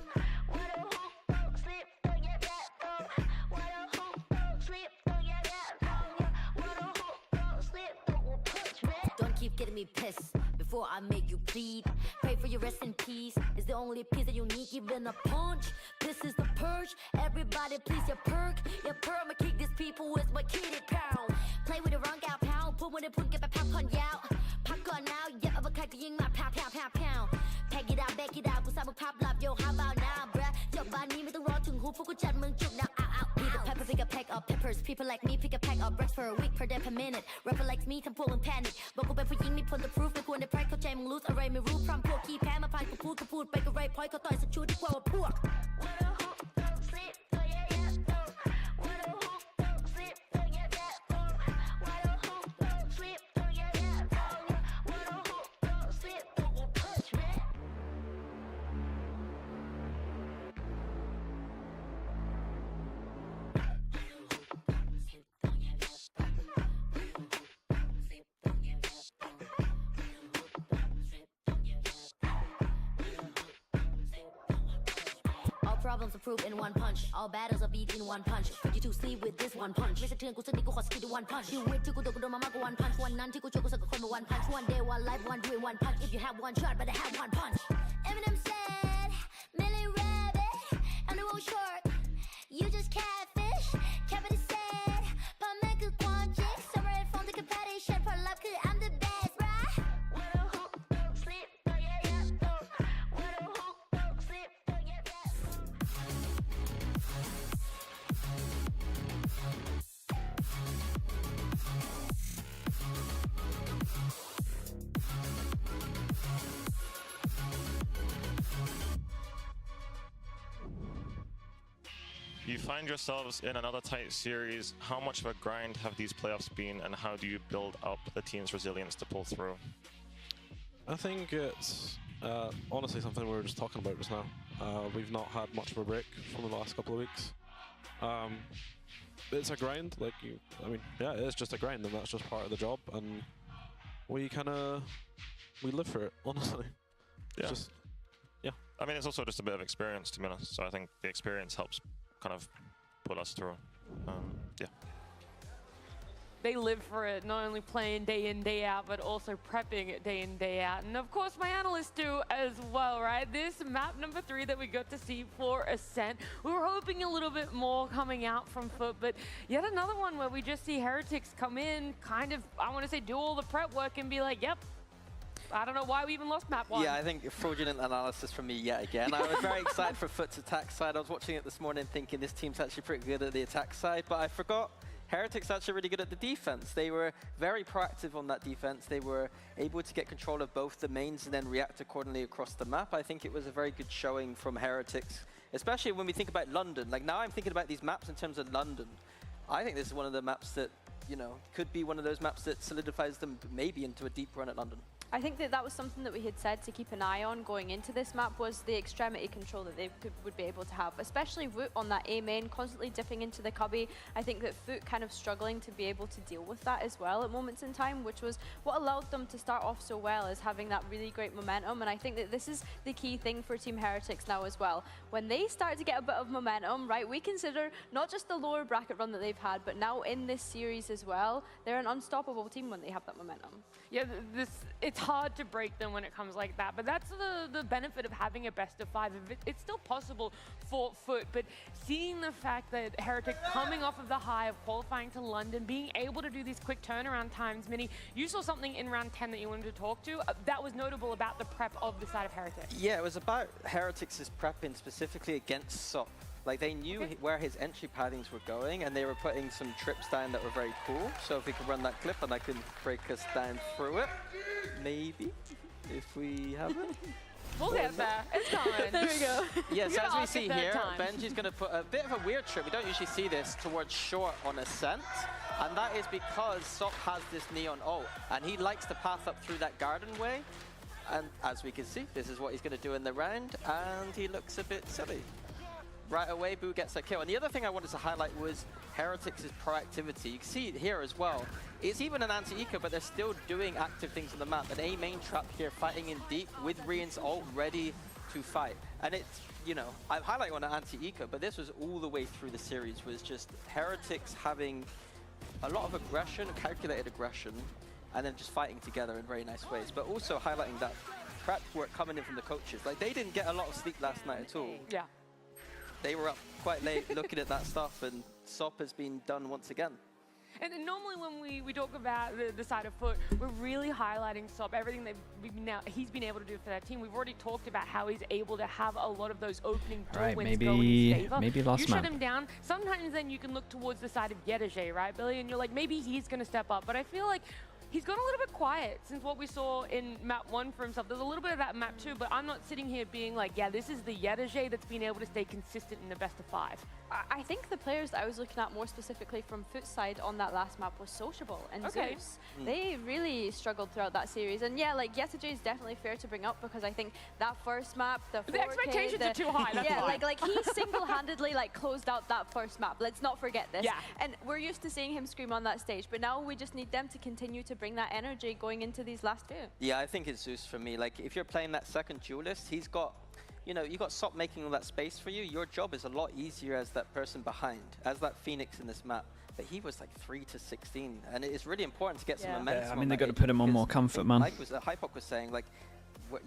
[SPEAKER 20] What a hoop, don't sleep, oh yeah, yeah, oh. What a hoop, don't sleep, oh yeah, yeah, oh. What a hoop, don't sleep, don't punch me. Don't keep getting me pissed before I make you bleed. Pray for your rest in peace. It's the only piece that you need, even a punch. This is the purge. Everybody please your perk. Your perk, I'ma kick these people with my kitty pound. Play with the wrong gal pound. Put when it put get my popcorn out. Popcorn now, yeah, overcut the ying my pound, pound, pound, pound. Pack it out, back it out. Cause I'm a pop love, yo, how about now, bruh? Your body with the raw tung who fuck chat mung chuk now, ow, ow. Pick a pepper, pick a pack of peppers. People like me pick a pack of bricks for a week per day per minute. Rapper likes me, I'm pulling panic. But go back for ying me, put the proof. They go in the price, cause I'm loose, array me roof from poor key, pan, my pie, kaput, break a ray, point, cause toys, a chew, the quo, pork. What a hoop, don't sleep, oh yeah, yeah, oh. What a hoop, don't sleep, oh yeah, yeah, oh. What a hoop, don't sleep, oh yeah, yeah, oh. What a hoop, don't sleep, don't punch me. All problems are proved in one punch. All battles are beat in one punch. Put you to sleep with this one punch. ไม่สะเทือนกูสักนิดกูขอสกิดด้วย one punch. You wait ที่กูโดนมา one punch. วันนั้นที่กูช่วยกูสักคนมา one punch. One day, one life, one doing one punch. If you have one shot, better have one punch. Eminem said, Millie Rabbit, I'm the world short. You just catfish. Kevin said, พ่อแม่คือความจริง Summer and phone ที่คือ passion ผลลัพธ์คือ I'm the best, bruh. What a hoop, don't sleep, oh yeah, yeah, oh. What a hoop, don't sleep, oh yeah, yeah.
[SPEAKER 1] You find yourselves in another tight series. How much of a grind have these playoffs been, and how do you build up the team's resilience to pull through?
[SPEAKER 23] I think it's honestly something we were just talking about just now. We've not had much of a break from the last couple of weeks. It's a grind, like I mean, yeah, it is just a grind, and that's just part of the job. And we live for it, honestly.
[SPEAKER 1] Yeah.
[SPEAKER 23] Just, yeah.
[SPEAKER 1] I mean, it's also just a bit of experience, to be honest. So I think the experience helps kind of pull us through. Yeah.
[SPEAKER 3] they live for it, not only playing day in, day out, but also prepping it day in, day out. And of course, my analysts do as well, right? This map number 3 that we got to see for Ascent, we were hoping a little bit more coming out from FUT, but yet another one where we just see Heretics come in, kind of, I want to say, do all the prep work and be like, yep, I don't know why we even lost map 1.
[SPEAKER 8] Yeah, I think fraudulent analysis from me yet again. I was very excited for FUT's attack side. I was watching it this morning thinking this team's actually pretty good at the attack side, but I forgot Heretics actually really good at the defense. They were very proactive on that defense. They were able to get control of both the mains and then react accordingly across the map. I think it was a very good showing from Heretics, especially when we think about London. Like now I'm thinking about these maps in terms of London. I think this is one of the maps that, you know, could be one of those maps that solidifies them maybe into a deep run at London.
[SPEAKER 9] I think that that was something that we had said to keep an eye on going into this map, was the extremity control that they would be able to have, especially FUT on that A main, constantly dipping into the cubby. I think that FUT kind of struggling to be able to deal with that as well at moments in time, which was what allowed them to start off so well, is having that really great momentum. And I think that this is the key thing for Team Heretics now as well. When they start to get a bit of momentum, right, we consider not just the lower bracket run that they've had, but now in this series as well, they're an unstoppable team when they have that momentum.
[SPEAKER 3] Yeah, it's hard to break them when it comes like that, but that's the benefit of having a best of 5. It's still possible for FUT, but seeing the fact that Heretic coming off of the high of qualifying to London, being able to do these quick turnaround times, Minnie, you saw something in round 10 that you wanted to talk to that was notable about the prep of the side of Heretic.
[SPEAKER 8] Yeah, it was about Heretics' prepping specifically against SOP. Like they knew where his entry paddings were going, and they were putting some trips down that were very cool. So if we could run that clip and I can break us down through it, maybe, if we have it.
[SPEAKER 3] We'll get there. It's coming.
[SPEAKER 9] There we go.
[SPEAKER 8] Yes, as we see here, Benji's going to put a bit of a weird trip. We don't usually see this towards short on Ascent. And that is because SOP has this neon ult, and he likes to path up through that garden way. And as we can see, this is what he's going to do in the round, and he looks a bit silly. Right away, Boo gets that kill. And the other thing I wanted to highlight was Heretics' proactivity. You can see it here as well. It's even an anti-eco, but they're still doing active things on the map. An A main trap here, fighting in deep with Rian's ult ready to fight. And it's, you know, I'm highlighting on an anti-eco, but this was all the way through the series, was just Heretics having a lot of aggression, calculated aggression, and then just fighting together in very nice ways. But also highlighting that prep work coming in from the coaches. Like, they didn't get a lot of sleep last night at all.
[SPEAKER 3] Yeah.
[SPEAKER 8] They were up quite late looking at that stuff, and SOP has been done once again.
[SPEAKER 3] And normally when we talk about the side of FUT, we're really highlighting SOP, everything that he's been able to do for that team. We've already talked about how he's able to have a lot of those opening wins go in his favor.
[SPEAKER 2] Maybe last
[SPEAKER 3] You
[SPEAKER 2] map.
[SPEAKER 3] shut him down. Sometimes then you can look towards the side of Yedajay, right, Billy? And you're like, maybe he's going to step up. But I feel like he's gone a little bit quiet since what we saw in map 1 for himself. There's a little bit of that in map 2, but I'm not sitting here being like, yeah, this is the Yedajay that's been able to stay consistent in the best of 5.
[SPEAKER 9] I think the players that I was looking at more specifically from FUT's side on that last map was Sociable and Zeus. They really struggled throughout that series. And yeah, like Yedajay is definitely fair to bring up, because I think that first map, the 4K,
[SPEAKER 3] expectations are too high, that's
[SPEAKER 9] yeah,
[SPEAKER 3] fine.
[SPEAKER 9] like he single-handedly like closed out that first map. Let's not forget this.
[SPEAKER 3] Yeah.
[SPEAKER 9] And we're used to seeing him scream on that stage, but now we just need them to continue to bring that energy going into these last 2.
[SPEAKER 8] Yeah, I think it's Zeus for me. Like, if you're playing that second duelist, he's got, you know, you got SOP making all that space for you. Your job is a lot easier as that person behind, as that Phoenix in this map. But he was like 3 to 16, and it is really important to get some momentum.
[SPEAKER 2] Yeah, I mean, they got to put him on more comfort, man.
[SPEAKER 8] Like Hypok was saying, like,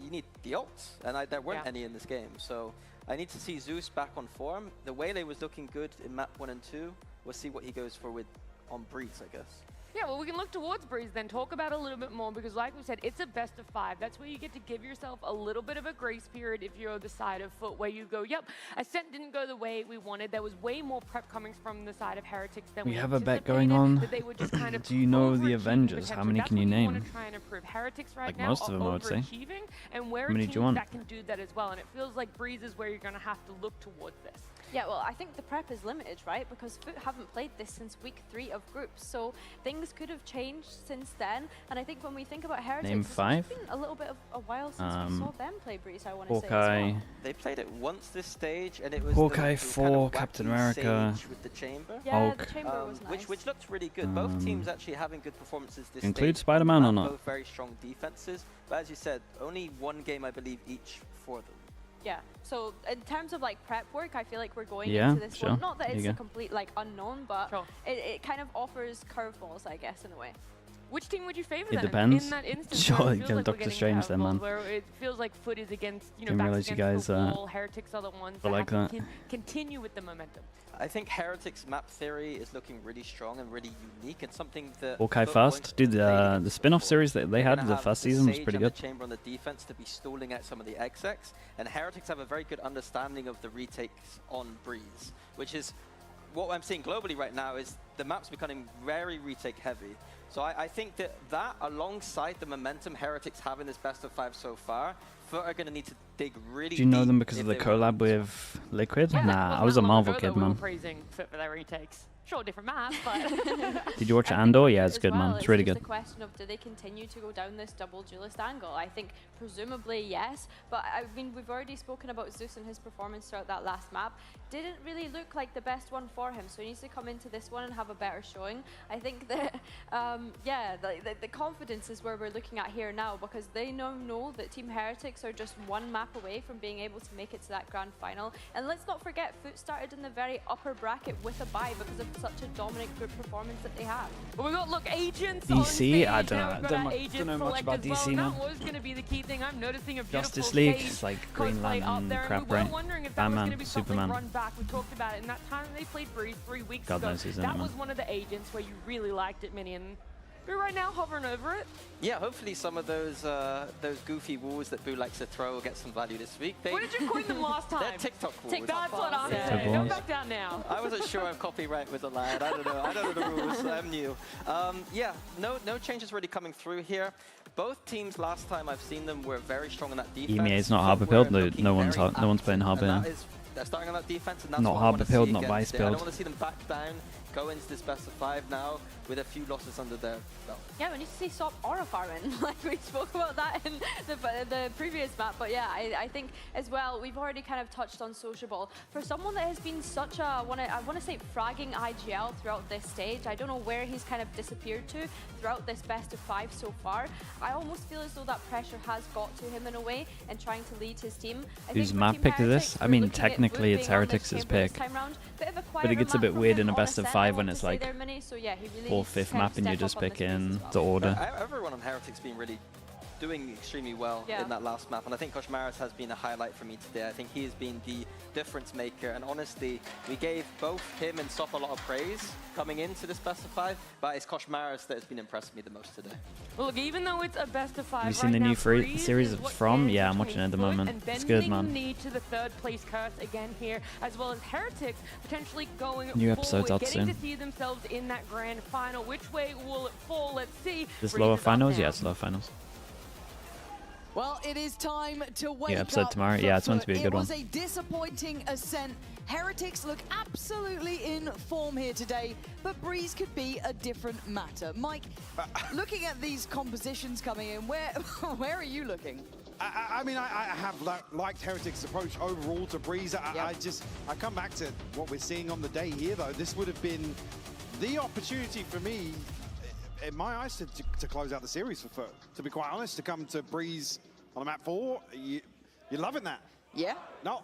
[SPEAKER 8] you need the ults, and there weren't any in this game. So I need to see Zeus back on form. The Waylay was looking good in map 1 and 2. We'll see what he goes for with on Breeze, I guess.
[SPEAKER 3] Yeah, well, we can look towards Breeze then, talk about it a little bit more, because like we said, it's a best of 5. That's where you get to give yourself a little bit of a grace period if you're the side of FUT, where you go, yep, Ascent didn't go the way we wanted. There was way more prep coming from the side of Heretics than
[SPEAKER 2] we have a bet going on.
[SPEAKER 3] That they would just kind of
[SPEAKER 2] Do you know the Avengers? How many can you name?
[SPEAKER 3] Want to try and improve. Heretics right
[SPEAKER 2] like
[SPEAKER 3] now
[SPEAKER 2] most of them, I would say.
[SPEAKER 3] And where
[SPEAKER 2] How many do you want?
[SPEAKER 3] that can do that as well. And it feels like Breeze is where you're going to have to look towards this.
[SPEAKER 9] Yeah, well, I think the prep is limited, right? Because FUT haven't played this since week 3 of groups, so things could have changed since then. And I think when we think about Heretics,
[SPEAKER 2] Name 5.
[SPEAKER 9] It's been a little bit of a while since we saw them play Breeze, I want to say as
[SPEAKER 2] Hawkeye.
[SPEAKER 9] well.
[SPEAKER 8] They played it once this stage, and it was
[SPEAKER 2] Hawkeye
[SPEAKER 8] the
[SPEAKER 2] 4,
[SPEAKER 8] kind of
[SPEAKER 2] Captain
[SPEAKER 8] wacky
[SPEAKER 2] America,
[SPEAKER 8] Sage with the chamber.
[SPEAKER 9] Yeah,
[SPEAKER 2] Hulk.
[SPEAKER 9] the chamber was nice.
[SPEAKER 8] Which looked really good. Both teams actually having good performances this
[SPEAKER 2] Include
[SPEAKER 8] stage.
[SPEAKER 2] Spider-Man or not?
[SPEAKER 8] Both very strong defenses. But as you said, only one game, I believe, each for them.
[SPEAKER 9] Yeah. So in terms of like prep work, I feel like we're going
[SPEAKER 2] Yeah,
[SPEAKER 9] into this
[SPEAKER 2] sure.
[SPEAKER 9] one. Not that it's
[SPEAKER 2] There
[SPEAKER 9] a
[SPEAKER 2] you go.
[SPEAKER 9] complete like unknown, but it kind of offers curveballs, I guess, in a way.
[SPEAKER 3] Which team would you favor
[SPEAKER 2] It
[SPEAKER 3] then
[SPEAKER 2] depends.
[SPEAKER 3] in that instance?
[SPEAKER 2] Sure,
[SPEAKER 3] where it
[SPEAKER 2] you
[SPEAKER 3] feels
[SPEAKER 2] go
[SPEAKER 3] like we're
[SPEAKER 2] Dr.
[SPEAKER 3] getting
[SPEAKER 2] Strange then,
[SPEAKER 3] curveballs,
[SPEAKER 2] man.
[SPEAKER 3] Where it feels like FUT is against, you know,
[SPEAKER 2] Didn't
[SPEAKER 3] backs
[SPEAKER 2] realize you
[SPEAKER 3] against
[SPEAKER 2] guys,
[SPEAKER 3] the wall. Heretics are the ones that
[SPEAKER 2] like
[SPEAKER 3] have to
[SPEAKER 2] that.
[SPEAKER 3] continue with the momentum.
[SPEAKER 8] I think Heretics map theory is looking really strong and really unique, and something that
[SPEAKER 2] Hawkeye
[SPEAKER 8] FUT
[SPEAKER 2] first.
[SPEAKER 8] won't
[SPEAKER 2] Dude,
[SPEAKER 8] play
[SPEAKER 2] the spin-off series that they
[SPEAKER 8] They're
[SPEAKER 2] had
[SPEAKER 8] gonna
[SPEAKER 2] the
[SPEAKER 8] have
[SPEAKER 2] first
[SPEAKER 8] the
[SPEAKER 2] season was
[SPEAKER 8] Sage
[SPEAKER 2] pretty
[SPEAKER 8] and
[SPEAKER 2] good.
[SPEAKER 8] the Chamber on the defense to be stalling out some of the execs, and Heretics have a very good understanding of the retakes on Breeze, which is what I'm seeing globally right now is the map's becoming very retake heavy. So I think that alongside the momentum Heretics have in this best of 5 so far, FUT are going to need to dig really
[SPEAKER 2] Do you know
[SPEAKER 8] deep
[SPEAKER 2] them because
[SPEAKER 8] if
[SPEAKER 2] of the
[SPEAKER 8] they
[SPEAKER 2] collab
[SPEAKER 8] want to
[SPEAKER 2] with Liquid?
[SPEAKER 3] Yeah,
[SPEAKER 2] Nah,
[SPEAKER 3] it
[SPEAKER 2] I was a
[SPEAKER 3] wasn't
[SPEAKER 2] Marvel
[SPEAKER 3] long ago
[SPEAKER 2] kid,
[SPEAKER 3] that we were
[SPEAKER 2] man.
[SPEAKER 3] praising FUT for their retakes. Sure, different map, but...
[SPEAKER 2] Did you watch Andor? Yeah, it's good, man. It's really
[SPEAKER 9] just
[SPEAKER 2] good.
[SPEAKER 9] a question of, do they continue to go down this double duelist angle? I think presumably yes, but I mean, we've already spoken about Zeus and his performance throughout that last map. Didn't really look like the best one for him, so he needs to come into this one and have a better showing. I think that, yeah, the confidence is where we're looking at here now, because they now know that Team Heretics are just one map away from being able to make it to that grand final. And let's not forget, FUT started in the very upper bracket with a bye because of such a dominant group performance that they have.
[SPEAKER 3] But we got, look, agents
[SPEAKER 2] DC?
[SPEAKER 3] on stage.
[SPEAKER 2] I don't know.
[SPEAKER 3] Now we've got
[SPEAKER 2] Don't
[SPEAKER 3] our
[SPEAKER 2] mu-
[SPEAKER 3] agent
[SPEAKER 2] don't know much
[SPEAKER 3] select
[SPEAKER 2] about
[SPEAKER 3] as well,
[SPEAKER 2] DC,
[SPEAKER 3] and
[SPEAKER 2] man.
[SPEAKER 3] that was going to be the key thing. I'm noticing a beautiful
[SPEAKER 2] Justice League,
[SPEAKER 3] stage
[SPEAKER 2] it's like Green
[SPEAKER 3] cosplay up
[SPEAKER 2] Lantern,
[SPEAKER 3] there, and
[SPEAKER 2] crap,
[SPEAKER 3] we were
[SPEAKER 2] right?
[SPEAKER 3] wondering if that was going to
[SPEAKER 2] Batman,
[SPEAKER 3] be something
[SPEAKER 2] Superman.
[SPEAKER 3] run back. We talked about it in that time they played Breeze 3 weeks
[SPEAKER 2] God
[SPEAKER 3] ago.
[SPEAKER 2] knows he's in
[SPEAKER 3] That
[SPEAKER 2] it,
[SPEAKER 3] was
[SPEAKER 2] man.
[SPEAKER 3] one of the agents where you really liked it, Minion. We're right now hovering over it.
[SPEAKER 8] Yeah, hopefully some of those goofy walls that Boo likes to throw will get some value this week.
[SPEAKER 3] What did you coin them last time?
[SPEAKER 8] They're TikTok walls.
[SPEAKER 3] That's what I'm
[SPEAKER 8] Yeah.
[SPEAKER 3] saying.
[SPEAKER 2] TikTok
[SPEAKER 3] Don't
[SPEAKER 2] walls.
[SPEAKER 3] back down now.
[SPEAKER 8] I wasn't sure if copyright was allowed. I don't know. I don't know the rules. I'm new. Yeah, no changes really coming through here. Both teams last time I've seen them were very strong on that defense.
[SPEAKER 2] EMEA is not Harbour
[SPEAKER 8] We're
[SPEAKER 2] build.
[SPEAKER 8] looking
[SPEAKER 2] No one's
[SPEAKER 8] very
[SPEAKER 2] no one's playing
[SPEAKER 8] active,
[SPEAKER 2] Harbour.
[SPEAKER 8] and
[SPEAKER 2] Yeah.
[SPEAKER 8] that is- They're starting on that defense, and that's
[SPEAKER 2] Not
[SPEAKER 8] what I
[SPEAKER 2] Harbour
[SPEAKER 8] want to
[SPEAKER 2] build,
[SPEAKER 8] see
[SPEAKER 2] not
[SPEAKER 8] again
[SPEAKER 2] Vice
[SPEAKER 8] today. I
[SPEAKER 2] build.
[SPEAKER 8] don't want to see them back down, go into this best of 5 now with a few losses under their belt.
[SPEAKER 9] Yeah, we need to see Sop or a Farman. Like we spoke about that in the previous map. But yeah, I think as well, we've already kind of touched on Sociable. For someone that has been such a, I want to say fragging IGL throughout this stage, I don't know where he's kind of disappeared to throughout this best of 5 so far. I almost feel as though that pressure has got to him in a way and trying to lead his team.
[SPEAKER 2] Whose map pick is this? I mean, technically it's Heretics' pick. But it gets a bit weird in a best of 5 when it's like 4th, 5th map and you're just picking the order.
[SPEAKER 8] Everyone on Heretics been really doing extremely well in that last map, and I think Koshmaris has been a highlight for me today. I think he has been the difference maker, and honestly, we gave both him and Sop a lot of praise coming into this best of 5, but it's Koshmaris that has been impressing me the most today.
[SPEAKER 3] Well, look, even though it's a best of 5
[SPEAKER 2] Have you seen the new series it's from? Yeah, I'm watching it at the moment. It's good, man.
[SPEAKER 3] Need to the 3rd place curse again here, as well as Heretics potentially going
[SPEAKER 2] New episodes out
[SPEAKER 3] getting
[SPEAKER 2] soon.
[SPEAKER 3] to see themselves in that grand final. Which way will it fall? Let's see.
[SPEAKER 2] This
[SPEAKER 3] Breeze
[SPEAKER 2] lower
[SPEAKER 3] is up
[SPEAKER 2] finals?
[SPEAKER 3] now.
[SPEAKER 2] Yeah, it's lower finals.
[SPEAKER 10] Well, it is time to wake
[SPEAKER 2] New episode
[SPEAKER 10] up
[SPEAKER 2] tomorrow.
[SPEAKER 10] for
[SPEAKER 2] Yeah, it's meant
[SPEAKER 10] FUT.
[SPEAKER 2] to be a good
[SPEAKER 10] It
[SPEAKER 2] one.
[SPEAKER 10] was a disappointing ascent. Heretics look absolutely in form here today, but Breeze could be a different matter. Mike, looking at these compositions coming in, where are you looking?
[SPEAKER 11] I mean, I have liked Heretics' approach overall to Breeze. I come back to what we're seeing on the day here, though. This would have been the opportunity for me, in my eyes, to close out the series for FUT. To be quite honest, to come to Breeze on a map 4, you're loving that.
[SPEAKER 10] Yeah.
[SPEAKER 11] No,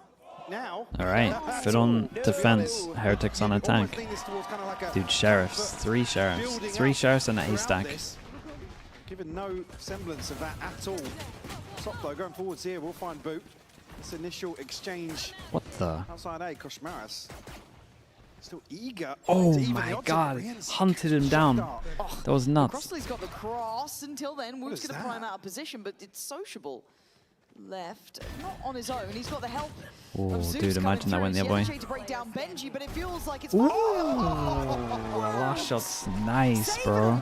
[SPEAKER 11] now.
[SPEAKER 2] All right, FUT on defense, Heretics on attack. Dude, sheriffs, 3 sheriffs. 3 sheriffs and a haystack.
[SPEAKER 11] Given no semblance of that at all. Top though, going forwards here, we'll find Boop. This initial exchange.
[SPEAKER 2] What the?
[SPEAKER 11] Outside A, Koshmaris. Still eager.
[SPEAKER 2] Oh
[SPEAKER 11] to even the
[SPEAKER 2] my
[SPEAKER 11] odds
[SPEAKER 2] god,
[SPEAKER 11] of Brienne's
[SPEAKER 2] hunted him down. That was nuts.
[SPEAKER 10] Crossley's got the cross. Until then,
[SPEAKER 11] What
[SPEAKER 10] Woot's
[SPEAKER 11] is
[SPEAKER 10] going to
[SPEAKER 11] that?
[SPEAKER 10] prime out of position, but it's Sociable left. Not on his own. He's got the help.
[SPEAKER 2] Oh,
[SPEAKER 10] of Zeus
[SPEAKER 2] dude,
[SPEAKER 10] coming
[SPEAKER 2] imagine that
[SPEAKER 10] through.
[SPEAKER 2] went the
[SPEAKER 10] He
[SPEAKER 2] other way.
[SPEAKER 10] hesitated to break down Benji, but it feels like it's
[SPEAKER 2] Ooh,
[SPEAKER 10] fire.
[SPEAKER 2] last shot's nice, bro.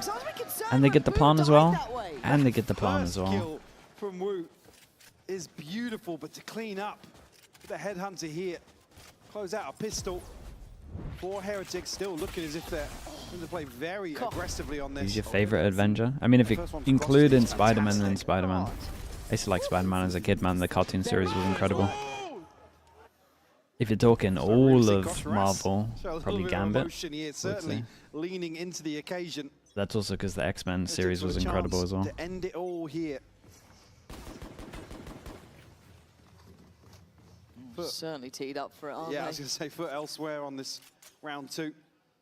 [SPEAKER 2] And they get the plan as well. And they get the plan as
[SPEAKER 11] First
[SPEAKER 2] well.
[SPEAKER 11] kill from Woot is beautiful, but to clean up the headhunter here, close out a pistol for Heretics, still looking as if they're going to play very aggressively on this.
[SPEAKER 2] Who's your favorite Avenger? I mean, if you include in Spider-Man, then Spider-Man. I used to like Spider-Man as a kid, man. The cartoon series was incredible. If you're talking all of Marvel, probably Gambit.
[SPEAKER 11] Certainly leaning into the occasion.
[SPEAKER 2] That's also because the X-Men series was incredible as well.
[SPEAKER 11] To end it all here. FUT.
[SPEAKER 10] Certainly teed up for it, aren't
[SPEAKER 11] Yeah,
[SPEAKER 10] they?
[SPEAKER 11] I was going to say FUT elsewhere on this round 2.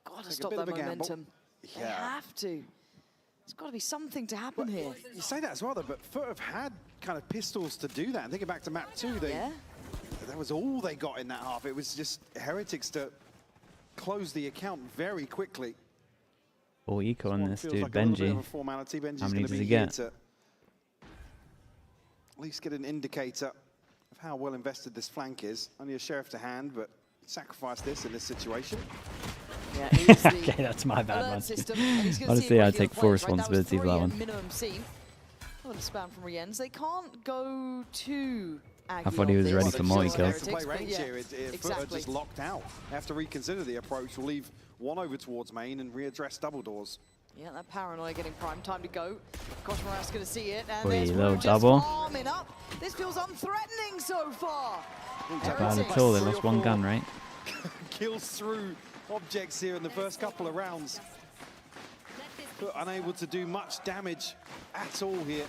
[SPEAKER 10] Got to
[SPEAKER 11] Take
[SPEAKER 10] stop
[SPEAKER 11] a bit
[SPEAKER 10] that
[SPEAKER 11] of a gamble.
[SPEAKER 10] momentum. They have to. There's got to be something to happen here.
[SPEAKER 11] You say that as well, though, but FUT have had kind of pistols to do that. And thinking back to map 2, that was all they got in that half. It was just Heretics to close the account very quickly.
[SPEAKER 2] Full eco on this dude,
[SPEAKER 11] like a little bit of
[SPEAKER 2] Benji.
[SPEAKER 11] a formality. Benji's
[SPEAKER 2] How many
[SPEAKER 11] gonna
[SPEAKER 2] does
[SPEAKER 11] be
[SPEAKER 2] he
[SPEAKER 11] here
[SPEAKER 2] get?
[SPEAKER 11] to at least get an indicator of how well invested this flank is. Only a sheriff to hand, but sacrifice this in this situation.
[SPEAKER 10] Yeah, he's the
[SPEAKER 2] Okay, that's my bad
[SPEAKER 10] alert
[SPEAKER 2] one.
[SPEAKER 10] system, and he's gonna
[SPEAKER 2] Honestly,
[SPEAKER 10] see
[SPEAKER 2] I
[SPEAKER 10] if
[SPEAKER 2] take
[SPEAKER 10] the
[SPEAKER 2] full
[SPEAKER 10] players, right? That was
[SPEAKER 2] responsibility for that
[SPEAKER 10] 3
[SPEAKER 2] one.
[SPEAKER 10] minimum seen. A little spam from Rienz. They can't go too.
[SPEAKER 2] I thought he was ready for multi kills.
[SPEAKER 11] To play range here, FUT are just locked out. They have to reconsider the approach. We'll leave one over towards main and readdress double doors.
[SPEAKER 10] Yeah, that paranoia getting prime time to go. Koshmaras going to see it, and
[SPEAKER 2] Oi,
[SPEAKER 10] there's
[SPEAKER 2] little
[SPEAKER 10] Wu just
[SPEAKER 2] double.
[SPEAKER 10] farming up. This feels unthreatening so far.
[SPEAKER 2] Not bad at all, they lost one gun, right?
[SPEAKER 11] Kills through objects here in the first couple of rounds. But unable to do much damage at all here.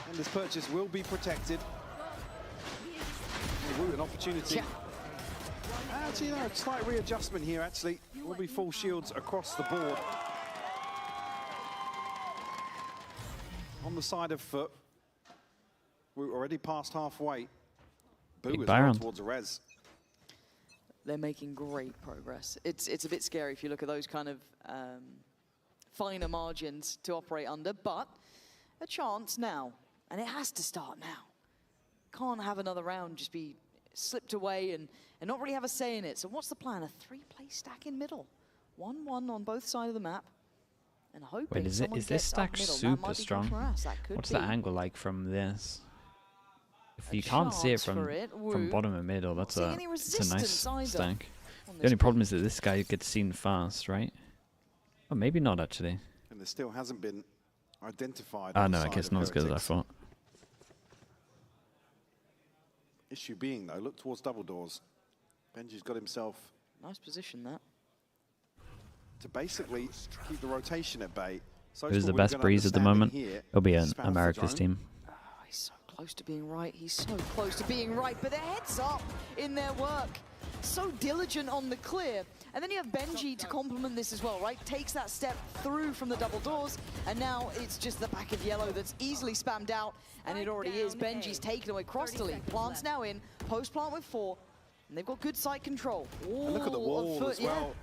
[SPEAKER 11] And this purchase will be protected. Ooh, an opportunity. Actually, no, a slight readjustment here, actually. Will be full shields across the board. On the side of FUT, we're already past halfway. Boo
[SPEAKER 2] Big
[SPEAKER 11] as well
[SPEAKER 2] Byron.
[SPEAKER 11] towards a res.
[SPEAKER 10] They're making great progress. It's a bit scary if you look at those kind of finer margins to operate under, but a chance now, and it has to start now. Can't have another round just be slipped away and not really have a say in it. So what's the plan? A 3-play stack in middle. 1-1 on both sides of the map. And hoping
[SPEAKER 2] Wait, is
[SPEAKER 10] someone
[SPEAKER 2] this
[SPEAKER 10] gets
[SPEAKER 2] stack
[SPEAKER 10] up middle. That
[SPEAKER 2] super
[SPEAKER 10] might be
[SPEAKER 2] strong?
[SPEAKER 10] Koshmaras. That could
[SPEAKER 2] What's
[SPEAKER 10] be.
[SPEAKER 2] the angle like from this? If
[SPEAKER 10] A
[SPEAKER 2] you can't see it
[SPEAKER 10] chance
[SPEAKER 2] from
[SPEAKER 10] for it. Wu.
[SPEAKER 2] bottom of middle, that's
[SPEAKER 10] seeing
[SPEAKER 2] a
[SPEAKER 10] any
[SPEAKER 2] it's a nice
[SPEAKER 10] resistance either
[SPEAKER 2] stack.
[SPEAKER 10] on
[SPEAKER 2] The
[SPEAKER 10] this
[SPEAKER 2] only problem is that this guy gets seen fast, right? Oh, maybe not actually.
[SPEAKER 11] And there still hasn't been identified.
[SPEAKER 2] Ah,
[SPEAKER 11] on the
[SPEAKER 2] no,
[SPEAKER 11] side
[SPEAKER 2] okay, it's
[SPEAKER 11] of
[SPEAKER 2] not as good as I
[SPEAKER 11] Heretics.
[SPEAKER 2] thought.
[SPEAKER 11] Issue being, though, look towards double doors. Benji's got himself
[SPEAKER 10] Nice position, that.
[SPEAKER 11] to basically keep the rotation at bay.
[SPEAKER 2] Who's the best breeze at the moment? It'll be an America's team.
[SPEAKER 10] Oh, he's so close to being right. He's so close to being right, but their heads up in their work. So diligent on the clear. And then you have Benji to complement this as well, right? Takes that step through from the double doors, and now it's just the back of yellow that's easily spammed out, and it already is. Benji's taken away cross to lead. Plant's now in, post plant with 4, and they've got good site control.
[SPEAKER 11] And look at the
[SPEAKER 10] Ooh,
[SPEAKER 11] wall
[SPEAKER 10] on foot,
[SPEAKER 11] as well.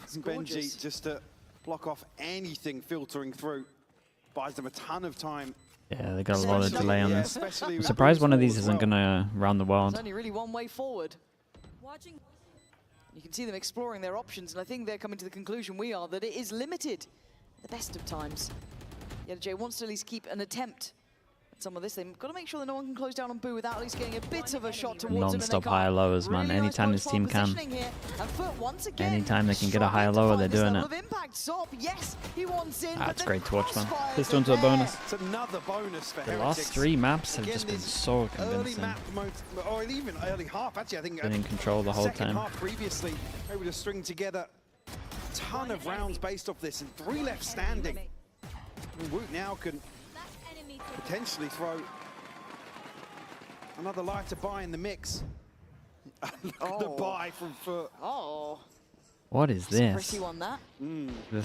[SPEAKER 10] It's
[SPEAKER 11] Benji
[SPEAKER 10] gorgeous.
[SPEAKER 11] just to block off anything filtering through. Buys them a ton of time.
[SPEAKER 2] Yeah, they got a lot of delay on
[SPEAKER 11] Yeah,
[SPEAKER 2] this.
[SPEAKER 11] especially
[SPEAKER 2] I'm
[SPEAKER 11] with
[SPEAKER 2] surprised one of
[SPEAKER 11] Bruce
[SPEAKER 2] these
[SPEAKER 11] Wall as
[SPEAKER 2] isn't gonna round the world.
[SPEAKER 10] There's only really one way forward. You can see them exploring their options, and I think they're coming to the conclusion we are that it is limited at the best of times. Yet Jay wants to at least keep an attempt at some of this. They've got to make sure that no one can close down on Boo without at least getting a bit of a shot towards him.
[SPEAKER 2] Non-stop higher lowers, man.
[SPEAKER 10] Really
[SPEAKER 2] Anytime
[SPEAKER 10] nice
[SPEAKER 2] this team can.
[SPEAKER 10] positioning here. And FUT once again
[SPEAKER 2] Anytime they can get a higher
[SPEAKER 10] struggling to
[SPEAKER 2] lower, they're
[SPEAKER 10] find this
[SPEAKER 2] doing
[SPEAKER 10] level
[SPEAKER 2] it.
[SPEAKER 10] of impact. Sop, yes, he wants in, but
[SPEAKER 2] That's
[SPEAKER 10] the
[SPEAKER 2] great to watch, man.
[SPEAKER 10] crossfires
[SPEAKER 2] Pistol into
[SPEAKER 10] are
[SPEAKER 2] a bonus.
[SPEAKER 10] there.
[SPEAKER 11] It's another bonus for
[SPEAKER 2] The
[SPEAKER 11] Heretics.
[SPEAKER 2] last 3 maps have
[SPEAKER 11] Again,
[SPEAKER 2] just been
[SPEAKER 11] these
[SPEAKER 2] so
[SPEAKER 11] early
[SPEAKER 2] convincing.
[SPEAKER 11] map mode, or even early half, actually, I think.
[SPEAKER 2] Been in control the whole
[SPEAKER 11] second
[SPEAKER 2] time.
[SPEAKER 11] half previously, able to string together a ton of rounds based off this, and 3 left standing. And Woot now can potentially throw another lighter buy in the mix. Look at the buy from FUT.
[SPEAKER 10] Oh.
[SPEAKER 2] What is
[SPEAKER 10] It's a
[SPEAKER 2] this?
[SPEAKER 10] pretty one, that.
[SPEAKER 2] The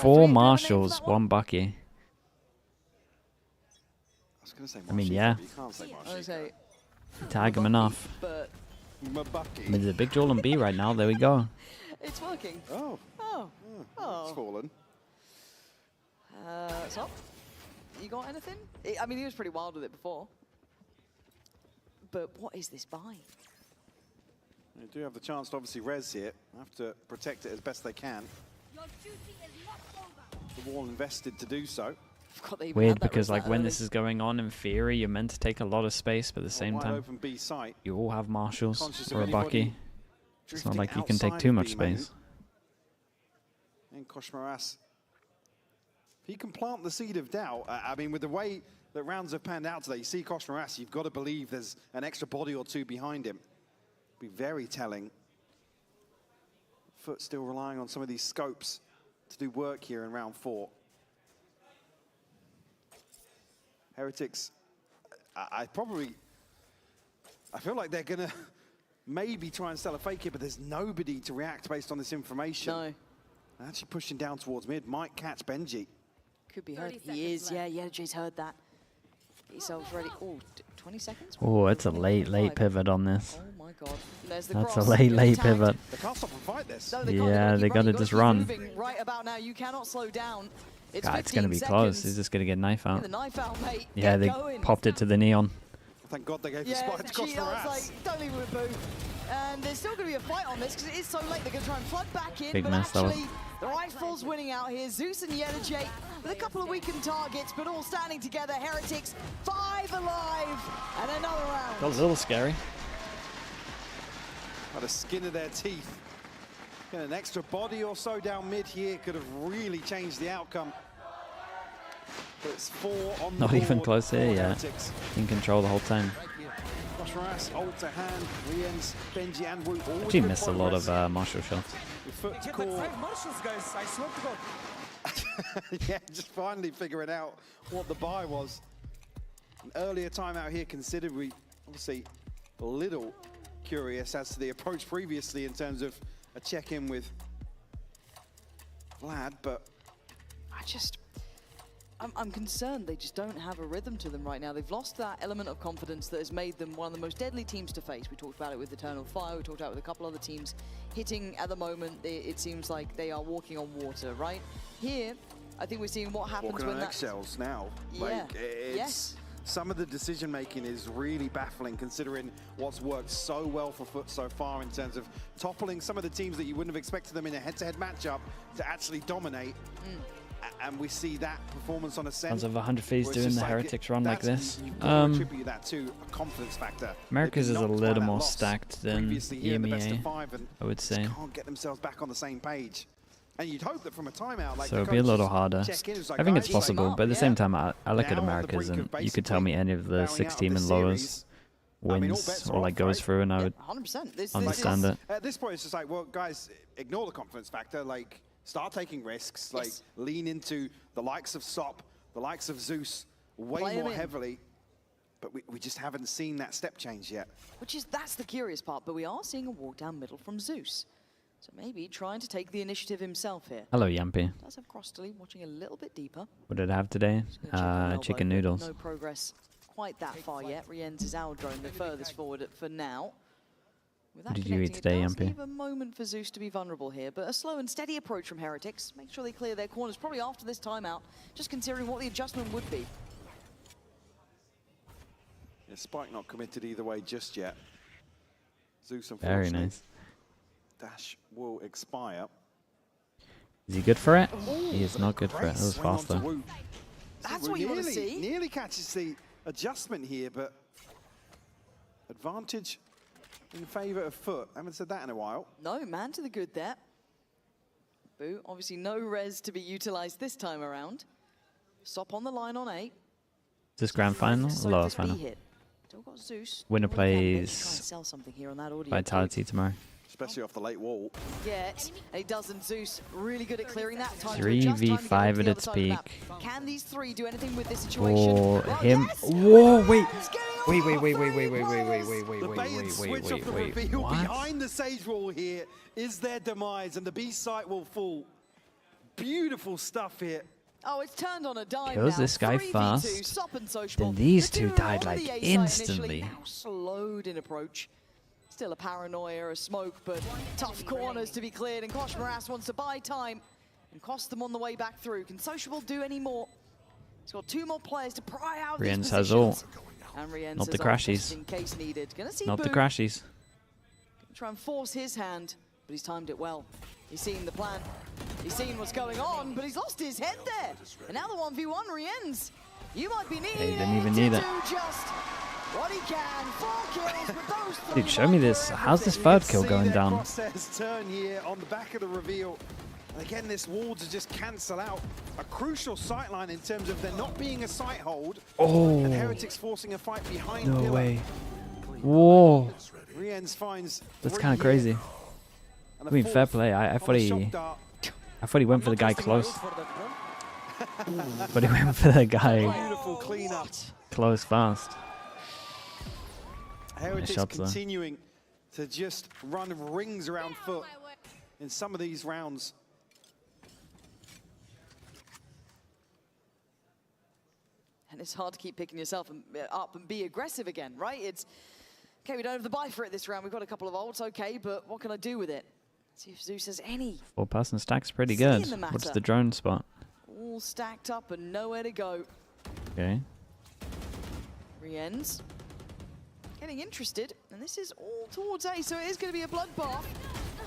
[SPEAKER 2] 4 marshals, 1 Bucky.
[SPEAKER 11] I was going to say
[SPEAKER 2] I mean,
[SPEAKER 11] Marshy,
[SPEAKER 2] yeah.
[SPEAKER 11] but you can't say
[SPEAKER 10] I
[SPEAKER 11] Marshy.
[SPEAKER 10] was say,
[SPEAKER 2] Tag him enough.
[SPEAKER 10] but
[SPEAKER 11] Mabucky.
[SPEAKER 2] I mean, there's a big Joel and B right now. There we go.
[SPEAKER 10] it's working.
[SPEAKER 11] Oh.
[SPEAKER 10] Oh.
[SPEAKER 11] It's fallen.
[SPEAKER 10] Sop, you got anything? I mean, he was pretty wild with it before. But what is this buy?
[SPEAKER 11] They do have the chance to obviously res here. Have to protect it as best they can. The wall invested to do so.
[SPEAKER 10] Forgot they even
[SPEAKER 2] Weird
[SPEAKER 10] had that
[SPEAKER 2] because
[SPEAKER 10] res
[SPEAKER 2] like
[SPEAKER 10] that
[SPEAKER 2] when
[SPEAKER 10] early.
[SPEAKER 2] this is going on, in theory, you're meant to take a lot of space, but at the same
[SPEAKER 11] Wide
[SPEAKER 2] time,
[SPEAKER 11] open B site.
[SPEAKER 2] you all have marshals
[SPEAKER 11] Conscious of
[SPEAKER 2] or a
[SPEAKER 11] anybody
[SPEAKER 2] Bucky. It's not
[SPEAKER 11] drifting
[SPEAKER 2] like you can take
[SPEAKER 11] outside
[SPEAKER 2] too
[SPEAKER 11] of
[SPEAKER 2] much
[SPEAKER 11] B main.
[SPEAKER 2] space.
[SPEAKER 11] And Koshmaras, if he can plant the seed of doubt, I mean, with the way that rounds have panned out today, you see Koshmaras, you've got to believe there's an extra body or 2 behind him. Be very telling. FUT still relying on some of these scopes to do work here in round 4. Heretics I feel like they're going to maybe try and sell a fake here, but there's nobody to react based on this information.
[SPEAKER 10] No.
[SPEAKER 11] Actually pushing down towards mid, might catch Benji.
[SPEAKER 10] Could be heard. He is, yeah, Jay's heard that. Get yourselves ready. Oh, 20 seconds?
[SPEAKER 2] Oh, it's a late pivot on this.
[SPEAKER 10] Oh my god. There's the
[SPEAKER 2] That's
[SPEAKER 10] cross.
[SPEAKER 2] a late pivot.
[SPEAKER 11] They can't stop and fight this.
[SPEAKER 10] No, they
[SPEAKER 2] Yeah, they gotta just run.
[SPEAKER 10] Right about now, you cannot slow down.
[SPEAKER 2] God, it's gonna be close. He's just gonna get knife out.
[SPEAKER 10] The knife out, mate.
[SPEAKER 2] Yeah, they popped it to the neon.
[SPEAKER 11] Thank God they gave the spike to Costa.
[SPEAKER 10] I was like, don't leave it with Boo. And there's still going to be a fight on this because it is so late. They're going to try and flood back in.
[SPEAKER 2] Big
[SPEAKER 10] but
[SPEAKER 2] mess, though.
[SPEAKER 10] actually, the Rifle's winning out here. Zeus and Yedajay with a couple of weakened targets, but all standing together. Heretics, 5 alive, and another round.
[SPEAKER 2] That was a little scary.
[SPEAKER 11] By the skin of their teeth. Get an extra body or so down mid here could have really changed the outcome. But it's 4 on the
[SPEAKER 2] Not
[SPEAKER 11] board
[SPEAKER 2] even close here yet.
[SPEAKER 11] Heretics.
[SPEAKER 2] In control the whole time.
[SPEAKER 11] Ras, ult to hand, Riens, Benji and Wu.
[SPEAKER 2] Actually missed a lot of Marshall shots.
[SPEAKER 11] FUT to core.
[SPEAKER 21] Marshals, guys. I swear to God.
[SPEAKER 11] Yeah, just finally figuring out what the buy was. An earlier timeout here considered. We obviously a little curious as to the approach previously in terms of a check-in with Vlad, but
[SPEAKER 10] I'm concerned they just don't have a rhythm to them right now. They've lost that element of confidence that has made them one of the most deadly teams to face. We talked about it with Eternal Fire, we talked about it with a couple other teams. Hitting at the moment, it seems like they are walking on water, right? Here, I think we're seeing what happens
[SPEAKER 11] walking
[SPEAKER 10] when
[SPEAKER 11] on
[SPEAKER 10] that...
[SPEAKER 11] eggshells now.
[SPEAKER 10] Yeah.
[SPEAKER 11] Like, it's, some of the decision making is really baffling considering what's worked so well for FUT so far in terms of toppling some of the teams that you wouldn't have expected them in a head-to-head matchup to actually dominate. And we see that performance on Ascent.
[SPEAKER 2] Tons of 100 Phase doing the Heretics run like this.
[SPEAKER 11] You've got to attribute that to a confidence factor.
[SPEAKER 2] America's is a little more stacked than EMEA, I would say.
[SPEAKER 11] Can't get themselves back on the same page. And you'd hope that from a timeout, like
[SPEAKER 2] so it'd be a little harder. I think it's possible, but at the same time, I look at America's and you could tell me any of the 6 team and lowers wins or like goes through and I would understand it.
[SPEAKER 11] At this point, it's just like, well, guys, ignore the confidence factor. Like, start taking risks, like lean into the likes of Sop, the likes of Zeus, way more heavily. But we just haven't seen that step change yet.
[SPEAKER 10] That's the curious part, but we are seeing a walk down middle from Zeus. So maybe trying to take the initiative himself here.
[SPEAKER 2] Hello, Yampy.
[SPEAKER 10] Does have Crostally watching a little bit deeper.
[SPEAKER 2] What did I have today? Chicken noodles.
[SPEAKER 10] No progress quite that far yet. Riens is our drone the furthest forward for now.
[SPEAKER 2] What did you eat today, Yampy?
[SPEAKER 10] Leave a moment for Zeus to be vulnerable here, but a slow and steady approach from Heretics. Make sure they clear their corners, probably after this timeout, just considering what the adjustment would be.
[SPEAKER 11] Yeah, Spike not committed either way just yet. Zeus, unfortunately.
[SPEAKER 2] Very nice.
[SPEAKER 11] Dash will expire.
[SPEAKER 2] Is he good for it? He is not good for it. That was fast though.
[SPEAKER 10] That's what you want to see.
[SPEAKER 11] Nearly catches the adjustment here, but advantage in favour of FUT. I haven't said that in a while.
[SPEAKER 10] No, man to the good there. Boo, obviously no res to be utilised this time around. Sop on the line on 8.
[SPEAKER 2] Is this grand final or lower final?
[SPEAKER 10] Still got Zeus.
[SPEAKER 2] Winner plays
[SPEAKER 10] sell something here on that audio
[SPEAKER 2] Vitality tomorrow.
[SPEAKER 11] Especially off the late wall.
[SPEAKER 10] Yet, and he doesn't. Zeus really good at clearing that time.
[SPEAKER 2] 3v5 at its peak.
[SPEAKER 10] Can these three do anything with this situation?
[SPEAKER 2] Or him. Whoa, wait. Wait.
[SPEAKER 11] The bait and switch of the reveal behind the Sage wall here is their demise, and the B site will fall. Beautiful stuff here.
[SPEAKER 10] Oh, it's turned on a dime
[SPEAKER 2] Kills
[SPEAKER 10] now.
[SPEAKER 2] this guy
[SPEAKER 10] 3v2,
[SPEAKER 2] fast.
[SPEAKER 10] Sop and Sociable.
[SPEAKER 2] Then these
[SPEAKER 10] The
[SPEAKER 2] two died
[SPEAKER 10] on
[SPEAKER 2] like
[SPEAKER 10] the A side
[SPEAKER 2] instantly.
[SPEAKER 10] Now slowed in approach. Still a paranoia, a smoke, but tough corners to be cleared, and Kosh Moras wants to buy time and cost them on the way back through. Can Sociable do any more? He's got 2 more players to pry out these
[SPEAKER 2] Riens has
[SPEAKER 10] positions.
[SPEAKER 2] ult.
[SPEAKER 10] And Riens
[SPEAKER 2] Not the
[SPEAKER 10] has ult
[SPEAKER 2] crashies.
[SPEAKER 10] just in case needed. Gonna see
[SPEAKER 2] Not the
[SPEAKER 10] Boo.
[SPEAKER 2] crashies.
[SPEAKER 10] Try and force his hand, but he's timed it well. He's seen the plan. He's seen what's going on, but he's lost his head there. And now the 1v1 Riens. You might be needing
[SPEAKER 2] didn't even need it.
[SPEAKER 10] just what he can. 4 kills with those 3.
[SPEAKER 2] Dude, show me this. How's this third kill going down?
[SPEAKER 11] Process turn here on the back of the reveal. And again, this wall to just cancel out a crucial sightline in terms of there not being a sight hold.
[SPEAKER 2] Oh.
[SPEAKER 11] And Heretics forcing a fight behind
[SPEAKER 2] No
[SPEAKER 11] Pillar.
[SPEAKER 2] way. Whoa.
[SPEAKER 11] Riens finds
[SPEAKER 2] That's kind of crazy. I mean, fair play. I thought he went for the guy close. But he went for the guy
[SPEAKER 11] Beautiful cleanup.
[SPEAKER 2] close fast.
[SPEAKER 11] Heretics continuing to just run rings around FUT in some of these rounds.
[SPEAKER 10] And it's hard to keep picking yourself up and be aggressive again, right? It's, okay, we don't have the buy for it this round. We've got a couple of ults, okay, but what can I do with it? See if Zeus has any.
[SPEAKER 2] 4-person stack's pretty good. What's the drone spot?
[SPEAKER 10] All stacked up and nowhere to go.
[SPEAKER 2] Okay.
[SPEAKER 10] Rien's getting interested, and this is all towards A, so it is going to be a bloodbath.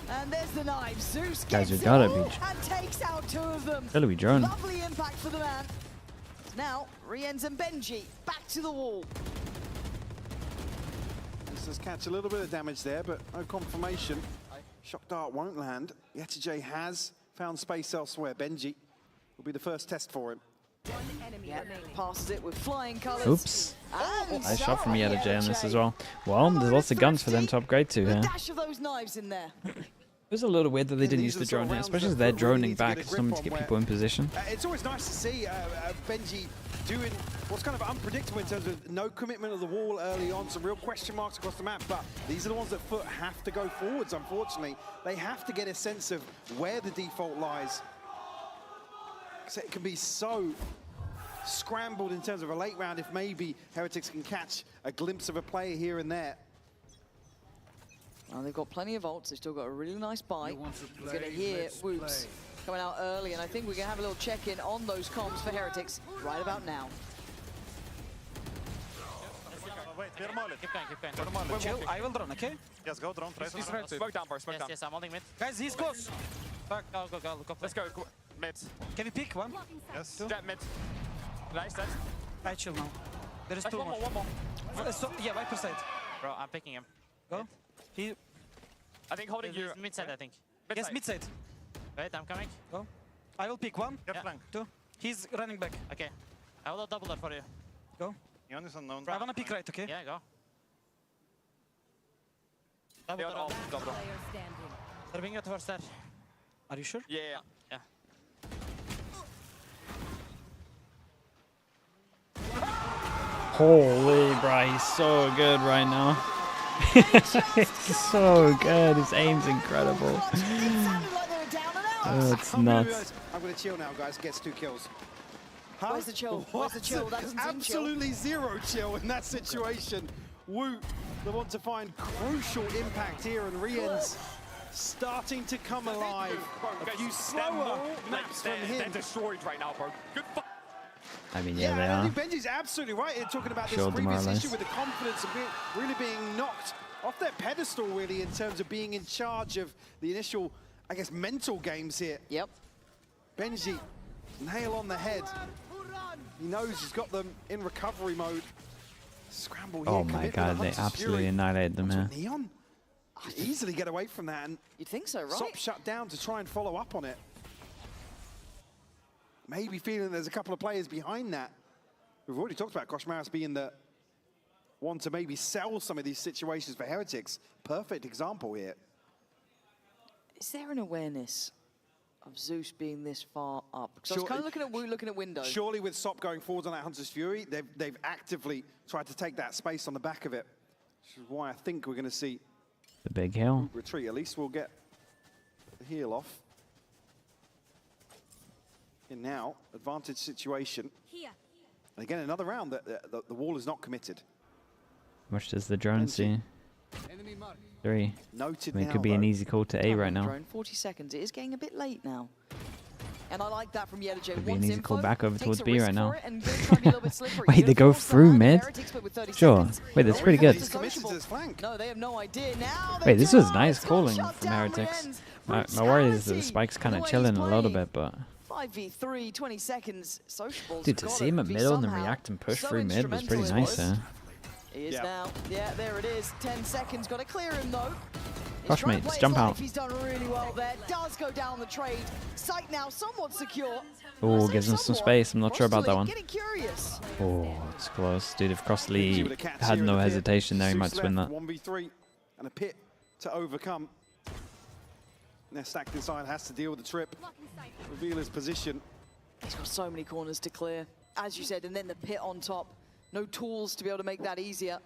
[SPEAKER 10] And there's the knife. Zeus gets it all and takes out 2 of them.
[SPEAKER 2] Gotta be drone.
[SPEAKER 10] Lovely impact for the man. Now, Rien's and Benji back to the wall.
[SPEAKER 11] This does catch a little bit of damage there, but no confirmation. Shock dart won't land. Yetijay has found space elsewhere. Benji will be the first test for him.
[SPEAKER 10] Yeah, passes it with flying colours.
[SPEAKER 2] Oops. Nice shot from Yetijay on this as well. Well, there's lots of guns for them to upgrade to here.
[SPEAKER 10] Dash of those knives in there.
[SPEAKER 2] It was a little weird that they didn't use the drone here, especially as they're droning back. It's something to get people in position.
[SPEAKER 11] It's always nice to see Benji doing what's kind of unpredictable in terms of no commitment of the wall early on, some real question marks across the map, but these are the ones that FUT have to go forwards, unfortunately. They have to get a sense of where the default lies. So it can be so scrambled in terms of a late round if maybe Heretics can catch a glimpse of a player here and there.
[SPEAKER 10] Well, they've got plenty of ults. They've still got a really nice buy. He's going to hear Whoops coming out early, and I think we're going to have a little check-in on those comms for Heretics right about now.
[SPEAKER 19] Wait, keep going.
[SPEAKER 21] Chill, I will drone, okay?
[SPEAKER 19] Yes, go drone.
[SPEAKER 21] Smoke down, bro, smoke down.
[SPEAKER 19] Yes, I'm holding mid.
[SPEAKER 21] Guys, he's close.
[SPEAKER 19] Go. Let's go. Mid.
[SPEAKER 21] Can we pick one?
[SPEAKER 19] Yes. Trap mid. Nice.
[SPEAKER 21] I chill now. There is 2 more.
[SPEAKER 19] One more.
[SPEAKER 21] So, yeah, Viper side.
[SPEAKER 19] Bro, I'm picking him.
[SPEAKER 21] Go. He.
[SPEAKER 19] I think holding you. Mid side, I think.
[SPEAKER 21] Yes, mid side.
[SPEAKER 19] Wait, I'm coming.
[SPEAKER 21] Go. I will pick 1.
[SPEAKER 19] Get flank.
[SPEAKER 21] 2. He's running back.
[SPEAKER 19] Okay. I will double that for you.
[SPEAKER 21] Go.
[SPEAKER 19] Yon is unknown.
[SPEAKER 21] I wanna pick right, okay?
[SPEAKER 19] Yeah, go. Double all. Go, bro. They're being at first there.
[SPEAKER 21] Are you sure?
[SPEAKER 19] Yeah.
[SPEAKER 2] Holy, bro, he's so good right now. He's so good. His aim's incredible. Oh, it's nuts.
[SPEAKER 11] I'm going to chill now, guys. Gets 2 kills. Huh?
[SPEAKER 10] Where's the chill? Where's the chill? That doesn't seem chill.
[SPEAKER 11] Absolutely 0 chill in that situation. Woot, they want to find crucial impact here, and Rien's starting to come alive. A few slower maps from him.
[SPEAKER 19] They're destroyed right now, bro. Good fuck.
[SPEAKER 2] I mean, yeah, they
[SPEAKER 11] I
[SPEAKER 2] are.
[SPEAKER 11] think Benji's absolutely right in talking about this previous issue with the confidence of really being knocked off their pedestal, really, in terms of being in charge of the initial, I guess, mental games here.
[SPEAKER 10] Yep.
[SPEAKER 11] Benji, nail on the head. He knows he's got them in recovery mode. Scramble here.
[SPEAKER 2] Oh my god, they absolutely annihilated them here.
[SPEAKER 11] Neon easily get away from that, and
[SPEAKER 10] you'd think so, right?
[SPEAKER 11] Sop shut down to try and follow up on it. Maybe feeling there's a couple of players behind that. We've already talked about Koshmaris being the one to maybe sell some of these situations for Heretics. Perfect example here.
[SPEAKER 10] Is there an awareness of Zeus being this far up? Because I was kind of looking at window.
[SPEAKER 11] Surely with Sop going forward on that Hunter's Fury, they've actively tried to take that space on the back of it. Which is why I think we're going to see
[SPEAKER 2] the big heal.
[SPEAKER 11] Retreat. At least we'll get the heal off. And now, advantage situation. Here. And again, another round that the wall is not committed.
[SPEAKER 2] How much does the drone see? 3.
[SPEAKER 11] Noted.
[SPEAKER 2] I mean, it could be an easy call to A right now.
[SPEAKER 10] Drone, 40 seconds. It is getting a bit late now. And I like that from Yetijay.
[SPEAKER 2] Could be an easy call back over towards B right now. Wait, they go through mid? Sure. Wait, that's pretty good.
[SPEAKER 10] No, they have no idea. Now
[SPEAKER 2] wait, this was nice calling from Heretics. My worry is that the spike's kind of chilling a little bit, but...
[SPEAKER 10] 5v3, 20 seconds. Sociables.
[SPEAKER 2] Dude, to see him at middle and then react and push through mid was pretty nice there.
[SPEAKER 10] He is now. Yeah, there it is. 10 seconds. Got to clear him though.
[SPEAKER 2] Gosh, mate, just jump out.
[SPEAKER 10] He's done really well there. Does go down the trade. Sight now somewhat secure.
[SPEAKER 2] Oh, gives him some space. I'm not sure about that one.
[SPEAKER 10] Getting curious.
[SPEAKER 2] Oh, it's close. Dude, if Crossley had no hesitation there, he might win that.
[SPEAKER 11] 1v3 and a pit to overcome. Now stacked inside, has to deal with the trip. Reveal his position.
[SPEAKER 10] He's got so many corners to clear, as you said, and then the pit on top. No tools to be able to make that easier.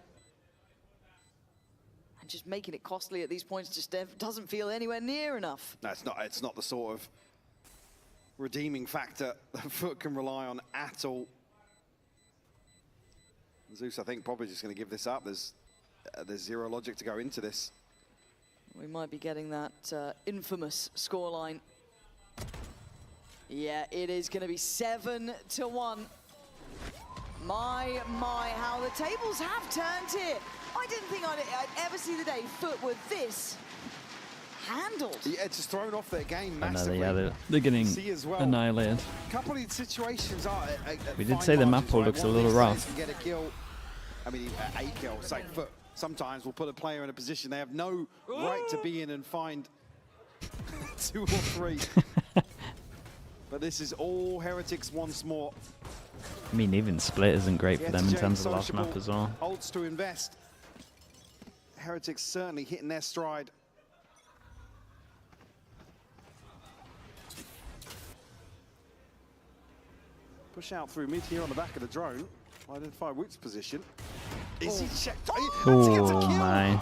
[SPEAKER 10] And just making it costly at these points just doesn't feel anywhere near enough.
[SPEAKER 11] No, it's not the sort of redeeming factor that FUT can rely on at all. Zeus, I think, probably just going to give this up. There's zero logic to go into this.
[SPEAKER 10] We might be getting that infamous scoreline. Yeah, it is going to be 7-1. My, how the tables have turned here. I didn't think I'd ever see the day FUT were this handled.
[SPEAKER 11] Yeah, just thrown off their game massively.
[SPEAKER 2] They're getting annihilated.
[SPEAKER 11] A couple of situations are.
[SPEAKER 2] We did say the map pool looks a little rough.
[SPEAKER 11] Get a kill. I mean, a kill. It's like FUT sometimes will put a player in a position they have no right to be in and find 2 or 3. But this is all Heretics once more.
[SPEAKER 2] I mean, even split isn't great for them in terms of last map as well.
[SPEAKER 11] Ults to invest. Heretics certainly hitting their stride. Push out through mid here on the back of the drone. Identify Woot's position. Is he checked?
[SPEAKER 2] Oh my.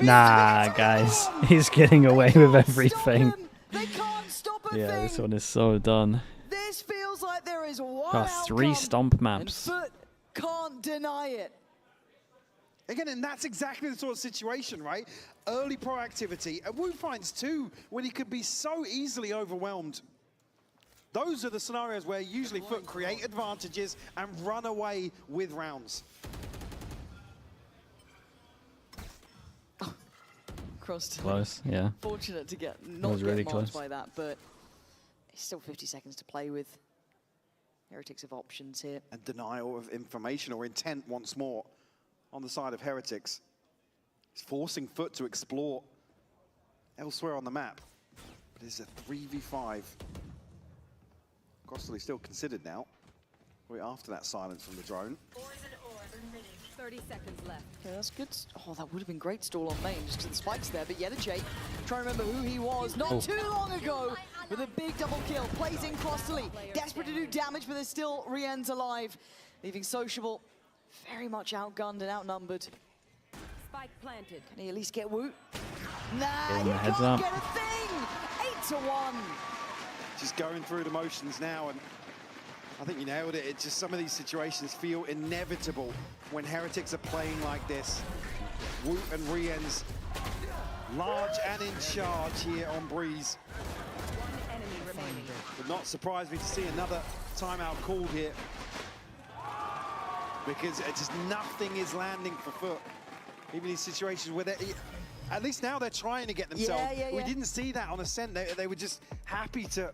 [SPEAKER 2] Nah, guys. He's getting away with everything.
[SPEAKER 10] They can't stop a
[SPEAKER 2] yeah,
[SPEAKER 10] thing.
[SPEAKER 2] this one is so done.
[SPEAKER 10] This feels like there is one
[SPEAKER 2] Got 3 stomp maps.
[SPEAKER 10] And FUT can't deny it.
[SPEAKER 11] Again, and that's exactly the sort of situation, right? Early proactivity. And Woot finds 2 when he could be so easily overwhelmed. Those are the scenarios where usually FUT create advantages and run away with rounds.
[SPEAKER 2] Close, yeah.
[SPEAKER 10] Fortunate to get not
[SPEAKER 2] really
[SPEAKER 10] get
[SPEAKER 2] close
[SPEAKER 10] by that, but it's still 50 seconds to play with. Heretics have options here.
[SPEAKER 11] And denial of information or intent once more on the side of Heretics. It's forcing FUT to explore elsewhere on the map. But it's a 3v5. Costly still considered now. We're after that silence from the drone.
[SPEAKER 13] 30 seconds left.
[SPEAKER 10] Okay, that's good. Oh, that would have been great stall on main, just to the spikes there. But Yeta Jake, trying to remember who he was not too long ago with a big double kill. Plays in Crostally, desperate to do damage, but there's still Rien's alive, leaving Sociable very much outgunned and outnumbered.
[SPEAKER 13] Spike planted.
[SPEAKER 10] Can he at least get Woot? Nah,
[SPEAKER 2] Give him
[SPEAKER 10] you
[SPEAKER 2] a heads
[SPEAKER 10] can't
[SPEAKER 2] up.
[SPEAKER 10] get a thing. 8-1.
[SPEAKER 11] Just going through the motions now, and I think you nailed it. It's just some of these situations feel inevitable when Heretics are playing like this. Woot and Rien's large and in charge here on Breeze.
[SPEAKER 13] One enemy remaining.
[SPEAKER 11] Would not surprise me to see another timeout called here, because it's just nothing is landing for FUT. Even these situations where at least now they're trying to get themselves. We didn't see that on Ascent. They were just happy to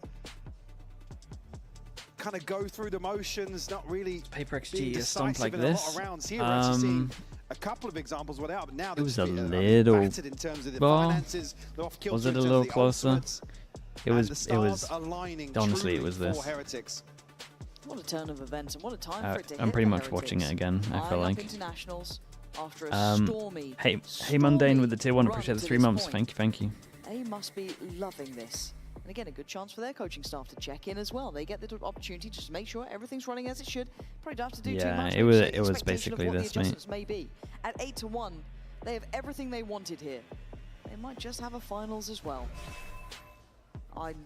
[SPEAKER 11] kind of go through the motions, not really
[SPEAKER 2] Paper
[SPEAKER 11] being
[SPEAKER 2] XG is stumped like
[SPEAKER 11] decisive in a lot
[SPEAKER 2] this.
[SPEAKER 11] of rounds. Here we're actually seeing a couple of examples without, but now
[SPEAKER 2] It was a
[SPEAKER 11] little
[SPEAKER 2] little.
[SPEAKER 11] in terms of the
[SPEAKER 2] Well,
[SPEAKER 11] finances, the off-kill
[SPEAKER 2] was it a
[SPEAKER 11] in terms of
[SPEAKER 2] little
[SPEAKER 11] the
[SPEAKER 2] closer?
[SPEAKER 11] ultimates,
[SPEAKER 2] It
[SPEAKER 11] and
[SPEAKER 2] was.
[SPEAKER 11] the
[SPEAKER 2] It
[SPEAKER 11] stars
[SPEAKER 2] was.
[SPEAKER 11] aligning
[SPEAKER 2] Honestly, it
[SPEAKER 11] truly
[SPEAKER 2] was this.
[SPEAKER 11] for Heretics.
[SPEAKER 10] What a turn of events and what a time for it to hit
[SPEAKER 2] I'm pretty
[SPEAKER 10] the
[SPEAKER 2] much watching it
[SPEAKER 10] Heretics.
[SPEAKER 2] again. I feel
[SPEAKER 10] Eyeing up
[SPEAKER 2] like.
[SPEAKER 10] internationals after a stormy,
[SPEAKER 2] Hey, Mundane with the tier 1.
[SPEAKER 10] run
[SPEAKER 2] Appreciate the
[SPEAKER 10] to
[SPEAKER 2] 3
[SPEAKER 10] this
[SPEAKER 2] months.
[SPEAKER 10] point.
[SPEAKER 2] Thank you.
[SPEAKER 10] They must be loving this. And again, a good chance for their coaching staff to check in as well. They get the opportunity to just make sure everything's running as it should. Probably don't have to do too
[SPEAKER 2] Yeah,
[SPEAKER 10] much.
[SPEAKER 2] it was-
[SPEAKER 10] Maybe
[SPEAKER 2] it was
[SPEAKER 10] expectation of
[SPEAKER 2] basically
[SPEAKER 10] what the
[SPEAKER 2] this, mate.
[SPEAKER 10] adjustments may be. At 8-1, they have everything they wanted here. They might just have a finals as well. I'm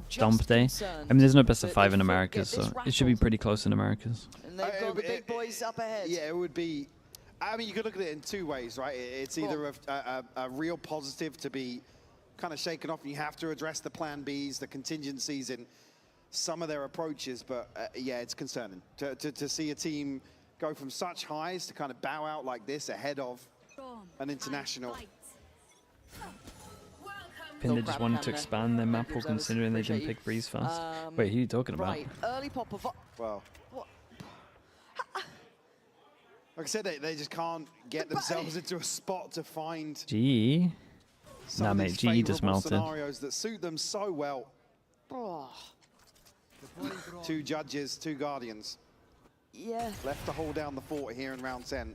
[SPEAKER 10] just
[SPEAKER 2] Dump day.
[SPEAKER 10] concerned
[SPEAKER 2] I mean, there's no best of
[SPEAKER 10] that
[SPEAKER 2] 5
[SPEAKER 10] if
[SPEAKER 2] in
[SPEAKER 10] FUT
[SPEAKER 2] Americas,
[SPEAKER 10] get this
[SPEAKER 2] so it should be
[SPEAKER 10] rattled,
[SPEAKER 2] pretty close in Americas.
[SPEAKER 10] and they've got the big boys up ahead.
[SPEAKER 11] Yeah, it would be. I mean, you could look at it in 2 ways, right? It's either a real positive to be kind of shaken off, and you have to address the plan Bs, the contingencies in some of their approaches, but yeah, it's concerning to see a team go from such highs to kind of bow out like this ahead of an international.
[SPEAKER 2] They just wanted to expand their map pool considering they didn't pick Breeze first. Wait, who are you talking about?
[SPEAKER 10] Right, early pop of...
[SPEAKER 11] Well, like I said, they just can't get themselves into a spot to find
[SPEAKER 2] GE?
[SPEAKER 11] some
[SPEAKER 2] Nah,
[SPEAKER 11] of
[SPEAKER 2] mate,
[SPEAKER 11] these
[SPEAKER 2] GE just
[SPEAKER 11] favourable
[SPEAKER 2] melted.
[SPEAKER 11] scenarios that suit them so well.
[SPEAKER 10] Oh.
[SPEAKER 11] 2 judges, 2 guardians.
[SPEAKER 10] Yeah.
[SPEAKER 11] Left to hold down the fort here in round 10.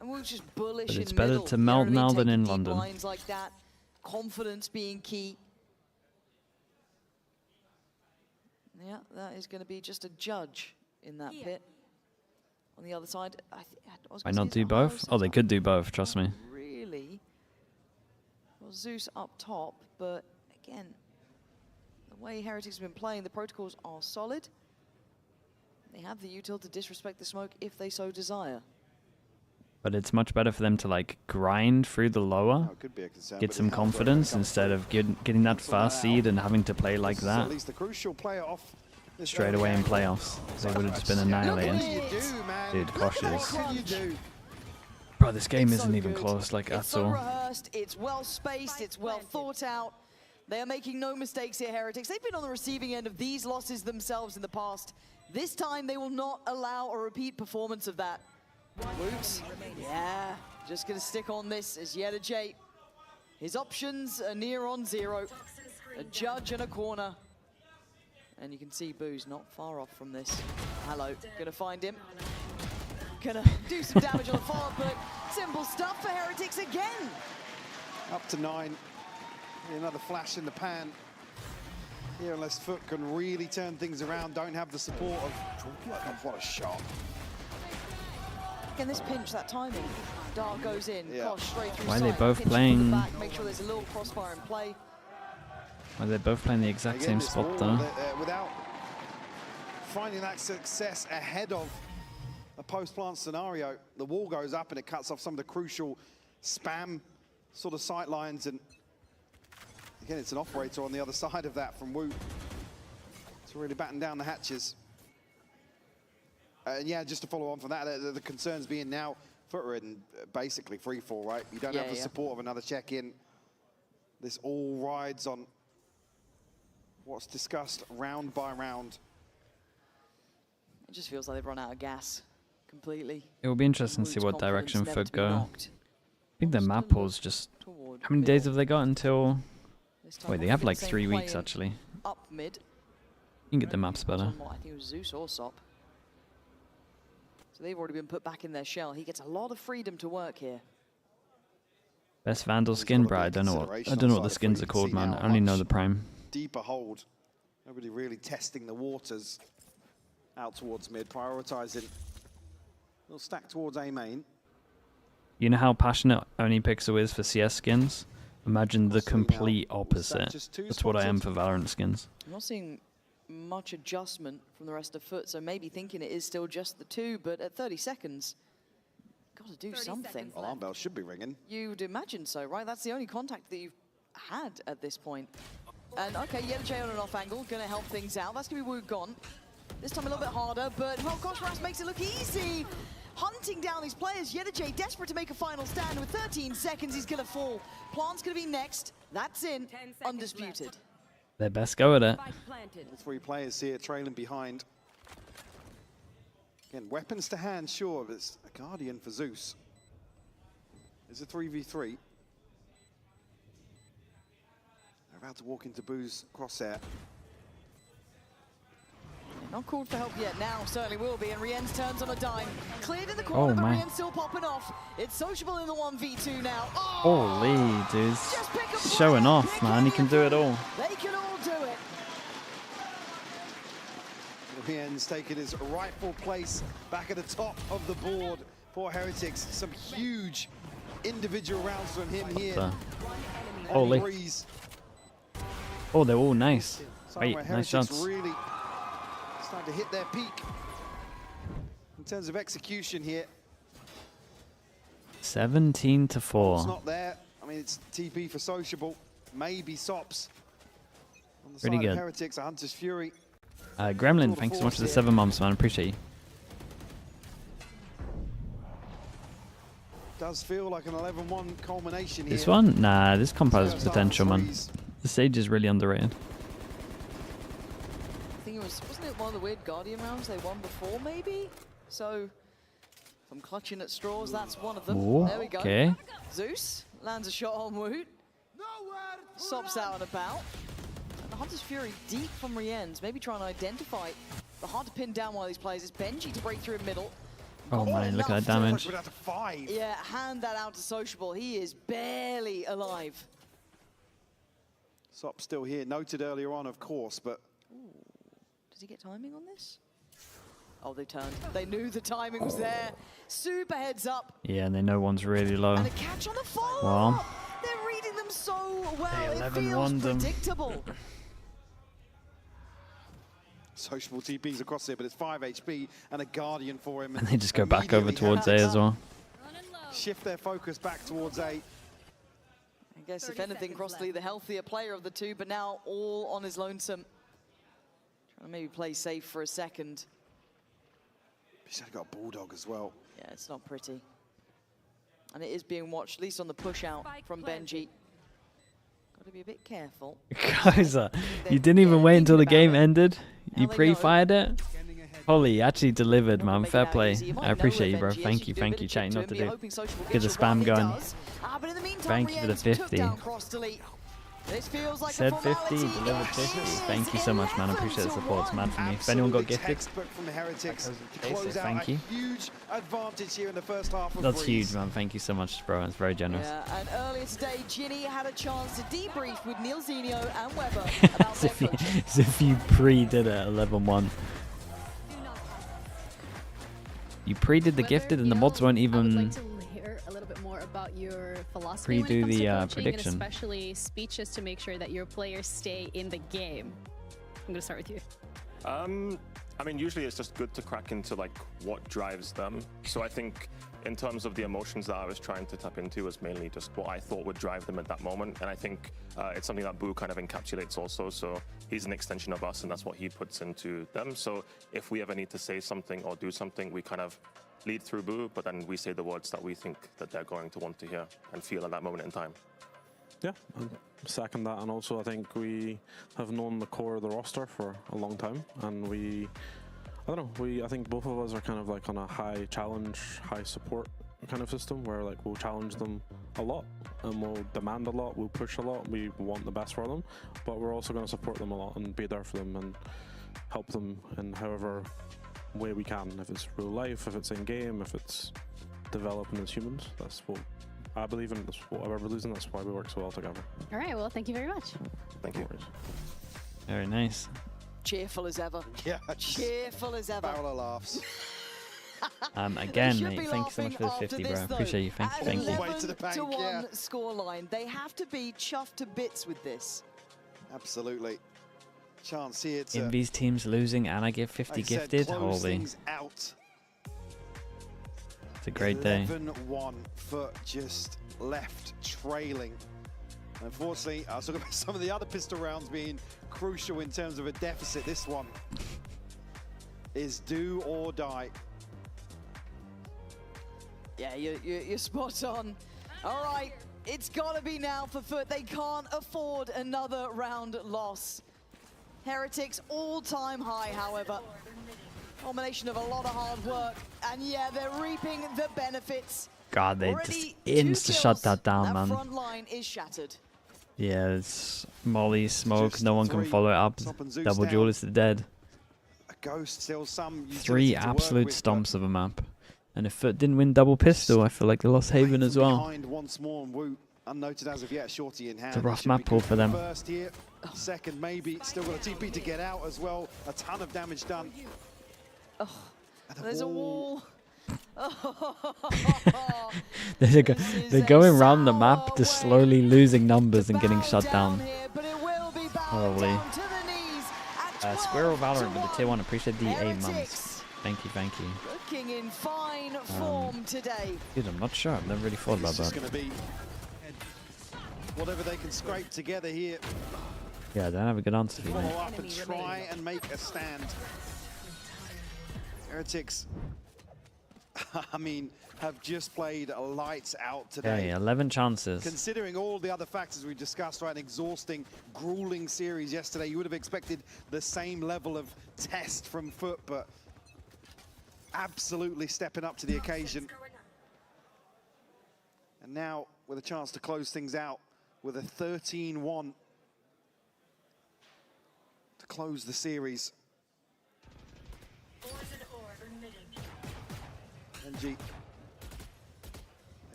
[SPEAKER 10] And we're just bullish
[SPEAKER 2] But it's
[SPEAKER 10] in
[SPEAKER 2] better
[SPEAKER 10] middle.
[SPEAKER 2] to melt
[SPEAKER 10] Generally
[SPEAKER 2] now than
[SPEAKER 10] taking
[SPEAKER 2] in
[SPEAKER 10] deep
[SPEAKER 2] London.
[SPEAKER 10] lines like that. Confidence being key. Yeah, that is going to be just a judge in that pit. On the other side, I was
[SPEAKER 2] Why
[SPEAKER 10] gonna
[SPEAKER 2] not
[SPEAKER 10] say
[SPEAKER 2] do both? Oh, they could do both, trust me.
[SPEAKER 10] really got Zeus up top, but again, the way Heretics have been playing, the protocols are solid. They have the util to disrespect the smoke if they so desire.
[SPEAKER 2] But it's much better for them to like grind through the lower, get some confidence instead of getting that fast seed and having to play like that straight away in playoffs. They would have just been annihilated. Dude, Kosh is... Bro, this game isn't even close, like, at all.
[SPEAKER 10] Rehearsed, it's well spaced, it's well thought out. They are making no mistakes here, Heretics. They've been on the receiving end of these losses themselves in the past. This time, they will not allow a repeat performance of that. Woots, yeah, just gonna stick on this as Yedajay. His options are near on zero. A judge and a corner. And you can see Boo's not far off from this. Hello, gonna find him. Gonna do some damage on the follow-up, but simple stuff for Heretics again.
[SPEAKER 11] Up to 9. Another flash in the pan. Here, unless FUT can really turn things around, don't have the support of... What a shot.
[SPEAKER 10] Again, this pinch, that timing. Dart goes in, Kosh straight through.
[SPEAKER 2] Why are they both playing...
[SPEAKER 10] Make sure there's a little crossfire in play.
[SPEAKER 2] Why are they both playing the exact same spot, though?
[SPEAKER 11] Without finding that success ahead of a post-plant scenario, the wall goes up and it cuts off some of the crucial spam sort of sight lines. And again, it's an operator on the other side of that from Wu to really batten down the hatches. And yeah, just to follow on from that, the concerns being now FUT are in basically free fall, right? You don't have the support of another check-in. This all rides on what's discussed round by round.
[SPEAKER 10] It just feels like they've run out of gas completely.
[SPEAKER 2] It will be interesting to see what direction FUT go. I think the map pulls just... How many days have they got until... Wait, they have like 3 weeks actually.
[SPEAKER 10] Up mid.
[SPEAKER 2] You can get the maps better.
[SPEAKER 10] I think it was Zeus or Sop. So they've already been put back in their shell. He gets a lot of freedom to work here.
[SPEAKER 2] Best Vandal skin, bro. I don't know what the skins are called, man. I only know the Prime.
[SPEAKER 11] Deeper hold. Nobody really testing the waters out towards mid, prioritizing. Little stack towards A main.
[SPEAKER 2] You know how passionate OniPixel is for CS skins? Imagine the complete opposite. That's what I am for Valorant skins.
[SPEAKER 10] I'm not seeing much adjustment from the rest of FUT, so maybe thinking it is still just the 2, but at 30 seconds, got to do something.
[SPEAKER 11] Alarm bell should be ringing.
[SPEAKER 10] You'd imagine so, right? That's the only contact that you've had at this point. And okay, Yedajay on an off angle, gonna help things out. That's gonna be Wu gone. This time a little bit harder, but Koshmaras makes it look easy. Hunting down these players. Yedajay desperate to make a final stand. With 13 seconds, he's gonna fall. Plant's gonna be next. That's in. Undisputed.
[SPEAKER 2] They best go at it.
[SPEAKER 11] All 3 players here trailing behind. Again, weapons to hand, sure, but it's a Guardian for Zeus. It's a 3v3. They're about to walk into Boo's crosshair.
[SPEAKER 10] Not called for help yet. Now certainly will be, and Rien's turns on a dime. Cleared in the corner, but Rien's still popping off. It's sociable in the 1v2 now.
[SPEAKER 2] Holy, dude. Showing off, man. He can do it all.
[SPEAKER 10] They can all do it.
[SPEAKER 11] Rien's taking his rightful place back at the top of the board for Heretics. Some huge individual rounds from him here.
[SPEAKER 2] Holy. Oh, they're all nice. Wait, nice shots.
[SPEAKER 11] Really starting to hit their peak in terms of execution here.
[SPEAKER 2] 17-4.
[SPEAKER 11] It's not there. I mean, it's TP for sociable. Maybe Sops on the
[SPEAKER 2] Pretty
[SPEAKER 11] side
[SPEAKER 2] good.
[SPEAKER 11] of Heretics, a Hunter's Fury.
[SPEAKER 2] Gremlin, thanks so much for the 7 months, man. Appreciate you.
[SPEAKER 11] Does feel like an 11-1 culmination
[SPEAKER 2] This
[SPEAKER 11] here.
[SPEAKER 2] one? Nah, this comp has potential, man. The stage is really underrated.
[SPEAKER 10] I think it wasn't it one of the weird Guardian rounds they won before, maybe? So, if I'm clutching at straws, that's one of them.
[SPEAKER 2] Ooh,
[SPEAKER 10] there we go.
[SPEAKER 2] okay.
[SPEAKER 10] Zeus lands a shot on Woot. Sops out and about. And the Hunter's Fury deep from Rien's, maybe trying to identify the hard to pin down one of these players. It's Benji to break through in middle.
[SPEAKER 2] Oh man, look at that damage.
[SPEAKER 10] Yeah, hand that out to Sociable. He is barely alive.
[SPEAKER 11] Sop still here, noted earlier on, of course, but...
[SPEAKER 10] Ooh. Does he get timing on this? Oh, they turned. They knew the timing was there. Super heads up.
[SPEAKER 2] Yeah, and they know one's really low.
[SPEAKER 10] And a catch on the follow.
[SPEAKER 2] Well,
[SPEAKER 10] They're reading them so well,
[SPEAKER 2] Hey,
[SPEAKER 10] it
[SPEAKER 2] 11
[SPEAKER 10] feels
[SPEAKER 2] won them.
[SPEAKER 10] predictable.
[SPEAKER 11] Sociable TPs across here, but it's 5 HP and a Guardian for him.
[SPEAKER 2] And they just go back over towards A as well.
[SPEAKER 11] Shift their focus back towards A.
[SPEAKER 10] I guess if anything, Crossley the healthier player of the two, but now all on his lonesome. Trying to maybe play safe for a second.
[SPEAKER 11] He's got a Bulldog as well.
[SPEAKER 10] Yeah, it's not pretty. And it is being watched, at least on the push out from Benji. Got to be a bit careful.
[SPEAKER 2] Kaiser, you didn't even wait until the game ended. You pre-fired it. Holy, you actually delivered, man. Fair play. I appreciate you, bro. Thank you, chatting not to do. Get the spam going. Thank you for the 50. Said 50, delivered 50. Thank you so much, man. I appreciate the support. It's mad for me. If anyone got gifted, thank you. That's huge, man. Thank you so much, bro. It's very generous.
[SPEAKER 10] Yeah, and earlier today, Ginny had a chance to debrief with Neil Zenio and Weber about
[SPEAKER 2] As if you pre-did it at 11-1. You pre-did the gifted and the mods won't even
[SPEAKER 5] about your philosophy when it
[SPEAKER 2] pre-do
[SPEAKER 5] comes
[SPEAKER 2] the
[SPEAKER 5] to coaching,
[SPEAKER 2] prediction.
[SPEAKER 5] and especially speeches to make sure that your players stay in the game. I'm going to start with you.
[SPEAKER 1] I mean, usually it's just good to crack into like what drives them. So I think in terms of the emotions that I was trying to tap into was mainly just what I thought would drive them at that moment. And I think it's something that Boo kind of encapsulates also. So he's an extension of us and that's what he puts into them. So if we ever need to say something or do something, we kind of lead through Boo, but then we say the words that we think that they're going to want to hear and feel at that moment in time.
[SPEAKER 23] Yeah, I second that. And also I think we have known the core of the roster for a long time. And I don't know, I think both of us are kind of like on a high challenge, high support kind of system where like we'll challenge them a lot and we'll demand a lot, we'll push a lot, we want the best for them, but we're also going to support them a lot and be there for them and help them in however way we can. If it's real life, if it's in game, if it's developing as humans, that's what I believe in, that's what I believe in, that's why we work so well together.
[SPEAKER 5] All right, well, thank you very much.
[SPEAKER 1] Thank you.
[SPEAKER 2] Very nice.
[SPEAKER 10] Cheerful as ever.
[SPEAKER 11] Yeah.
[SPEAKER 10] Cheerful as ever.
[SPEAKER 11] Barrel of laughs.
[SPEAKER 2] Again, mate, thank you so much for the 50, bro. I appreciate you. Thank you.
[SPEAKER 10] 11-1 scoreline. They have to be chuffed to bits with this.
[SPEAKER 11] Absolutely. Chance here to...
[SPEAKER 2] In these teams losing and I get 50 gifted, holy.
[SPEAKER 11] Out.
[SPEAKER 2] It's a great day.
[SPEAKER 11] 11-1, FUT just left trailing. Unfortunately, I was talking about some of the other pistol rounds being crucial in terms of a deficit. This one is do or die.
[SPEAKER 10] Yeah, you're spot on. All right, it's got to be now for FUT. They can't afford another round loss. Heretics all-time high, however. Combination of a lot of hard work, and yeah, they're reaping the benefits.
[SPEAKER 2] God, they
[SPEAKER 10] Already
[SPEAKER 2] just insta-shut that down,
[SPEAKER 10] that
[SPEAKER 2] man.
[SPEAKER 10] front line is shattered.
[SPEAKER 2] Yeah, it's Molly, smoke, no one can follow it up. Double duel is dead.
[SPEAKER 11] A ghost, still some
[SPEAKER 2] 3 absolute stomps of a map. And if FUT didn't win double pistol, I feel like they lost Haven as well.
[SPEAKER 11] Behind once more, and Woot unnoted as of yet, Shorty in hand.
[SPEAKER 2] It's a rough map pull for them.
[SPEAKER 11] First here, second maybe, still got a TP to get out as well. A ton of damage done.
[SPEAKER 10] Oh, there's a wall.
[SPEAKER 2] They're going around the map, just slowly losing numbers and getting shut down. Holy. Squirrel Valorant with the tier 1, appreciate the 8 months. Thank you, thank you.
[SPEAKER 10] Looking in fine form today.
[SPEAKER 2] Dude, I'm not sure. I've never really thought about that.
[SPEAKER 11] Going to be whatever they can scrape together here.
[SPEAKER 2] Yeah, I don't have a good answer for you,
[SPEAKER 11] Follow
[SPEAKER 2] mate.
[SPEAKER 11] up and try and make a stand. Heretics, I mean, have just played lights out today.
[SPEAKER 2] Okay, 11 chances.
[SPEAKER 11] Considering all the other factors we discussed, right, an exhausting, grueling series yesterday, you would have expected the same level of test from FUT, but absolutely stepping up to the occasion. And now with a chance to close things out with a 13-1 to close the series. NG.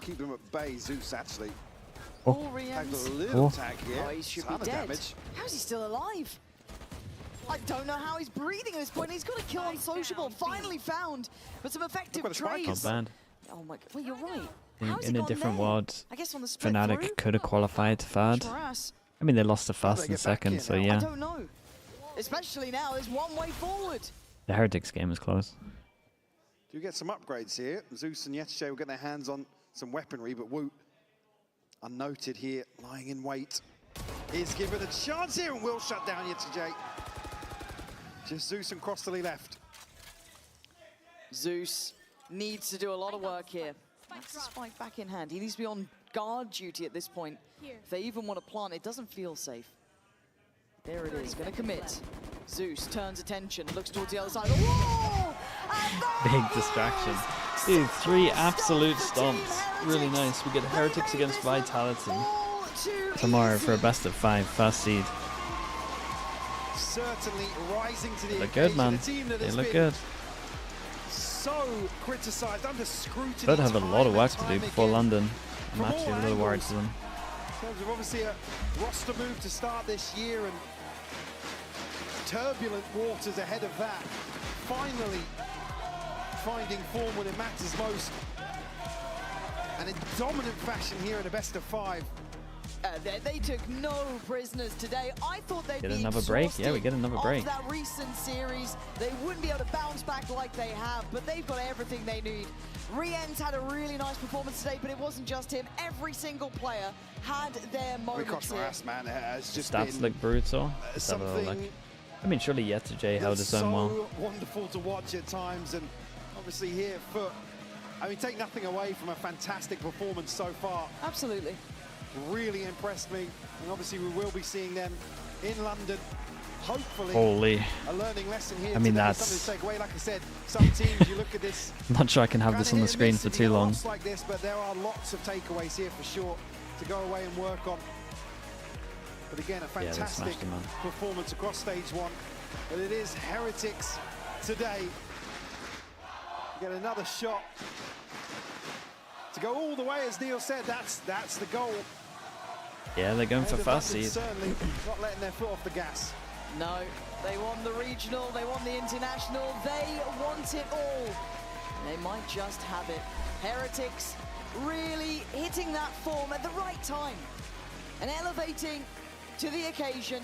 [SPEAKER 11] Keep them at bay, Zeus actually.
[SPEAKER 10] Oh,
[SPEAKER 11] Tagged a little tag here.
[SPEAKER 10] Oh, he should
[SPEAKER 11] Ton
[SPEAKER 10] be
[SPEAKER 11] of
[SPEAKER 10] dead.
[SPEAKER 11] damage.
[SPEAKER 10] How's he still alive? I don't know how he's breathing at this point. He's got a kill on Sociable, finally found, but some effective trades.
[SPEAKER 2] Not bad.
[SPEAKER 10] Oh my god. Well, you're right.
[SPEAKER 2] In a different world,
[SPEAKER 10] I guess on the split
[SPEAKER 2] Fnatic
[SPEAKER 10] through,
[SPEAKER 2] could have qualified third. I mean, they lost to first and second, so
[SPEAKER 10] I
[SPEAKER 2] yeah.
[SPEAKER 10] don't know. Especially now, there's one way forward.
[SPEAKER 2] The Heretics game is close.
[SPEAKER 11] Do get some upgrades here. Zeus and Yetishay will get their hands on some weaponry, but Woot, unnoted here, lying in wait, is given a chance here and will shut down Yetishay. Just Zeus and Crossley left.
[SPEAKER 10] Zeus needs to do a lot of work here. That's the spike back in hand. He needs to be on guard duty at this point. If they even want to plant, it doesn't feel safe. There it is, going to commit. Zeus turns attention, looks towards the other side. Whoa!
[SPEAKER 2] Big distraction. Dude, 3 absolute stomps. Really nice. We get Heretics against Vitality tomorrow for a best of 5, first seed.
[SPEAKER 11] Certainly rising to the
[SPEAKER 2] Look good, man. They look good.
[SPEAKER 11] So criticized, under scrutiny.
[SPEAKER 2] But have a lot of work to do before London. I'm actually a little worried for them.
[SPEAKER 11] In terms of obviously a roster move to start this year and turbulent waters ahead of that. Finally finding form when it matters most. And in dominant fashion here in a best of 5.
[SPEAKER 10] They took no prisoners today. I thought they'd
[SPEAKER 2] Get
[SPEAKER 10] be
[SPEAKER 2] another break? Yeah, we get another break.
[SPEAKER 10] Of that recent series, they wouldn't be able to bounce back like they have, but they've got everything they need. Rien's had a really nice performance today, but it wasn't just him. Every single player had their moments here.
[SPEAKER 11] Man, has just
[SPEAKER 2] Stats look brutal. Let's have a little look. I mean, surely Yetishay held his own well.
[SPEAKER 11] So wonderful to watch at times, and obviously here, FUT. I mean, take nothing away from a fantastic performance so far.
[SPEAKER 10] Absolutely.
[SPEAKER 11] Really impressed me, and obviously we will be seeing them in London. Hopefully,
[SPEAKER 2] Holy.
[SPEAKER 11] A learning lesson here.
[SPEAKER 2] I mean,
[SPEAKER 11] today,
[SPEAKER 2] that's.
[SPEAKER 11] something to take away. Like I said, some teams you look at this.
[SPEAKER 2] I'm not sure I can have this on the screen for too long.
[SPEAKER 11] Like this, but there are lots of takeaways here for sure to go away and work on. But again, a fantastic performance across stage 1. But it is Heretics today. Get another shot to go all the way, as Neil said. That's the goal.
[SPEAKER 2] Yeah, they're going for first seed.
[SPEAKER 11] Certainly not letting their foot off the gas.
[SPEAKER 10] No, they won the regional, they won the international, they want it all. They might just have it. Heretics really hitting that form at the right time and elevating to the occasion.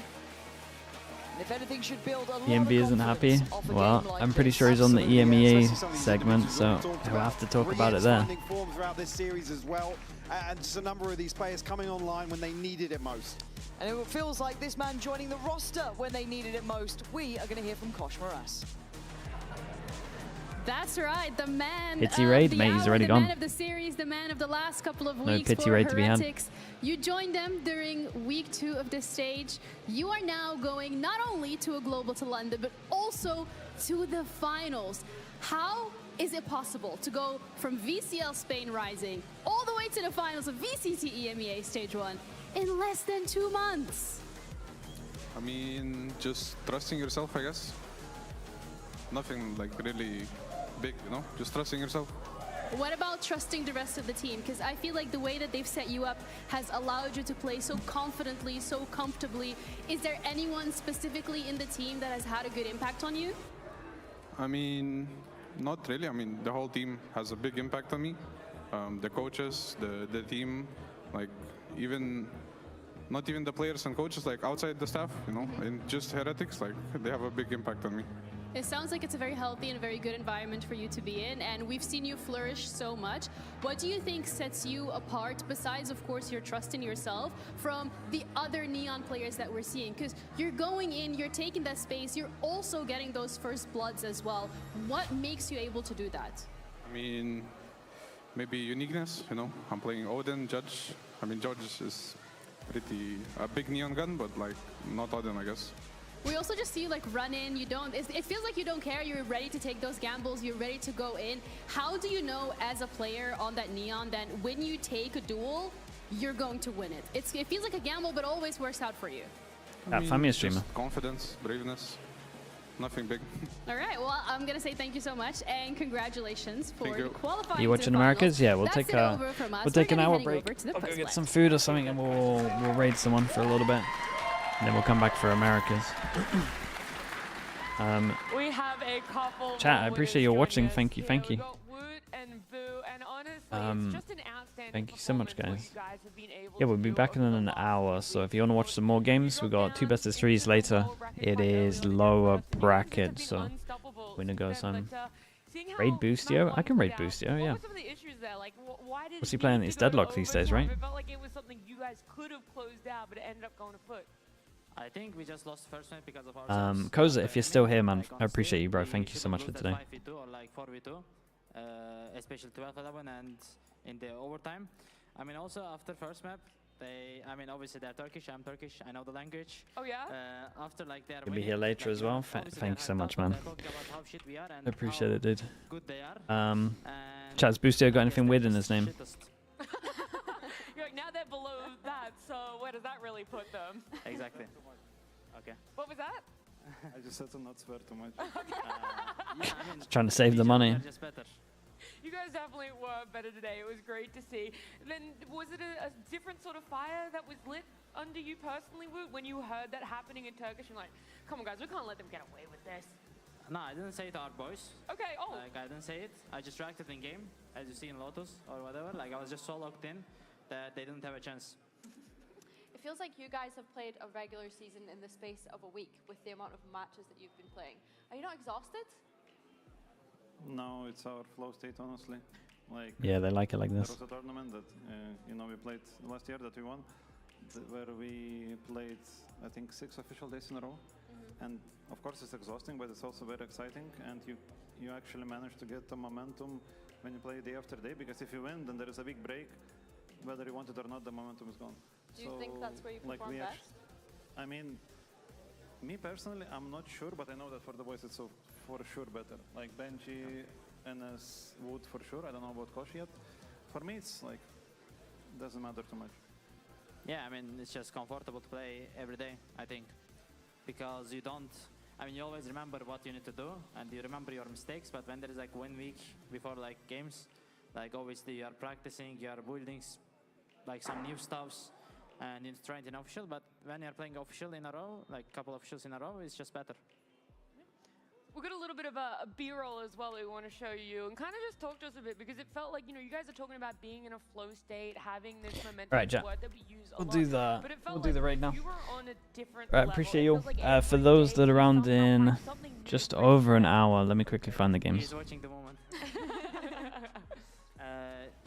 [SPEAKER 10] And if anything should build a lot
[SPEAKER 2] EMB isn't happy. Well, I'm pretty sure he's on the EMEA segment, so he'll have to talk about it there.
[SPEAKER 11] Form throughout this series as well, and just a number of these players coming online when they needed it most.
[SPEAKER 10] And it feels like this man joining the roster when they needed it most. We are going to hear from Kosh Moras.
[SPEAKER 5] That's right, the man
[SPEAKER 2] Pity raid, mate, he's already gone.
[SPEAKER 5] The man of the series, the man of the last couple of weeks
[SPEAKER 2] pity
[SPEAKER 5] for
[SPEAKER 2] raid to be had.
[SPEAKER 5] Heretics. You joined them during week 2 of this stage. You are now going not only to a global to London, but also to the finals. How is it possible to go from VCL Spain Rising all the way to the finals of VCT EMEA Stage 1 in less than 2 months?
[SPEAKER 23] I mean, just trusting yourself, I guess. Nothing like really big, you know, just trusting yourself.
[SPEAKER 5] What about trusting the rest of the team? Because I feel like the way that they've set you up has allowed you to play so confidently, so comfortably. Is there anyone specifically in the team that has had a good impact on you?
[SPEAKER 23] I mean, not really. I mean, the whole team has a big impact on me. The coaches, the team, like not even the players and coaches, like outside the staff, you know, and just Heretics, like they have a big impact on me.
[SPEAKER 5] It sounds like it's a very healthy and a very good environment for you to be in, and we've seen you flourish so much. What do you think sets you apart, besides, of course, your trust in yourself, from the other Neon players that we're seeing? Because you're going in, you're taking that space, you're also getting those first bloods as well. What makes you able to do that?
[SPEAKER 23] I mean, maybe uniqueness, you know. I'm playing Odin, Judge. I mean, Judge is pretty a big Neon gun, but like not Odin, I guess.
[SPEAKER 5] We also just see you like run in, it feels like you don't care, you're ready to take those gambles, you're ready to go in. How do you know as a player on that Neon that when you take a duel, you're going to win it? It feels like a gamble, but always works out for you.
[SPEAKER 2] Find me a streamer.
[SPEAKER 23] Confidence, braveness, nothing big.
[SPEAKER 5] All right, well, I'm going to say thank you so much and congratulations for qualifying.
[SPEAKER 2] Are you watching Americas? Yeah, we'll take an hour break. I'll go get some food or something and we'll raid someone for a little bit. And then we'll come back for Americas.
[SPEAKER 3] We have a couple.
[SPEAKER 2] Chat, I appreciate you watching. Thank you.
[SPEAKER 3] We've got Woot and Boo, and honestly, it's just an outstanding
[SPEAKER 2] Thank you so much,
[SPEAKER 3] performance
[SPEAKER 2] guys.
[SPEAKER 3] what you guys have been able
[SPEAKER 2] Yeah, we'll
[SPEAKER 3] to
[SPEAKER 2] be
[SPEAKER 3] do
[SPEAKER 2] back in
[SPEAKER 3] over
[SPEAKER 2] an
[SPEAKER 3] the last
[SPEAKER 2] hour, so if you want to watch some more games, we've got 2 best of 3s later. It is lower bracket, so we're gonna go some raid Boostio. I can raid Boostio, yeah.
[SPEAKER 3] What were some of the issues there? Like, why did
[SPEAKER 2] What's he
[SPEAKER 3] you
[SPEAKER 2] playing?
[SPEAKER 3] need
[SPEAKER 2] It's
[SPEAKER 3] to go to
[SPEAKER 2] Deadlock these days, right?
[SPEAKER 3] overtime? It felt like it was something you guys could have closed out, but it ended up going to FUT.
[SPEAKER 14] I think we just lost first map because of ourselves.
[SPEAKER 2] Koza, if you're still here, man, I appreciate you, bro. Thank you so much for today.
[SPEAKER 14] 5v2 or like 4v2, especially 12-11 and in the overtime. I mean, also after first map, I mean, obviously they're Turkish, I'm Turkish, I know the language.
[SPEAKER 3] Oh yeah?
[SPEAKER 14] After like they're
[SPEAKER 2] Gonna be here later as well. Thank you so much, man. I appreciate it, dude. Chaz, Boostio got anything weird in his name?
[SPEAKER 3] You're like, now they're below that, so where does that really put them?
[SPEAKER 14] Exactly. Okay.
[SPEAKER 3] What was that?
[SPEAKER 17] I just said to not swear too much.
[SPEAKER 14] Yeah, I mean,
[SPEAKER 2] Trying to save the money.
[SPEAKER 14] just better.
[SPEAKER 3] You guys definitely were better today. It was great to see. Then, was it a different sort of fire that was lit under you personally, Woot, when you heard that happening in Turkish? And like, come on, guys, we can't let them get away with this.
[SPEAKER 14] No, I didn't say it to our boys.
[SPEAKER 3] Okay, oh.
[SPEAKER 14] Like, I didn't say it. I just reacted in game, as you see in Lotus or whatever. Like, I was just so locked in that they didn't have a chance.
[SPEAKER 9] It feels like you guys have played a regular season in the space of a week with the amount of matches that you've been playing. Are you not exhausted?
[SPEAKER 17] No, it's our flow state, honestly. Like,
[SPEAKER 2] Yeah, they like it like this.
[SPEAKER 17] There was a tournament that, you know, we played last year that we won, where we played, I think, 6 official days in a row. And of course it's exhausting, but it's also very exciting. And you actually manage to get the momentum when you play day after day, because if you win, then there is a big break. Whether you want it or not, the momentum is gone.
[SPEAKER 9] Do you think that's where you perform best?
[SPEAKER 17] I mean, me personally, I'm not sure, but I know that for the boys it's so for sure better. Like Benji, NS, Wood for sure. I don't know about Kosh yet. For me, it's like, doesn't matter too much.
[SPEAKER 14] Yeah, I mean, it's just comfortable to play every day, I think. Because you don't, I mean, you always remember what you need to do and you remember your mistakes, but when there is like 1 week before like games, like obviously you are practicing, you are building like some new stuffs and it's trying in official, but when you're playing official in a row, like a couple of officials in a row, it's just better.
[SPEAKER 3] We've got a little bit of a B-roll as well that we want to show you and kind of just talk to us a bit because it felt like, you know, you guys are talking about being in a flow state, having this momentum.
[SPEAKER 2] Right, Jack.
[SPEAKER 3] That we use a
[SPEAKER 2] We'll
[SPEAKER 3] lot,
[SPEAKER 2] do the
[SPEAKER 3] but it felt
[SPEAKER 2] we'll do the raid now.
[SPEAKER 3] you were on a different
[SPEAKER 2] Right,
[SPEAKER 3] level.
[SPEAKER 2] appreciate
[SPEAKER 3] It
[SPEAKER 2] you.
[SPEAKER 3] feels like
[SPEAKER 2] For those that are around in just over an hour, let me quickly find the games.
[SPEAKER 14] He's watching the moment.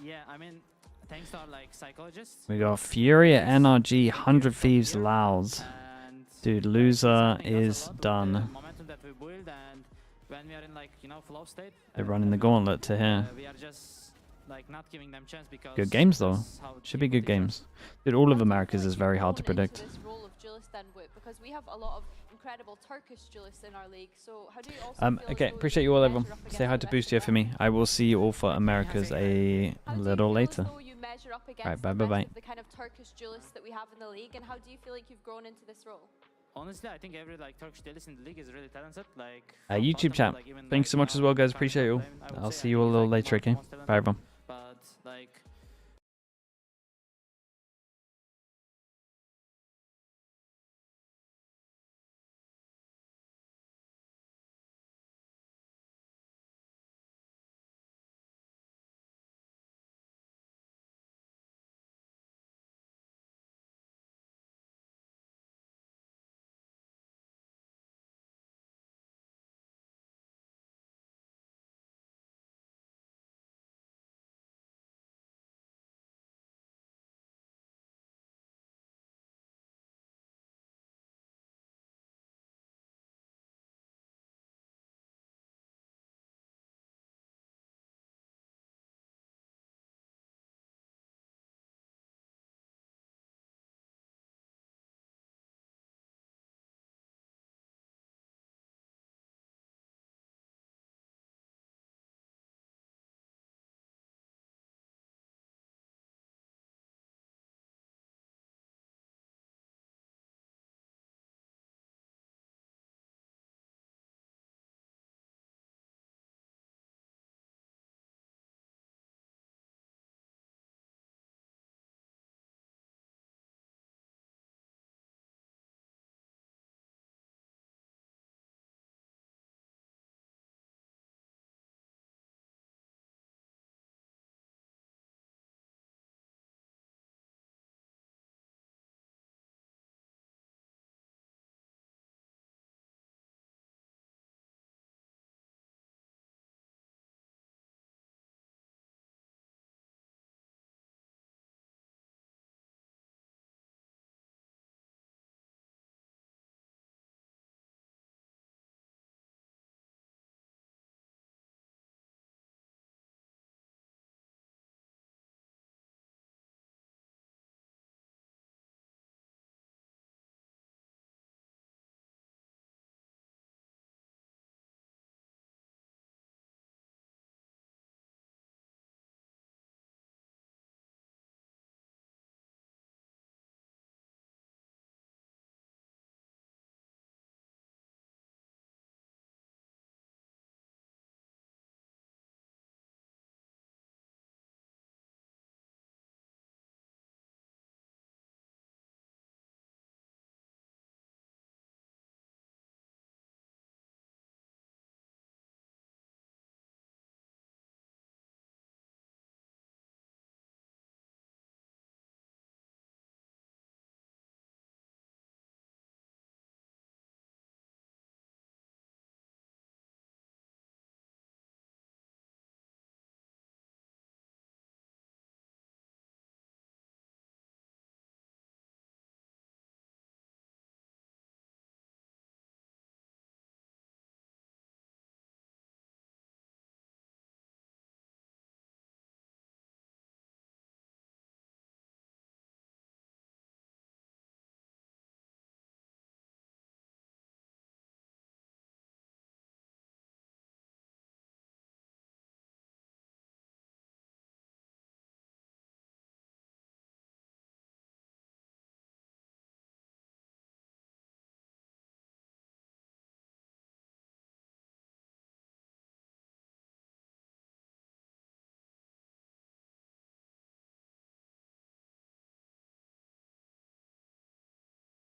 [SPEAKER 14] Yeah, I mean, thanks to our like psychologists.
[SPEAKER 2] We got Fury at NRG, 100 Thieves Loud. Dude, loser is done.
[SPEAKER 14] Momentum that we build, and when we are in like, you know, flow state,
[SPEAKER 2] They're running the gauntlet to here.
[SPEAKER 14] we are just like not giving them chance because
[SPEAKER 2] Good games though.
[SPEAKER 14] that's how
[SPEAKER 2] Should be good games. Dude, all of America's is very hard to predict.
[SPEAKER 9] This role of Julius then, because we have a lot of incredible Turkish Julius in our league. So how do you also feel
[SPEAKER 2] Okay,
[SPEAKER 9] as though
[SPEAKER 2] appreciate
[SPEAKER 9] you
[SPEAKER 2] you all,
[SPEAKER 9] measure
[SPEAKER 2] everyone.
[SPEAKER 9] up
[SPEAKER 2] Say hi
[SPEAKER 9] against
[SPEAKER 2] to
[SPEAKER 9] them?
[SPEAKER 2] Boostio for me. I will see you all for America's a little later.
[SPEAKER 9] So you measure up against
[SPEAKER 2] Alright, bye
[SPEAKER 9] the
[SPEAKER 2] bye
[SPEAKER 9] rest
[SPEAKER 2] bye.
[SPEAKER 9] of the kind of Turkish Julius that we have in the league, and how do you feel like you've grown into this role?
[SPEAKER 14] honestly, I think every like Turkish Julius in the league is really talented. Like
[SPEAKER 2] YouTube chat. Thanks so much as well, guys. Appreciate you all. I'll see you all a little later, okay? Bye, everyone.